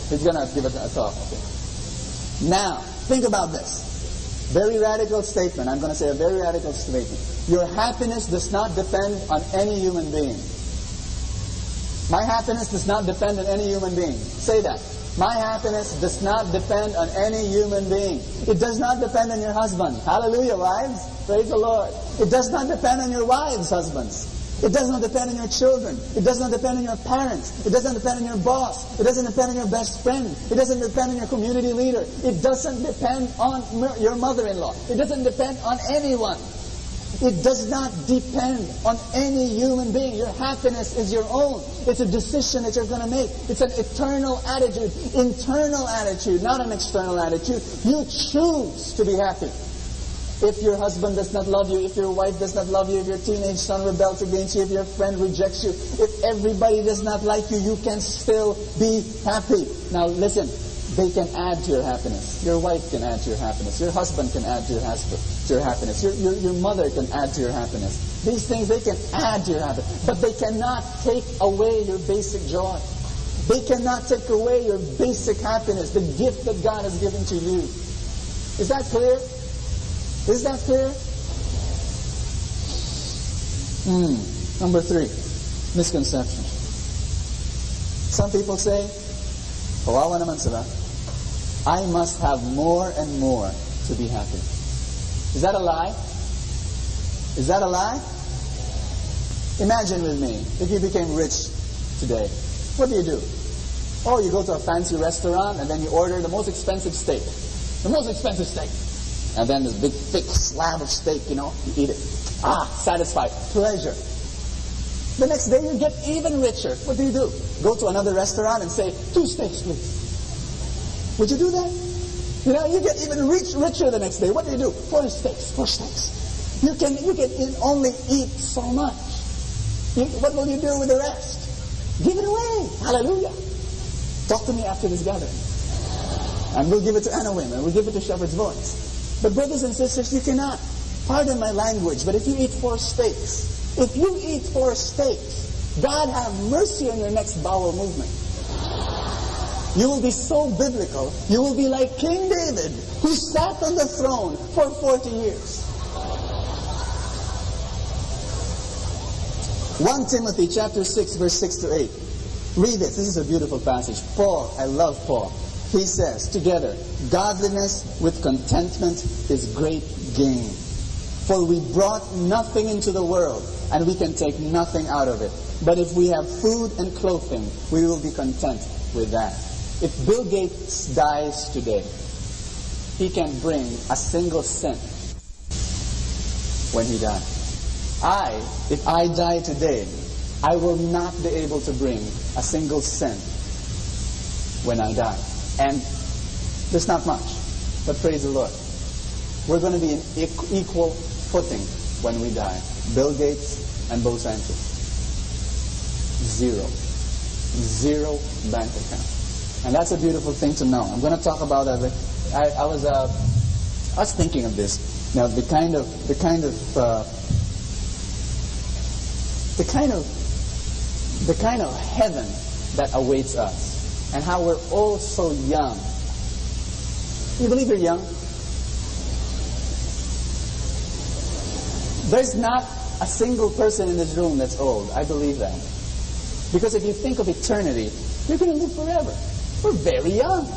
He's going to give us a talk. Okay. Now, think about this. Very radical statement. I'm going to say a very radical statement. Your happiness does not depend on any human being. My happiness does not depend on any human being. Say that. My happiness does not depend on any human being. It does not depend on your husband. Hallelujah, wives. Praise the Lord. It does not depend on your wives, husbands. It does not depend on your children. It does not depend on your parents. It doesn't depend on your boss. It doesn't depend on your best friend. It doesn't depend on your community leader. It doesn't depend on your mother-in-law. It doesn't depend on anyone. It does not depend on any human being. Your happiness is your own. It's a decision that you're going to make. It's an eternal attitude, internal attitude, not an external attitude. You choose to be happy. If your husband does not love you, if your wife does not love you, if your teenage son rebels against you, if your friend rejects you, if everybody does not like you, you can still be happy. Now listen, they can add to your happiness. Your wife can add to your happiness. Your husband can add to your happiness. Your mother can add to your happiness. These things, they can add to your happiness. But they cannot take away your basic joy. They cannot take away your basic happiness, the gift that God has given to you. Is that clear? Is that clear? Number 3, misconception. Some people say, kawawa naman sila, I must have more and more to be happy. Is that a lie? Is that a lie? Imagine with me, if you became rich today, what do you do? Oh, you go to a fancy restaurant and then you order the most expensive steak. The most expensive steak. And then this big, thick slab of steak, you eat it. Satisfied. Pleasure. The next day you get even richer. What do? Go to another restaurant and say, 2 steaks, please. Would you do that? You get even richer the next day. What do? 4 steaks. 4 steaks. You can only eat so much. What will you do with the rest? Give it away. Hallelujah. Talk to me after this gathering. And we'll give it to Anawin, and we'll give it to Shepherd's Voice. But brothers and sisters, you cannot, pardon my language, but if you eat 4 steaks, God have mercy on your next bowel movement. You will be so biblical, you will be like King David, who sat on the throne for 40 years. 1 Timothy chapter 6, verse 6 to 8. Read this. This is a beautiful passage. Paul, I love Paul. He says, together, godliness with contentment is great gain. For we brought nothing into the world, and we can take nothing out of it. But if we have food and clothing, we will be content with that. If Bill Gates dies today, he can bring a single cent when he dies. If I die today, I will not be able to bring a single cent when I die. And there's not much, but praise the Lord. We're going to be in equal footing when we die. Bill Gates and Bo Sanchez. 0 bank account. And that's a beautiful thing to know. I'm going to talk about that. I was thinking of this. Now, the kind of heaven that awaits us. And how we're all so young. You believe you're young? There's not a single person in this room that's old. I believe that. Because if you think of eternity, you're going to live forever. We're very young.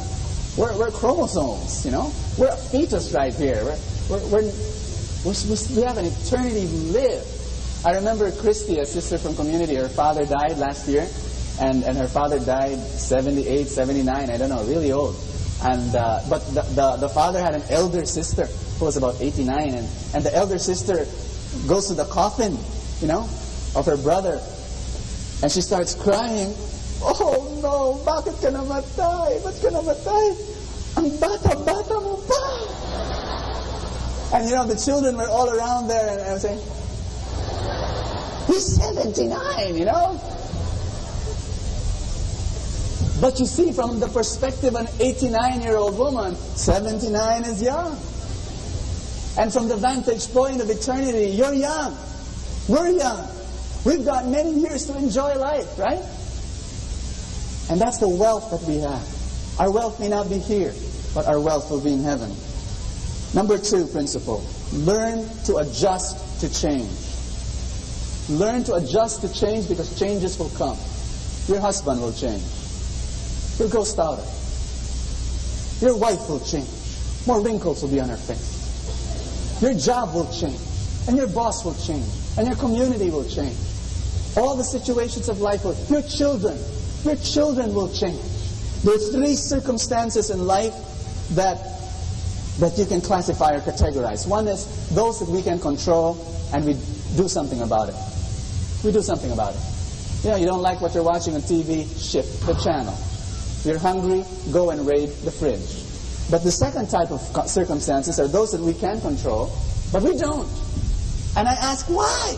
We're chromosomes, We're a fetus right here. We have an eternity to live. I remember Christy, a sister from community, her father died last year. And her father died 78, 79, I don't know, really old. And but the father had an elder sister who was about 89, and the elder sister goes to the coffin, of her brother, and she starts crying. Oh no, bakit ka namatay? Ba't ka namatay? Ang bata-bata mo pa! And the children were all around there, and I was saying, he's 79, But you see, from the perspective of an 89-year-old woman, 79 is young. And from the vantage point of eternity, you're young. We're young. We've got many years to enjoy life, right? And that's the wealth that we have. Our wealth may not be here, but our wealth will be in heaven. Number 2 principle, learn to adjust to change. Learn to adjust to change because changes will come. Your husband will change. He'll grow stouter. Your wife will change. More wrinkles will be on her face. Your job will change. And your boss will change. And your community will change. All the situations of life will. Your children will change. There are 3 circumstances in life that you can classify or categorize. One is those that we can control and we do something about it. We do something about it. You don't like what you're watching on TV, shift the channel. You're hungry, go and raid the fridge. But the second type of circumstances are those that we can control, but we don't. And I ask, why?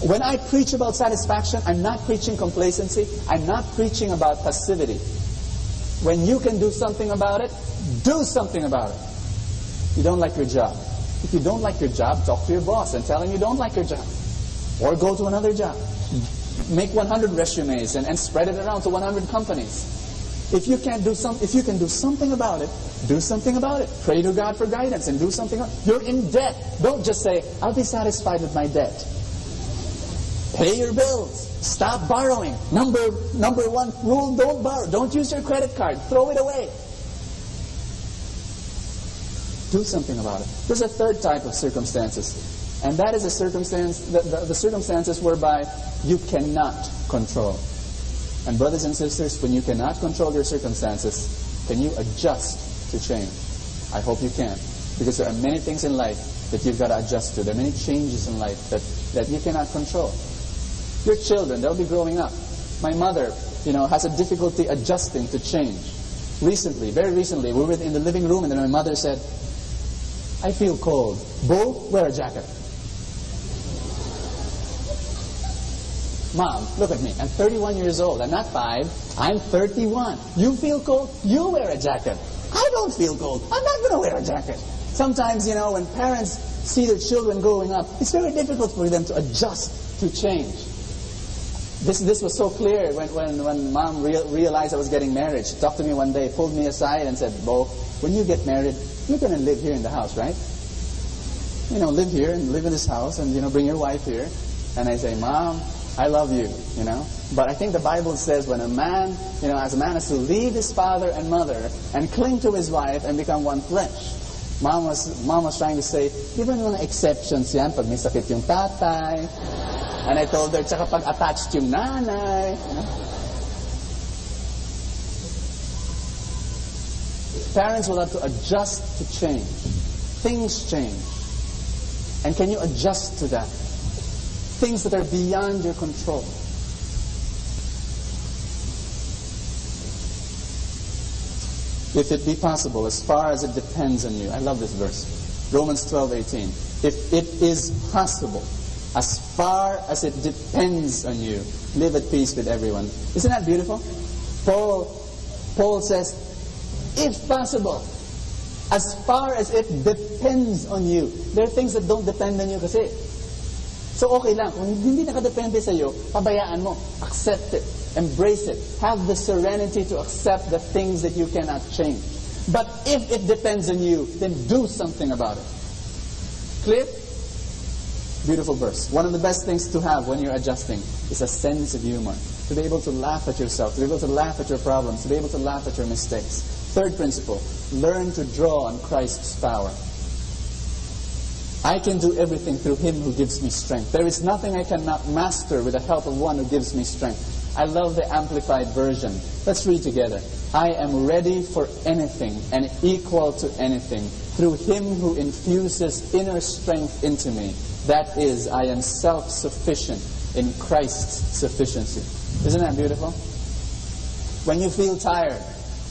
When I preach about satisfaction, I'm not preaching complacency. I'm not preaching about passivity. When you can do something about it, do something about it. You don't like your job. If you don't like your job, talk to your boss and tell him you don't like your job. Or go to another job. Make 100 resumes and spread it around to 100 companies. If you can do something about it, do something about it. Pray to God for guidance and do something about it. You're in debt. Don't just say, I'll be satisfied with my debt. Pay your bills. Stop borrowing. Number 1 rule, don't borrow. Don't use your credit card. Throw it away. Do something about it. There's a third type of circumstances. And that is a circumstance, the circumstances whereby you cannot control. And brothers and sisters, when you cannot control your circumstances, can you adjust to change? I hope you can. Because there are many things in life that you've got to adjust to. There are many changes in life that you cannot control. Your children, they'll be growing up. My mother, has a difficulty adjusting to change. Very recently, we were in the living room and then my mother said, I feel cold. Bo, wear a jacket. Mom, look at me. I'm 31 years old. I'm not 5. I'm 31. You feel cold? You wear a jacket. I don't feel cold. I'm not going to wear a jacket. Sometimes, when parents see their children growing up, it's very difficult for them to adjust to change. This was so clear when Mom realized I was getting married. She talked to me one day, pulled me aside and said, Bo, when you get married, you're going to live here in the house, right? Live here and live in this house and, bring your wife here. And I say, Mom, I love you, But I think the Bible says when a man, as a man has to leave his father and mother and cling to his wife and become one flesh. Mom was trying to say, even mga exceptions yan, pag may sakit yung tatay. And I told her, tsaka pag attached yung nanay. Parents will have to adjust to change. Things change. And can you adjust to that? Things that are beyond your control. If it be possible, as far as it depends on you. I love this verse. Romans 12:18. If it is possible, as far as it depends on you, live at peace with everyone. Isn't that beautiful? Paul says, if possible, as far as it depends on you. There are things that don't depend on you kasi. So okay lang. Kung hindi nakadepende sa iyo, pabayaan mo. Accept it. Embrace it. Have the serenity to accept the things that you cannot change. But if it depends on you, then do something about it. Clear? Beautiful verse. One of the best things to have when you're adjusting is a sense of humor. To be able to laugh at yourself. To be able to laugh at your problems. To be able to laugh at your mistakes. Third principle. Learn to draw on Christ's power. I can do everything through Him who gives me strength. There is nothing I cannot master with the help of one who gives me strength. I love the Amplified Version. Let's read together. I am ready for anything and equal to anything through Him who infuses inner strength into me. That is, I am self-sufficient in Christ's sufficiency. Isn't that beautiful? When you feel tired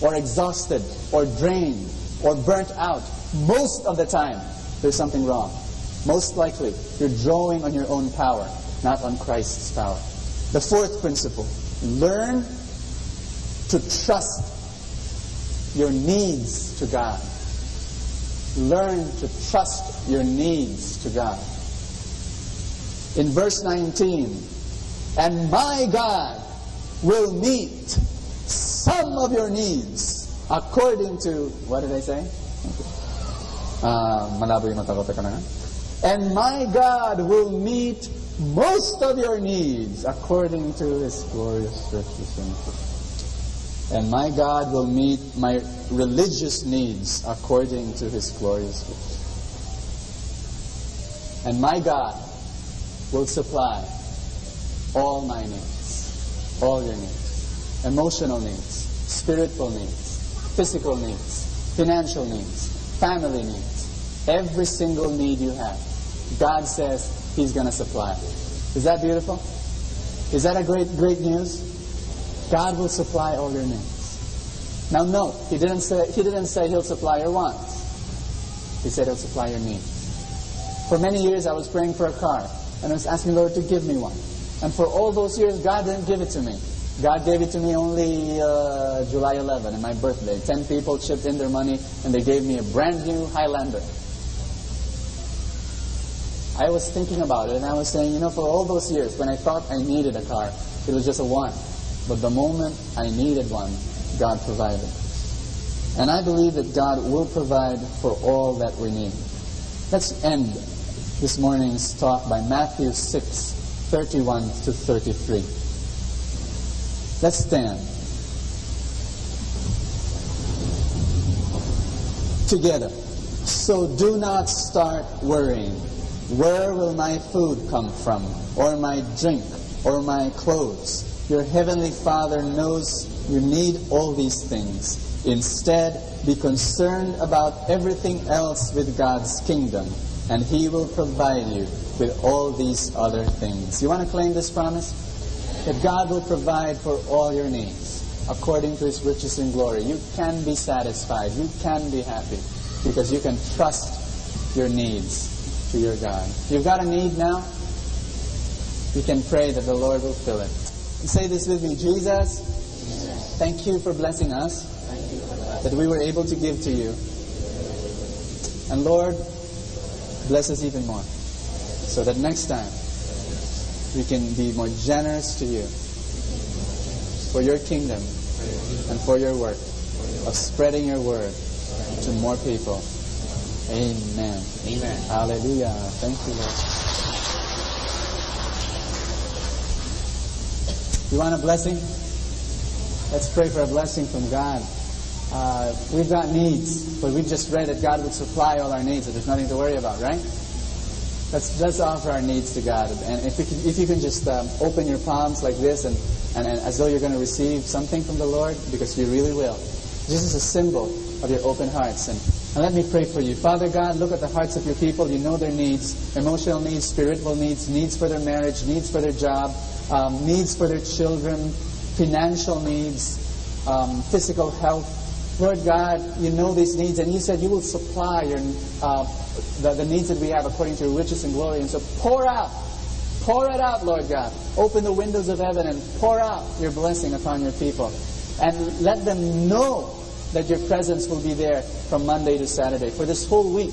or exhausted or drained or burnt out, most of the time, there's something wrong. Most likely, you're drawing on your own power, not on Christ's power. The fourth principle, learn to trust your needs to God. Learn to trust your needs to God. In verse 19, and my God will meet some of your needs according to, what did I say? Malabo yung mata ko, teka na. And my God will meet most of your needs according to His glorious riches. And my God will meet my religious needs according to His glorious riches. And my God will supply all my needs, all your needs, emotional needs, spiritual needs, physical needs, financial needs, family needs, every single need you have. God says He's going to supply. Is that beautiful? Is that a great news? God will supply all your needs. Now note, He didn't say He'll supply your wants. He said He'll supply your needs. For many years I was praying for a car, and I was asking the Lord to give me one. And for all those years, God didn't give it to me. God gave it to me only July 11, on my birthday. 10 people chipped in their money, and they gave me a brand new Highlander. I was thinking about it, and I was saying, for all those years, when I thought I needed a car, it was just a want. But the moment I needed one, God provided. And I believe that God will provide for all that we need. Let's end this morning's talk by Matthew 6:31 to 33. Let's stand together. So do not start worrying. Where will my food come from? Or my drink? Or my clothes? Your heavenly Father knows you need all these things. Instead, be concerned about everything else with God's kingdom, and He will provide you with all these other things. You want to claim this promise? That God will provide for all your needs according to His riches in glory. You can be satisfied. You can be happy because you can trust your needs to your God. You've got a need now? You can pray that the Lord will fill it. And say this with me. Jesus, thank you for blessing us, that we were able to give to you. And Lord, bless us even more, so that next time we can be more generous to you for your kingdom and for your work of spreading your word to more people. Amen. Amen. Hallelujah. Thank you, Lord. You want a blessing? Let's pray for a blessing from God. We've got needs, but we just read that God would supply all our needs, so there's nothing to worry about, right? Let's offer our needs to God. And if you can just open your palms like this and as though you're going to receive something from the Lord, because you really will. This is a symbol of your open hearts. And let me pray for you. Father God, look at the hearts of your people. You know their needs, emotional needs, spiritual needs, needs for their marriage, needs for their job, needs for their children, financial needs, physical health. Lord God, you know these needs, and you said you will supply the needs that we have according to your riches and glory. And so pour it out, Lord God. Open the windows of heaven and pour out your blessing upon your people. And let them know that your presence will be there from Monday to Saturday. For this whole week,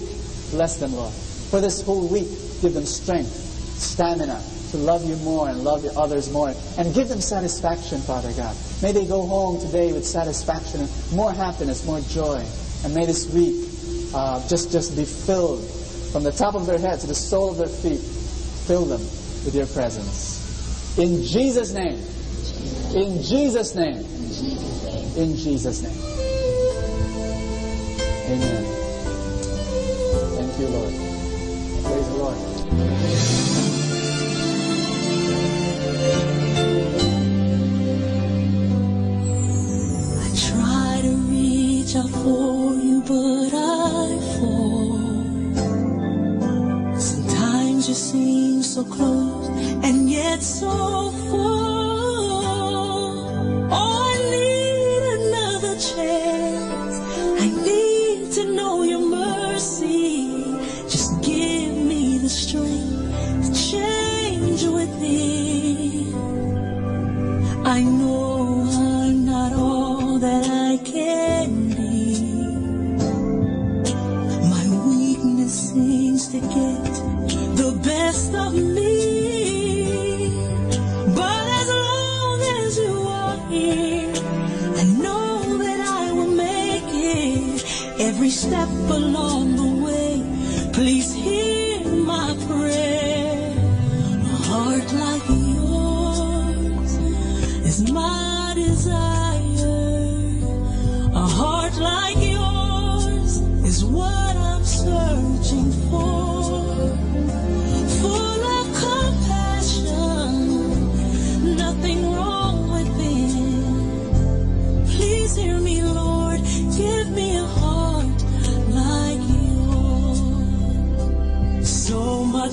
bless them, Lord. For this whole week, give them strength, stamina to love you more and love others more. And give them satisfaction, Father God. May they go home today with satisfaction and more happiness, more joy. And may this week just be filled from the top of their head to the sole of their feet. Fill them with your presence. In Jesus' name. In Jesus' name. In Jesus' name. Amen. Thank you, Lord. Praise the Lord. I try to reach out for you, but I fall. Sometimes you seem so close and yet so far. Oh, I need another chance. I need to know your mercy. Just give me the strength to change within. I know I'm not all that I can be. My weakness seems to get the best of me. But as long as you are here, I know that I will make it. Every step along the way, please hear my prayer. A heart like yours is my desire.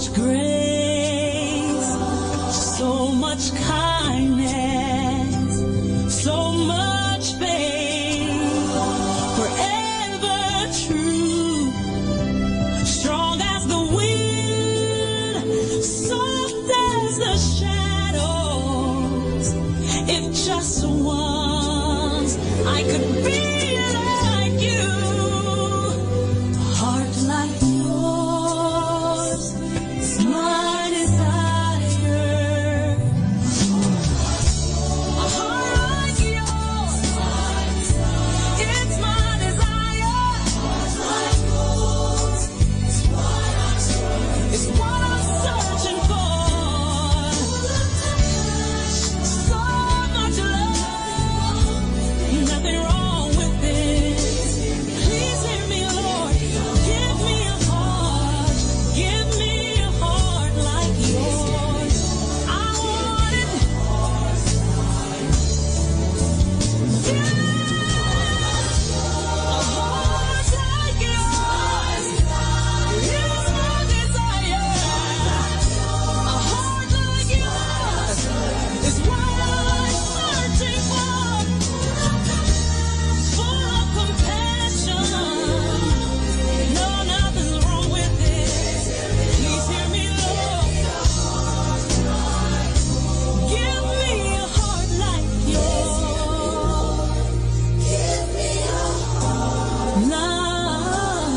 much grace, so much kindness, so much faith, forever true, strong as the wind, soft as the shadows. If just once I could be like you, a heart like yours is my desire. A heart like yours, it's my desire. It's what I'm searching for. So much love, nothing wrong with it. Please hear me, Lord. Give me a heart like yours. I want it. A heart like yours is my desire. A heart like yours is what I'm searching for. Full of compassion. No, nothing's wrong with it. Please hear me, Lord. Give me a heart like yours. Give me a heart like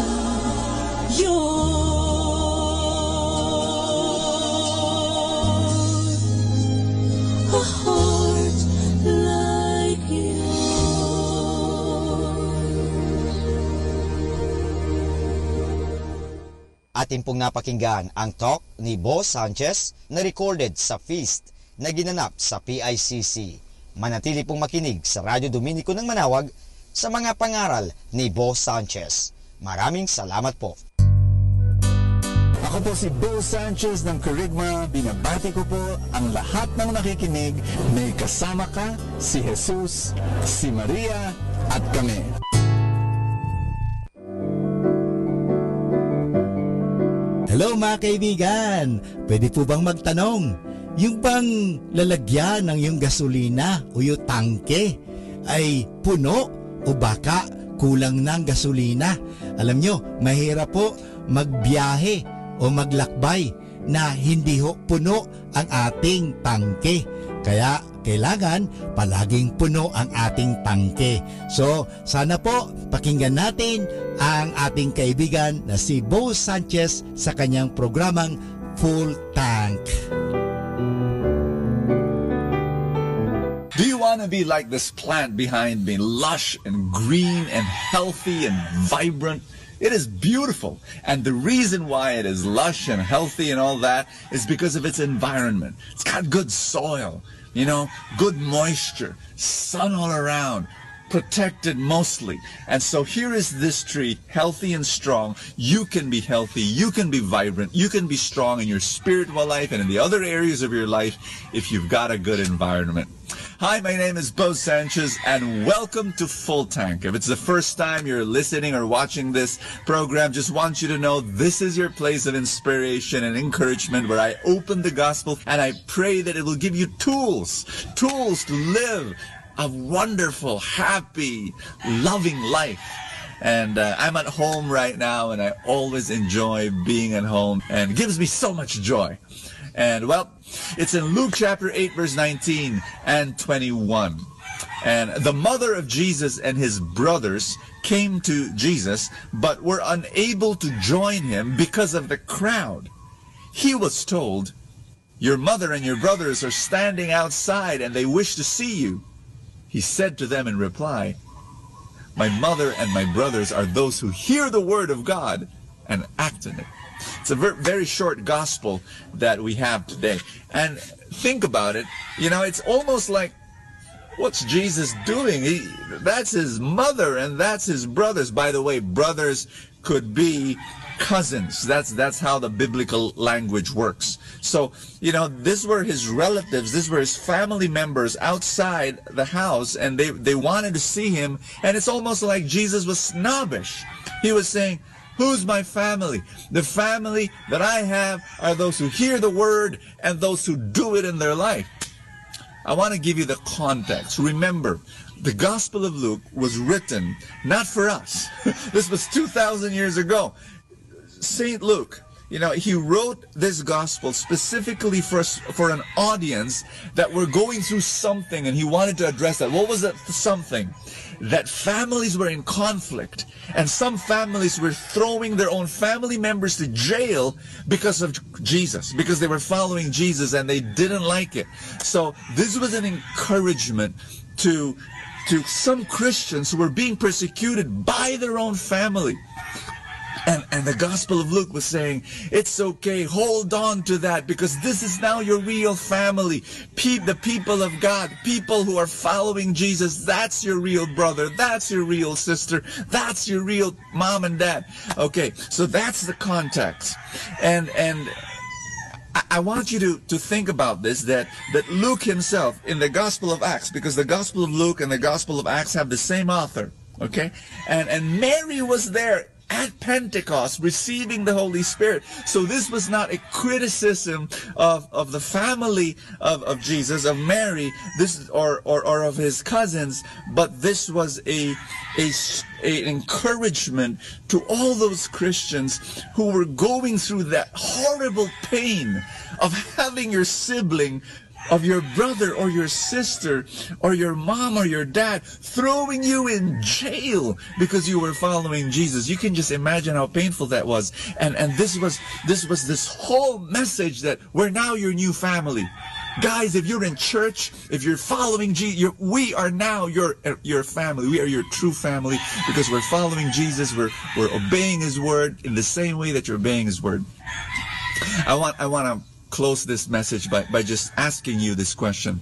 yours. A heart like Atin pong napakinggan ang talk ni Bo Sanchez na recorded sa feast na ginanap sa PICC. Manatili pong makinig sa Radyo Dominico ng Manawag sa mga pangaral ni Bo Sanchez. Maraming salamat po. Ako po si Bo Sanchez ng Kerygma. Binabati ko po ang lahat ng nakikinig. May kasama ka, si Jesus, si Maria, at kami. Hello mga kaibigan! Pwede po bang magtanong? Yung bang lalagyan ng yung gasolina o yung tangke ay puno o baka kulang ng gasolina? Alam nyo, mahirap po magbiyahe o maglakbay na hindi ho puno ang ating tangke. Kaya kailangan palaging puno ang ating tangke. So, sana po pakinggan natin ang ating kaibigan na si Bo Sanchez sa kanyang programang Full Tank. Do you want to be like this plant behind me, lush and green and healthy and vibrant? It is beautiful. And the reason why it is lush and healthy and all that is because of its environment. It's got good soil, you know, good moisture, sun all around, protected mostly. And so here is this tree, healthy and strong. You can be healthy, you can be vibrant, you can be strong in your spiritual life and in the other areas of your life if you've got a good environment. Hi, my name is Bo Sanchez and welcome to Full Tank. If it's the first time you're listening or watching this program, just want you to know this is your place of inspiration and encouragement where I open the gospel and I pray that it will give you tools to live a wonderful, happy, loving life. And I'm at home right now and I always enjoy being at home and it gives me so much joy. And well, it's in Luke chapter 8 verse 19 and 21. And the mother of Jesus and his brothers came to Jesus but were unable to join him because of the crowd. He was told, "Your mother and your brothers are standing outside and they wish to see you." He said to them in reply, "My mother and my brothers are those who hear the word of God and act in it." It's a very short gospel that we have today. And think about it, you know, it's almost like, what's Jesus doing? That's his mother and that's his brothers. By the way, brothers could be cousins. That's how the biblical language works. So, you know, these were his relatives, these were his family members outside the house, and they wanted to see him, and it's almost like Jesus was snobbish. He was saying, Who's my family? The family that I have are those who hear the word and those who do it in their life. I want to give you the context. Remember, the Gospel of Luke was written not for us. This was 2,000 years ago. St. Luke, he wrote this gospel specifically for an audience that were going through something, and he wanted to address that. What was that something? That families were in conflict, and some families were throwing their own family members to jail because of Jesus, because they were following Jesus and they didn't like it. So this was an encouragement to some Christians who were being persecuted by their own family. And the Gospel of Luke was saying, it's okay, hold on to that, because this is now your real family. The people of God, people who are following Jesus, that's your real brother, that's your real sister, that's your real mom and dad. Okay, so that's the context. And I want you to think about this, that Luke himself, in the Gospel of Acts, because the Gospel of Luke and the Gospel of Acts have the same author, okay? And Mary was there at Pentecost, receiving the Holy Spirit. So this was not a criticism of the family of Jesus, of Mary, or of his cousins, but this was an encouragement to all those Christians who were going through that horrible pain of having your sibling, of your brother or your sister or your mom or your dad throwing you in jail because you were following Jesus. You can just imagine how painful that was. And this was this whole message that we're now your new family. Guys, if you're in church, if you're following Jesus, we are now your family. We are your true family because we're following Jesus. We're obeying his word in the same way that you're obeying his word. I want to close this message by just asking you this question.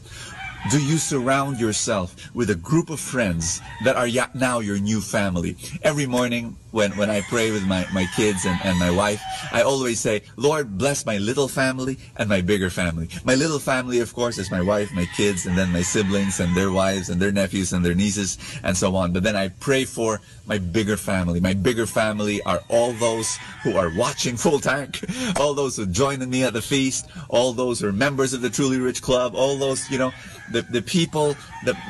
Do you surround yourself with a group of friends that are now your new family? Every morning when I pray with my kids and my wife, I always say, Lord, bless my little family and my bigger family. My little family, of course, is my wife, my kids, and then my siblings and their wives and their nephews and their nieces and so on. But then I pray for my bigger family. My bigger family are all those who are watching Full Tank, all those who join me at the feast, all those who are members of the Truly Rich Club, all those, the people,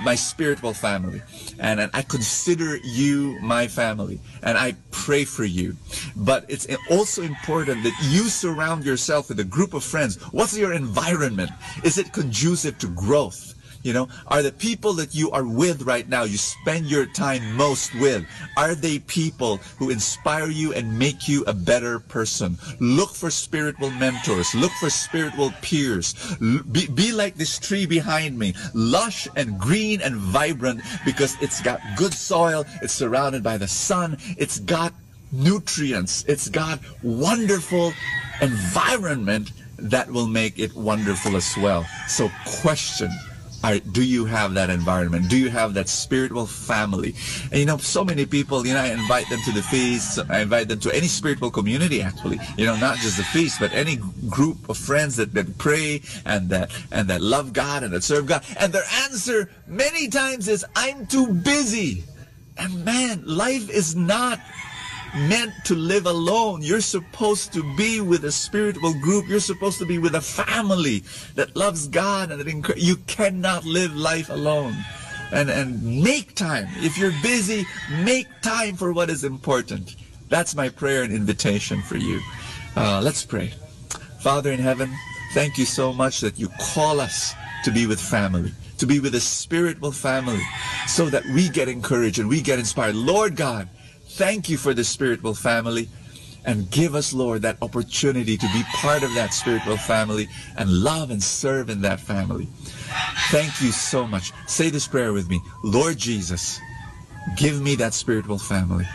my spiritual family. And I consider you my family. And I pray for you. But it's also important that you surround yourself with a group of friends. What's your environment? Is it conducive to growth? Are the people that you are with right now, you spend your time most with, are they people who inspire you and make you a better person? Look for spiritual mentors. Look for spiritual peers. Be like this tree behind me, lush and green and vibrant because it's got good soil. It's surrounded by the sun. It's got nutrients. It's got wonderful environment that will make it wonderful as well. So question. Do you have that environment? Do you have that spiritual family? And so many people, I invite them to the feast. I invite them to any spiritual community, actually. Not just the feast, but any group of friends that pray and that love God and that serve God. And their answer many times is, I'm too busy. And man, life is not meant to live alone. You're supposed to be with a spiritual group. You're supposed to be with a family that loves God and that you cannot live life alone. And make time. If you're busy, make time for what is important. That's my prayer and invitation for you. Let's pray. Father in heaven, thank you so much that you call us to be with family, to be with a spiritual family, so that we get encouraged and we get inspired. Lord God, thank you for the spiritual family, and give us, Lord, that opportunity to be part of that spiritual family and love and serve in that family. Thank you so much. Say this prayer with me. Lord Jesus, give me that spiritual family,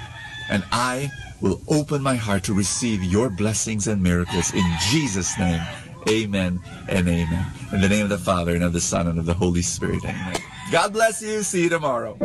and I will open my heart to receive your blessings and miracles. In Jesus' name, amen and amen. In the name of the Father, and of the Son, and of the Holy Spirit, amen. God bless you. See you tomorrow.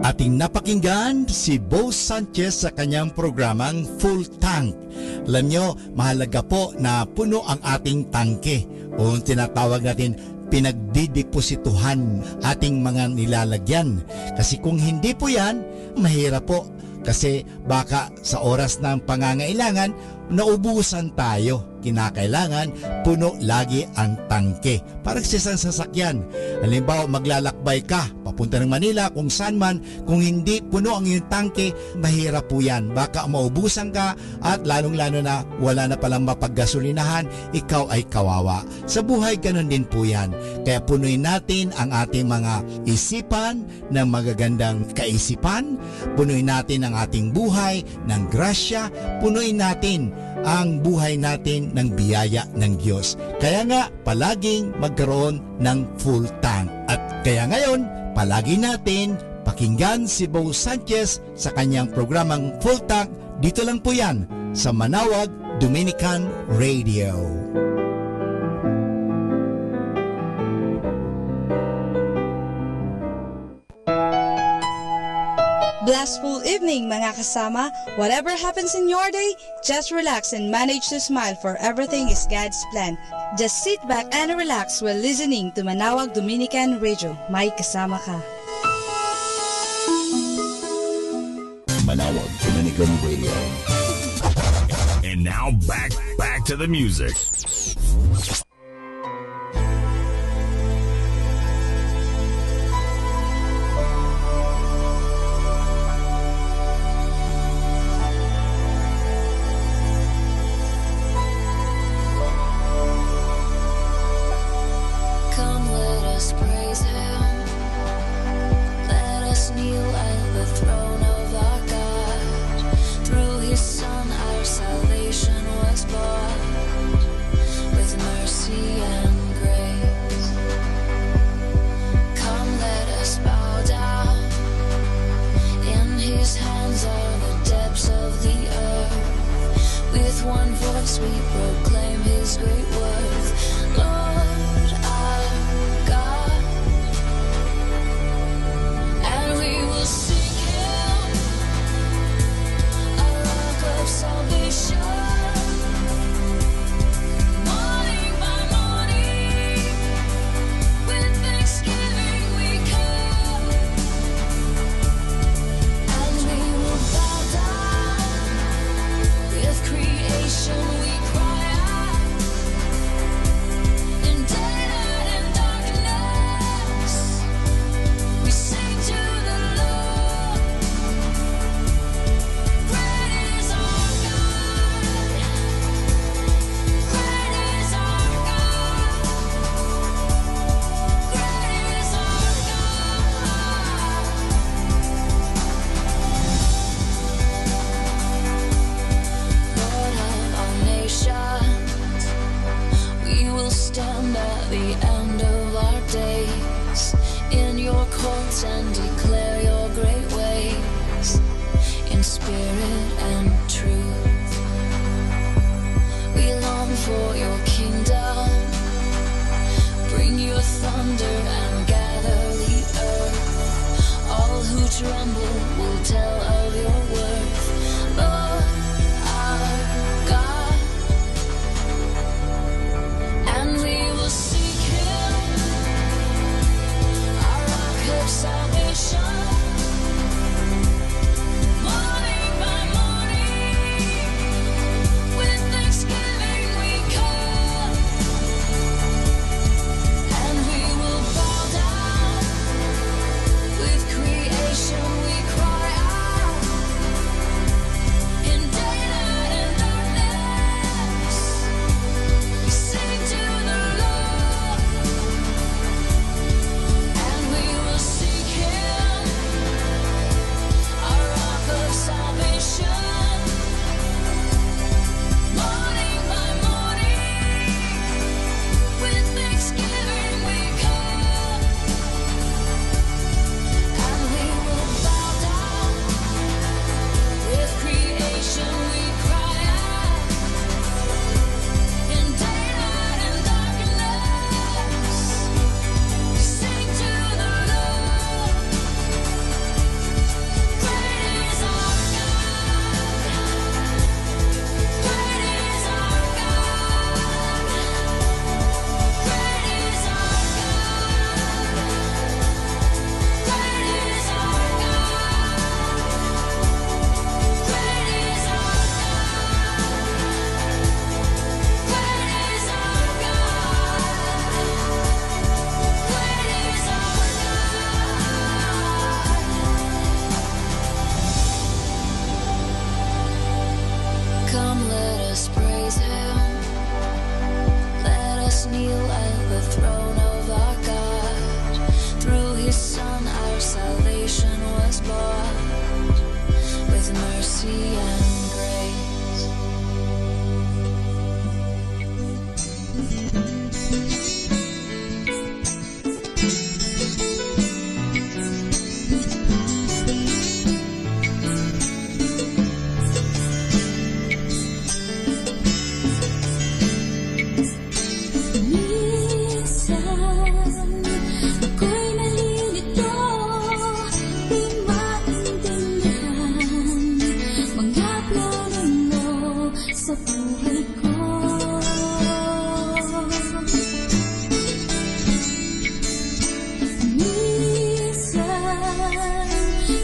Ating napakinggan si Bo Sanchez sa kanyang programang Full Tank. Alam nyo, mahalaga po na puno ang ating tangke o tinatawag natin pinagdideposituhan ating mga nilalagyan. Kasi kung hindi po yan, mahirap po kasi baka sa oras ng pangangailangan, naubusan tayo. Kinakailangan puno lagi ang tangke. Parang sa isang sasakyan. Halimbawa, maglalakbay ka papunta ng Manila, kung saan man, kung hindi puno ang iyong tangke, mahirap po yan. Baka maubusan ka at lalong-lalo na wala na palang mapaggasolinahan, ikaw ay kawawa. Sa buhay, ganun din po yan. Kaya punuin natin ang ating mga isipan ng magagandang kaisipan, punuin natin ang ating buhay ng grasya, punuin natin ang buhay natin ng biyaya ng Diyos. Kaya nga, palaging magkaroon ng full tank. At kaya ngayon, palagi natin pakinggan si Bo Sanchez sa kanyang programang Full Tank. Dito lang po yan sa Manawag Dominican Radio. Blissful evening mga kasama. Whatever happens in your day, just relax and manage to smile, for everything is God's plan. Just sit back and relax while listening to Manawag Dominican Radio. May kasama ka. Manawag Dominican Radio. And now back to the music.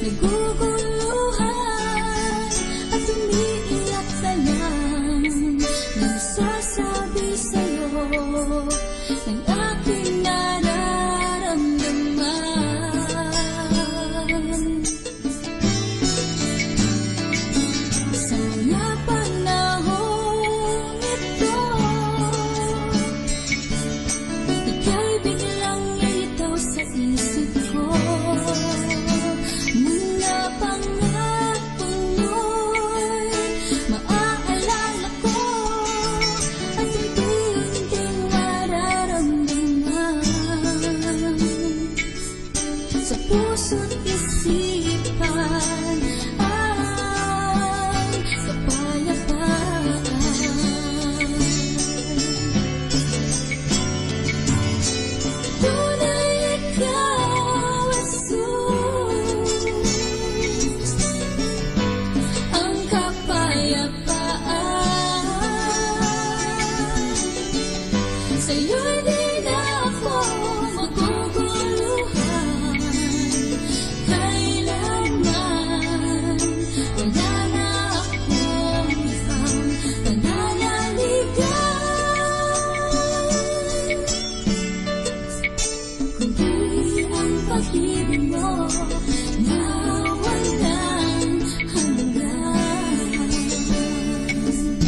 naguguluhan at umiiyak ka lang. Nagsasabi sa'yo ng aking nararamdaman. Sa mga panahong ito, ika'y biglang lilitaw sa isip ko. Mga pangako mo'y maaalala ko at unti-unting mararamdaman. Sa puso't isipan ang kapayapaan. Tunay ikaw, Jesus, ang kapayapaan. Sa'yo'y di na ako maguguluhan. Kailanman wala na akong isang pananaligan, kundi ang pag-ibig mo na walang hanggan. Tunay ikaw, Jesus,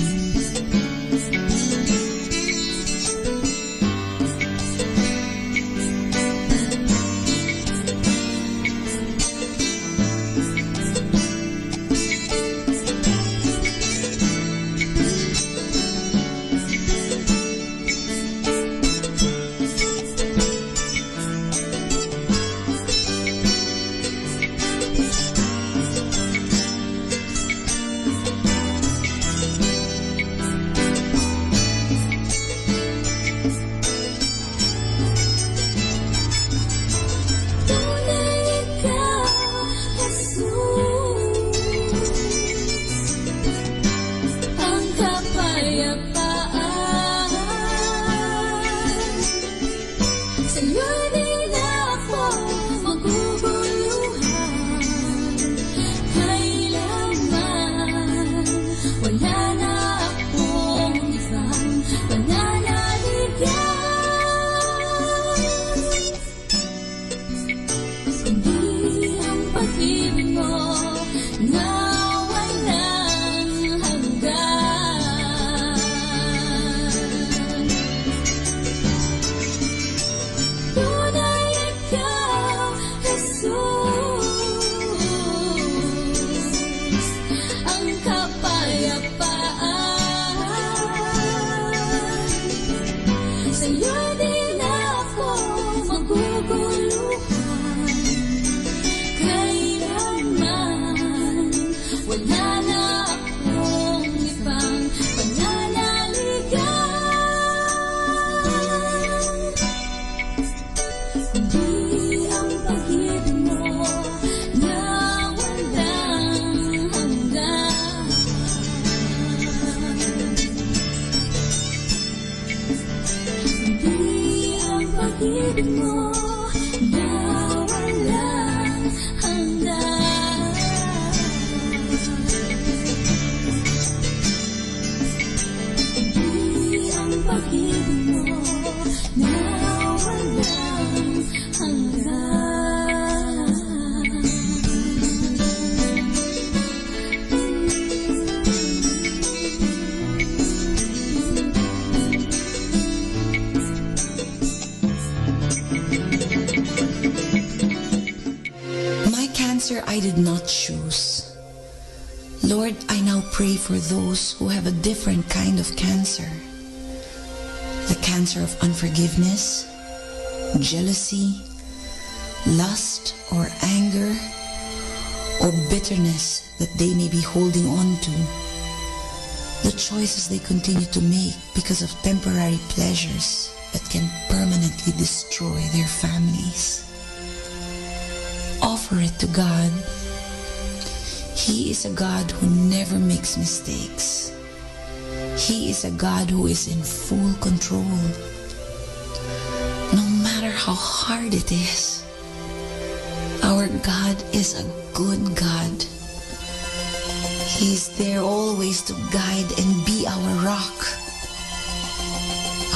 ang kapayapaan. Sa'yo'y di na ako maguguluhan. Kailanman wala na akong isang pananaligan, kundi ang pag-ibig mo na walang hanggan. Tunay ikaw, Jesus, ang kapayapaan. Sa'yo'y di na ako maguguluhan. Kailanman wala na akong ibang pananaligan, kundi ang pag-ibig mo na walang hanggan. Kundi ang pag-ibig mo na walang hanggan. Kundi ang pag-ibig mo na walang hanggan. My cancer I did not choose. Lord, I now pray for those who have a different kind of cancer. The cancer of unforgiveness, jealousy, lust or anger, or bitterness that they may be holding on to. The choices they continue to make because of temporary pleasures that can permanently destroy their families. Offer it to God. He is a God who never makes mistakes. He is a God who is in full control. No matter how hard it is, Our God is a good God. He's there always to guide and be our rock,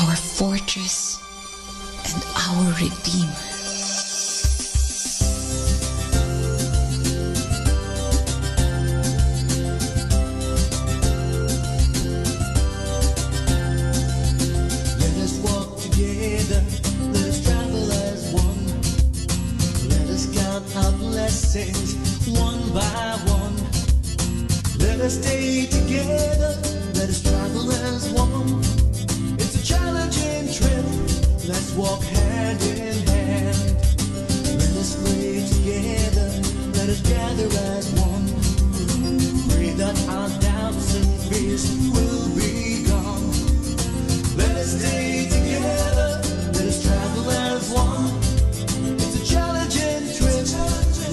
our fortress, and our Redeemer. Let us walk together, let us travel as one. Let us count our blessings one by one. Let us stay together, let us travel as one. It's a challenging trip, let's walk hand in hand. Let us pray together, let us gather as one. Pray that our doubts and fears will be gone. Let us stay together, let us travel as one. It's a challenging trip,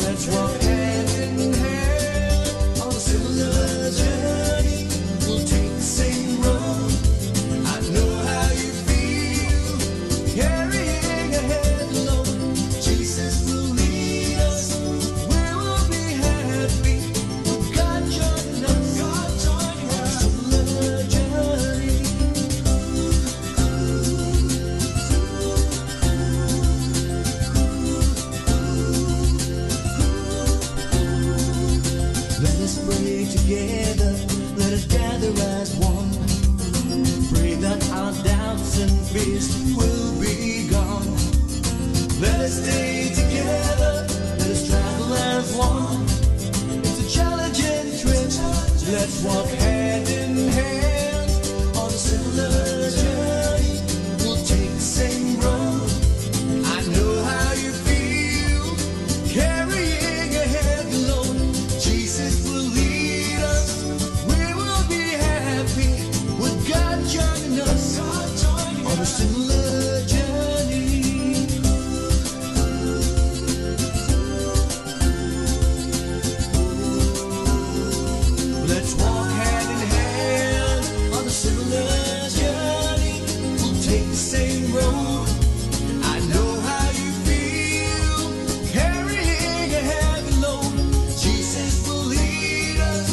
let's walk hand in hand. On a similar journey, we'll take the same road. I know how you feel, carrying a head alone. Jesus will lead us, we will be happy. God joining us, on a similar journey. Let us pray together, let us gather as one. Pray that our doubts and fears will be gone. Let us stay together, let us travel as one. It's a challenging trip, let's walk hand in hand. On a similar journey, we'll take the same road. I know how you feel, carrying a head alone. Jesus will lead us, we will be happy with God joining us on a similar journey. Let's walk hand in hand on a similar journey. We'll take the same road. I know how you feel, carrying a heavy load. Jesus will lead us,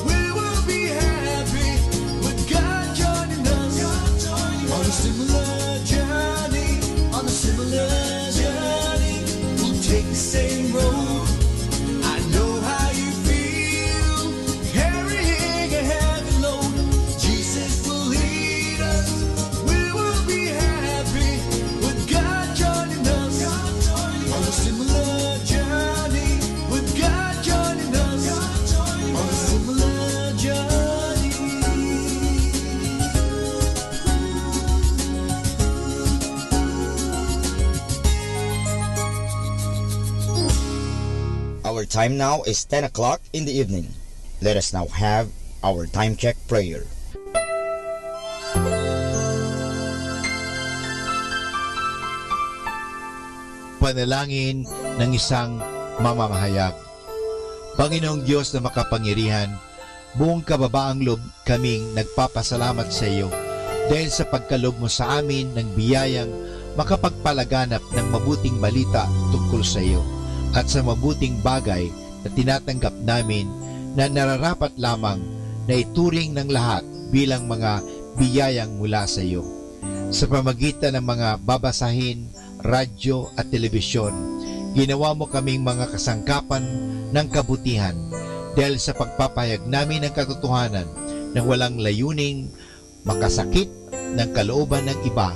we will be happy with God joining us on a similar journey. On a similar journey, we'll take the same road. I know how you feel, carrying a heavy load. Jesus will lead us, we will be happy with God joining us on a similar journey. With God joining us on a similar journey. Our time now is 10 o'clock in the evening. Let us now have our time check prayer. Panalangin ng isang mamamahayag. Panginoong Diyos na makapangyarihan, buong kababaang loob kaming nagpapasalamat sa iyo dahil sa pagkalob mo sa amin ng biyayang makapagpalaganap ng mabuting balita tungkol sa iyo at sa mabuting bagay na tinatanggap namin na nararapat lamang na ituring ng lahat bilang mga biyayang mula sa iyo. Sa pamagitan ng mga babasahin, radyo at telebisyon, ginawa mo kaming mga kasangkapan ng kabutihan dahil sa pagpapahayag namin ng katotohanan na walang layuning makasakit ng kalooban ng iba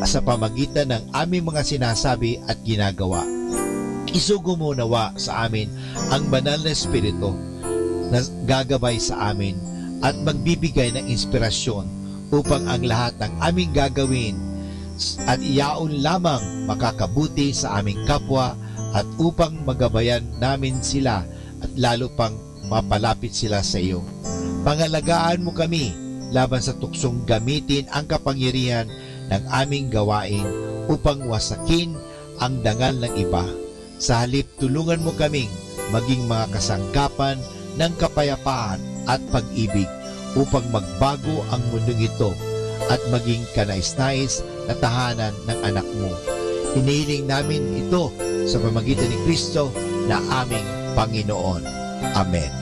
sa pamagitan ng aming mga sinasabi at ginagawa. Isugo mo nawa sa amin ang banal na Espiritu na gagabay sa amin at magbibigay ng inspirasyon upang ang lahat ng aming gagawin at iyaon lamang makakabuti sa aming kapwa at upang magabayan namin sila at lalo pang mapalapit sila sa iyo. Pangalagaan mo kami laban sa tuksong gamitin ang kapangyarihan ng aming gawain upang wasakin ang dangal ng iba. Sa halip, tulungan mo kaming maging mga kasangkapan ng kapayapaan at pag-ibig upang magbago ang mundong ito at maging kanais-nais na tahanan ng anak mo. Hinihiling namin ito sa pamamagitan ni Kristo na aming Panginoon. Amen.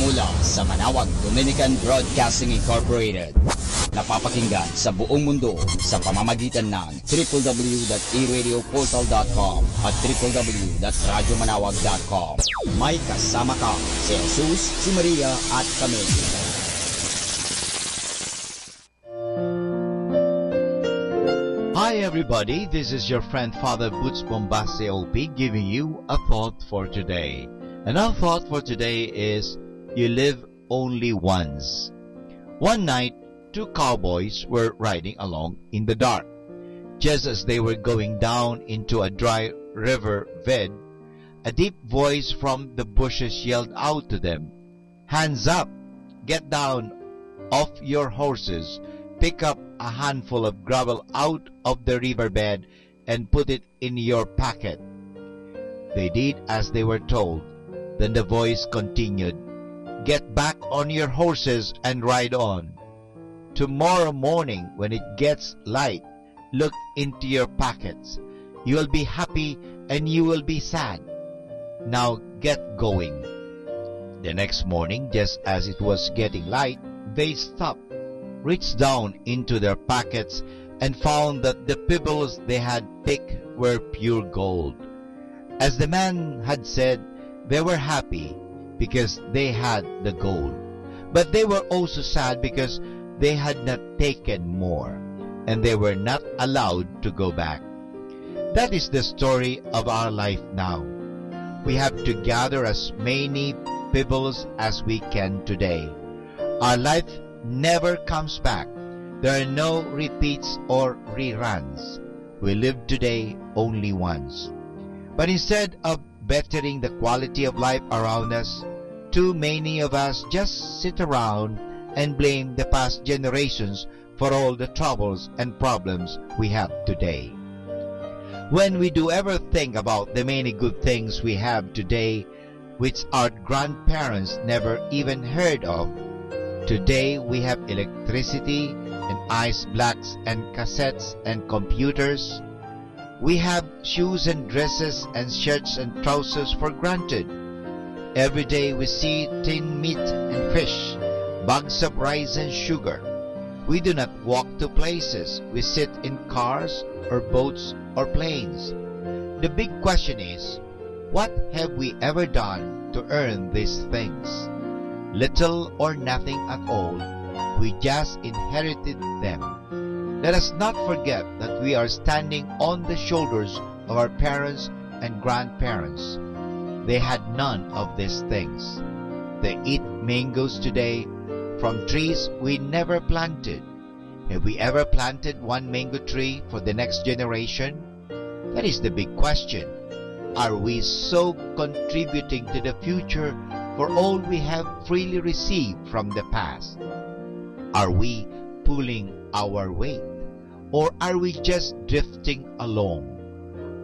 Mula sa Manawag Dominican Broadcasting Incorporated, napapakinggan sa buong mundo sa pamamagitan ng www.eradioportal.com at www.radyomanawag.com. May kasama ka si Jesus, si Maria at kami. Hi everybody, this is your friend Father Boots Bombase OP giving you a thought for today. And our thought for today is, you live only once. One night, two cowboys were riding along in the dark. Just as they were going down into a dry river bed, a deep voice from the bushes yelled out to them, "Hands up! Get down off your horses. Pick up a handful of gravel out of the riverbed and put it in your pocket." They did as they were told. Then the voice continued, "Get back on your horses and ride on. Tomorrow morning when it gets light, look into your pockets. You will be happy and you will be sad. Now get going." The next morning, just as it was getting light, they stopped, reached down into their pockets, and found that the pebbles they had picked were pure gold. As the man had said, they were happy because they had the gold. But they were also sad because they had not taken more, and they were not allowed to go back. That is the story of our life now. We have to gather as many pebbles as we can today. Our life never comes back. There are no repeats or reruns. We live today only once. But instead of bettering the quality of life around us, too many of us just sit around and blame the past generations for all the troubles and problems we have today. When we do ever think about the many good things we have today, which our grandparents never even heard of, today we have electricity and ice blocks and cassettes and computers. We have shoes and dresses and shirts and trousers for granted. Every day we see tinned meat and fish, bags of rice and sugar. We do not walk to places. We sit in cars or boats or planes. The big question is, what have we ever done to earn these things? Little or nothing at all. We just inherited them. Let us not forget that we are standing on the shoulders of our parents and grandparents. They had none of these things. They eat mangoes today from trees we never planted. Have we ever planted one mango tree for the next generation? That is the big question. Are we so contributing to the future for all we have freely received from the past? Are we pulling our weight? Or are we just drifting along?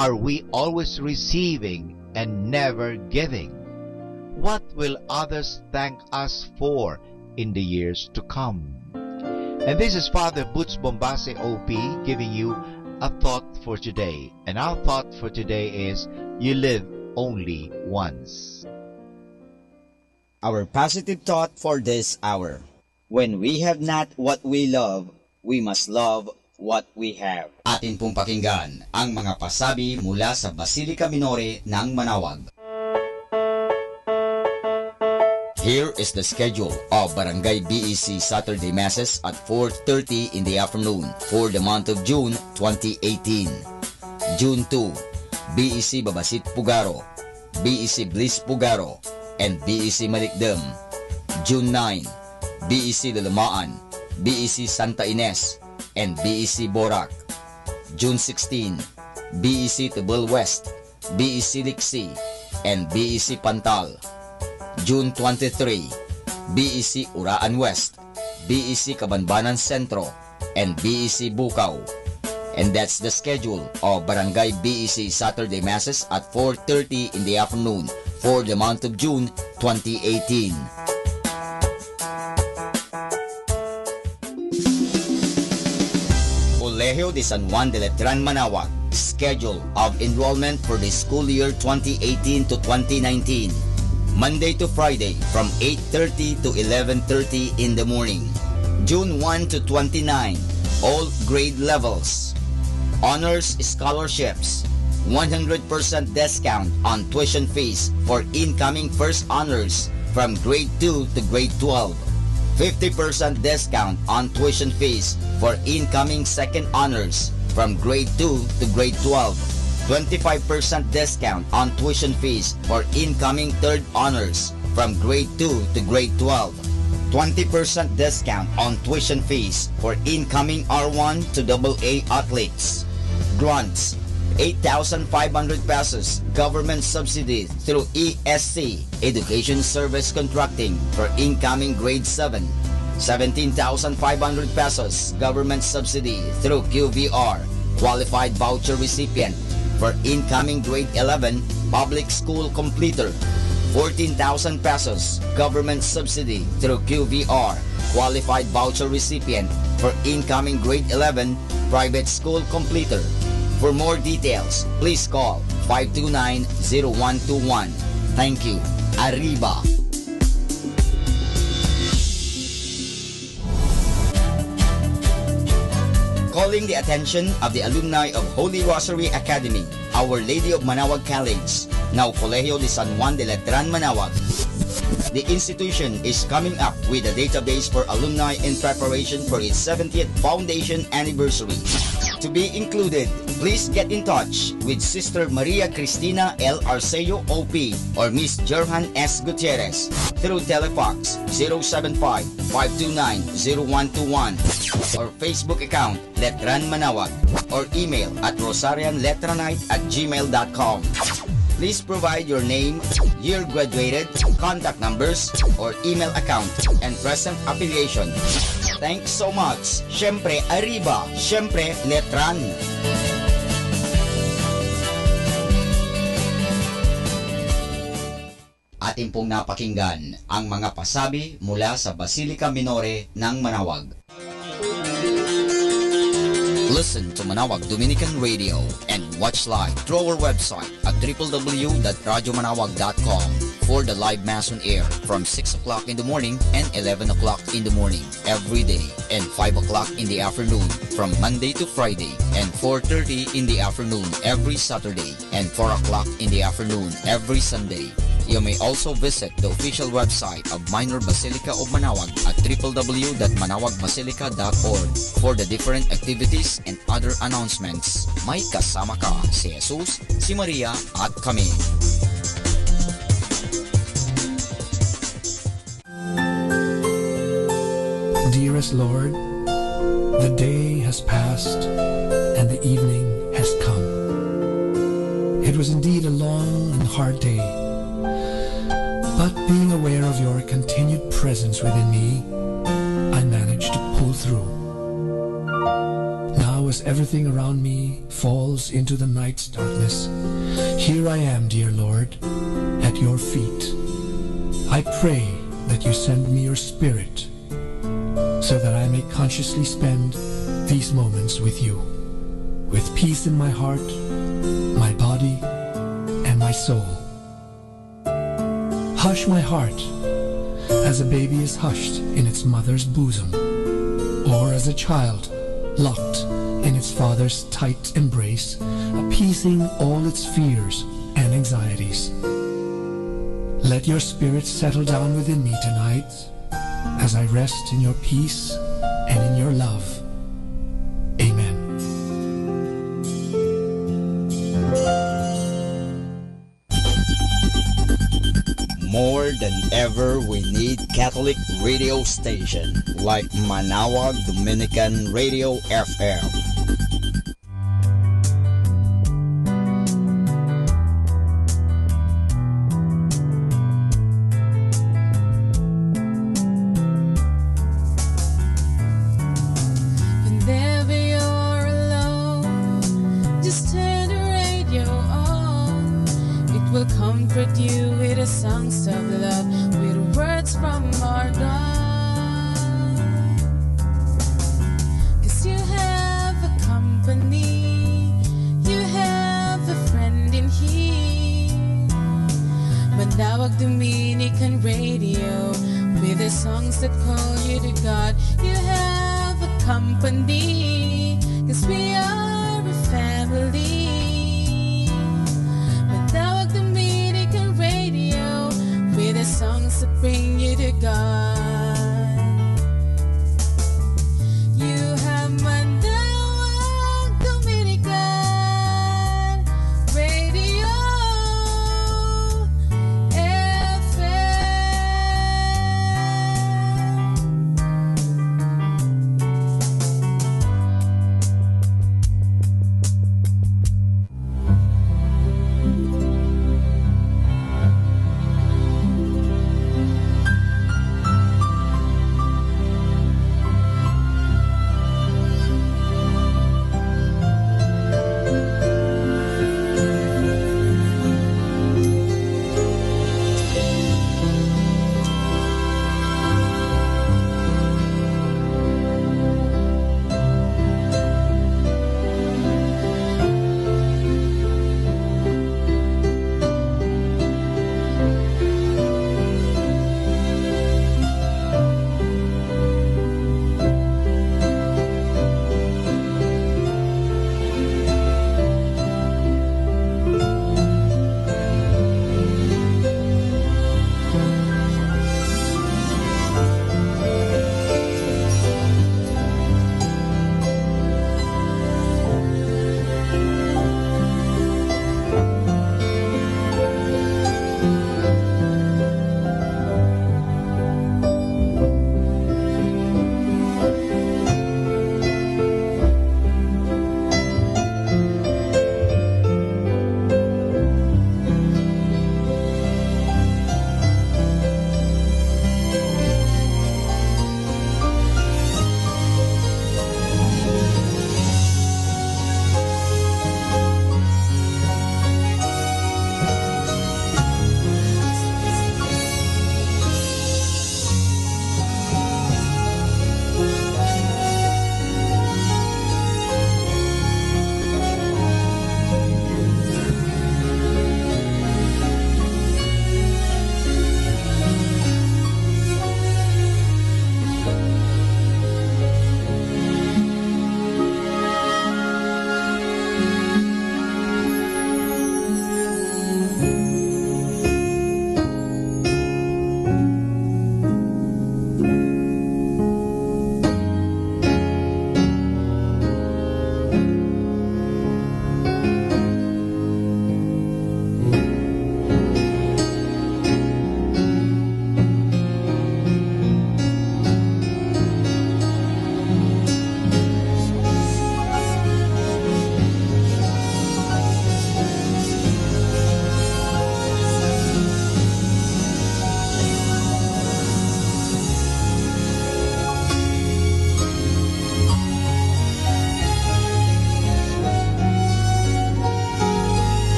Are we always receiving and never giving? What will others thank us for in the years to come? And this is Father Boots Bombase OP giving you a thought for today. And our thought for today is, you live only once. Our positive thought for this hour. When we have not what we love, we must love what we have. Atin pong pakinggan ang mga pasabi mula sa Basilica Minore ng Manawag. Here is the schedule of Barangay BEC Saturday Masses at 4:30 in the afternoon for the month of June 2018. June 2, BEC Babasit Pugaro, BEC Bliss Pugaro, and BEC Malikdem. June 9, BEC Lalamaan, BEC Santa Ines, and BEC Borac. June 16, BEC Tibul West, BEC Liksi, and BEC Pantal. June 23, BEC Uraan West, BEC Kabanbanan Sentro, and BEC Bukaw. And that's the schedule of Barangay BEC Saturday Masses at 4:30 in the afternoon for the month of June 2018. Colegio de San Juan de Letran, Manaoag. Schedule of enrollment for the school year 2018 to 2019. Monday to Friday from 8:30 to 11:30 in the morning. June 1 to 29, all grade levels. Honors scholarships. 100% discount on tuition fees for incoming first honors from grade 2 to grade 12. 50% discount on tuition fees for incoming second honors from grade 2 to grade 12. 25% discount on tuition fees for incoming third honors from grade 2 to grade 12. 20% discount on tuition fees for incoming R1 to AA athletes. Grants, 8,500 pesos government subsidy through ESC, Education Service Contracting, for incoming grade 7. 17,500 pesos government subsidy through QVR, qualified voucher recipient, for incoming grade 11 public school completer. 14,000 pesos government subsidy through QVR, qualified voucher recipient, for incoming grade 11 private school completer. For more details, please call 529-0121. Thank you. Arriba! Calling the attention of the alumni of Holy Rosary Academy, Our Lady of Manaoag College, now Colegio de San Juan de Letran, Manaoag. The institution is coming up with a database for alumni in preparation for its 70th foundation anniversary. To be included, please get in touch with Sister Maria Cristina L. Arceo OP or Miss Jerhan S. Gutierrez through Telefax 075-529-0121 or Facebook account Letran Manaoag or email at rosarianletranite@gmail.com. Please provide your name, year graduated, contact numbers, or email account, and present affiliation. Thanks so much. Syempre, Arriba. Syempre, Letran. Atin pong napakinggan ang mga pasabi mula sa Basilica Minore ng Manaoag. Listen to Manaoag Dominican Radio and watch live through our website at www.radyomanawag.com for the live Mass on air from 6 o'clock in the morning and 11 o'clock in the morning every day and 5 o'clock in the afternoon from Monday to Friday and 4:30 in the afternoon every Saturday and 4 o'clock in the afternoon every Sunday. You may also visit the official website of Minor Basilica of Manaoag at www.manawagmasilica.org for the different activities and other announcements. May kasama ka si Jesus, si Maria at kami. Dearest Lord, the day has passed and the evening has come. It was indeed a long and hard day. But being aware of your continued presence within me, I managed to pull through. Now as everything around me falls into the night's darkness, here I am, dear Lord, at your feet. I pray that you send me your Spirit so that I may consciously spend these moments with you, with peace in my heart, my body, and my soul. Hush my heart, as a baby is hushed in its mother's bosom, or as a child locked in its father's tight embrace, appeasing all its fears and anxieties. Let your Spirit settle down within me tonight, as I rest in your peace and in your love. Amen. More than ever, we need Catholic radio station like Manaoag Dominican Radio FM. Whenever you're alone, just turn the radio on. It will comfort you with the songs of love, with words from our God. 'Cause you have a songs that call you to God. You have a company, 'cause we are a family. Manawag Dominican Radio, with the songs that bring you to God. You have Manawag Dominican Radio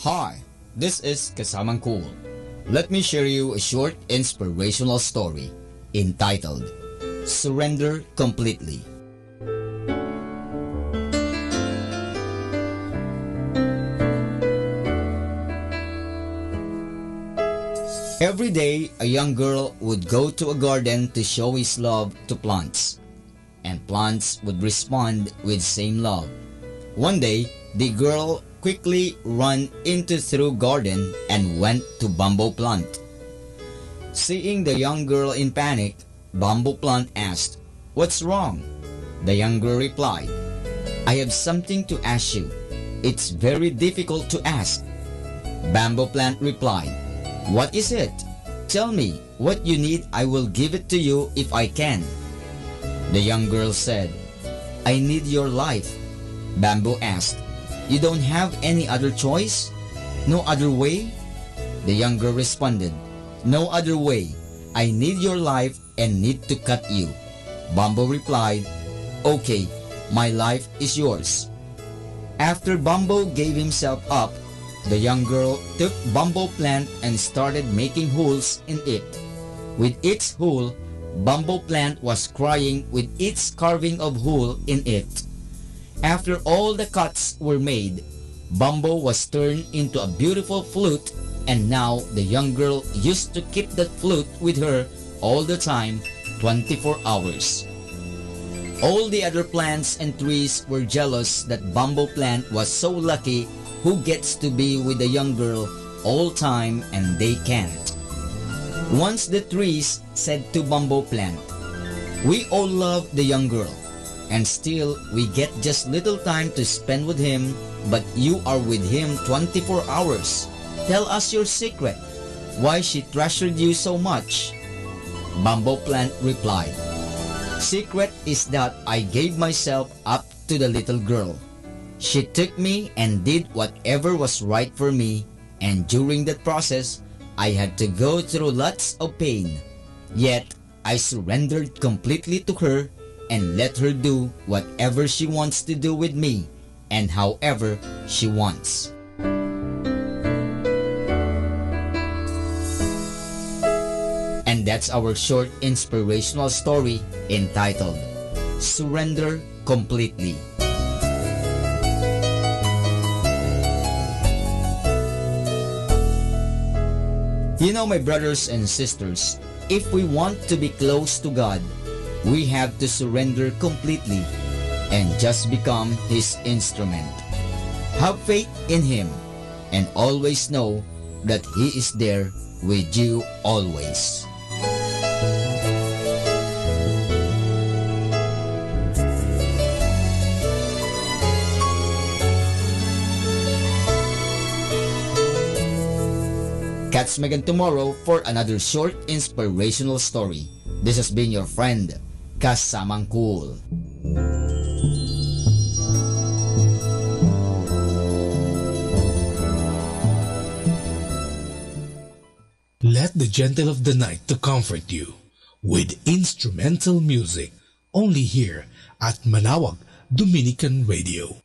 Hi, this is Kasamang Cool. Let me share you a short inspirational story entitled Surrender Completely. Every day, a young girl would go to a garden to show his love to plants, and plants would respond with same love. One day, the girl quickly ran into through garden and went to bamboo plant. Seeing the young girl in panic, bamboo plant asked, "What's wrong?" The young girl replied, "I have something to ask you. It's very difficult to ask." Bamboo plant replied, "What is it? tell me what you need. I will give it to you if I can." The young girl said, "I need your life." Bamboo asked, "You don't have any other choice? No other way?" The young girl responded, "No other way. I need your life and need to cut you." Bamboo replied, "Okay, my life is yours." After Bamboo gave himself up, the young girl took bamboo plant and started making holes in it. With each hole, bamboo plant was crying with each carving of hole in it. After all the cuts were made, Bamboo was turned into a beautiful flute, and now the young girl used to keep that flute with her all the time, 24 hours. All the other plants and trees were jealous that Bamboo plant was so lucky who gets to be with the young girl all time and they can't. Once the trees said to Bamboo plant, "We all love the young girl, and still we get just little time to spend with him, but you are with him 24 hours. Tell us your secret, why she treasured you so much." Bamboo plant replied, "Secret is that I gave myself up to the little girl. She took me and did whatever was right for me, and during that process, I had to go through lots of pain. Yet, I surrendered completely to her and let her do whatever she wants to do with me and however she wants." And that's our short inspirational story entitled Surrender Completely. You know, my brothers and sisters, if we want to be close to God, we have to surrender completely and just become His instrument. Have faith in Him and always know that He is there with you always. Catch me again tomorrow for another short inspirational story. This has been your friend, Kasamang Cool. Let the gentle of the night to comfort you with instrumental music only here at Manawag Dominican Radio.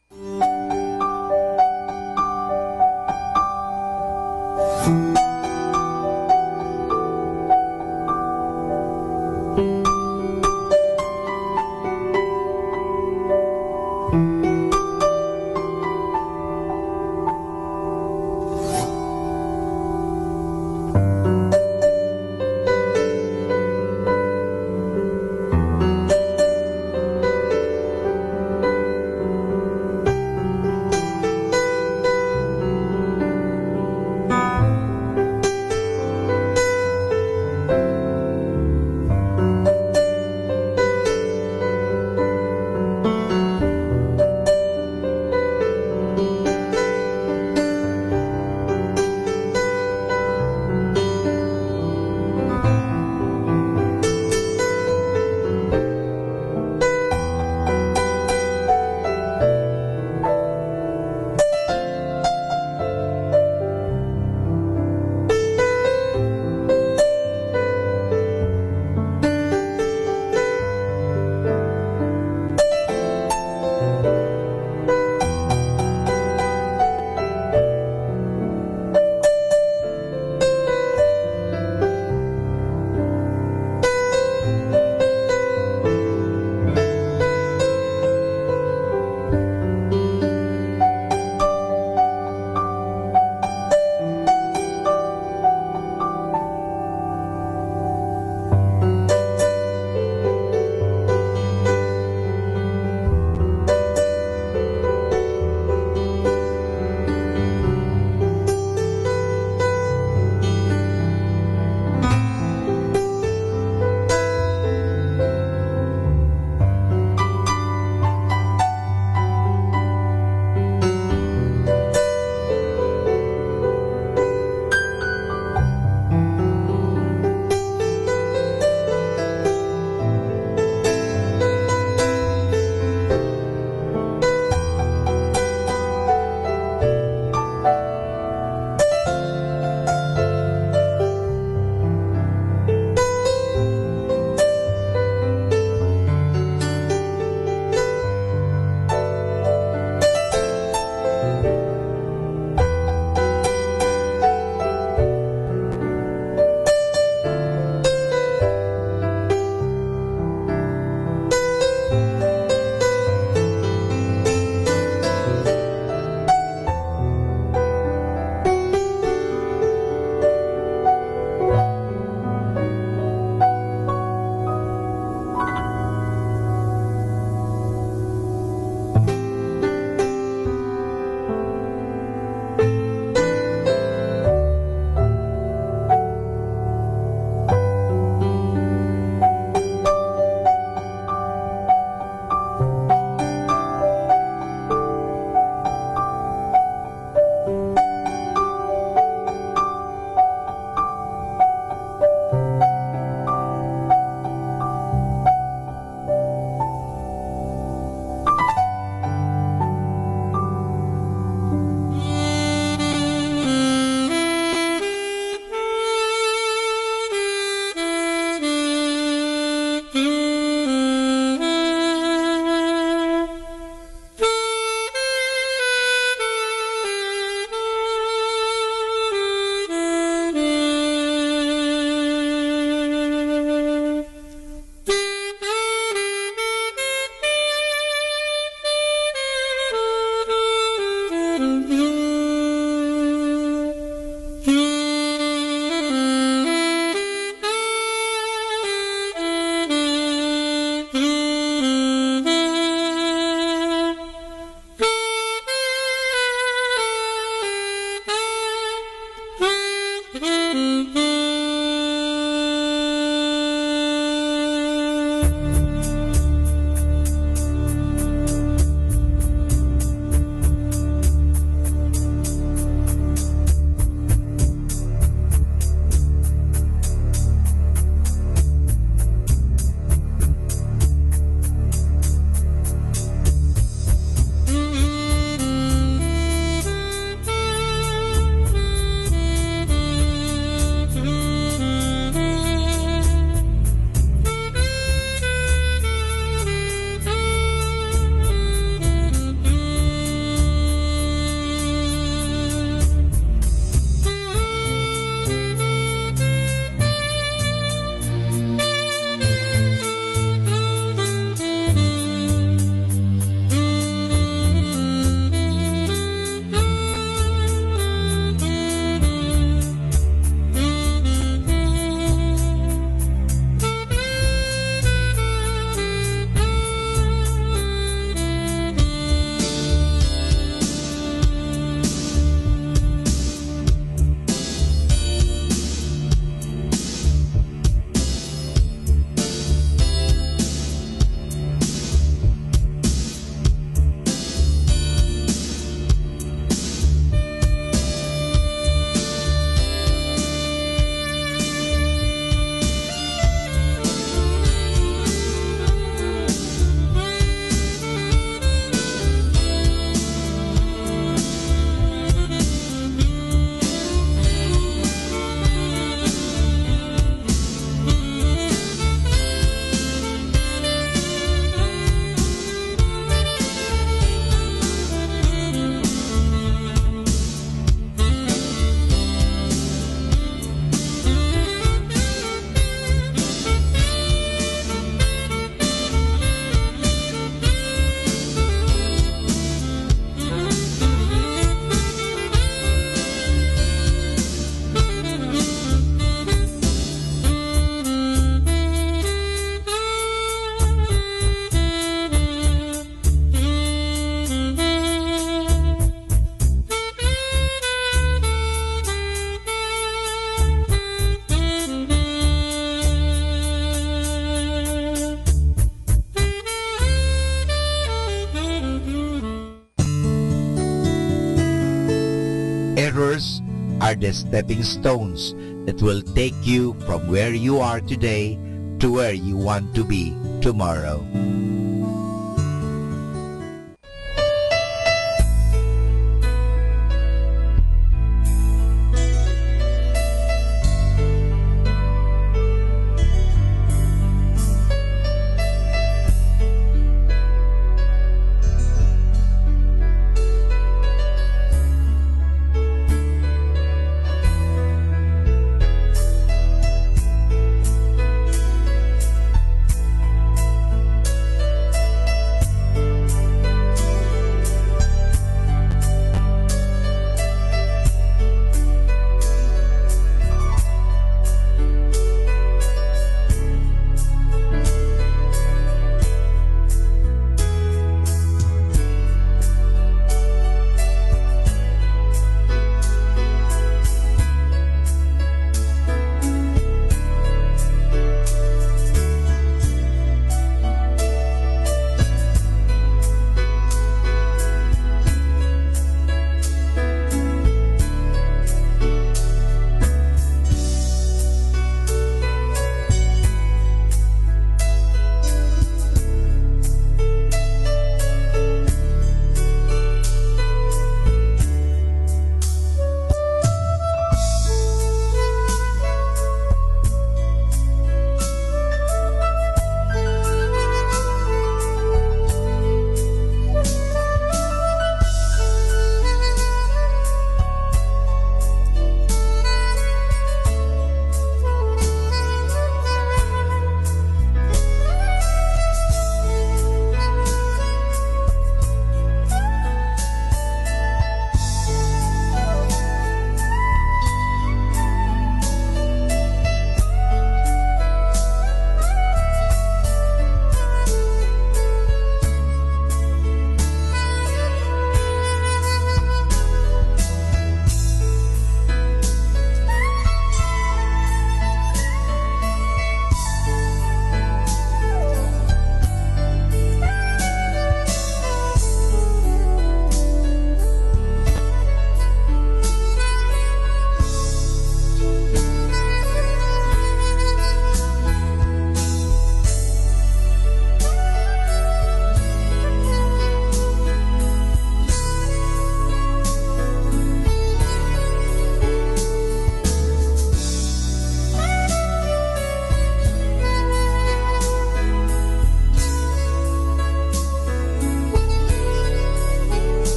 are the stepping stones that will take you from where you are today to where you want to be tomorrow.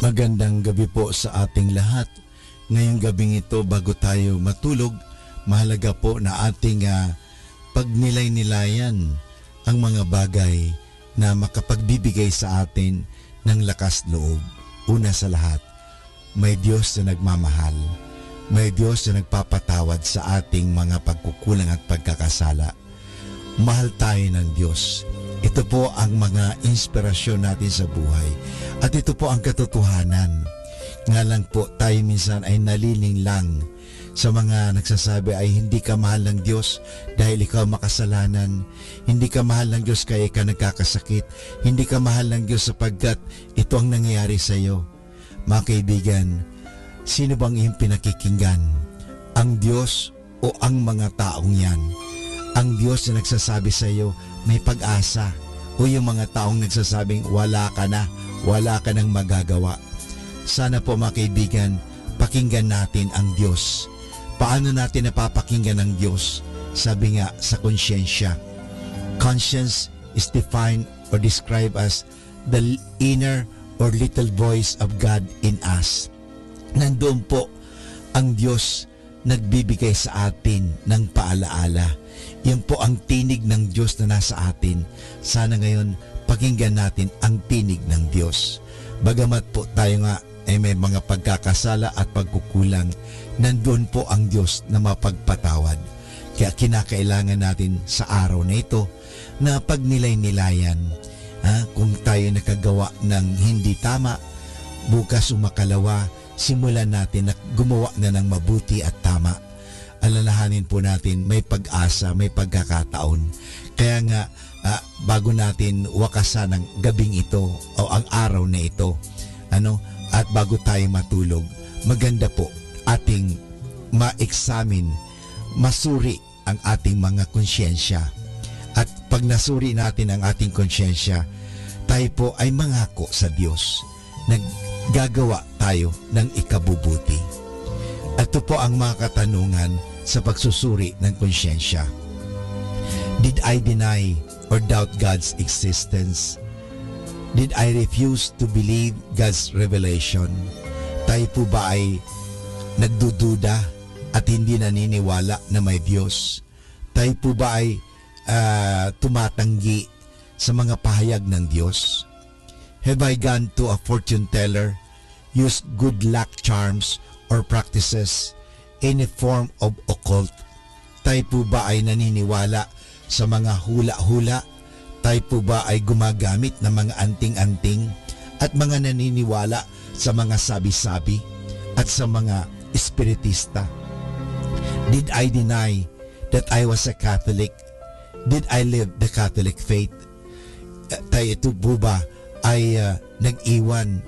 Magandang gabi po sa ating lahat. Ngayong gabing ito, bago tayo matulog, mahalaga po na ating pagnilay-nilayan ang mga bagay na makapagbibigay sa atin ng lakas loob. Una sa lahat, may Diyos na nagmamahal. May Diyos na nagpapatawad sa ating mga pagkukulang at pagkakasala. Mahal tayo ng Diyos. Ito po ang mga inspirasyon natin sa buhay. At ito po ang katotohanan. Nga lang po tayo minsan ay naliling lang sa mga nagsasabi ay hindi ka mahal ng Diyos dahil ikaw makasalanan. Hindi ka mahal ng Diyos kaya ka nagkakasakit. Hindi ka mahal ng Diyos sapagkat ito ang nangyayari sa iyo. Mga kaibigan, sino bang iyong pinakikinggan? Ang Diyos o ang mga taong yan? Ang Diyos na nagsasabi sa iyo, may pag-asa, o yung mga taong nagsasabing wala ka na, wala ka nang magagawa. Sana po mga kaibigan, pakinggan natin ang Diyos. Paano natin napapakinggan ang Diyos? sabi nga sa konsyensya. Conscience is defined or described as the inner or little voice of God in us. Nandoon po ang Diyos nagbibigay sa atin ng paalaala. Yan po ang tinig ng Diyos na nasa atin. Sana ngayon pakinggan natin ang tinig ng Diyos. Bagamat po tayo nga ay may mga pagkakasala at pagkukulang, nandoon po ang Diyos na mapagpatawad. Kaya kinakailangan natin sa araw na ito na pagnilay-nilayan. Kung tayo nakagawa ng hindi tama, bukas umakalawa, simulan natin na gumawa na ng mabuti at tama. Alalahanin po natin may pag-asa, may pagkakataon. Kaya nga bago natin wakasan ang gabing ito o ang araw na ito, at bago tayo matulog, maganda po ating ma-examine, masuri ang ating mga konsyensya. At pag nasuri natin ang ating konsyensya, tayo po ay mangako sa Diyos na gagawa tayo ng ikabubuti. Ito po ang mga katanungan sa pagsusuri ng konsyensya. Did I deny or doubt God's existence? Did I refuse to believe God's revelation? Tayo po ba ay nagdududa at hindi naniniwala na may Diyos? Tayo po ba ay tumatanggi sa mga pahayag ng Diyos? Have I gone to a fortune teller, used good luck charms or practices, any form of occult? Tayo po ba ay naniniwala sa mga hula-hula? Tayo po ba ay gumagamit ng mga anting-anting at mga naniniwala sa mga sabi-sabi at sa mga espiritista? Did I deny that I was a Catholic? Did I live the Catholic faith? Tayo ito po ba ay iniwan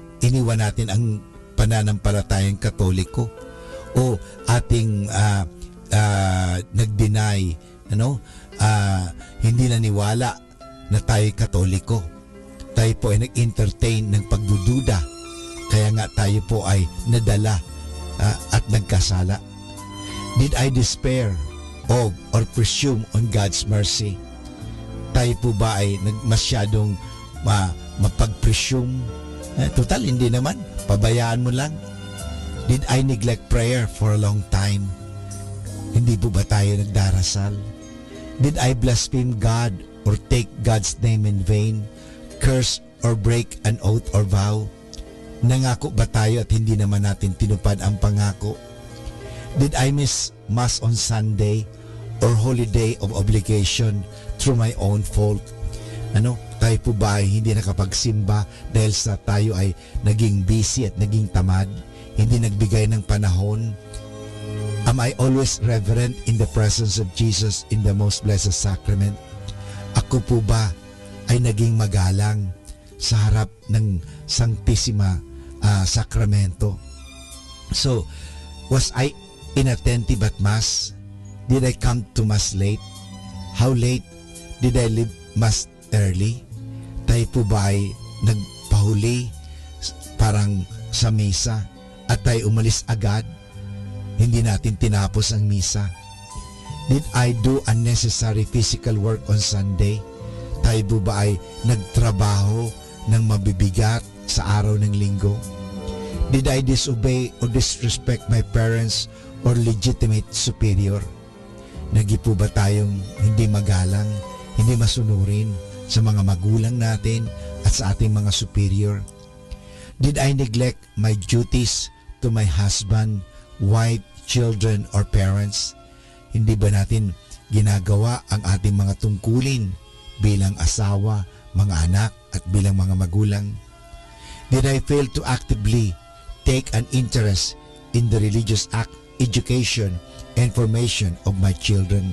natin ang pananampalatayang Katoliko? O ating nag-deny, hindi naniwala na tayo Katoliko? Tayo po ay nag-entertain ng pagdududa, kaya nga tayo po ay nadala at nagkasala. Did I despair of or presume on God's mercy? Tayo po ba ay masyadong mapag-presume? Total, hindi naman. Pabayaan mo lang. Did I neglect prayer for a long time? Hindi po ba tayo nagdarasal? Did I blaspheme God or take God's name in vain, curse or break an oath or vow? Nangako ba tayo at hindi naman natin tinupad ang pangako? Did I miss Mass on Sunday or holiday of obligation through my own fault? Tayo po ba ay hindi nakapagsimba dahil sa tayo ay naging busy at naging tamad, hindi nagbigay ng panahon? Am I always reverent in the presence of Jesus in the most blessed sacrament? Ako po ba ay naging magalang sa harap ng Sanctissima Sacramento? So, was I inattentive at Mass? Did I come to Mass late? How late? Did I leave Mass early? Tayo po ba ay nagpahuli parang sa misa at tayo umalis agad? Hindi natin tinapos ang misa. Did I do unnecessary physical work on Sunday? Tayo po ba ay nagtrabaho ng mabibigat sa araw ng linggo? Did I disobey or disrespect my parents or legitimate superior? Nagi po ba tayong hindi magalang, hindi masunurin sa mga magulang natin at sa ating mga superior? Did I neglect my duties to my husband, wife, children, or parents? Hindi ba natin ginagawa ang ating mga tungkulin bilang asawa, mga anak, at bilang mga magulang? Did I fail to actively take an interest in the religious education and formation of my children?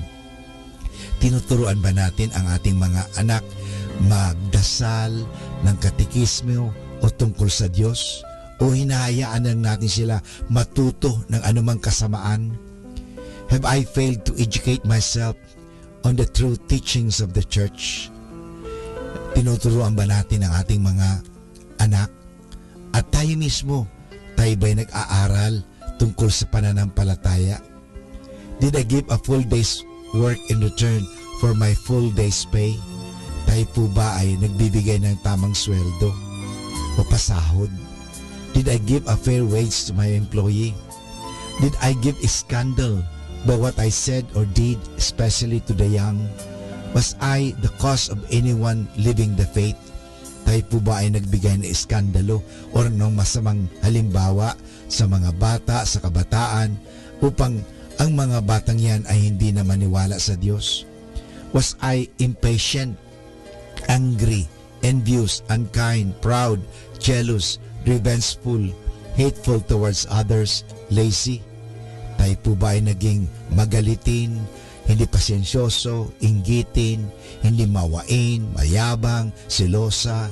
Tinuturuan ba natin ang ating mga anak magdasal ng katekismo o tungkol sa Diyos? O hinahayaan lang natin sila matuto ng anumang kasamaan? Have I failed to educate myself on the true teachings of the church? Tinuturuan ba natin ang ating mga anak? At tayo mismo, tayo ba'y nag-aaral tungkol sa pananampalataya? Did I give a full day's work in return for my full day's pay? Tayo po ba ay nagbibigay ng tamang sweldo o pasahod? Did I give a fair wage to my employee? Did I give a scandal by what I said or did, especially to the young? Was I the cause of anyone leaving the faith? Tayo po ba ay nagbigay ng iskandalo o ng masamang halimbawa sa mga bata, sa kabataan, upang ang mga batang yan ay hindi na maniwala sa Diyos? Was I impatient, angry, envious, unkind, proud, jealous, revengeful, hateful towards others, lazy? Tayo po ba ay naging magalitin, hindi pasensyoso, inggitin, hindi mawain, mayabang, silosa,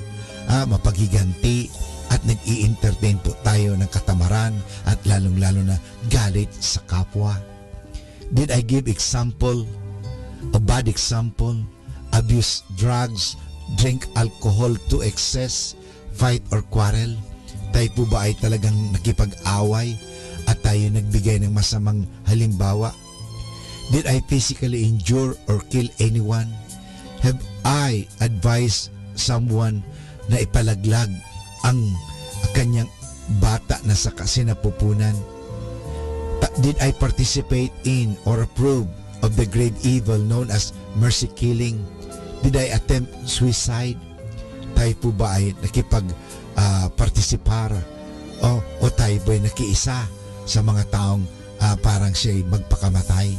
mapagiganti, at nag-i-entertain po tayo ng katamaran at lalong-lalo na galit sa kapwa? Did I give example, a bad example, abuse drugs, drink alcohol to excess, fight or quarrel? Tayo po ba ay talagang nakipag-away at tayo nagbigay ng masamang halimbawa? Did I physically injure or kill anyone? Have I advised someone na ipalaglag ang kanyang bata na sa kasinapupunan? Did I participate in or approve of the grave evil known as mercy killing? Did I attempt suicide? Tayo po ba ay nakipag-participar o tayo ba ay nakiisa sa mga taong parang siya'y magpakamatay?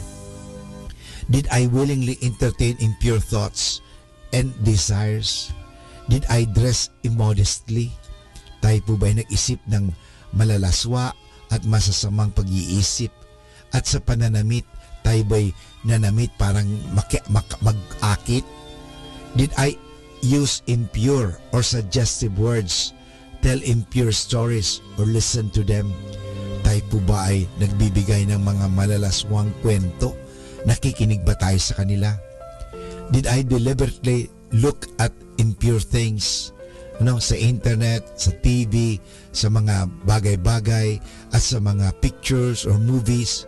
Did I willingly entertain impure thoughts and desires? Did I dress immodestly? Tayo po ba ay nag-isip ng malalaswa at masasamang pag-iisip? At sa pananamit, tayo ba'y nanamit parang mag-akit? Did I use impure or suggestive words, tell impure stories, or listen to them? Tayo po ba ay nagbibigay ng mga malalaswang kwento? Nakikinig ba tayo sa kanila? Did I deliberately look at impure things sa internet, sa TV, sa mga bagay-bagay, at sa mga pictures or movies,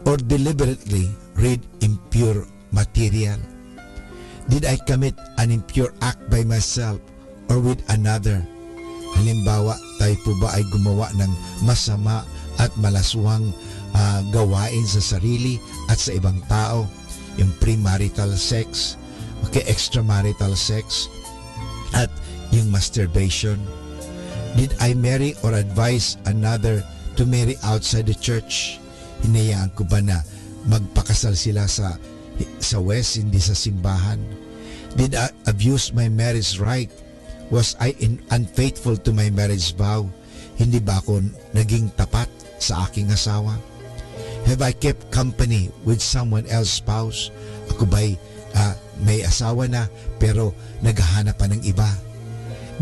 or deliberately read impure material? Did I commit an impure act by myself or with another? Halimbawa, tayo po ba ay gumawa ng masama at malaswang gawain sa sarili at sa ibang tao? Yung premarital sex, extramarital sex, at yung masturbation. Did I marry or advise another to marry outside the church? Hinayaan ko ba na magpakasal sila sa West, hindi sa simbahan? Did I abuse my marriage right? Was I unfaithful to my marriage vow? Hindi ba ako naging tapat sa aking asawa? Have I kept company with someone else's spouse? Ako ba'y may asawa na pero naghahanap pa ng iba?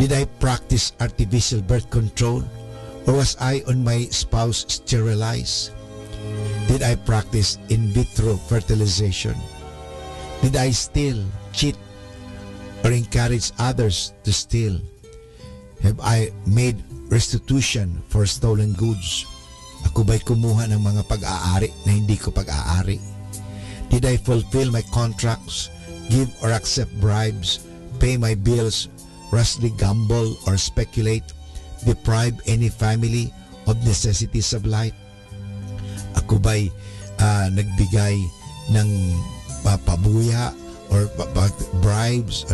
Did I practice artificial birth control? Or was I on my spouse sterilized? Did I practice in vitro fertilization? Did I steal, cheat, or encourage others to steal? Have I made restitution for stolen goods? Ako ba'y kumuha ng mga pag-aari na hindi ko pag-aari? Did I fulfill my contracts, give or accept bribes, pay my bills, rashly gamble or speculate, deprive any family of necessities of life? Ako ba'y nagbigay ng pabuya or bribes,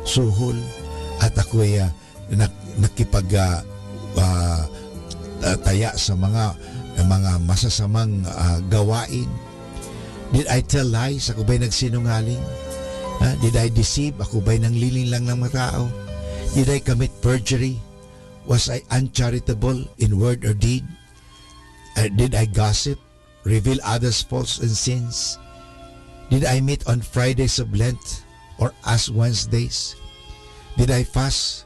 suhol, at ako'y nakipag-taya sa mga masasamang gawain? Did I tell lies? Ako ba'y nagsinungaling? Did I deceive? Ako ba'y nanglilin lang ng mga tao? Did I commit perjury? Was I uncharitable in word or deed? Did I gossip? Reveal others' faults and sins? Did I meet on Fridays of Lent or Ash Wednesdays? Did I fast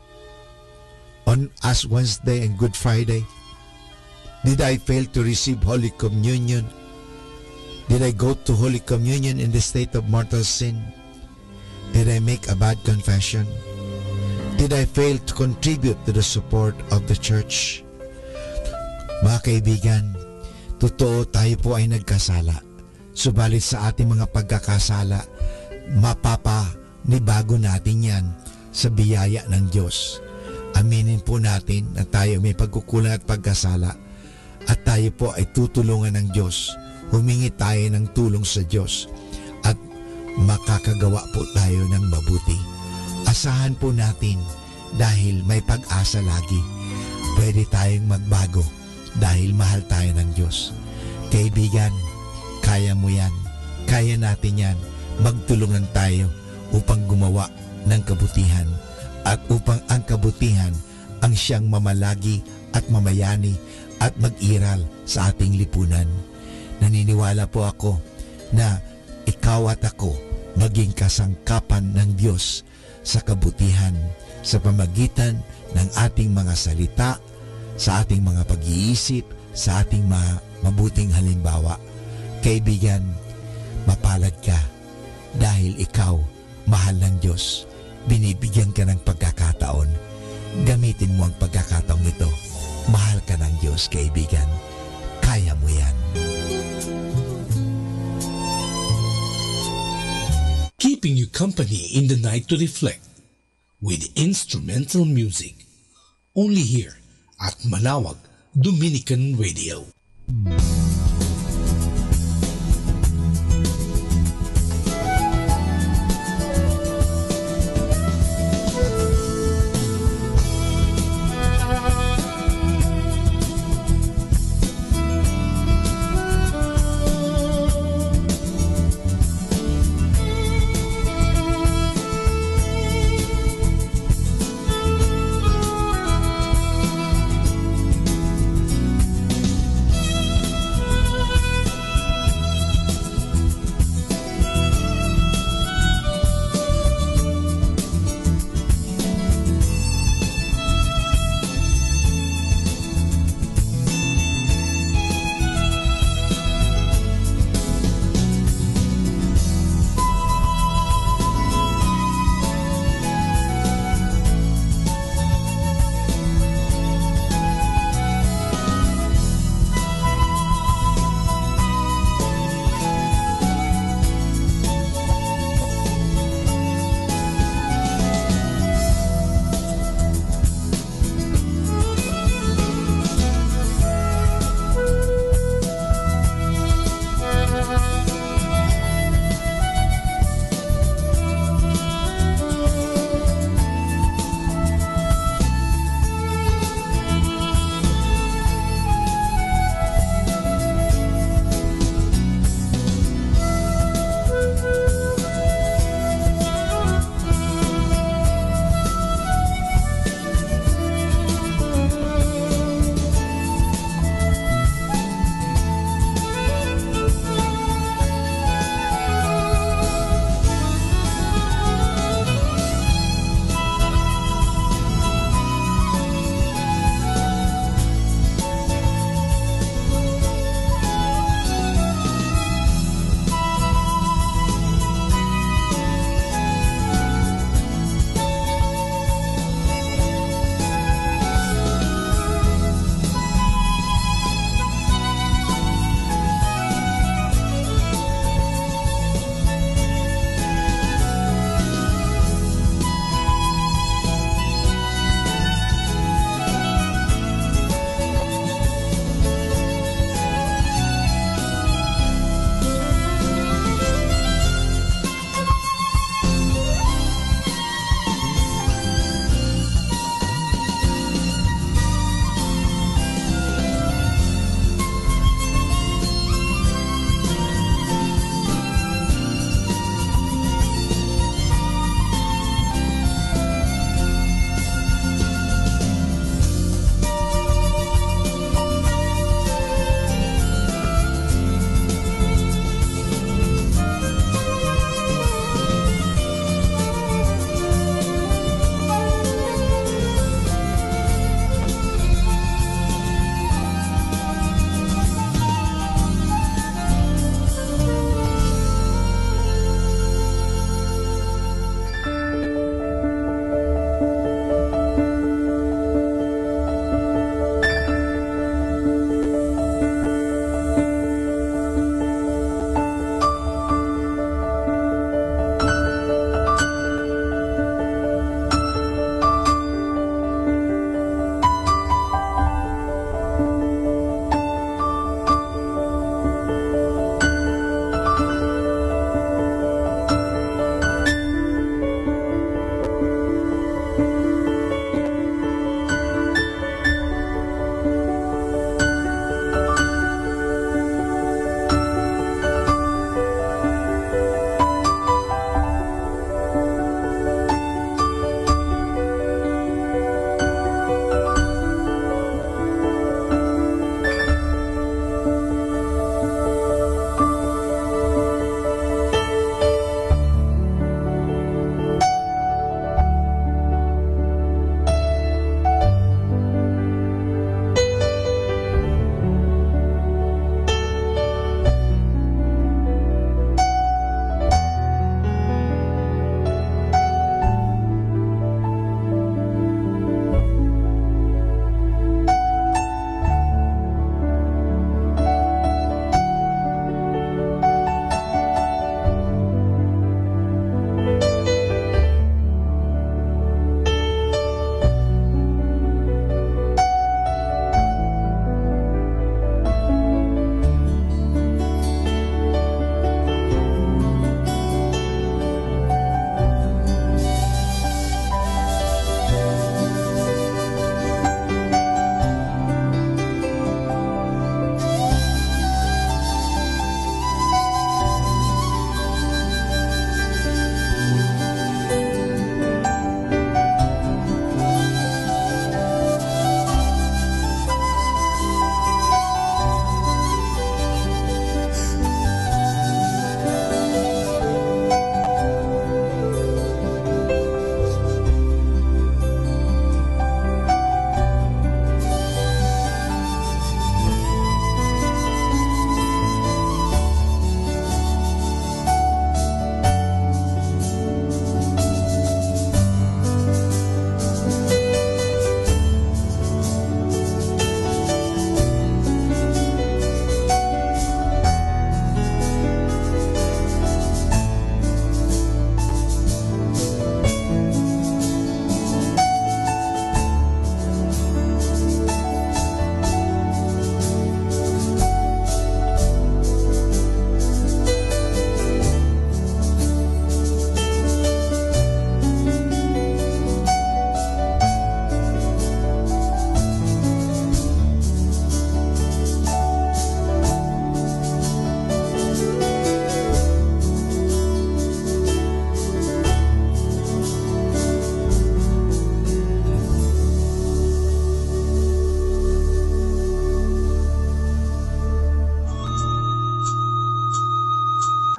on Ash Wednesday and Good Friday? Did I fail to receive Holy Communion? Did I go to Holy Communion in the state of mortal sin? Did I make a bad confession? Did I fail to contribute to the support of the church? Mga kaibigan, totoo tayo po ay nagkasala. Subalit sa ating mga pagkakasala, mapapanibago natin yan sa biyaya ng Diyos. Aminin po natin na tayo may pagkukulang at pagkasala at tayo po ay tutulungan ng Diyos. Humingi tayo ng tulong sa Diyos at makakagawa po tayo ng mabuti. Asahan po natin dahil may pag-asa lagi. Pwede tayong magbago dahil mahal tayo ng Diyos. Kaibigan, kaya mo yan. Kaya natin yan. Magtulungan tayo upang gumawa ng kabutihan at upang ang kabutihan ang siyang mamalagi at mamayani at mag-iral sa ating lipunan. Naniniwala po ako na ikaw at ako maging kasangkapan ng Diyos sa kabutihan sa pamagitan ng ating mga salita, sa ating mga pag-iisip, sa ating mga mabuting halimbawa. Kaibigan, mapalad ka dahil ikaw mahal ng Diyos. Binibigyan ka ng pagkakataon. Gamitin mo ang pagkakataong ito. Mahal ka ng Diyos, kaibigan. Kaya mo yan. Keeping you company in the night to reflect with instrumental music. Only here at Manawag Dominican Radio.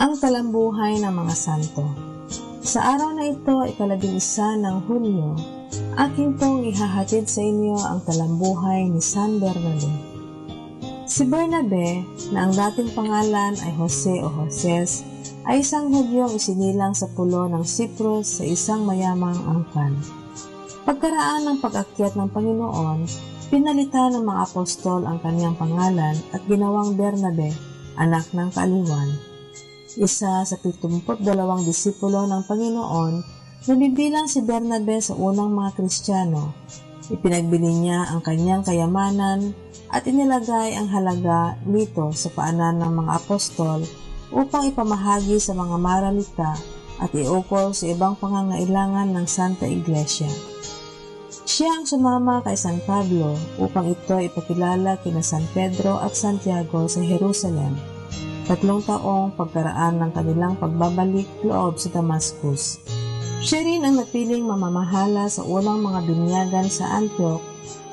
ang talambuhay ng mga santo. Sa araw na ito, 11 ng Hulyo, aking pong ihahatid sa inyo ang talambuhay ni San Bernabe. Si Bernabe, na ang dating pangalan ay Jose o Joses, ay isang Hudyong isinilang sa pulo ng Cyprus sa isang mayamang angkan. Pagkaraan ng pag-akyat ng Panginoon, pinalitan ng mga apostol ang kanyang pangalan at ginawang Bernabe, anak ng kaaliwan. Isa sa 72 disipulo ng Panginoon, nabibilang si Bernabe sa unang mga Kristiyano. Ipinagbili niya ang kanyang kayamanan at inilagay ang halaga nito sa paanan ng mga apostol upang ipamahagi sa mga maralita at iukol sa ibang pangangailangan ng Santa Iglesia. Siya ang sumama kay San Pablo upang ito ipakilala kina San Pedro at Santiago sa Jerusalem, 3 taong pagkaraan ng kanilang pagbabalik loob sa Damascus. Siya rin ang napiling mamamahala sa unang mga binyagan sa Antioch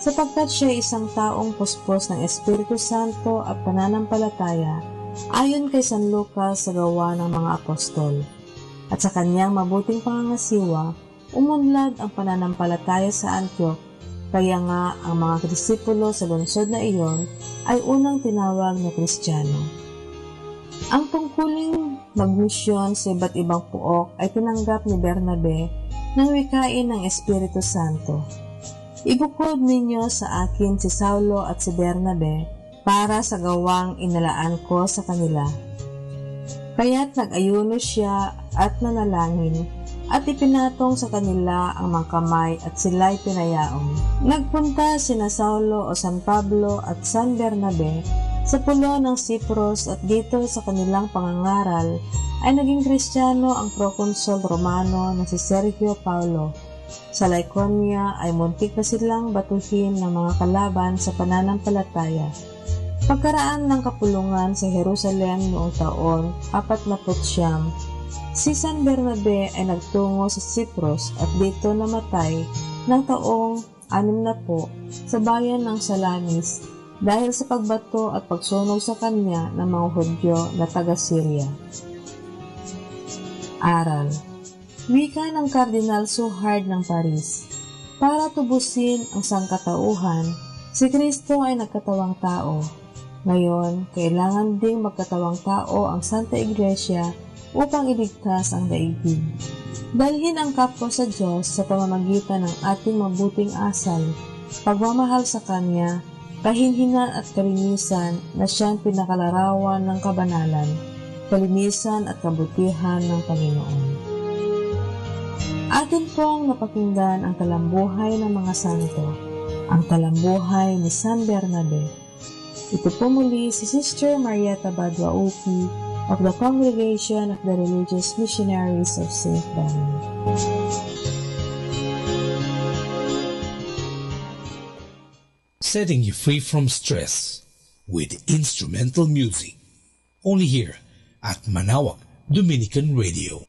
sapagkat siya isang taong puspos ng Espiritu Santo at pananampalataya ayon kay San Lucas sa gawa ng mga apostol. At sa kanyang mabuting pangangasiwa, umunlad ang pananampalataya sa Antioch, kaya nga ang mga disipulo sa lungsod na iyon ay unang tinawag na Kristiyano. Ang tungkuling magmisyon sa iba't ibang puok ay tinanggap ni Bernabe ng wikain ng Espiritu Santo. Ibukod ninyo sa akin si Saulo at si Bernabe para sa gawang inalaan ko sa kanila. Kaya't nag-ayuno siya at nanalangin at ipinatong sa kanila ang mga kamay at sila'y pinayaon. Nagpunta sina Saulo o San Pablo at San Bernabe sa pulo ng Cyprus at dito sa kanilang pangangaral ay naging Kristiyano ang Proconsul Romano na si Sergio Paulo. Sa Lycaonia ay muntik na silang batuhin ng mga kalaban sa pananampalataya. Pagkaraan ng kapulungan sa Jerusalem noong taon 49, si San Bernabe ay nagtungo sa Cyprus at dito namatay ng taong 60 sa bayan ng Salamis dahil sa pagbato at pagsunog sa kanya ng mga Hudyo na taga-Syria. Aral. Wika ng Kardinal Suhard ng Paris. Para tubusin ang sangkatauhan, si Kristo ay nagkatawang tao. Ngayon, kailangan ding magkatawang tao ang Santa Iglesia upang iligtas ang daigdig. Dalhin ang kapwa sa Diyos sa pamamagitan ng ating mabuting asal, pagmamahal sa Kanya, kahinhinan at kalinisan na siyang pinakalarawan ng kabanalan, kalinisan at kabutihan ng Panginoon. Atin pong napakinggan ang talambuhay ng mga santo, ang talambuhay ni San Bernabe. Ito po muli si Sister Marieta Badwauki of the Congregation of the Religious Missionaries of St. Benedict. Setting you free from stress with instrumental music. Only here at Manaoag Dominican Radio.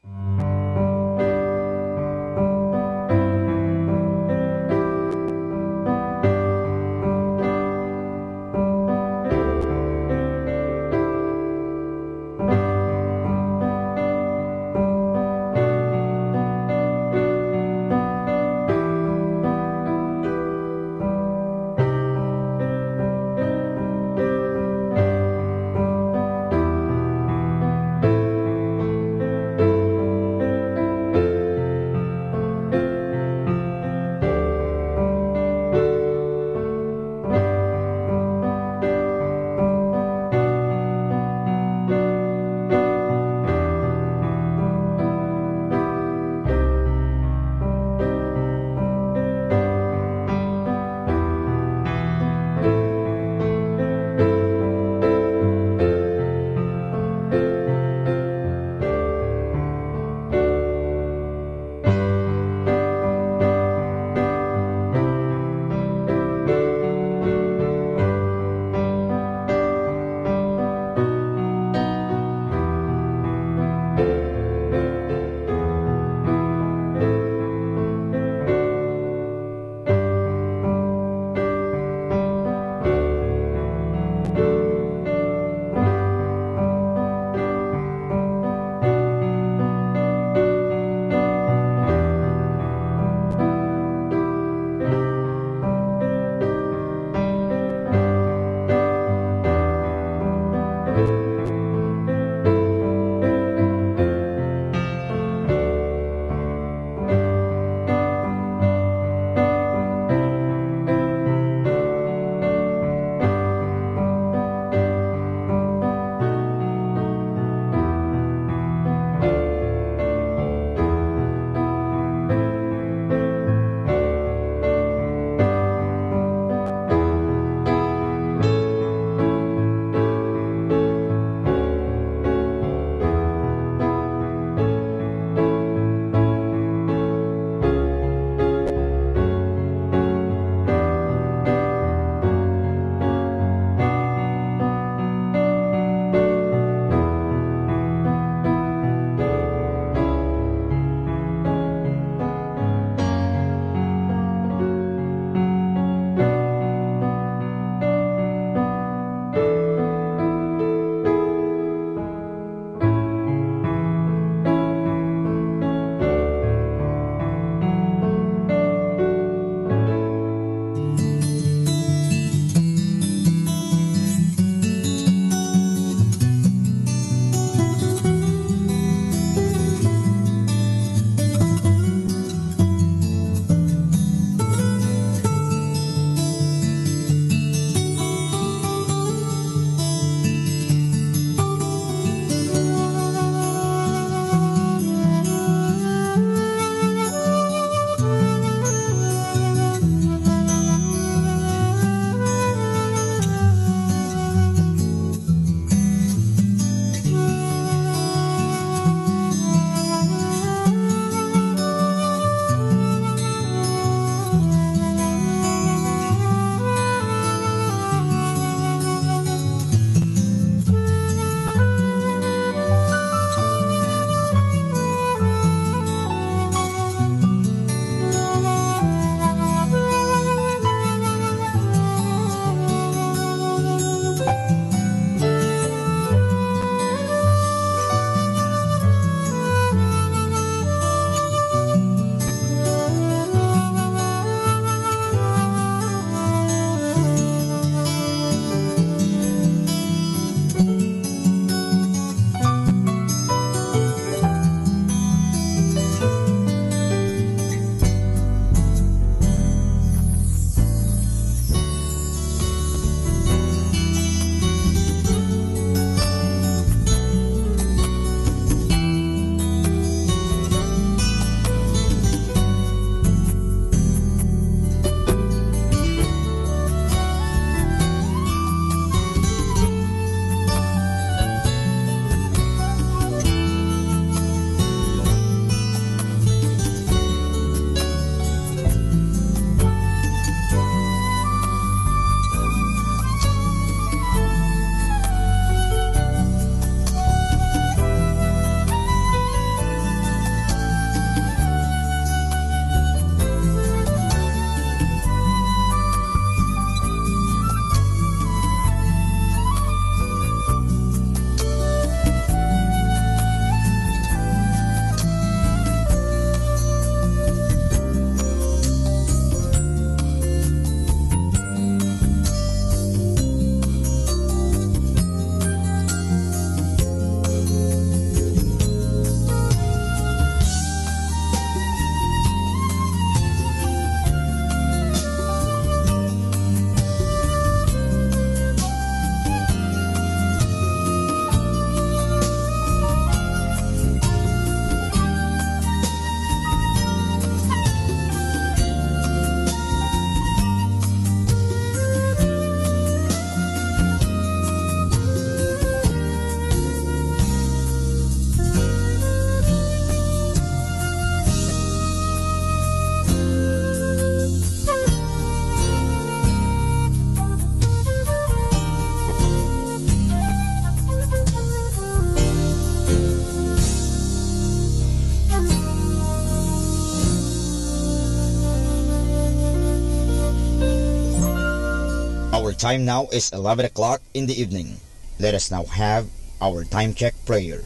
time now is 11 o'clock in the evening. Let us now have our time check prayer.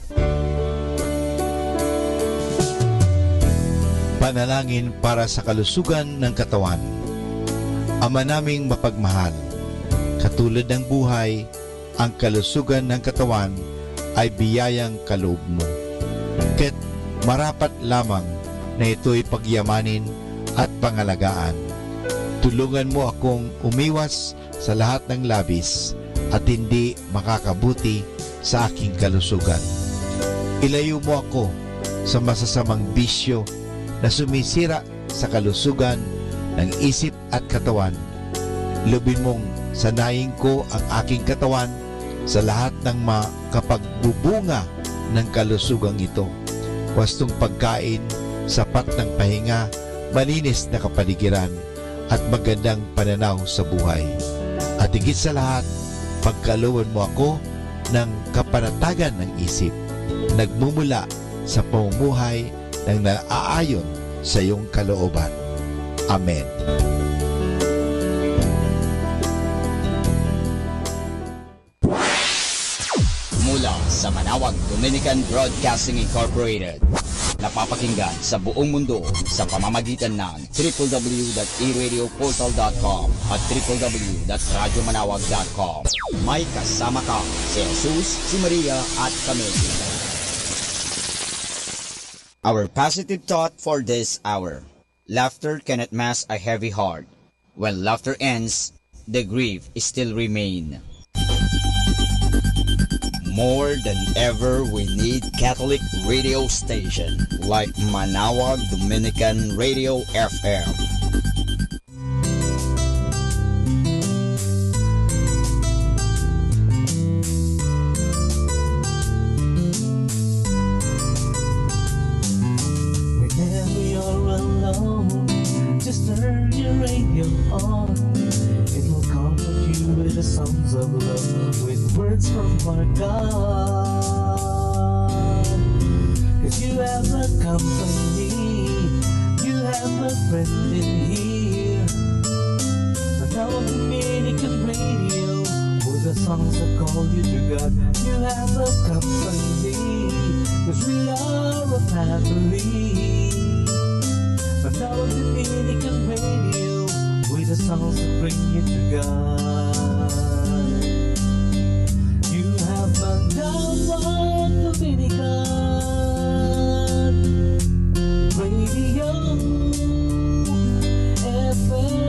Panalangin para sa kalusugan ng katawan. Ama naming mapagmahal, katulad ng buhay, ang kalusugan ng katawan ay biyayang kaloob mo. Kaya't marapat lamang na ito'y pagyamanin at pangalagaan. Tulungan mo akong umiwas sa lahat ng labis at hindi makakabuti sa aking kalusugan. Ilayo mo ako sa masasamang bisyo na sumisira sa kalusugan ng isip at katawan. Lubin mong sanayin ko ang aking katawan sa lahat ng makapagbubunga ng kalusugang ito. Wastong pagkain, sapat ng pahinga, malinis na kapaligiran, at magandang pananaw sa buhay. At higit sa lahat, pagkalooban mo ako ng kapanatagan ng isip, nagmumula sa pamumuhay ng naaayon sa iyong kalooban. Amen. Mula sa Manawag Dominican Broadcasting Incorporated, napapakinggan sa buong mundo sa pamamagitan ng www.eradioportal.com at www.radyomanawag.com. May kasama ka si Jesus, si Maria at kami. Our positive thought for this hour: laughter cannot mask a heavy heart. When laughter ends, the grief still remain. More than ever, we need Catholic radio station like Manawag Dominican Radio FM. Whenever you're alone, just turn your radio on. It will comfort you with the songs of love, with words from our God. 'Cause you have a company, you have a friend in here. Manawag Dominican Radio, with the songs that call you to God. You have a company, 'cause we are a family. Manawag Dominican Radio, with the songs that bring you to God. You have Manawag Dominican Radio FM.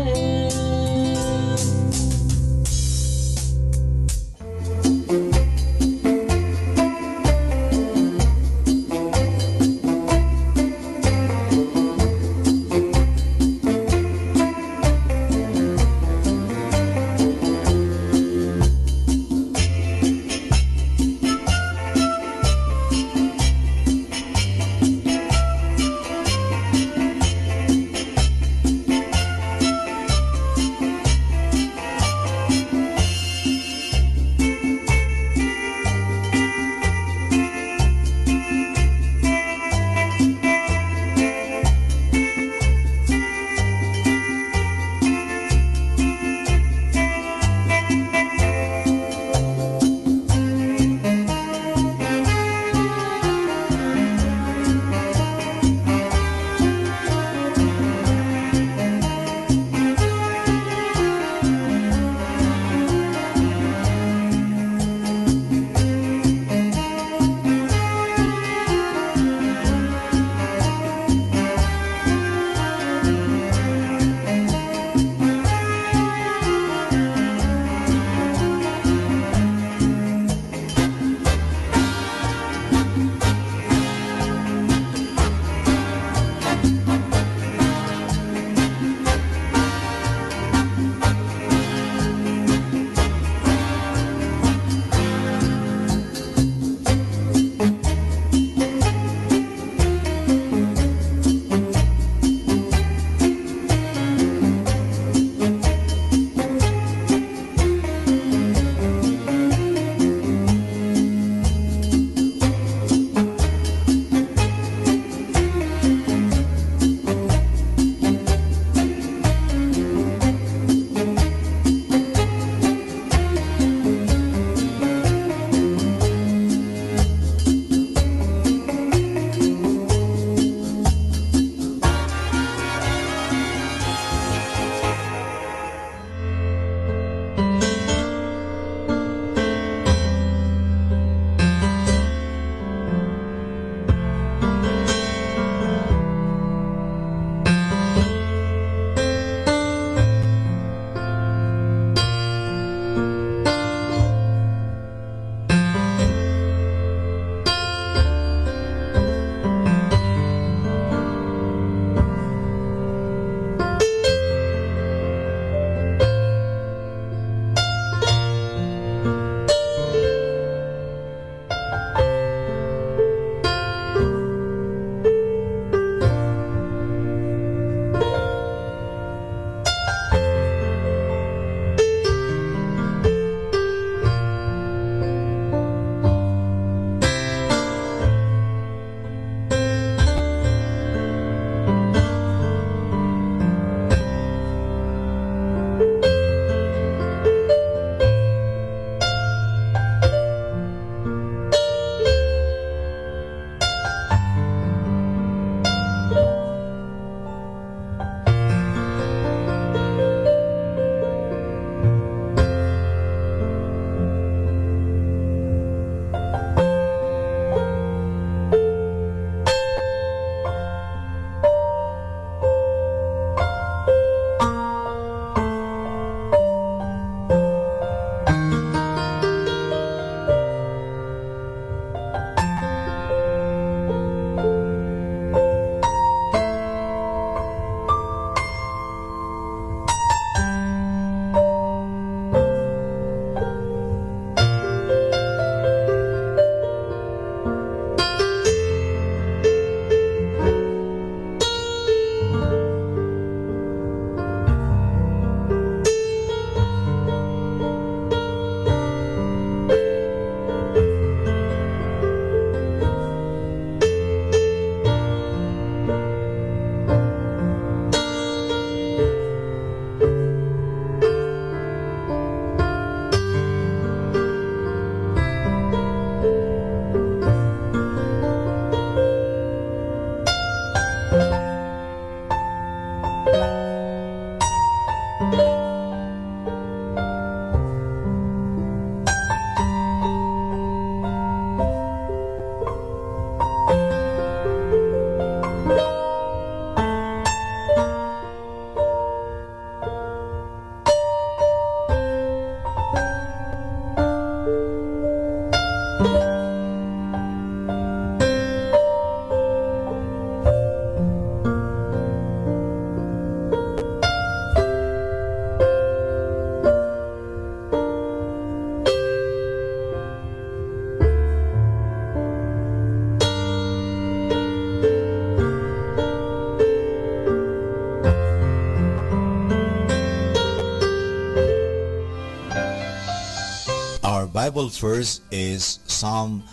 Our Bible verse is Psalm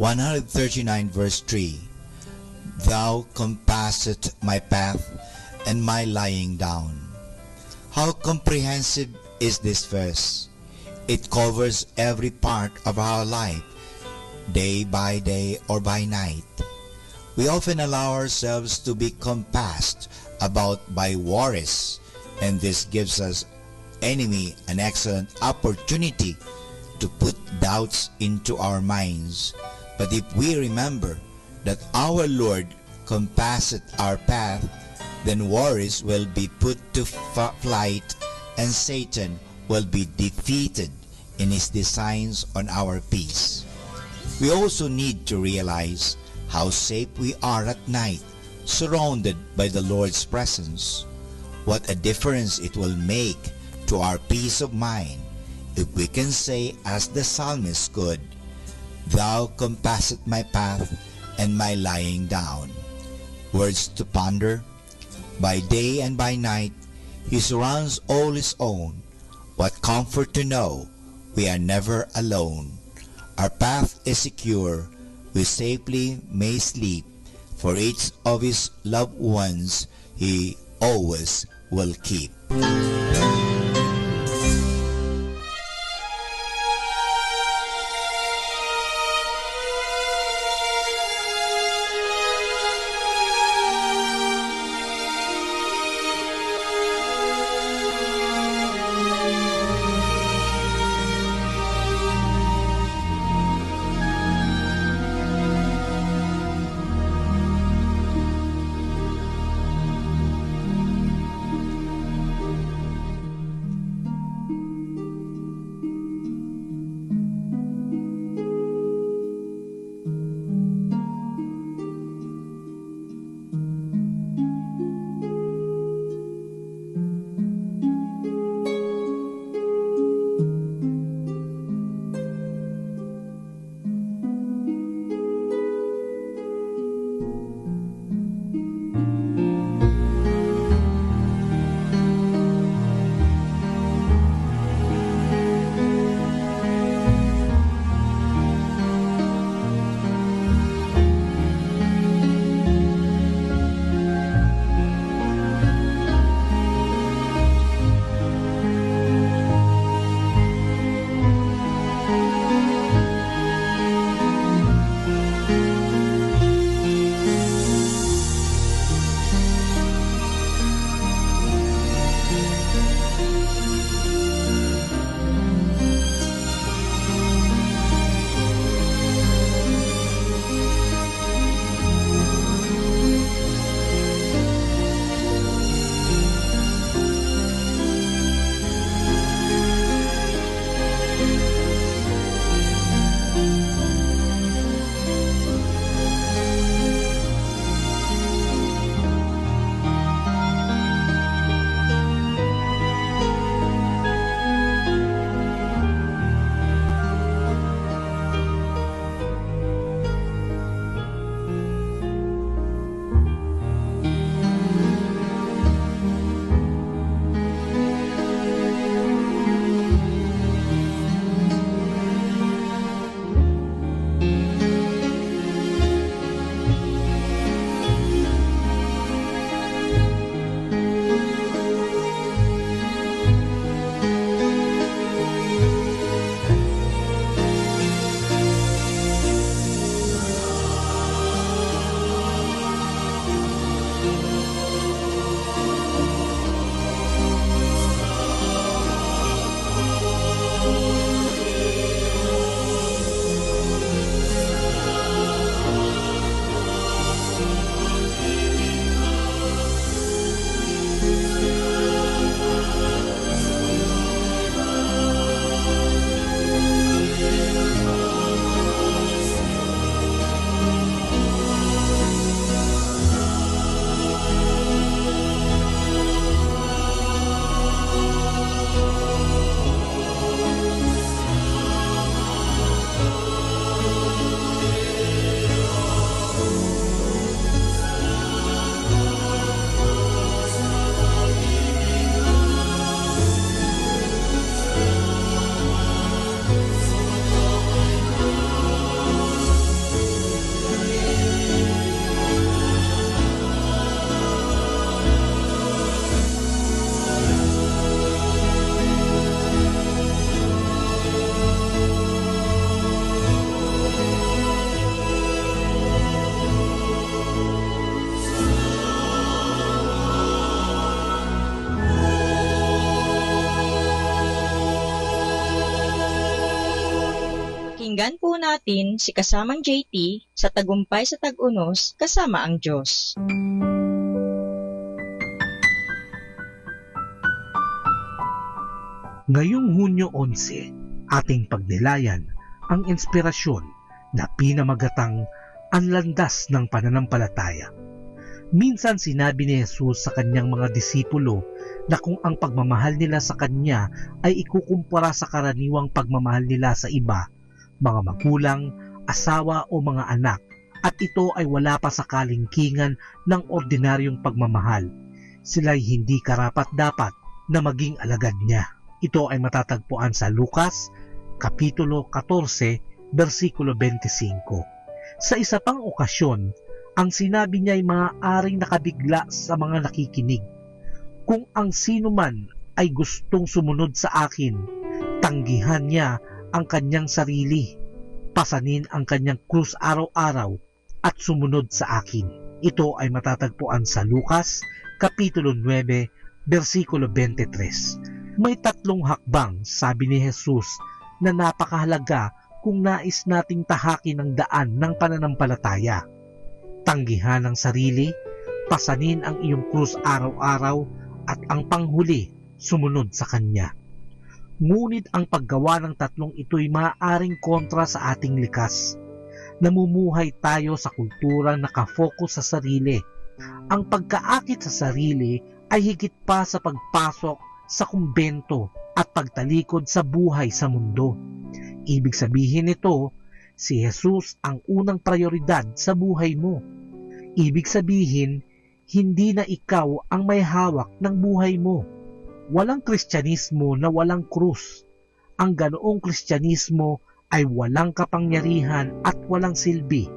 139 verse 3. Thou compassest my path and my lying down. How comprehensive is this verse? It covers every part of our life, day by day or by night. We often allow ourselves to be compassed about by worries, and this gives us enemy an excellent opportunity to put doubts into our minds. But if we remember that our Lord compasseth our path, then worries will be put to flight, and Satan will be defeated in his designs on our peace. We also need to realize how safe we are at night, surrounded by the Lord's presence. What a difference it will make to our peace of mind if we can say, as the psalmist could, Thou compassest my path and my lying down. Words to ponder. By day and by night, He surrounds all His own. What comfort to know we are never alone. Our path is secure, we safely may sleep, for each of His loved ones He always will keep. Pakinggan po natin si kasamang JT sa Tagumpay sa Tag-Unos kasama ang Diyos. Ngayong Hunyo 11, ating pagnilayan ang inspirasyon na pinamagatang ang landas ng pananampalataya. Minsan sinabi ni Jesus sa kanyang mga disipulo na kung ang pagmamahal nila sa kanya ay ikukumpara sa karaniwang pagmamahal nila sa iba, mga magulang, asawa o mga anak, at ito ay wala pa sa kalingkingan ng ordinaryong pagmamahal, sila'y hindi karapat-dapat na maging alagad niya. Ito ay matatagpuan sa Lucas, Kapitulo 14, versikulo 25. Sa isa pang okasyon, ang sinabi niya ay maaaring nakabigla sa mga nakikinig. Kung ang sino man ay gustong sumunod sa akin, tanggihan niya ang kanyang sarili, pasanin ang kanyang krus araw-araw at sumunod sa akin. Ito ay matatagpuan sa Lucas, Kapitulo 9, versikulo 23. May tatlong hakbang, sabi ni Jesus, na napakahalaga kung nais nating tahakin ang daan ng pananampalataya. Tanggihan ang sarili, pasanin ang iyong krus araw-araw, at ang panghuli, sumunod sa Kanya. Ngunit ang paggawa ng tatlong ito'y maaaring kontra sa ating likas. Namumuhay tayo sa kulturang nakafocus sa sarili. Ang pagkaakit sa sarili ay higit pa sa pagpasok sa kumbento at pagtalikod sa buhay sa mundo. Ibig sabihin nito, si Jesus ang unang prioridad sa buhay mo. Ibig sabihin, hindi na ikaw ang may hawak ng buhay mo. Walang Kristyanismo na walang krus. Ang ganoong Kristyanismo ay walang kapangyarihan at walang silbi.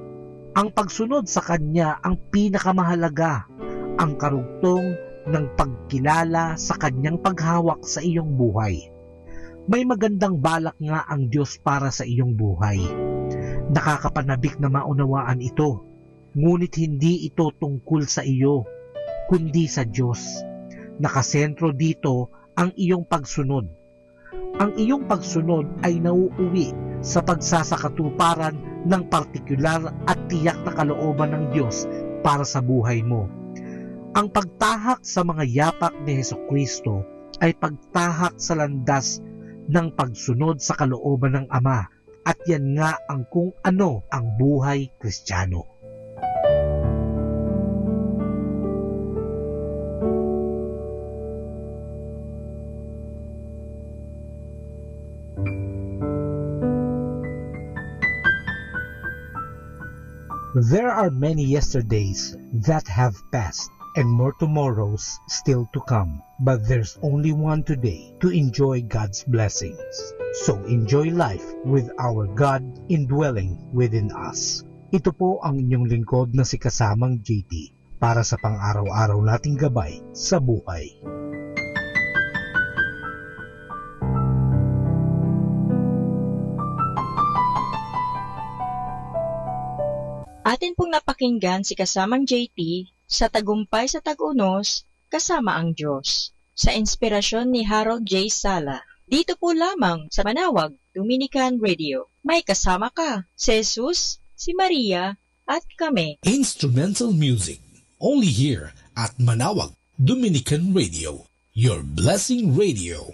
Ang pagsunod sa Kanya ang pinakamahalaga, ang karugtong ng pagkilala sa Kanyang paghawak sa iyong buhay. May magandang balak nga ang Diyos para sa iyong buhay. Nakakapanabik na maunawaan ito, ngunit hindi ito tungkol sa iyo, kundi sa Diyos. Nakasentro dito ang iyong pagsunod. Ang iyong pagsunod ay nauuwi sa pagsasakatuparan ng partikular at tiyak na kalooban ng Diyos para sa buhay mo. Ang pagtahak sa mga yapak ni Hesukristo ay pagtahak sa landas ng pagsunod sa kalooban ng Ama, at yan nga ang kung ano ang buhay Kristiyano. There are many yesterdays that have passed, and more tomorrows still to come. But there's only one today to enjoy God's blessings. So enjoy life with our God indwelling within us. Ito po ang inyong lingkod na si kasamang JT para sa pang-araw-araw nating gabay sa buhay. Atin pong napakinggan si kasamang JT sa Tagumpay sa Tag-Unos, kasama ang Diyos. Sa inspirasyon ni Harold J. Sala. Dito po lamang sa Manawag Dominican Radio. May kasama ka, si Jesus, si Maria, at kami. Instrumental music, only here at Manawag Dominican Radio. Your blessing radio.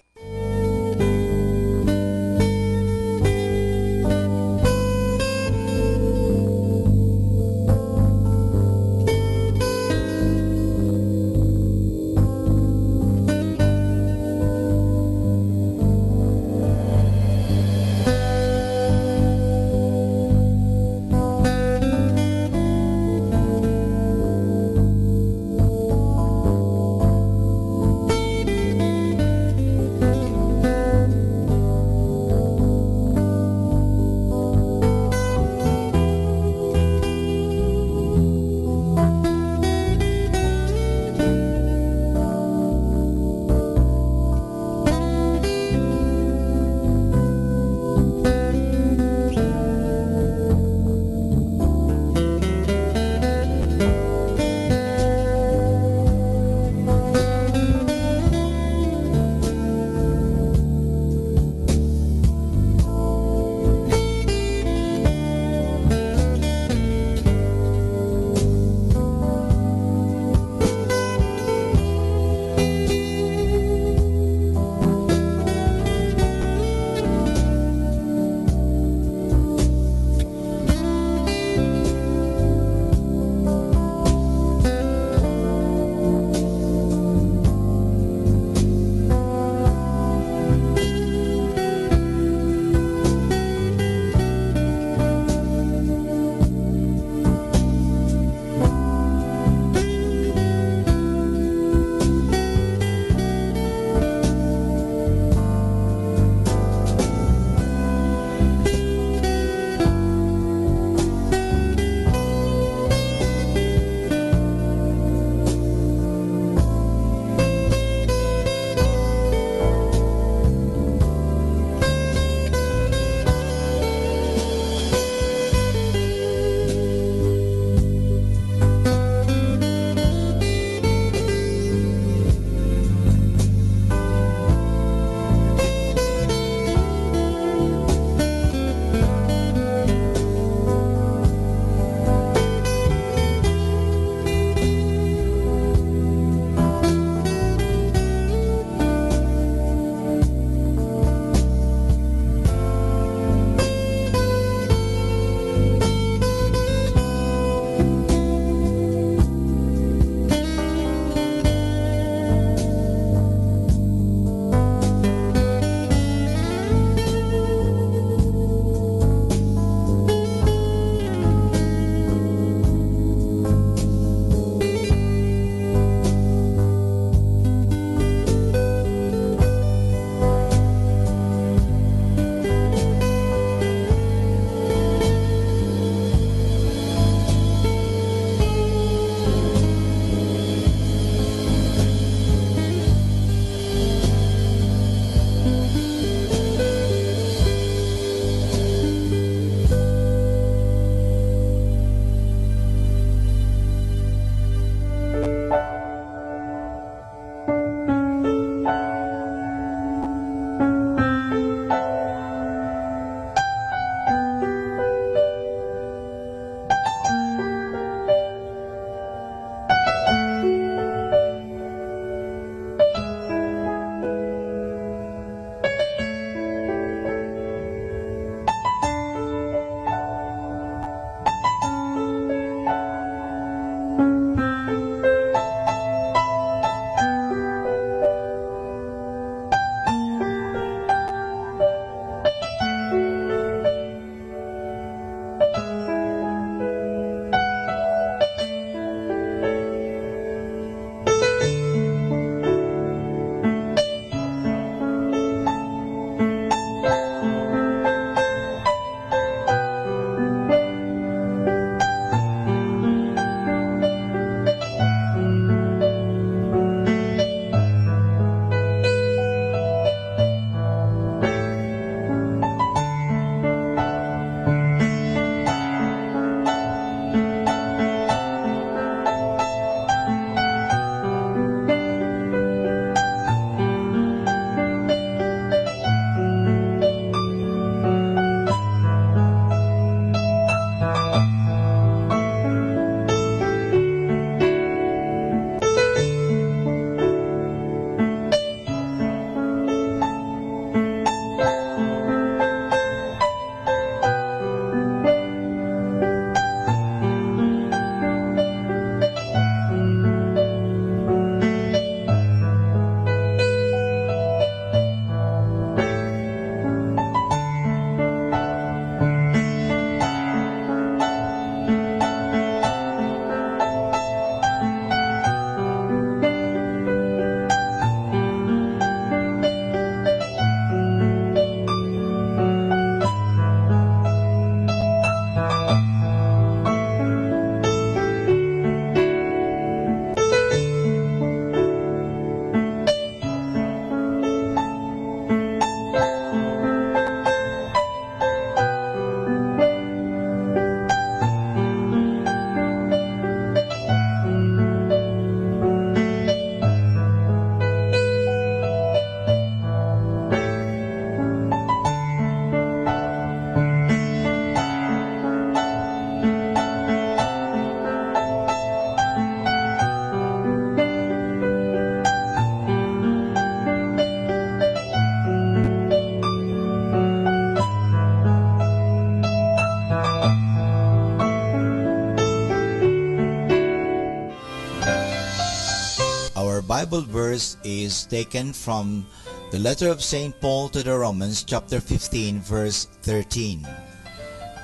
Bible verse is taken from the letter of St. Paul to the Romans, chapter 15, verse 13.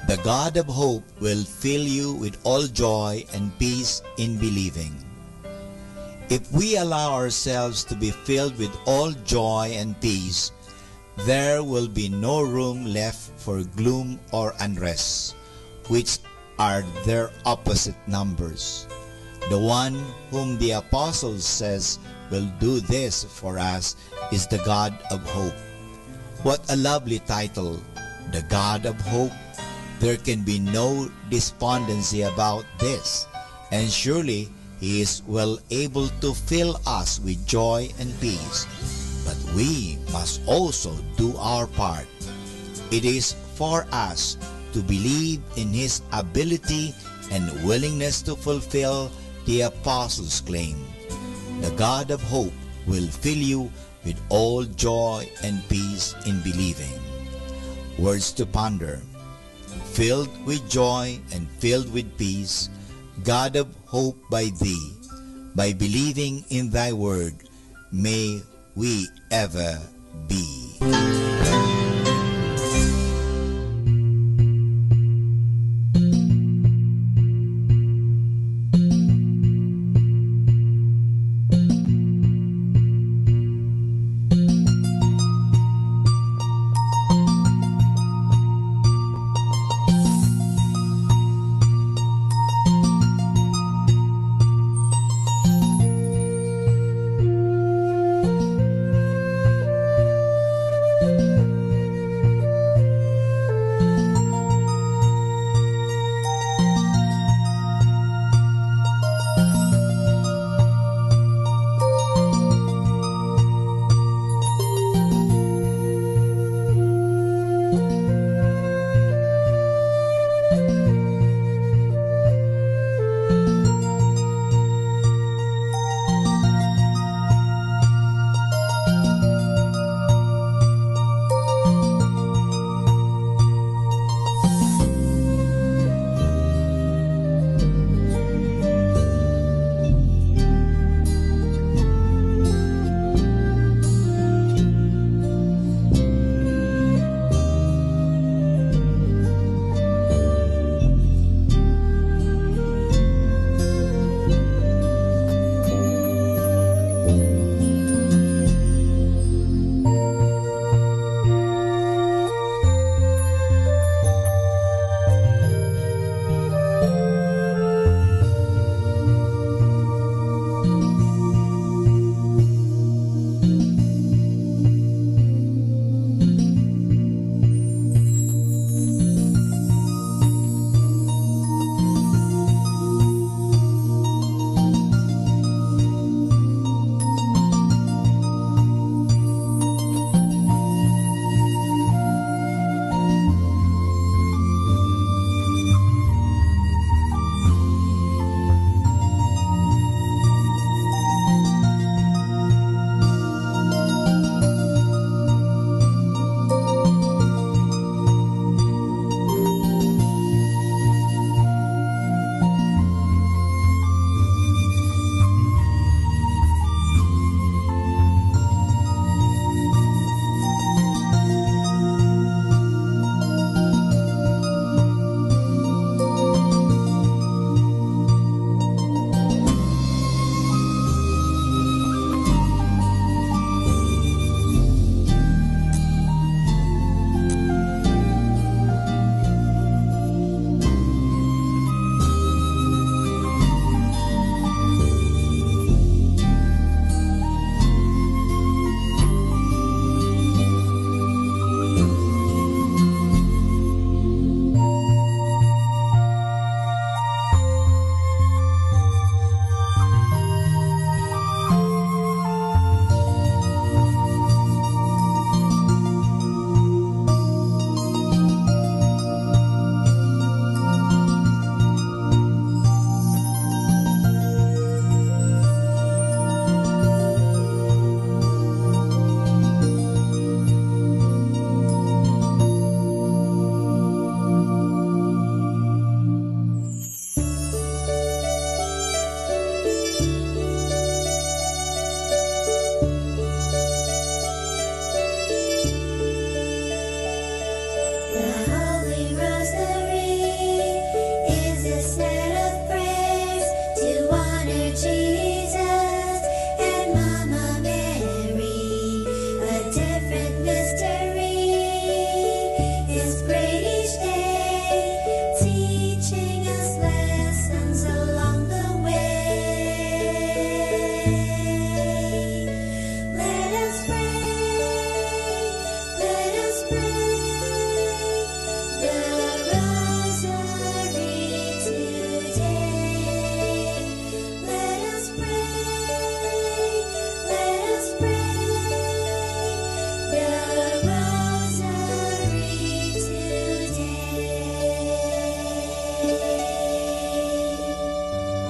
The God of hope will fill you with all joy and peace in believing. If we allow ourselves to be filled with all joy and peace, there will be no room left for gloom or unrest, which are their opposite numbers. The one whom the apostle says will do this for us is the God of hope. What a lovely title, the God of hope. There can be no despondency about this, and surely He is well able to fill us with joy and peace. But we must also do our part. It is for us to believe in His ability and willingness to fulfill the apostles' claim. The God of hope will fill you with all joy and peace in believing. Words to ponder. Filled with joy and filled with peace, God of hope by Thee, by believing in Thy word, may we ever be.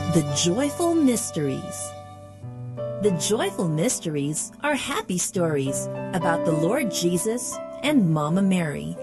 The Joyful Mysteries. The joyful mysteries are happy stories about the Lord Jesus and Mama Mary.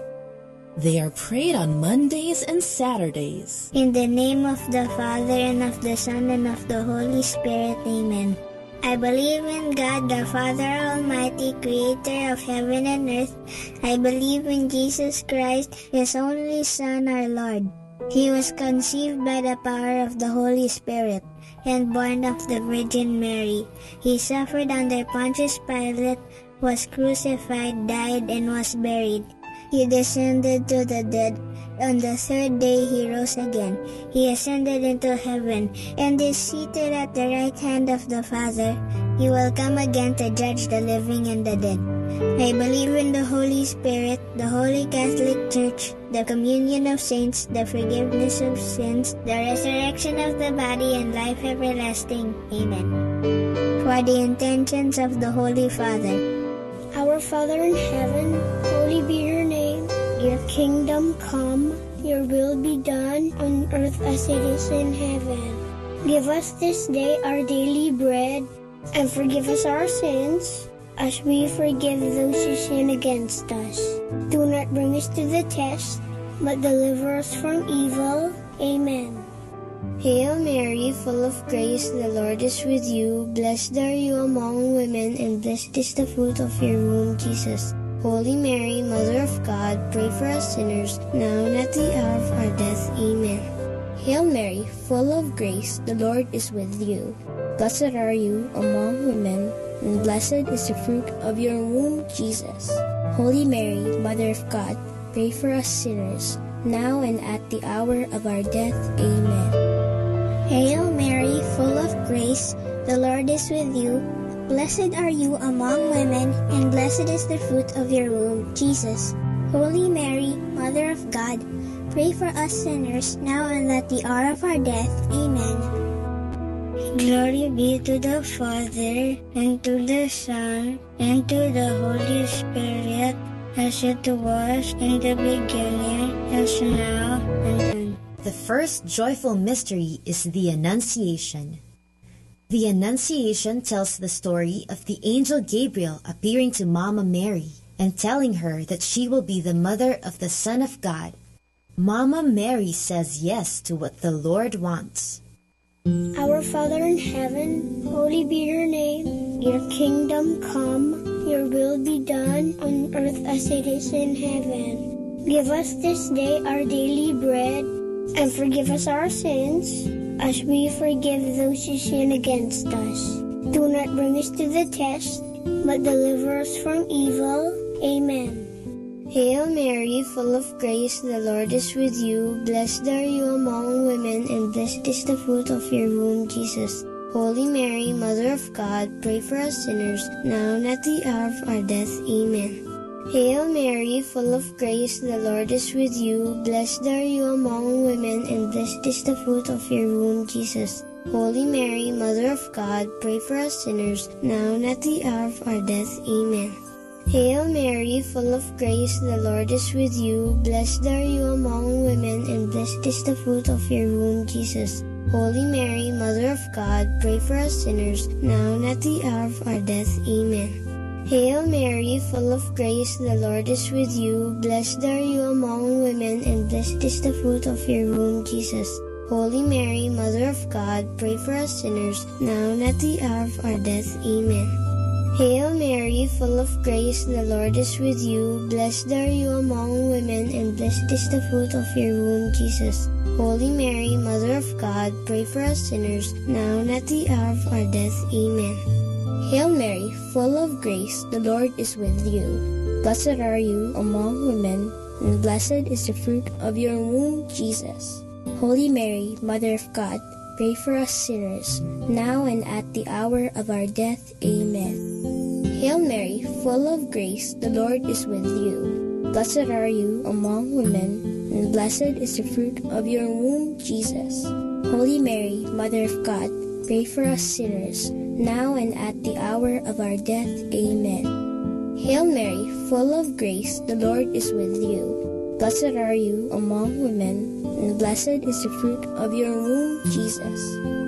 They are prayed on Mondays and Saturdays. In the name of the Father, and of the Son, and of the Holy Spirit. Amen. I believe in God, the Father Almighty, creator of heaven and earth. I believe in Jesus Christ, His only Son, our Lord. He was conceived by the power of the Holy Spirit and born of the Virgin Mary. He suffered under Pontius Pilate, was crucified, died, and was buried. He descended to the dead. On the third day he rose again. He ascended into heaven and is seated at the right hand of the Father. He will come again to judge the living and the dead. I believe in the Holy Spirit, the Holy Catholic Church, the communion of saints, the forgiveness of sins, the resurrection of the body, and life everlasting. Amen. For the intentions of the Holy Father. Our Father in heaven, holy be your name. Your kingdom come, your will be done on earth as it is in heaven. Give us this day our daily bread, and forgive us our sins, as we forgive those who sin against us. Do not bring us to the test, but deliver us from evil. Amen. Hail Mary, full of grace, the Lord is with you. Blessed are you among women, and blessed is the fruit of your womb, Jesus. Holy Mary, Mother of God, pray for us sinners, now and at the hour of our death. Amen. Hail Mary, full of grace, the Lord is with you. Blessed are you among women, and blessed is the fruit of your womb, Jesus. Holy Mary, Mother of God, pray for us sinners, now and at the hour of our death. Amen. Hail Mary, full of grace, the Lord is with you. Blessed are you among women, and blessed is the fruit of your womb, Jesus. Holy Mary, Mother of God, pray for us sinners, now and at the hour of our death. Amen. Glory be to the Father, and to the Son, and to the Holy Spirit, as it was in the beginning, as now, and then. The first joyful mystery is the Annunciation. The Annunciation tells the story of the angel Gabriel appearing to Mama Mary and telling her that she will be the mother of the Son of God. Mama Mary says yes to what the Lord wants. Our Father in heaven, holy be your name. Your kingdom come, your will be done on earth as it is in heaven. Give us this day our daily bread, and forgive us our sins, as we forgive those who sin against us. Do not bring us to the test, but deliver us from evil. Amen. Hail Mary, full of grace, the Lord is with you. Blessed are you among women, and blessed is the fruit of your womb, Jesus. Holy Mary, Mother of God, pray for us sinners, now and at the hour of our death. Amen. Hail Mary, full of grace, the Lord is with you. Blessed are you among women, and blessed is the fruit of your womb, Jesus. Holy Mary, Mother of God, pray for us sinners, now and at the hour of our death. Amen. Hail Mary, full of grace, the Lord is with you. Blessed are you among women, and blessed is the fruit of your womb, Jesus. Holy Mary, Mother of God, pray for us sinners, now and at the hour of our death. Amen. Hail Mary, full of grace, the Lord is with you. Blessed are you among women, and blessed is the fruit of your womb, Jesus. Holy Mary, Mother of God, pray for us sinners, now and at the hour of our death. Amen. Hail Mary, full of grace, the Lord is with you. Blessed are you among women, and blessed is the fruit of your womb, Jesus. Holy Mary, Mother of God, pray for us sinners, now and at the hour of our death. Amen. Hail Mary, full of grace, the Lord is with you. Blessed are you among women, and blessed is the fruit of your womb, Jesus. Holy Mary, Mother of God, pray for us sinners, now and at the hour of our death. Amen. Hail Mary, full of grace, the Lord is with you. Blessed are you among women, and blessed is the fruit of your womb, Jesus. Holy Mary, Mother of God, pray for us sinners, now and at the hour of our death. Amen. Hail Mary, full of grace, the Lord is with you. Blessed are you among women, and blessed is the fruit of your womb, Jesus.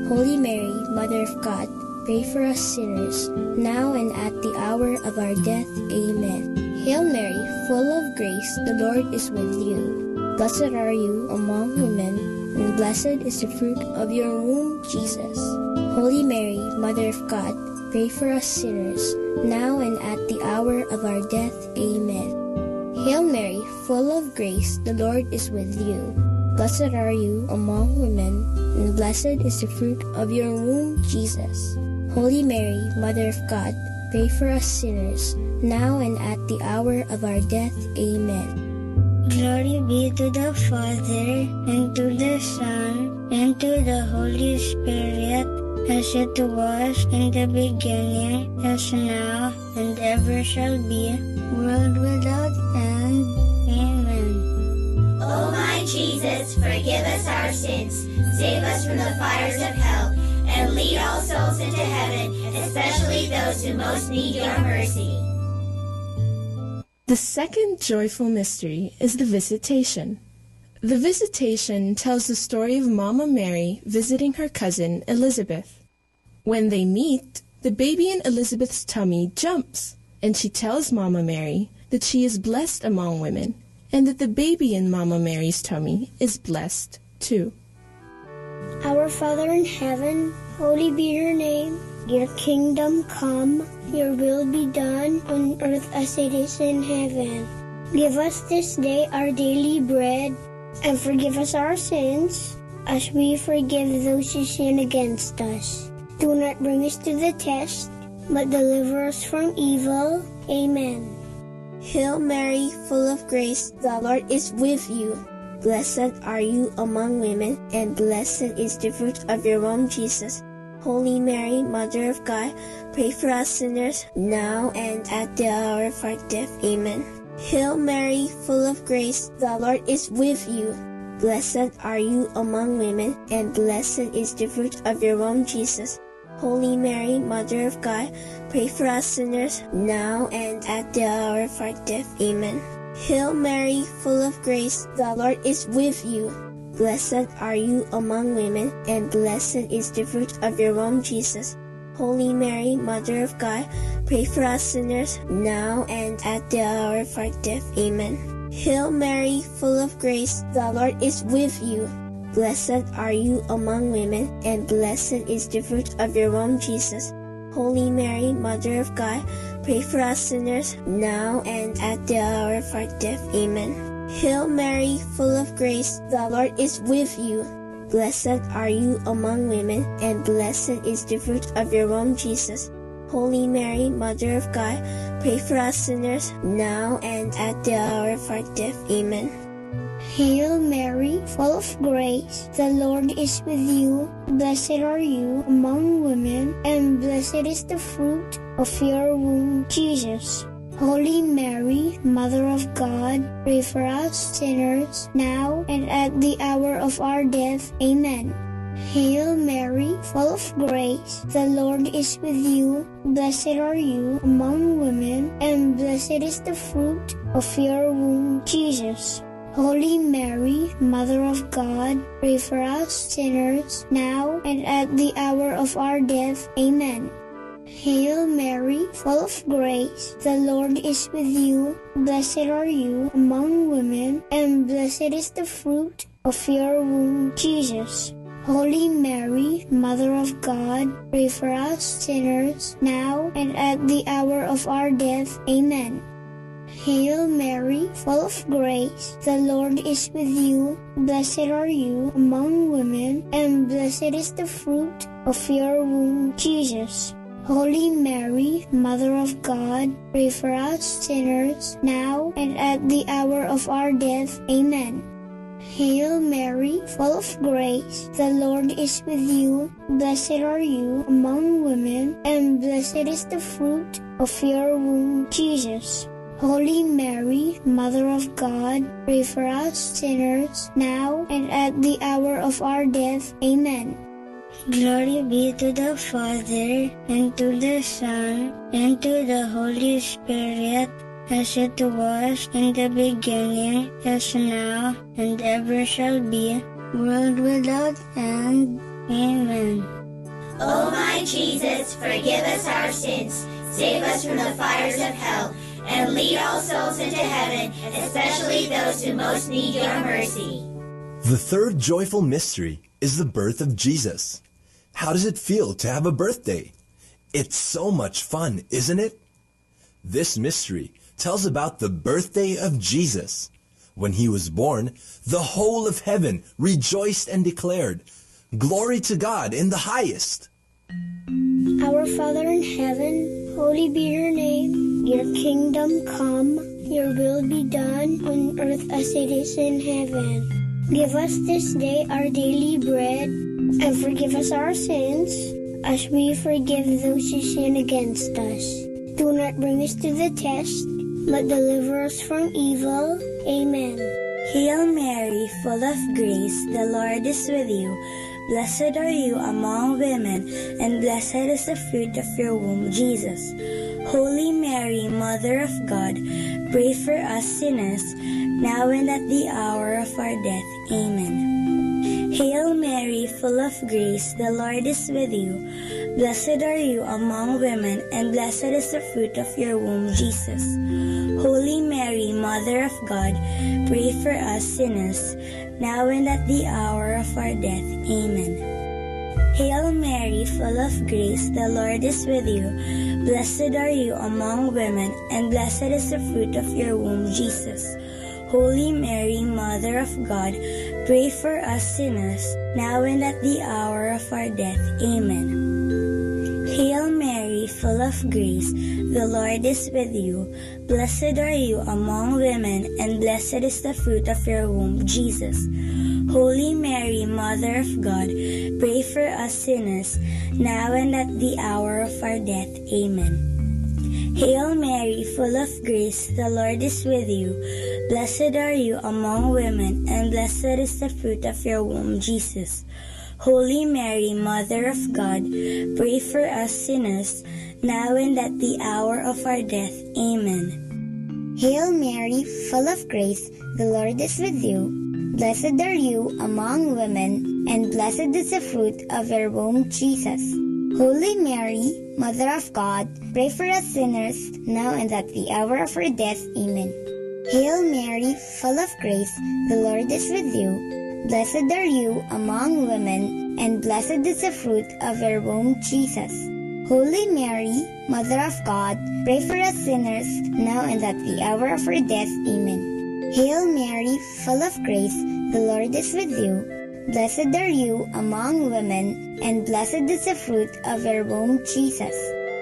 Holy Mary, Mother of God, pray for us sinners, now and at the hour of our death. Amen. Hail Mary, full of grace, the Lord is with you. Blessed are you among women, and blessed is the fruit of your womb, Jesus. Holy Mary, Mother of God, pray for us sinners, now and at the hour of our death. Amen. Hail Mary, full of grace, the Lord is with you. Blessed are you among women, and blessed is the fruit of your womb, Jesus. Holy Mary, Mother of God, pray for us sinners, now and at the hour of our death. Amen. Glory be to the Father, and to the Son, and to the Holy Spirit, as it was in the beginning, as now, and ever shall be, world without end. Amen. O my Jesus, forgive us our sins, save us from the fires of hell, and lead all souls into heaven, especially those who most need your mercy. The second joyful mystery is the Visitation. The Visitation tells the story of Mama Mary visiting her cousin Elizabeth. When they meet, the baby in Elizabeth's tummy jumps, and she tells Mama Mary that she is blessed among women, and that the baby in Mama Mary's tummy is blessed too. Our Father in heaven, holy be your name. Your kingdom come, your will be done on earth as it is in heaven. Give us this day our daily bread, and forgive us our sins, as we forgive those who sin against us. Do not bring us to the test, but deliver us from evil. Amen. Hail Mary, full of grace, the Lord is with you. Blessed are you among women, and blessed is the fruit of your womb, Jesus. Holy Mary, Mother of God, pray for us sinners, now and at the hour of our death. Amen. Hail Mary, full of grace, the Lord is with you. Blessed are you among women, and blessed is the fruit of your womb, Jesus. Holy Mary, Mother of God, pray for us sinners, now and at the hour of our death. Amen. Hail Mary, full of grace, the Lord is with you. Blessed are you among women, and blessed is the fruit of your womb, Jesus. Holy Mary, Mother of God, pray for us sinners, now and at the hour of our death. Amen. Hail Mary, full of grace, the Lord is with you. Blessed are you among women, and blessed is the fruit of your womb, Jesus. Holy Mary, Mother of God, pray for us sinners, now and at the hour of our death. Amen. Hail Mary, full of grace, the Lord is with you. Blessed are you among women, and blessed is the fruit of your womb, Jesus. Holy Mary, Mother of God, pray for us sinners, now and at the hour of our death. Amen. Hail Mary, full of grace, the Lord is with you. Blessed are you among women, and blessed is the fruit of your womb, Jesus. Holy Mary, Mother of God, pray for us sinners, now and at the hour of our death. Amen. Hail Mary, full of grace, the Lord is with you. Blessed are you among women, and blessed is the fruit of your womb, Jesus. Holy Mary, Mother of God, pray for us sinners, now and at the hour of our death. Amen. Hail Mary, full of grace, the Lord is with you. Blessed are you among women, and blessed is the fruit of your womb, Jesus. Holy Mary, Mother of God, pray for us sinners, now and at the hour of our death. Amen. Hail Mary, full of grace, the Lord is with you. Blessed are you among women, and blessed is the fruit of your womb, Jesus. Holy Mary, Mother of God, pray for us sinners, now and at the hour of our death. Amen. Hail Mary, full of grace, the Lord is with you. Blessed are you among women, and blessed is the fruit of your womb, Jesus. Holy Mary, Mother of God, pray for us sinners, now and at the hour of our death. Amen. Glory be to the Father, and to the Son, and to the Holy Spirit, as it was in the beginning, is now, and ever shall be, world without end. Amen. O my Jesus, forgive us our sins, save us from the fires of hell, and lead all souls into heaven, especially those who most need your mercy. The third joyful mystery is the birth of Jesus. How does it feel to have a birthday? It's so much fun, isn't it? This mystery tells about the birthday of Jesus. When he was born, the whole of heaven rejoiced and declared, "Glory to God in the highest." Our Father in heaven, holy be your name. Your kingdom come, your will be done on earth as it is in heaven. Give us this day our daily bread, and forgive us our sins, as we forgive those who sin against us. Do not bring us to the test, but deliver us from evil. Amen. Hail Mary, full of grace, the Lord is with you. Blessed are you among women, and blessed is the fruit of your womb, Jesus. Holy Mary, Mother of God, pray for us sinners, now and at the hour of our death. Amen. Hail Mary, full of grace, the Lord is with you. Blessed are you among women, and blessed is the fruit of your womb, Jesus. Holy Mary, Mother of God, pray for us sinners, now and at the hour of our death. Amen. Hail Mary, full of grace, the Lord is with you. Blessed are you among women, and blessed is the fruit of your womb, Jesus. Holy Mary, Mother of God, pray for us sinners, now and at the hour of our death. Amen. Hail Mary, full of grace, the Lord is with you. Blessed are you among women, and blessed is the fruit of your womb, Jesus. Holy Mary, Mother of God, pray for us sinners, now and at the hour of our death. Amen. Hail Mary, full of grace, the Lord is with you. Blessed are you among women, and blessed is the fruit of your womb, Jesus. Holy Mary, Mother of God, pray for us sinners, now and at the hour of our death. Amen. Hail Mary, full of grace, the Lord is with you. Blessed are you among women, and blessed is the fruit of your womb, Jesus. Holy Mary, Mother of God, pray for us sinners, now and at the hour of our death. Amen. Hail Mary, full of grace, the Lord is with you. Blessed are you among women, and blessed is the fruit of your womb, Jesus. Holy Mary, Mother of God, pray for us sinners, now and at the hour of our death. Amen. Hail Mary, full of grace, the Lord is with you. Blessed are you among women, and blessed is the fruit of your womb, Jesus.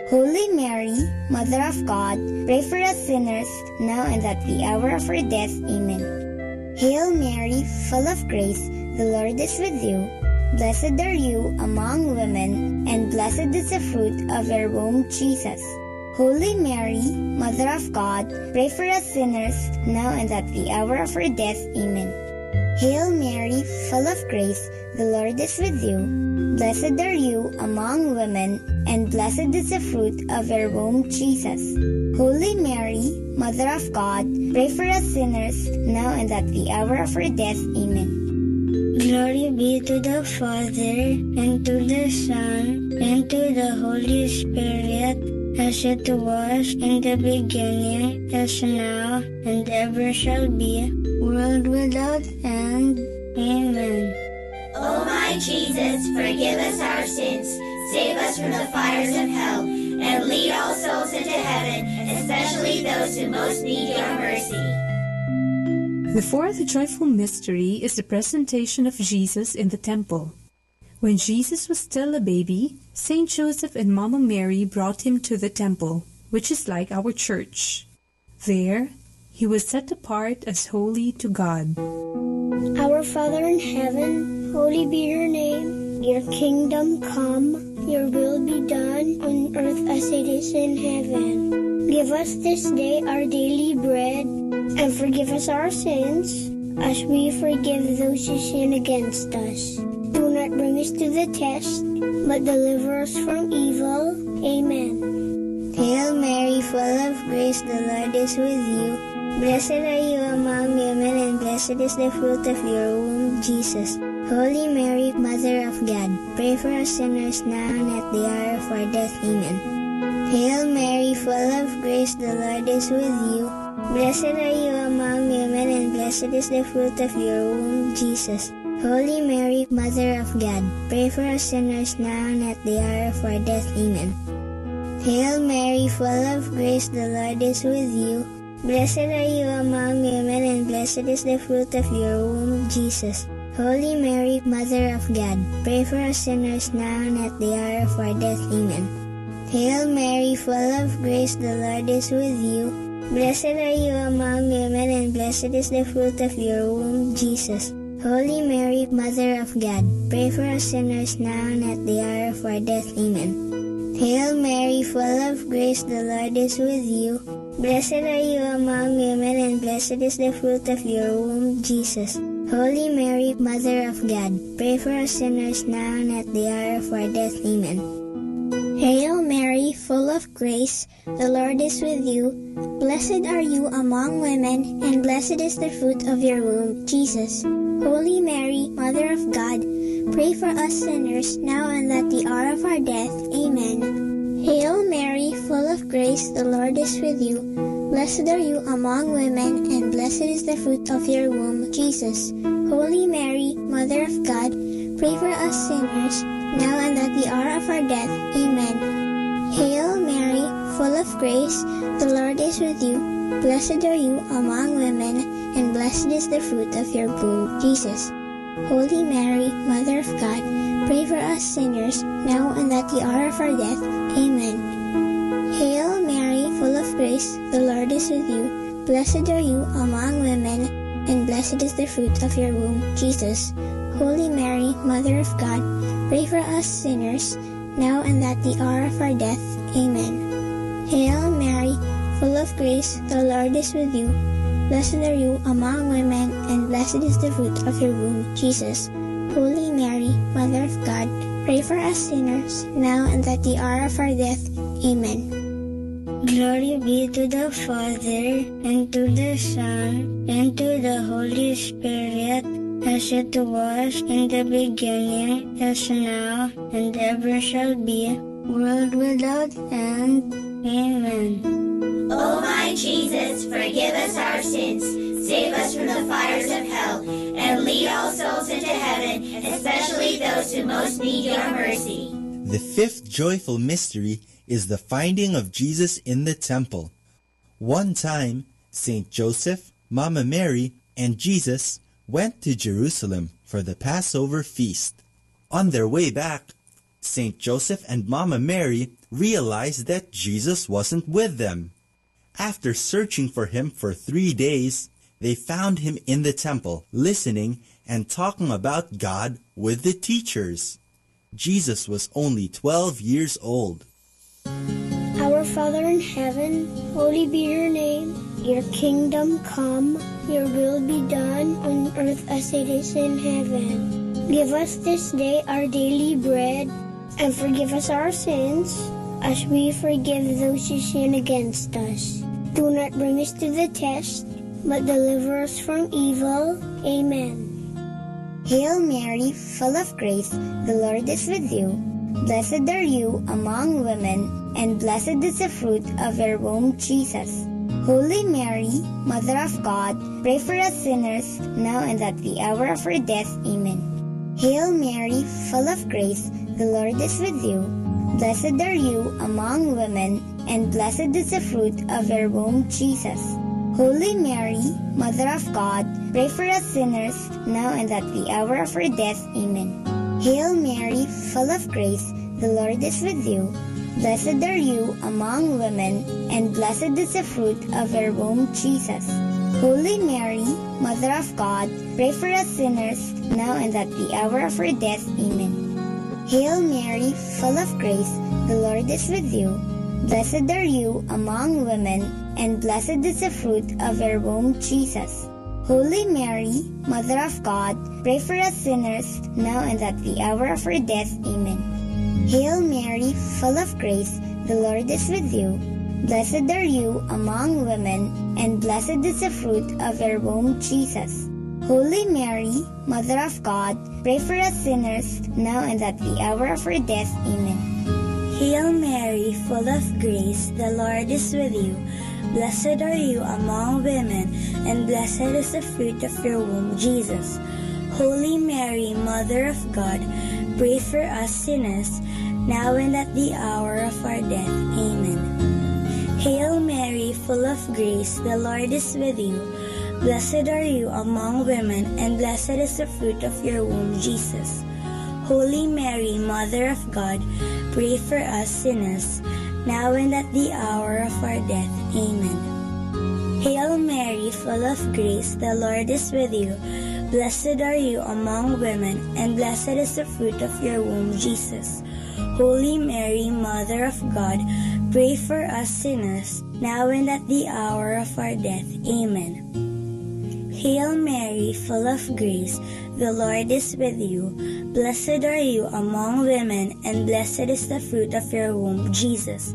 Holy Mary, Mother of God, pray for us sinners, now and at the hour of our death. Amen. Hail Mary, full of grace, the Lord is with you. Blessed are you among women, and blessed is the fruit of your womb, Jesus. Holy Mary, Mother of God, pray for us sinners, now and at the hour of our death. Amen. Hail Mary, full of grace, the Lord is with you. Blessed are you among women, and blessed is the fruit of your womb, Jesus. Holy Mary, Mother of God, pray for us sinners, now and at the hour of our death. Amen. Glory be to the Father, and to the Son, and to the Holy Spirit, as it was in the beginning, is now, and ever shall be, world without end. Amen. O my Jesus, forgive us our sins, save us from the fires of hell, and lead all souls into heaven, especially those who most need your mercy. The fourth joyful mystery is the presentation of Jesus in the temple. When Jesus was still a baby, Saint Joseph and Mama Mary brought him to the temple, which is like our church. There, he was set apart as holy to God. Our Father in heaven, holy be your name. Your kingdom come, your will be done on earth as it is in heaven. Give us this day our daily bread, and forgive us our sins, as we forgive those who sin against us. Do not bring us to the test, but deliver us from evil. Amen. Hail Mary, full of grace, the Lord is with you. Blessed are you among women, and blessed is the fruit of your womb, Jesus. Holy Mary, Mother of God, pray for us sinners now and at the hour of our death. Amen. Hail Mary, full of grace, the Lord is with you. Blessed are you among women, and blessed is the fruit of your womb, Jesus. Holy Mary, Mother of God, pray for us sinners now and at the hour of our death. Amen. Hail Mary, full of grace, the Lord is with you. Blessed are you among women, and blessed is the fruit of your womb, Jesus. Holy Mary, Mother of God, pray for us sinners now and at the hour of our death. Amen. Hail Mary, full of grace, the Lord is with you. Blessed are you among women, and blessed is the fruit of your womb, Jesus. Holy Mary, Mother of God, pray for us sinners now and at the hour of our death. Amen. Hail Mary, full of grace, the Lord is with you. Blessed are you among women, and blessed is the fruit of your womb, Jesus. Holy Mary, Mother of God, pray for us sinners now and at the hour of our death. Amen. Hail Mary, full of grace, the Lord is with you. Blessed are you among women, and blessed is the fruit of your womb, Jesus. Holy Mary, Mother of God, pray for us sinners now and at the hour of our death. Amen. Hail Mary, full of grace, the Lord is with you. Blessed are you among women, and blessed is the fruit of your womb, Jesus. Holy Mary, Mother of God, pray for us sinners, now and at the hour of our death. Amen. Hail Mary, full of grace, the Lord is with you. Blessed are you among women, and blessed is the fruit of your womb, Jesus. Holy Mary, Mother of God, pray for us sinners, now and at the hour of our death. Amen. Hail Mary, full of grace, the Lord is with you. Blessed are you among women, and blessed is the fruit of your womb, Jesus. Holy Mary, Mother of God, pray for us sinners, now and at the hour of our death. Amen. Hail Mary, full of grace, the Lord is with you. Blessed are you among women, and blessed is the fruit of your womb, Jesus. Holy Mary, Mother of God, pray for us sinners, now and at the hour of our death. Amen. Glory be to the Father, and to the Son, and to the Holy Spirit, as it was in the beginning, is now, and ever shall be, world without end. Amen. O my Jesus, forgive us our sins, save us from the fires of hell, and lead all souls into heaven, especially those who most need your mercy. The fifth joyful mystery is the finding of Jesus in the temple. One time, Saint Joseph, Mama Mary, and Jesus went to Jerusalem for the Passover feast. On their way back, Saint Joseph and Mama Mary realized that Jesus wasn't with them. After searching for him for 3 days, they found him in the temple, listening and talking about God with the teachers. Jesus was only 12 years old. Our Father in heaven, holy be your name. Your kingdom come, your will be done on earth as it is in heaven. Give us this day our daily bread, and forgive us our sins, as we forgive those who sin against us. Do not bring us to the test, but deliver us from evil. Amen. Hail Mary, full of grace, the Lord is with you. Blessed are you among women, and blessed is the fruit of your womb, Jesus. Holy Mary, Mother of God, pray for us sinners, now and at the hour of our death. Amen. Hail Mary, full of grace, the Lord is with you. Blessed are you among women, and blessed is the fruit of your womb, Jesus. Holy Mary, Mother of God, pray for us sinners, now and at the hour of our death. Amen. Hail Mary, full of grace, the Lord is with you. Blessed are you among women, and blessed is the fruit of your womb, Jesus. Holy Mary, Mother of God, pray for us sinners, now and at the hour of our death. Amen. Hail Mary, full of grace, the Lord is with you. Blessed are you among women, and blessed is the fruit of your womb, Jesus. Holy Mary, Mother of God, pray for us sinners, now and at the hour of our death. Amen. Hail Mary, full of grace, the Lord is with you. Blessed are you among women, and blessed is the fruit of your womb, Jesus. Holy Mary, Mother of God, pray for us sinners, now and at the hour of our death. Amen. Hail Mary, full of grace, the Lord is with you. Blessed are you among women, and blessed is the fruit of your womb, Jesus. Holy Mary, Mother of God, pray for us sinners, now and at the hour of our death. Amen. Hail Mary, full of grace, the Lord is with you. Blessed are you among women, and blessed is the fruit of your womb, Jesus. Holy Mary, Mother of God, pray for us sinners, now and at the hour of our death. Amen. Hail Mary, full of grace, the Lord is with you. Blessed are you among women, and blessed is the fruit of your womb, Jesus. Holy Mary, Mother of God, pray for us sinners, now and at the hour of our death. Amen. Hail Mary, full of grace, the Lord is with you. Blessed are you among women, and blessed is the fruit of your womb, Jesus.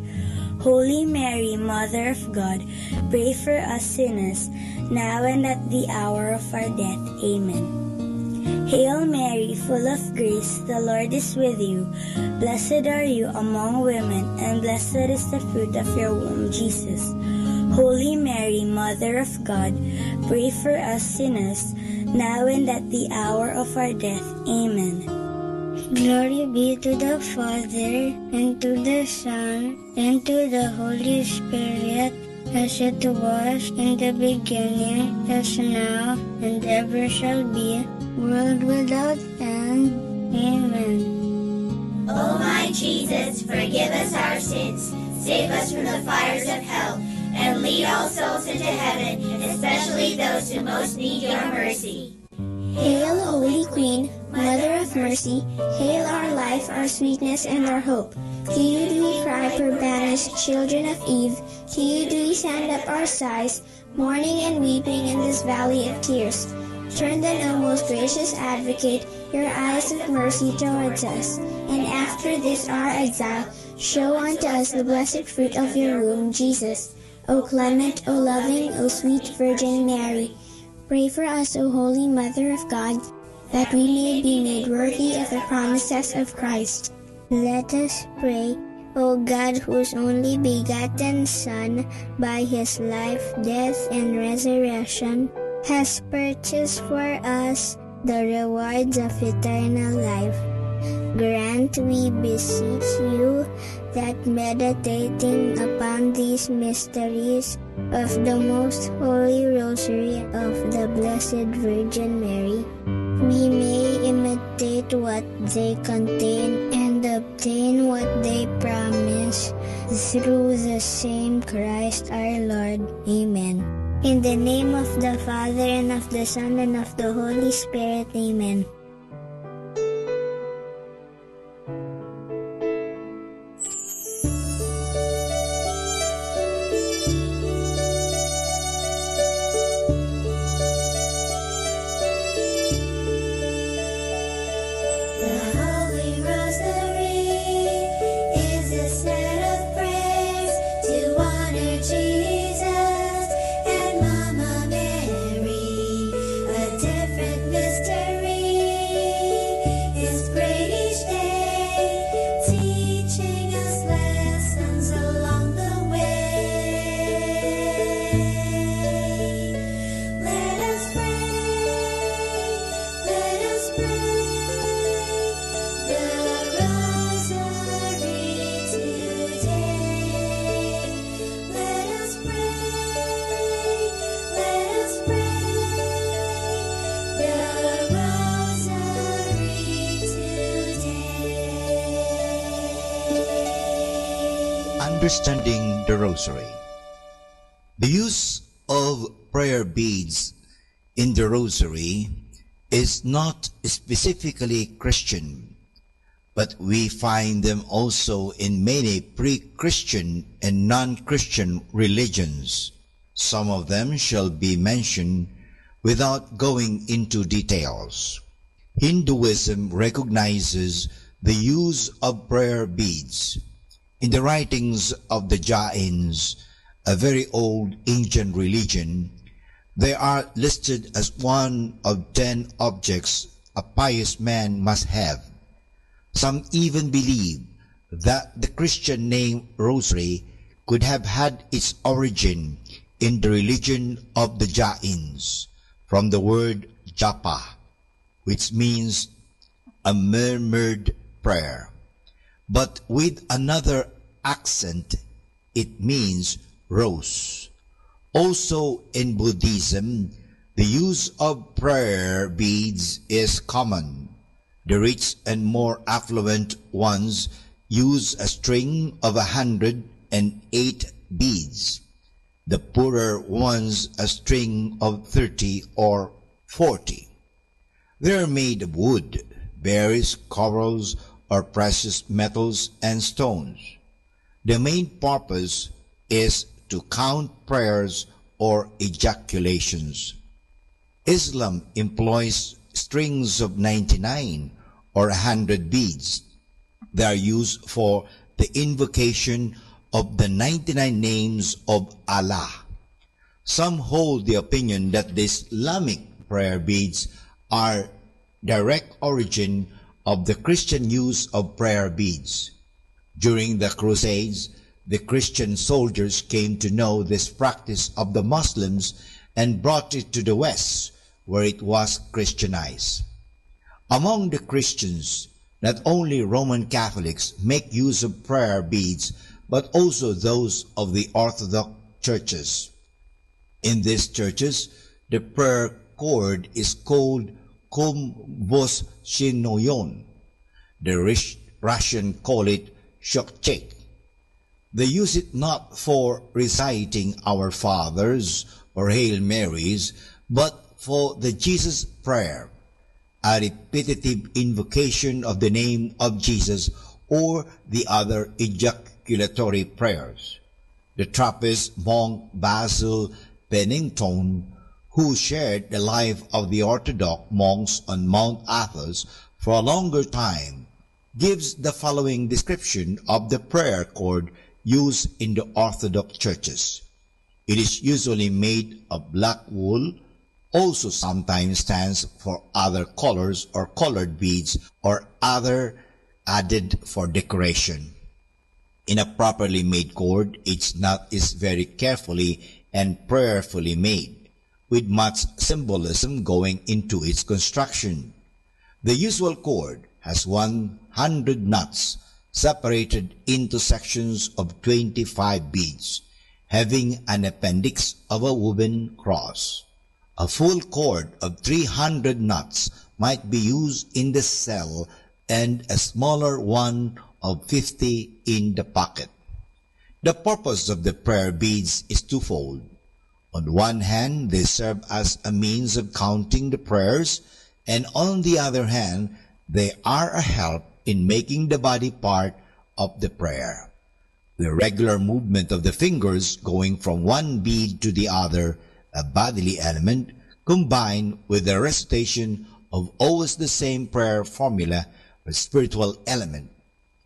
Holy Mary, Mother of God, pray for us sinners, now and at the hour of our death. Amen. Hail Mary, full of grace, the Lord is with you. Blessed are you among women, and blessed is the fruit of your womb, Jesus. Holy Mary, Mother of God, pray for us sinners, now and at the hour of our death. Amen. Glory be to the Father, and to the Son, and to the Holy Spirit, as it was in the beginning, as now, and ever shall be, world without end. Amen. O my Jesus, forgive us our sins, save us from the fires of hell, and lead all souls into heaven, especially those who most need your mercy. Hail, Holy Queen, Mother of Mercy, hail our life, our sweetness, and our hope. To you do we cry, poor banished children of Eve. To you do we send up our sighs, mourning and weeping in this valley of tears. Turn then, O most gracious Advocate, your eyes of mercy towards us, and after this our exile, show unto us the blessed fruit of your womb, Jesus. O clement, O loving, O sweet Virgin Mary, pray for us, O Holy Mother of God, that we may be made worthy of the promises of Christ. Let us pray. O God, whose only begotten Son, by his life, death, and resurrection, has purchased for us the rewards of eternal life, grant, we beseech you, that meditating upon these mysteries of the most holy rosary of the Blessed Virgin Mary, we may imitate what they contain and obtain what they promise, through the same Christ our Lord. Amen. In the name of the Father, and of the Son, and of the Holy Spirit. Amen. Understanding the Rosary. The use of prayer beads in the Rosary is not specifically Christian, but we find them also in many pre-Christian and non-Christian religions. Some of them shall be mentioned without going into details. Hinduism recognizes the use of prayer beads, In the writings of the Jains, a very old ancient religion, they are listed as one of 10 objects a pious man must have. Some even believe that the Christian name rosary could have had its origin in the religion of the Jains, from the word japa, which means a murmured prayer. But with another accent, it means rose. Also in Buddhism, the use of prayer beads is common. The rich and more affluent ones use a string of 108 beads. The poorer ones a string of 30 or 40. They are made of wood, berries, corals, or precious metals and stones. The main purpose is to count prayers or ejaculations. Islam employs strings of 99 or 100 beads. They are used for the invocation of the 99 names of Allah. Some hold the opinion that the Islamic prayer beads are direct origin of the Christian use of prayer beads. During the Crusades, the Christian soldiers came to know this practice of the Muslims and brought it to the West, where it was Christianized. Among the Christians, not only Roman Catholics make use of prayer beads, but also those of the Orthodox churches. In these churches, the prayer cord is called komvoshchinoyon. The Russian call it shokchek. They use it not for reciting Our Fathers or Hail Marys, but for the Jesus prayer, a repetitive invocation of the name of Jesus or the other ejaculatory prayers. The Trappist monk Basil Pennington, who shared the life of the Orthodox monks on Mount Athos for a longer time, gives the following description of the prayer cord used in the Orthodox churches. It is usually made of black wool, also sometimes stands for other colors or colored beads or other added for decoration. In a properly made cord, each knot is very carefully and prayerfully made, with much symbolism going into its construction. The usual cord has 100 knots separated into sections of 25 beads, having an appendix of a woven cross. A full cord of 300 knots might be used in the cell and a smaller one of 50 in the pocket. The purpose of the prayer beads is twofold. On one hand, they serve as a means of counting the prayers, and on the other hand, they are a help in making the body part of the prayer. The regular movement of the fingers going from one bead to the other, a bodily element, combined with the recitation of always the same prayer formula, a spiritual element,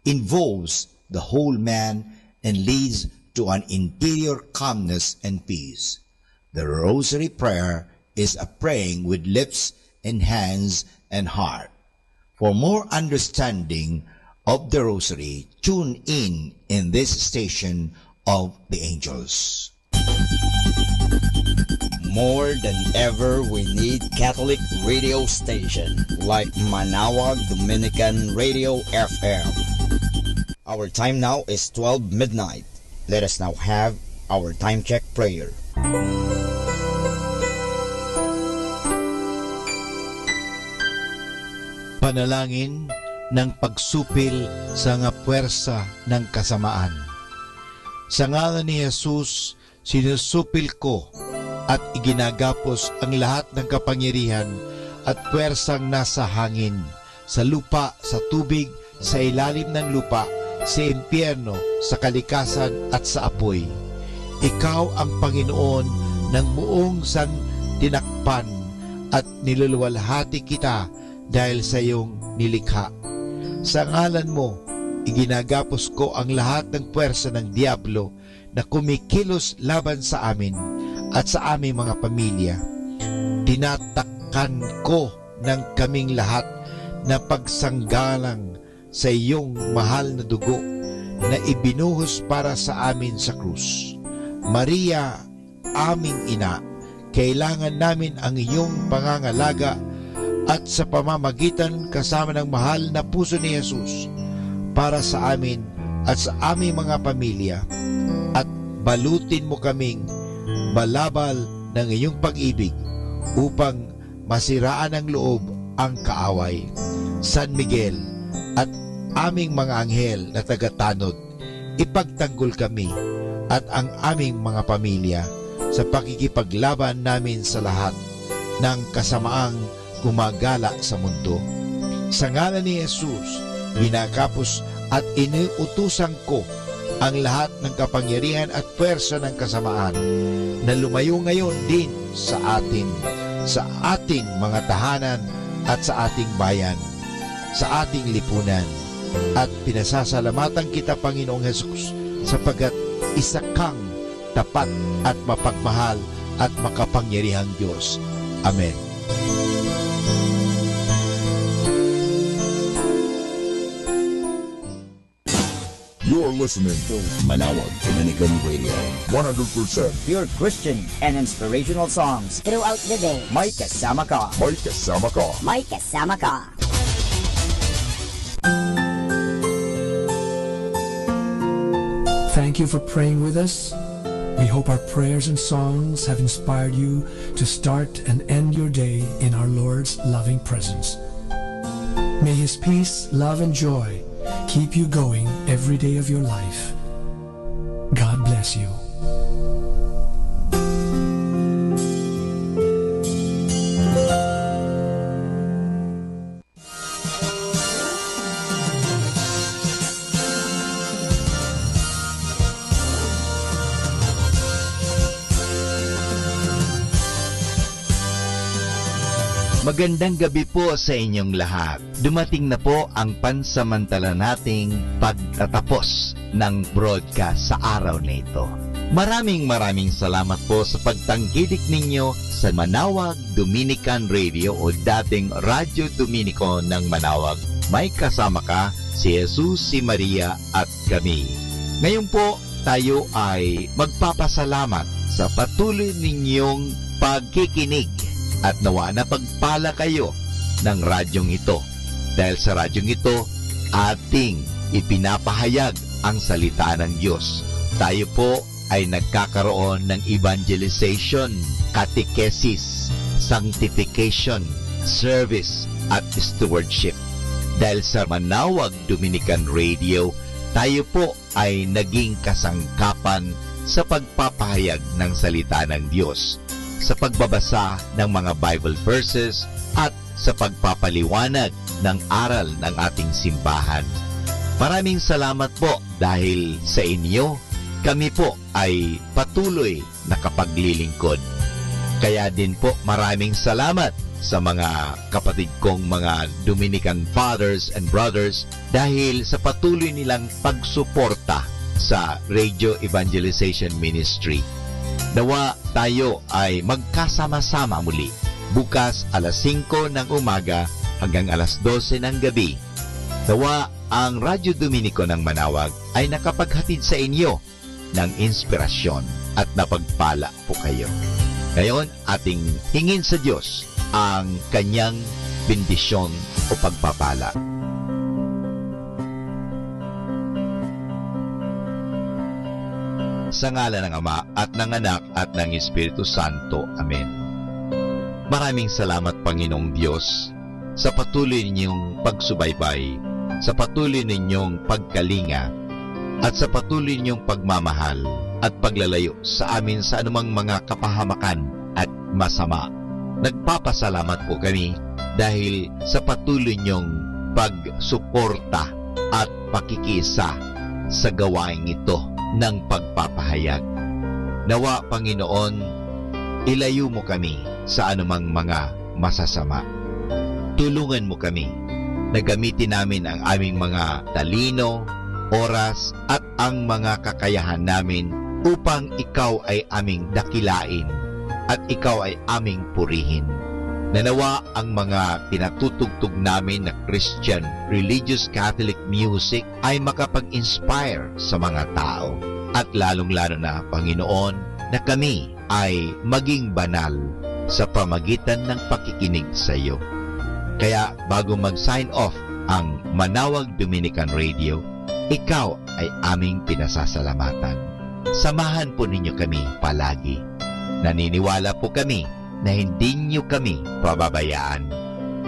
involves the whole man and leads to an interior calmness and peace. The rosary prayer is a praying with lips and hands and heart. For more understanding of the rosary, tune in this station of the angels. More than ever, we need Catholic radio station like Manawag Dominican Radio FM. Our time now is 12 midnight. Let us now have our time check prayer. Panalangin ng pagsupil sa nga puwersa ng kasamaan. Sa ngalan ni Jesus, sinusupil ko at iginagapos ang lahat ng kapangyarihan at puwersang nasa hangin, sa lupa, sa tubig, sa ilalim ng lupa, sa impyerno, sa kalikasan at sa apoy. Ikaw ang Panginoon ng buong santinakpan at niluluwalhati kita dahil sa iyong nilikha. Sa ngalan mo, iginagapos ko ang lahat ng puwersa ng diablo na kumikilos laban sa amin at sa aming mga pamilya. Tinatakpan ko ng kaming lahat na pagsanggalang sa iyong mahal na dugo na ibinuhos para sa amin sa krus. Maria, aming ina, kailangan namin ang iyong pangangalaga at sa pamamagitan kasama ng mahal na puso ni Jesus para sa amin at sa aming mga pamilya, at balutin mo kaming balabal ng iyong pag-ibig upang masiraan ng loob ang kaaway. San Miguel at aming mga anghel na tagatanod, ipagtanggol kami at ang aming mga pamilya sa pakikipaglaban namin sa lahat ng kasamaang gumagala sa mundo. Sa ngalan ni Jesus, ginagapos at iniutusan ko ang lahat ng kapangyarihan at puwersa ng kasamaan na lumayo ngayon din sa ating mga tahanan at sa ating bayan, sa ating lipunan. At pinasasalamatan kita, Panginoong Jesus, sapagkat isa kang tapat at mapagmahal at makapangyarihang Diyos. Amen. You're listening to Manawag Dominican Radio. 100% pure Christian and inspirational songs throughout the day. May kasama ka. May kasama ka. May kasama ka. Thank you for praying with us. We hope our prayers and songs have inspired you to start and end your day in our Lord's loving presence. May His peace, love, and joy keep you going every day of your life. God bless you. Magandang gabi po sa inyong lahat. Dumating na po ang pansamantala nating pagtatapos ng broadcast sa araw na ito. Maraming salamat po sa pagtangkilik ninyo sa Manawag Dominican Radio o dating Radyo Dominico ng Manawag. May kasama ka, si Jesus, si Maria at kami. Ngayon po, tayo ay magpapasalamat sa patuloy ninyong pagkikinig at nawa na pagpala kayo ng radyong ito. Dahil sa radyong ito, ating ipinapahayag ang salita ng Diyos. Tayo po ay nagkakaroon ng evangelization, catechesis, sanctification, service at stewardship. Dahil sa Manawag Dominican Radio, tayo po ay naging kasangkapan sa pagpapahayag ng salita ng Diyos, sa pagbabasa ng mga Bible verses at sa pagpapaliwanag ng aral ng ating simbahan. Maraming salamat po dahil sa inyo, kami po ay patuloy na kapaglilingkod. Kaya din po maraming salamat sa mga kapatid kong mga Dominican fathers and brothers dahil sa patuloy nilang pagsuporta sa Radio Evangelization Ministry. Nawa tayo ay magkasama-sama muli bukas alas 5 ng umaga hanggang alas 12 ng gabi. Nawa ang Radyo Dominico ng Manawag ay nakapaghatid sa inyo ng inspirasyon at napagpala po kayo. Ngayon, ating hingin sa Diyos ang kanyang bendisyon o pagpapala. Sa ngalan ng Ama at ng Anak at ng Espiritu Santo. Amen. Maraming salamat, Panginoong Diyos, sa patuloy ninyong pagsubaybay, sa patuloy ninyong pagkalinga, at sa patuloy ninyong pagmamahal at paglalayo sa amin sa anumang mga kapahamakan at masama. Nagpapasalamat po kami dahil sa patuloy ninyong pagsuporta at pakikisa sa gawain ito ng pagpapahayag. Nawa, Panginoon, ilayo mo kami sa anumang mga masasama. Tulungan mo kami na gamitin namin ang aming mga talino, oras at ang mga kakayahan namin upang ikaw ay aming dakilain at ikaw ay aming purihin. Nanawa ang mga pinatutugtog namin na Christian religious Catholic music ay makapag-inspire sa mga tao. At lalong-lalo na, Panginoon, na kami ay maging banal sa pamagitan ng pakikinig sa iyo. Kaya bago mag-sign off ang Manawag Dominican Radio, ikaw ay aming pinasasalamatan. Samahan po ninyo kami palagi. Naniniwala po kami na hindi niyo kami pababayaan,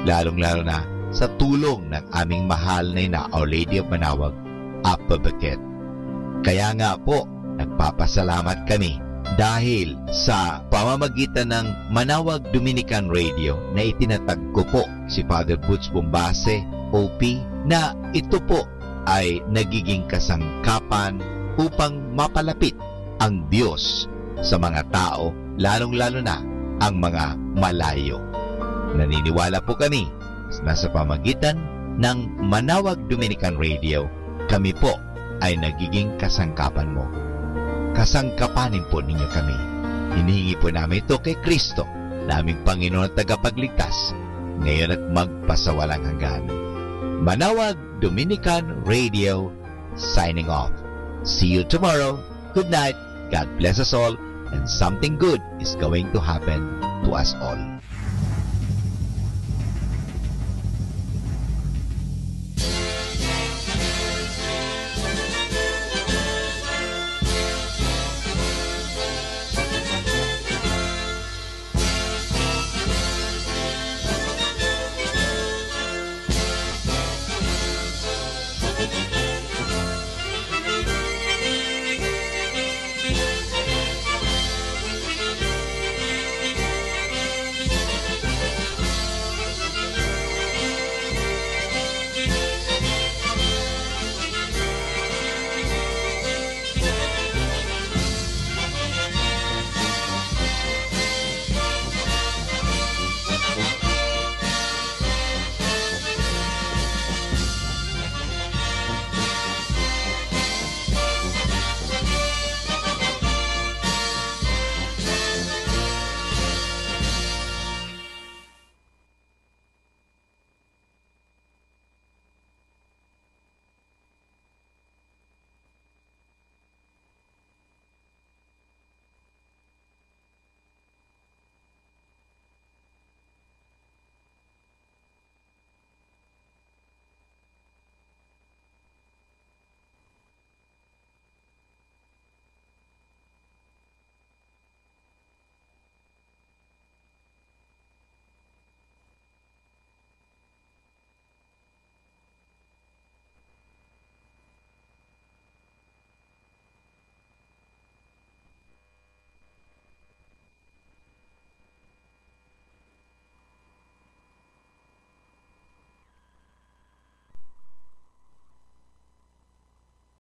lalong-lalo na sa tulong ng aming mahal na ina, Our Lady of Manawag, Apa Baquet. Kaya nga po, nagpapasalamat kami dahil sa pamamagitan ng Manawag Dominican Radio na itinatag ko po si Father Butch Bombase, OP, na ito po ay nagiging kasangkapan upang mapalapit ang Diyos sa mga tao, lalong-lalo na ang mga malayo. Naniniwala po kami na sa pamagitan ng Manawag Dominican Radio, kami po ay nagiging kasangkapan mo. Kasangkapanin po ninyo kami. Hinihingi po namin ito kay Kristo, naming Panginoon at tagapagligtas, ngayon at magpasawalang hanggan. Manawag Dominican Radio, signing off. See you tomorrow. Good night. God bless us all. And something good is going to happen to us all.